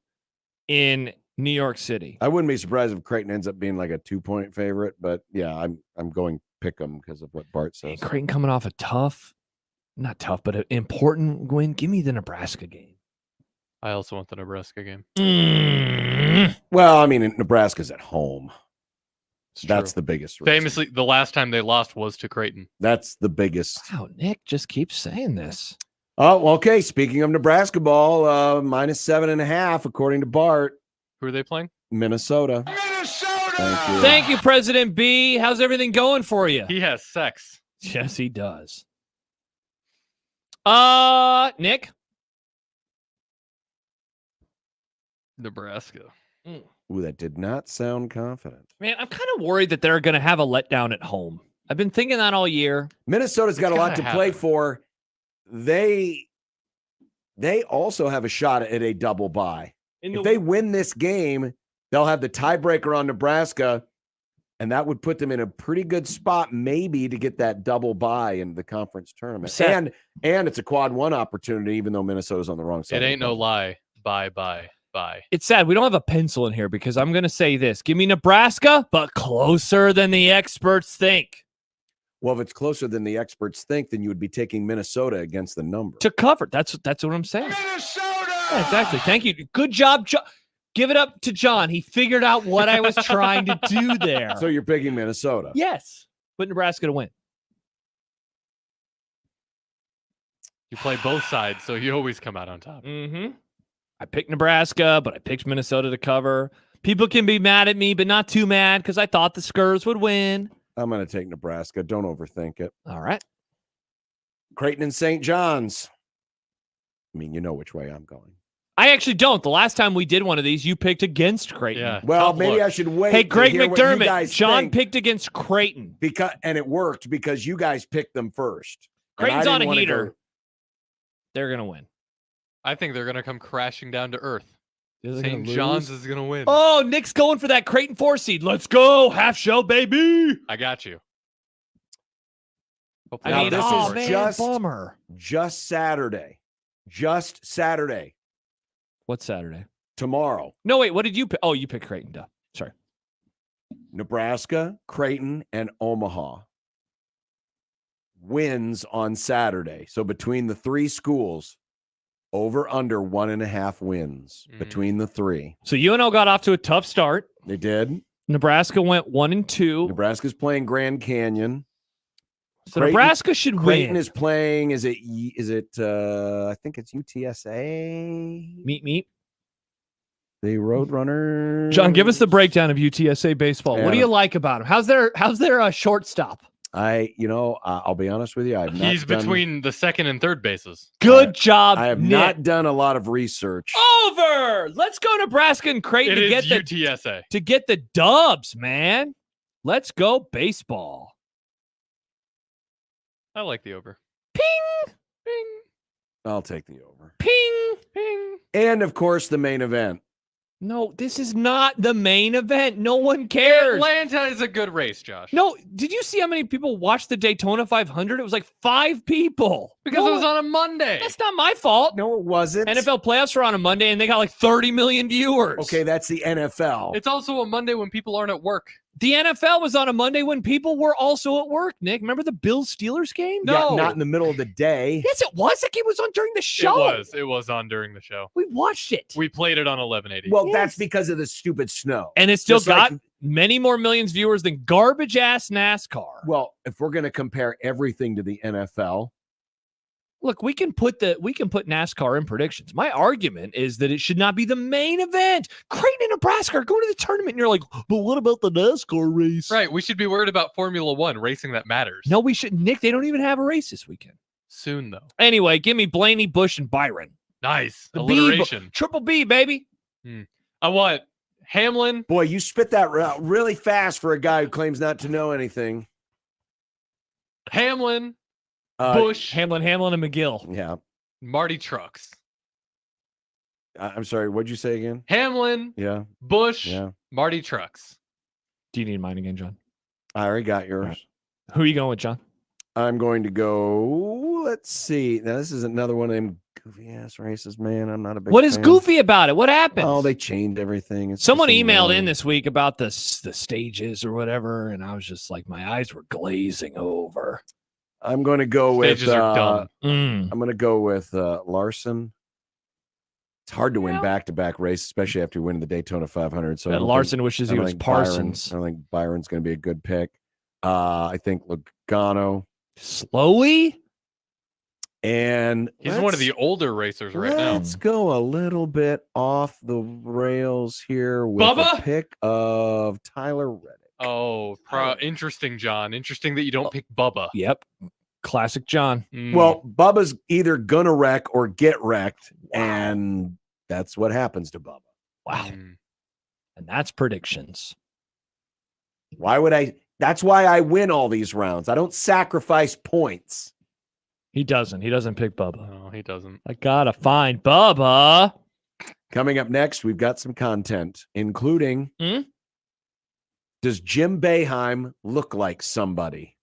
in New York City. I wouldn't be surprised if Creighton ends up being like a 2-point favorite, but yeah, I'm going pick 'em because of what Bart says. Creighton coming off a not tough, but an important win. Give me the Nebraska game. I also want the Nebraska game. Well, I mean, Nebraska's at home. That's true. the biggest risk. Famously, the last time they lost was to Creighton. That's the biggest. Wow, Nick just keeps saying this. Oh, okay. Speaking of Nebraska ball, minus 7.5, according to Bart. Who are they playing? Minnesota. Thank you. Thank you, President B. How's everything going for you? He has sex. Yes, he does. Nick? Nebraska. Ooh, that did not sound confident. Man, I'm kind of worried that they're going to have a letdown at home. I've been thinking that all year. Minnesota's got a lot to play for. They also have a shot at a double bye. If they win this game, they'll have the tiebreaker on Nebraska, and that would put them in a pretty good spot, maybe, to get that double bye in the conference tournament. And it's a quad one opportunity, even though Minnesota's on the wrong side. It ain't no lie. Bye. It's sad. We don't have a pencil in here because I'm going to say this. Give me Nebraska, but closer than the experts think. Well, if it's closer than the experts think, then you would be taking Minnesota against the number. To cover. That's what I'm saying. Minnesota! Yeah, exactly. Thank you. Good job, John. Give it up to John. He figured out what I was trying to do there. So you're picking Minnesota. Yes. But Nebraska to win. You play both sides, so you always come out on top. Mm-hmm. I picked Nebraska, but I picked Minnesota to cover. People can be mad at me, but not too mad because I thought the Skurs would win. I'm going to take Nebraska. Don't overthink it. All right. Creighton and St. John's. I mean, you know which way I'm going. I actually don't. The last time we did one of these, you picked against Creighton. Yeah. Well, maybe I should wait. Hey, to Greg hear what you McDermott, guys John think, picked against Creighton. and it worked because you guys picked them first. And Creighton's I on didn't a wanna heater. go- They're going to win. I think they're going to come crashing down to earth. They're St. gonna John's lose? is going to win. Oh, Nick's going for that Creighton 4 seed. Let's go. Half shell, baby. I got you. Hopefully Now, not this that is much. just bummer. Just Saturday. Just Saturday. What's Saturday? Tomorrow. No, wait. What did you pick? Oh, you picked Creighton. Duh. Sorry. Nebraska, Creighton, and Omaha. wins on Saturday. So between the three schools, over under 1.5 wins between the three. So UNO got off to a tough start. They did. Nebraska went 1-2. Nebraska's playing Grand Canyon. So Nebraska should Creighton win. is playing. Is it? I think it's UTSA. Meet. The Roadrunners. John, give us the breakdown of UTSA baseball. What do you like about him? How's their shortstop? I'll be honest with you. He's between the second and third bases. Good job. I have Nick. not done a lot of research. Over. Let's go Nebraska and Creighton It to is get UTSA. to get the dubs, man. Let's go baseball. I like the over. Ping. Ping. I'll take the over. Ping. Ping. And of course, the main event. No, this is not the main event. No one cares. Atlanta is a good race, Josh. No, did you see how many people watched the Daytona 500? It was like 5 people. Because it was on a Monday. That's not my fault. No, it wasn't. NFL playoffs are on a Monday, and they got like 30 million viewers. Okay, that's the NFL. It's also a Monday when people aren't at work. The NFL was on a Monday when people were also at work, Nick. Remember the Bills-Steelers game? Yeah, not in the middle of the day. Yes, it was. That game was on during the show. It was on during the show. We watched it. We played it on 1180. Well, that's because of the stupid snow. And it still Just got like- many more millions viewers than garbage-ass NASCAR. Well, if we're going to compare everything to the NFL, look, we can put NASCAR in predictions. My argument is that it should not be the main event. Creighton and Nebraska are going to the tournament, and you're like, but what about the NASCAR race? Right. We should be worried about Formula One, racing that matters. No, we should. Nick, they don't even have a race this weekend. Soon, though. Anyway, give me Blaney, Bush, and Byron. Nice. The alliteration. Triple B, baby. I want Hamlin. Boy, you spit that out really fast for a guy who claims not to know anything. Hamlin. Bush. Hamlin, and McGill. Yeah. Marty Trucks. I'm sorry. What'd you say again? Hamlin. Yeah. Bush. Yeah. Marty Trucks. Do you need mine again, John? I already got yours. Right. Who are you going with, John? I'm going to go. Let's see. Now, this is another one of them goofy ass races, man. I'm not a big What is fan. goofy about it? What happened? Oh, they changed everything. It's Someone just emailed annoying. in this week about the stages or whatever, and I was just like, my eyes were glazing over. I'm going to go with. Stages are dumb. I'm going to go with Larson. It's hard to win back-to-back races, especially after winning the Daytona 500. So I don't Larson think- wishes I he don't was think Byron- Parsons. I don't think Byron's going to be a good pick. I think Logano. Slowly? And He's one of the older racers right now. Let's go a little bit off the rails here with Bubba? a pick of Tyler Reddick. Oh, interesting, John. Interesting that you don't pick Bubba. Yep. Classic John. Well, Bubba's either gonna wreck or get wrecked, and that's what happens to Bubba. Wow. And that's predictions. Why would I? That's why I win all these rounds. I don't sacrifice points. He doesn't. He doesn't pick Bubba. No, he doesn't. I gotta find Bubba. Coming up next, we've got some content, including does Jim Boeheim look like somebody?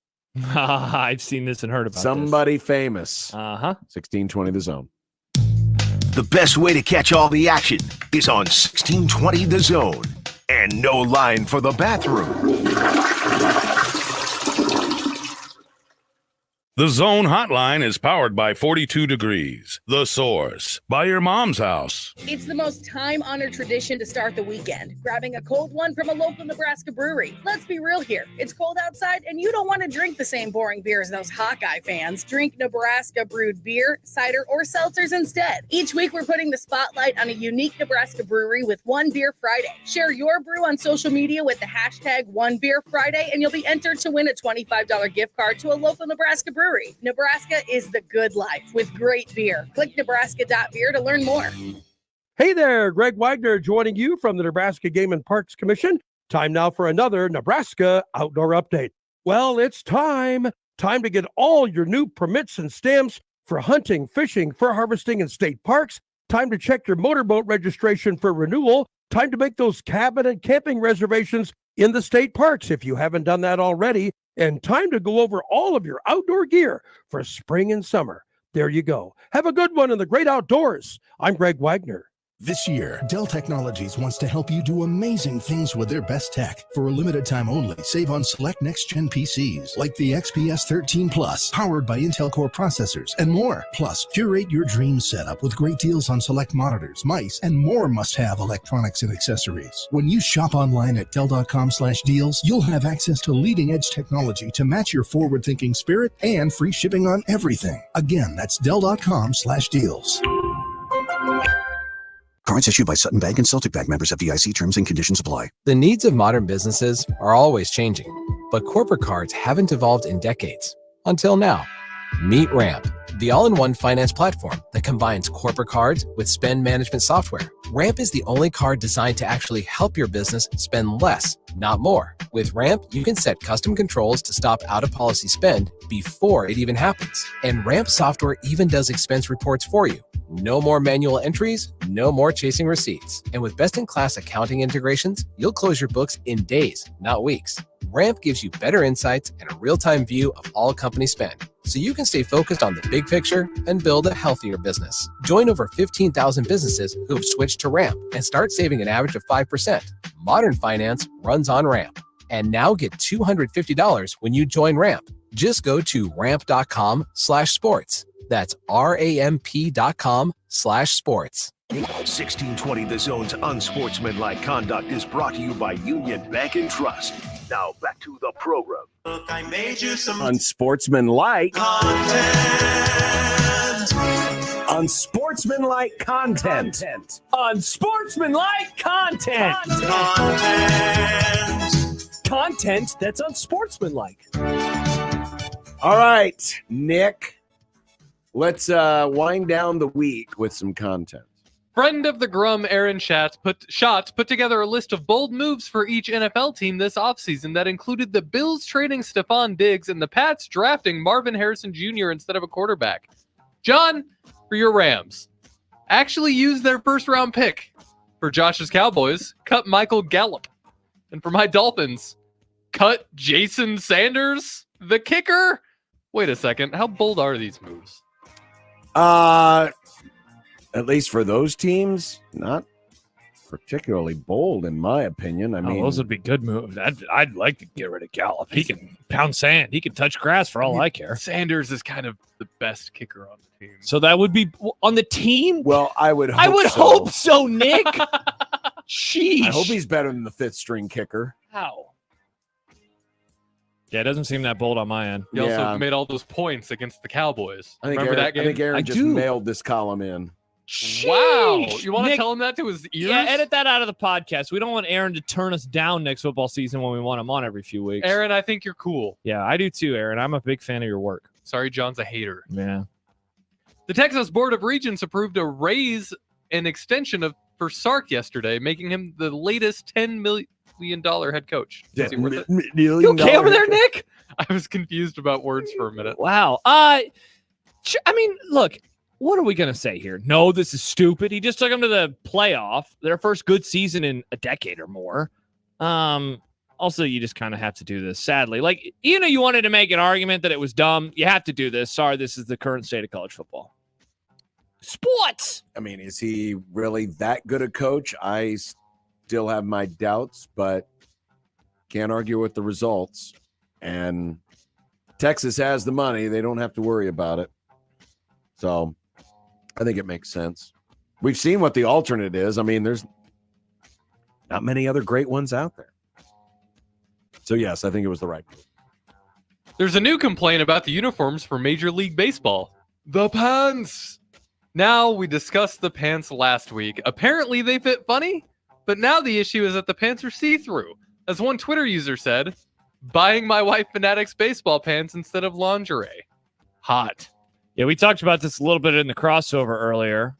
I've seen this and heard about Somebody famous. 1620 The Zone. The best way to catch all the action is on 1620 The Zone. And no line for the bathroom. The Zone Hotline is powered by 42 Degrees, The Source, by your mom's house. It's the most time-honored tradition to start the weekend, grabbing a cold one from a local Nebraska brewery. Let's be real here. It's cold outside, and you don't want to drink the same boring beer as those Hawkeye fans. Drink Nebraska brewed beer, cider, or seltzers instead. Each week, we're putting the spotlight on a unique Nebraska brewery with One Beer Friday. Share your brew on social media with the hashtag One Beer Friday, and you'll be entered to win a $25 gift card to a local Nebraska brewery. Nebraska is the good life with great beer. Click nebraska.beer to learn more. Hey there, Greg Wagner joining you from the Nebraska Game and Parks Commission. Time now for another Nebraska Outdoor Update. Well, it's time to get all your new permits and stamps for hunting, fishing, fur harvesting, and state parks. Time to check your motorboat registration for renewal. Time to make those cabin and camping reservations in the state parks if you haven't done that already. And time to go over all of your outdoor gear for spring and summer. There you go. Have a good one in the great outdoors. I'm Greg Wagner. This year, Dell Technologies wants to help you do amazing things with their best tech. For a limited time only, save on select next-gen PCs like the XPS 13 Plus, powered by Intel Core processors, and more. Plus, curate your dream setup with great deals on select monitors, mice, and more must-have electronics and accessories. When you shop online at Dell.com/deals, you'll have access to leading-edge technology to match your forward-thinking spirit and free shipping on everything. Again, that's Dell.com/deals. Cards issued by Sutton Bank and Celtic Bank, members FDIC. Terms and conditions apply. The needs of modern businesses are always changing, but corporate cards haven't evolved in decades. Until now. Meet Ramp, the all-in-one finance platform that combines corporate cards with spend management software. Ramp is the only card designed to actually help your business spend less, not more. With Ramp, you can set custom controls to stop out-of-policy spend before it even happens. And Ramp software even does expense reports for you. No more manual entries, no more chasing receipts. And with best-in-class accounting integrations, you'll close your books in days, not weeks. Ramp gives you better insights and a real-time view of all company spend, so you can stay focused on the big picture and build a healthier business. Join over 15,000 businesses who have switched to Ramp and start saving an average of 5%. Modern finance runs on Ramp. And now get $250 when you join Ramp. Just go to ramp.com/sports. That's RAMP.com/sports. 1620 The Zone's Unsportsmanlike Conduct is brought to you by Union Bank and Trust. Now back to the program. Look, I made you some Unsportsmanlike content. Unsportsmanlike content. Unsportsmanlike content. Content that's unsportsmanlike. All right, Nick. Let's wind down the week with some content. Friend of the Grum, Aaron Schatz put together a list of bold moves for each NFL team this offseason that included the Bills trading Stephon Diggs and the Pats drafting Marvin Harrison Jr. instead of a quarterback. John, for your Rams, actually use their first-round pick. For Josh's Cowboys, cut Michael Gallup. And for my Dolphins, cut Jason Sanders, the kicker. Wait a second, how bold are these moves? At least for those teams, not particularly bold, in my opinion. I mean, those would be good moves. I'd like to get rid of Gallup. He can pound sand. He can touch grass for all I care. Sanders is kind of the best kicker on the team. So that would be on the team? Well, I would hope so, Nick. Sheesh. I hope he's better than the fifth string kicker. How? Yeah, it doesn't seem that bold on my end. He also made all those points against the Cowboys. I think Remember that game? I think Aaron just mailed this column in. Sheesh. Wow. You want to Nick, tell him that to his ears? Yeah, edit that out of the podcast. We don't want Aaron to turn us down next football season when we want him on every few weeks. Aaron, I think you're cool. Yeah, I do too, Aaron. I'm a big fan of your work. Sorry, John's a hater. Yeah. The Texas Board of Regents approved a raise and extension for Sark yesterday, making him the latest $10 million head coach. Is he worth it? You okay over there, Nick? I was confused about words for a minute. Wow. I mean, look, what are we going to say here? No, this is stupid. He just took them to the playoff, their first good season in a decade or more. Also, you just kind of have to do this, sadly. Like, you wanted to make an argument that it was dumb. You have to do this. Sorry, this is the current state of college football. Sports. I mean, is he really that good a coach? I still have my doubts, but can't argue with the results. And Texas has the money. They don't have to worry about it. So I think it makes sense. We've seen what the alternate is. I mean, there's not many other great ones out there. So, yes, I think it was the right move. There's a new complaint about the uniforms for Major League Baseball. The pants. Now, we discussed the pants last week. Apparently, they fit funny, but now the issue is that the pants are see-through. As one Twitter user said, buying my wife Fanatics baseball pants instead of lingerie. Hot. Yeah, we talked about this a little bit in the crossover earlier.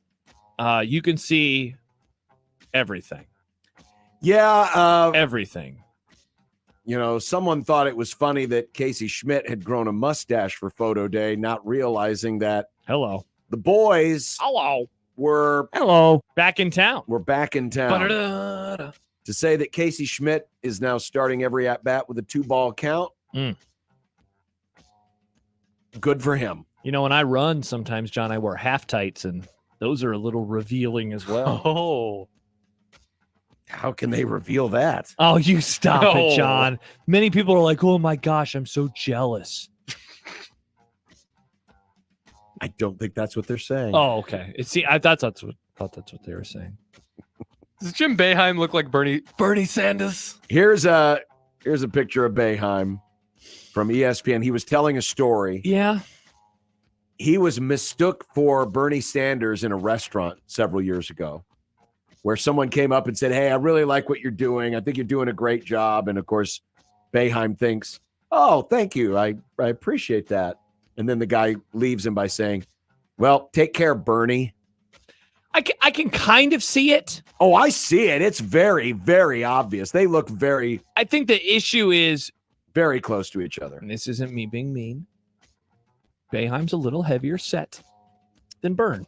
You can see everything. Yeah. Everything. Someone thought it was funny that Casey Schmidt had grown a mustache for photo day, not realizing that the boys were back in town. We're back in town. Ba-da-da-da. To say that Casey Schmidt is now starting every at-bat with a 2-ball count, good for him. When I run sometimes, John, I wear half tights and Those are a little revealing as well. Oh. How can they reveal that? Oh, you stop No. it, John. Many people are like, oh my gosh, I'm so jealous. I don't think that's what they're saying. Oh, okay. I thought that's what they were saying. Does Jim Boeheim look like Bernie Sanders? Here's a picture of Boeheim from ESPN. He was telling a story. Yeah. He was mistook for Bernie Sanders in a restaurant several years ago, where someone came up and said, hey, I really like what you're doing. I think you're doing a great job. And of course, Boeheim thinks, oh, thank you. I appreciate that. And then the guy leaves him by saying, well, take care, Bernie. I can kind of see it. Oh, I see it. It's very, very obvious. They look very... I think the issue is... very close to each other. And this isn't me being mean. Boeheim's a little heavier set than Byrne.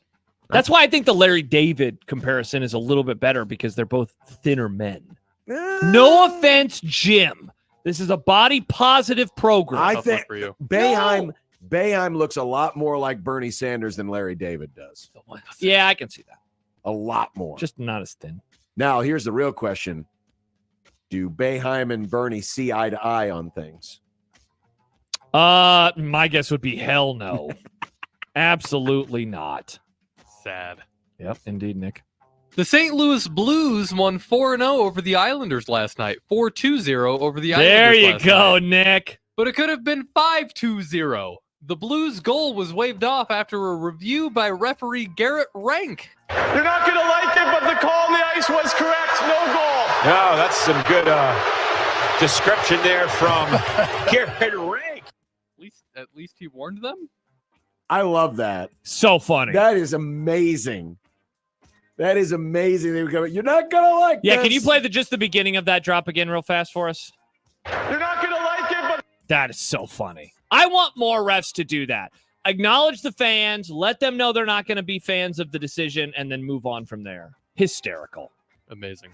That's why I think the Larry David comparison is a little bit better because they're both thinner men. No offense, Jim. This is a body positive program. I think Boeheim looks a lot more like Bernie Sanders than Larry David does. Yeah, I can see that. A lot more. Just not as thin. Now, here's the real question. Do Boeheim and Bernie see eye to eye on things? My guess would be hell no. Absolutely not. Sad. Yep, indeed, Nick. The St. Louis Blues won 4-0 over the Islanders last night. 4-2-0 over the Islanders There you last go, night. Nick. But it could have been 5-2-0. The Blues' goal was waved off after a review by referee Garrett Rank. You're not going to like it, but the call on the ice was correct. No goal. No, that's some good description there from Garrett Rank. At least he warned them. I love that. So funny. That is amazing. That is amazing. They were going, you're not going to like this. Yeah, can you play just the beginning of that drop again real fast for us? You're not going to like it, but... That is so funny. I want more refs to do that. Acknowledge the fans, let them know they're not going to be fans of the decision, and then move on from there. Hysterical. Amazing.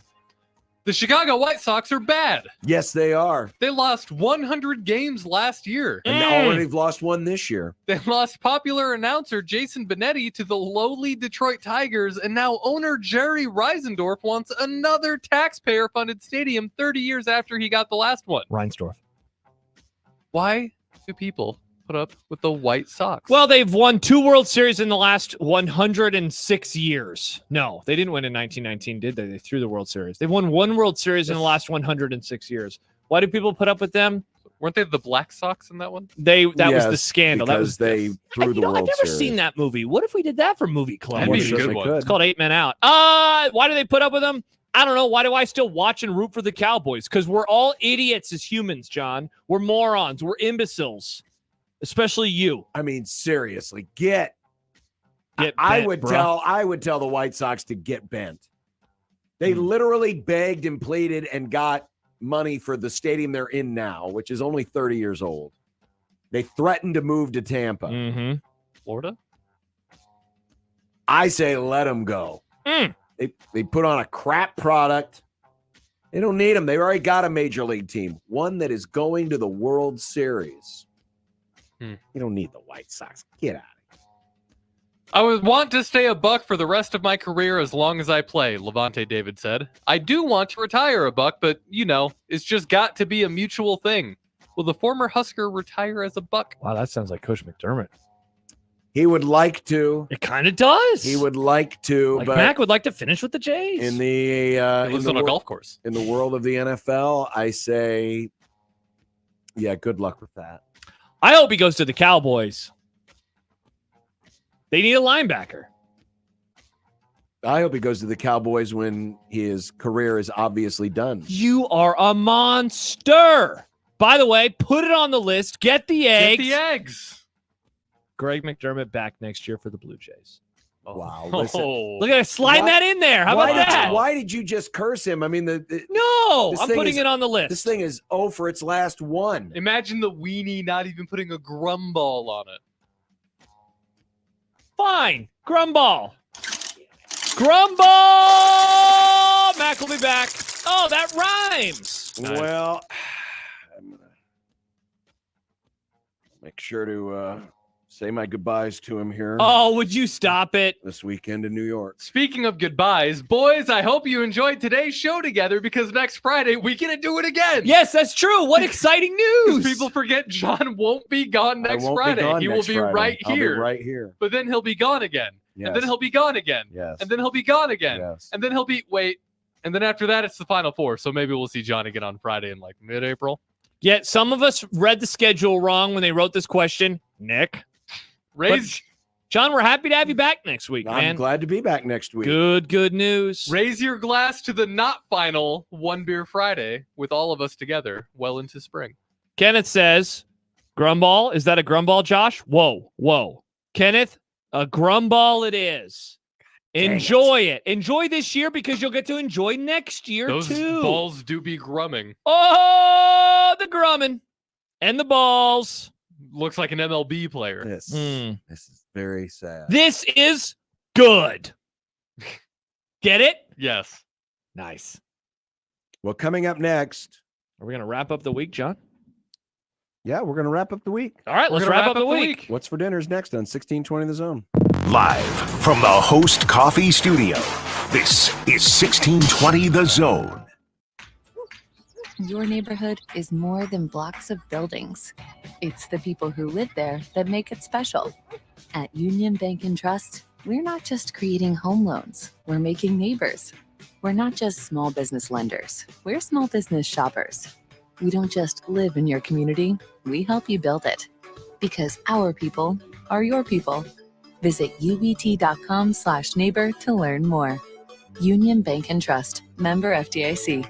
The Chicago White Sox are bad. Yes, they are. They lost 100 games last year. And already have lost one this year. They lost popular announcer Jason Benetti to the lowly Detroit Tigers, and now owner Jerry Reisendorf wants another taxpayer-funded stadium 30 years after he got the last one. Reinsdorf. Why do people put up with the White Sox? Well, they've won 2 World Series in the last 106 years. No, they didn't win in 1919, did they? They threw the World Series. They've won 1 World Series in the last 106 years. Why do people put up with them? Weren't they the Black Sox in that one? That was the scandal. That was they threw the World I've never Series. seen that movie. What if we did that for Movie Club? That'd be a good one. It's called 8 Men Out. Why do they put up with them? I don't know. Why do I still watch and root for the Cowboys? Because we're all idiots as humans, John. We're morons. We're imbeciles. Especially you. I mean, seriously, get I would tell the White Sox to get bent. They literally begged and pleaded and got money for the stadium they're in now, which is only 30 years old. They threatened to move to Tampa. Mm-hmm. Florida? I say let them go. They put on a crap product. They don't need them. They already got a major league team, one that is going to the World Series. You don't need the White Sox. Get out of here. I would want to stay a Buck for the rest of my career as long as I play, Levante David said. I do want to retire a Buck, but, it's just got to be a mutual thing. Will the former Husker retire as a Buck? Wow, that sounds like Coach McDermott. He would like to. It kind of does. He would like to. But Mac would like to finish with the Jays. In the he lives on a golf course. In the world of the NFL, I say, yeah, good luck with that. I hope he goes to the Cowboys. They need a linebacker. I hope he goes to the Cowboys when his career is obviously done. You are a monster. By the way, put it on the list. Get the eggs. Get the eggs. Greg McDermott back next year for the Blue Jays. Wow. Listen. Look at it. Slide that in there. How about that? Why did you just curse him? I mean, no, I'm putting it on the list. This thing is 0 for its last 1. Imagine the weenie not even putting a grumball on it. Fine. Grumball. Grumball! Mac will be back. Oh, that rhymes. Nice. Well, I'm going to make sure to say my goodbyes to him here. Oh, would you stop it? This weekend in New York. Speaking of goodbyes, boys, I hope you enjoyed today's show together because next Friday we get to do it again. Yes, that's true. What exciting news. People forget John won't be gone next Friday. He will be right I'll here. be right here. But then he'll be gone again. Yes. And then he'll be gone again. Yes. And then he'll be gone again. Yes. And then he'll be and then after that it's the Final Four. So maybe we'll see John again on Friday in like mid-April. Yet some of us read the schedule wrong when they wrote this question. Nick. John, we're happy to have you back next week, man. I'm glad to be back next week. Good news. Raise your glass to the not final One Beer Friday with all of us together well into spring. Kenneth says, Grumball. Is that a Grumball, Josh? Whoa. Kenneth, a Grumball it is. Enjoy it. Enjoy this year because you'll get to enjoy next year Those too. balls do be grumming. Oh, the grumming and the balls. Looks like an MLB player. This is very sad. This is good. Get it? Yes. Nice. Well, coming up next. Are we going to wrap up the week, John? Yeah, we're going to wrap up the week. All right, let's wrap up the week. What's for dinner is next on 1620 The Zone. Live from the Host Coffee Studio, this is 1620 The Zone. Your neighborhood is more than blocks of buildings. It's the people who live there that make it special. At Union Bank and Trust, we're not just creating home loans, we're making neighbors. We're not just small business lenders, we're small business shoppers. We don't just live in your community, we help you build it. Because our people are your people. Visit ubt.com/neighbor to learn more. Union Bank and Trust, member FDIC.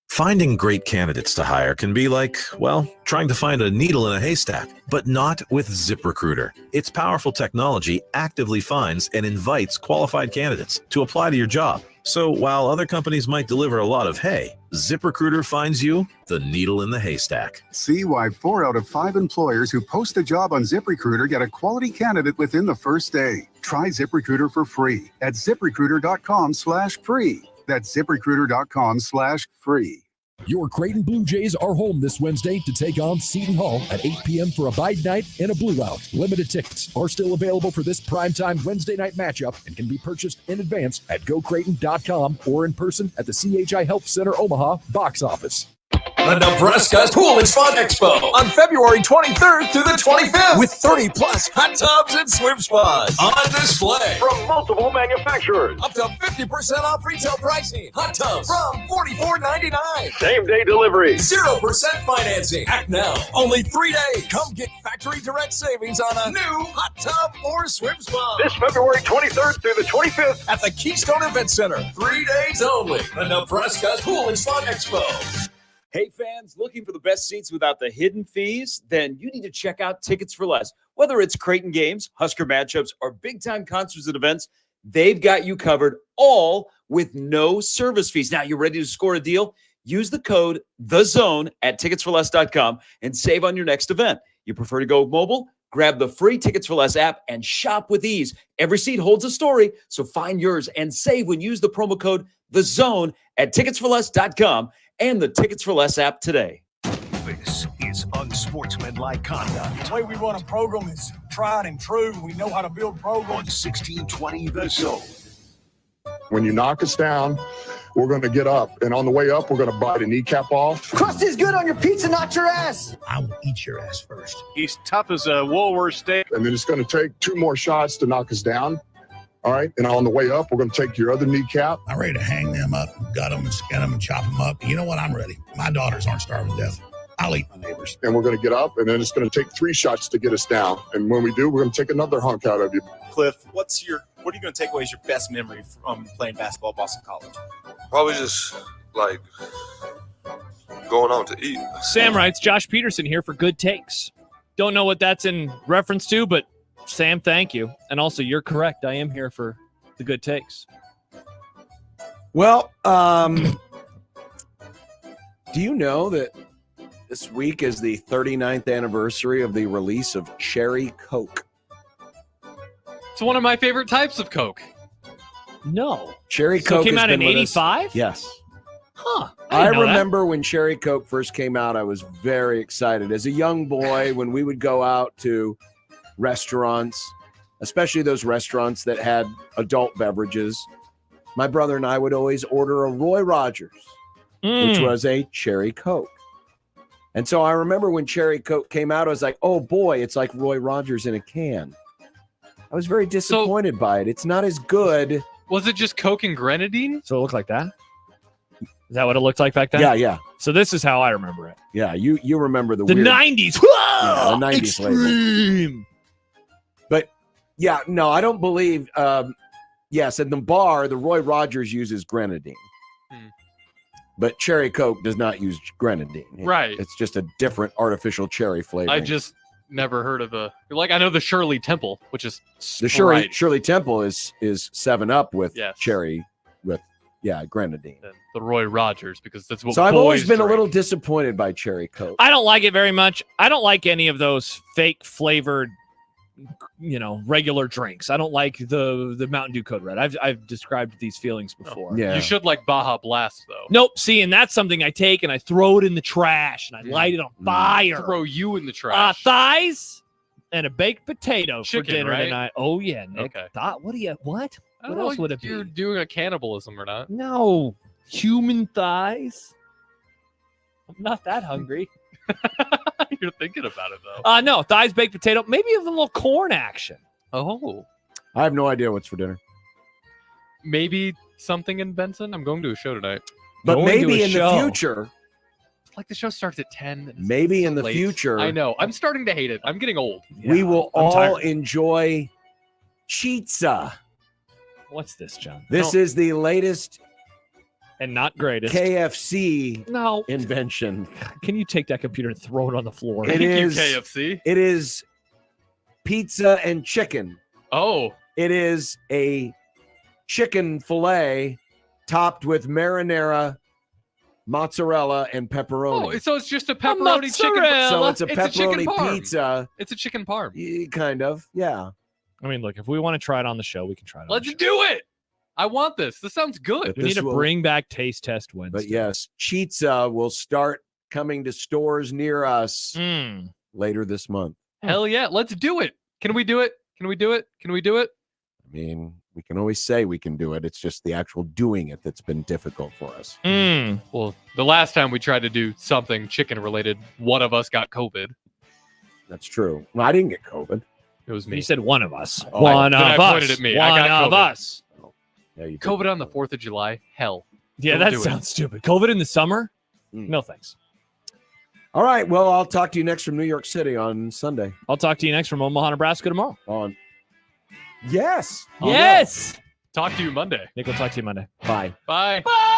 Finding great candidates to hire can be like, well, trying to find a needle in a haystack, but not with ZipRecruiter. Its powerful technology actively finds and invites qualified candidates to apply to your job. So while other companies might deliver a lot of hay, ZipRecruiter finds you the needle in the haystack. See why 4 out of 5 employers who post a job on ZipRecruiter get a quality candidate within the first day. Try ZipRecruiter for free at ZipRecruiter.com/free. That's ZipRecruiter.com/free. Your Creighton Blue Jays are home this Wednesday to take on Seton Hall at 8 p.m. for a bide night and a blue out. Limited tickets are still available for this primetime Wednesday night matchup and can be purchased in advance at GoCreighton.com or in person at the CHI Health Center Omaha box office. The Nebraska Pool and Spa Expo on February 23rd through the 25th with 30 plus hot tubs and swim spas on display from multiple manufacturers. Up to 50% off retail pricing. Hot tubs from $44.99. Same day delivery. 0% financing. Act now. Only 3 days. Come get factory direct savings on a new hot tub or swim spa. This February 23rd through the 25th at the Keystone Event Center. 3 days only. The Nebraska Pool and Spa Expo. Hey fans, looking for the best seats without the hidden fees? Then you need to check out Tickets for Less. Whether it's Creighton games, Husker matchups, or big-time concerts and events, they've got you covered, all with no service fees. Now, you ready to score a deal? Use the code THEZONE at ticketsforless.com and save on your next event. You prefer to go mobile? Grab the free Tickets for Less app and shop with ease. Every seat holds a story, so find yours and save when you use the promo code THEZONE at ticketsforless.com and the Tickets for Less app today. This is unsportsmanlike conduct. The way we run a program is tried and true. We know how to build programs. On 1620 The Zone. When you knock us down, we're going to get up. And on the way up, we're going to bite a kneecap off. Crust is good on your pizza, not your ass. I will eat your ass first. He's tough as a Woolworth steak. And then it's going to take 2 more shots to knock us down. All right. And on the way up, we're going to take your other kneecap. I'm ready to hang them up, gut them and skin them and chop them up. You know what? I'm ready. My daughters aren't starving to death. I'll eat my neighbors. And we're going to get up, and then it's going to take 3 shots to get us down. And when we do, we're going to take another hunk out of you. Cliff, what are you going to take away as your best memory from playing basketball at Boston College? Probably just like going out to eat. Sam writes, Josh Peterson here for good takes. Don't know what that's in reference to, but Sam, thank you. And also, you're correct. I am here for the good takes. Well, do you know that this week is the 39th anniversary of the release of Cherry Coke? It's one of my favorite types of Coke. No. Cherry So Coke it came has out been in with us- 85? Yes. Huh. I didn't know that. remember when Cherry Coke first came out, I was very excited. As a young boy, when we would go out to restaurants, especially those restaurants that had adult beverages, my brother and I would always order a Roy Rogers, which was a cherry Coke. And so I remember when cherry Coke came out, I was like, oh boy, it's like Roy Rogers in a can. I was very disappointed by it. It's not as good. Was it just Coke and grenadine? So it looked like that? Is that what it looked like back then? Yeah. So this is how I remember it. Yeah, you remember the weird, 90s. Whoa! Yeah, the 90s Extreme. label. But yeah, no, I don't believe. Yes, in the bar, the Roy Rogers uses grenadine. But cherry Coke does not use grenadine. Right. It's just a different artificial cherry flavor. I just never heard of I know the Shirley Temple, which is the Shirley Temple is 7-Up with cherry with grenadine. And the Roy Rogers, because that's what. So I've always been drink. a little disappointed by cherry Coke. I don't like it very much. I don't like any of those fake flavored, regular drinks. I don't like the Mountain Dew Code Red. I've described these feelings before. Yeah. You should like Baja Blast though. Nope. See, and that's something I take and I throw it in the trash and I light it on fire. Throw you in the trash. Thighs and a baked potato Chicken, for dinner right? tonight. Oh yeah, Nick. Okay. What? I What don't else know would if it you're be? doing a cannibalism or not? No, human thighs. I'm not that hungry. You're thinking about it though. No, thighs, baked potato, maybe a little corn action. Oh, I have no idea what's for dinner. maybe something in Benson. I'm going to a show tonight. But Going to maybe a in show. the future, Like the show starts at 10. It's maybe in the late. future, I know. I'm starting to hate it. I'm getting old. we will I'm all tired. enjoy Chizza. What's this, John? This is the latest and not greatest KFC No. invention. Can you take that computer and throw it on the floor? It Thank you, is KFC. It is pizza and chicken. Oh, It is a chicken fillet topped with marinara, mozzarella, and pepperoni. oh, so it's just a pepperoni chicken. So it's a chicken pepperoni parm. pizza. It's a chicken parm. Kind of, yeah. I mean, look, if we want to try it on the show, we can try it on Let's the show. do it. I want this. This sounds good. We need to will- bring back Taste Test Wednesday. But yes, Chizza will start coming to stores near us later this month. Hell yeah. Let's do it. Can we do it? Can we do it? Can we do it? I mean, we can always say we can do it. It's just the actual doing it that's been difficult for us. Well, the last time we tried to do something chicken related, one of us got COVID. That's true. Well, I didn't get COVID. It was me. You said one of us. Oh, One then of I us. pointed at me. One I got of COVID. us. Yeah, you did. COVID on the 4th of July? Hell. Yeah, Don't that do it. sounds stupid. COVID in the summer? No thanks. All right. Well, I'll talk to you next from New York City on Sunday. I'll talk to you next from Omaha, Nebraska tomorrow. Yes. Yes. Talk to you Monday. Nick, we'll talk to you Monday. Bye. Bye. Bye.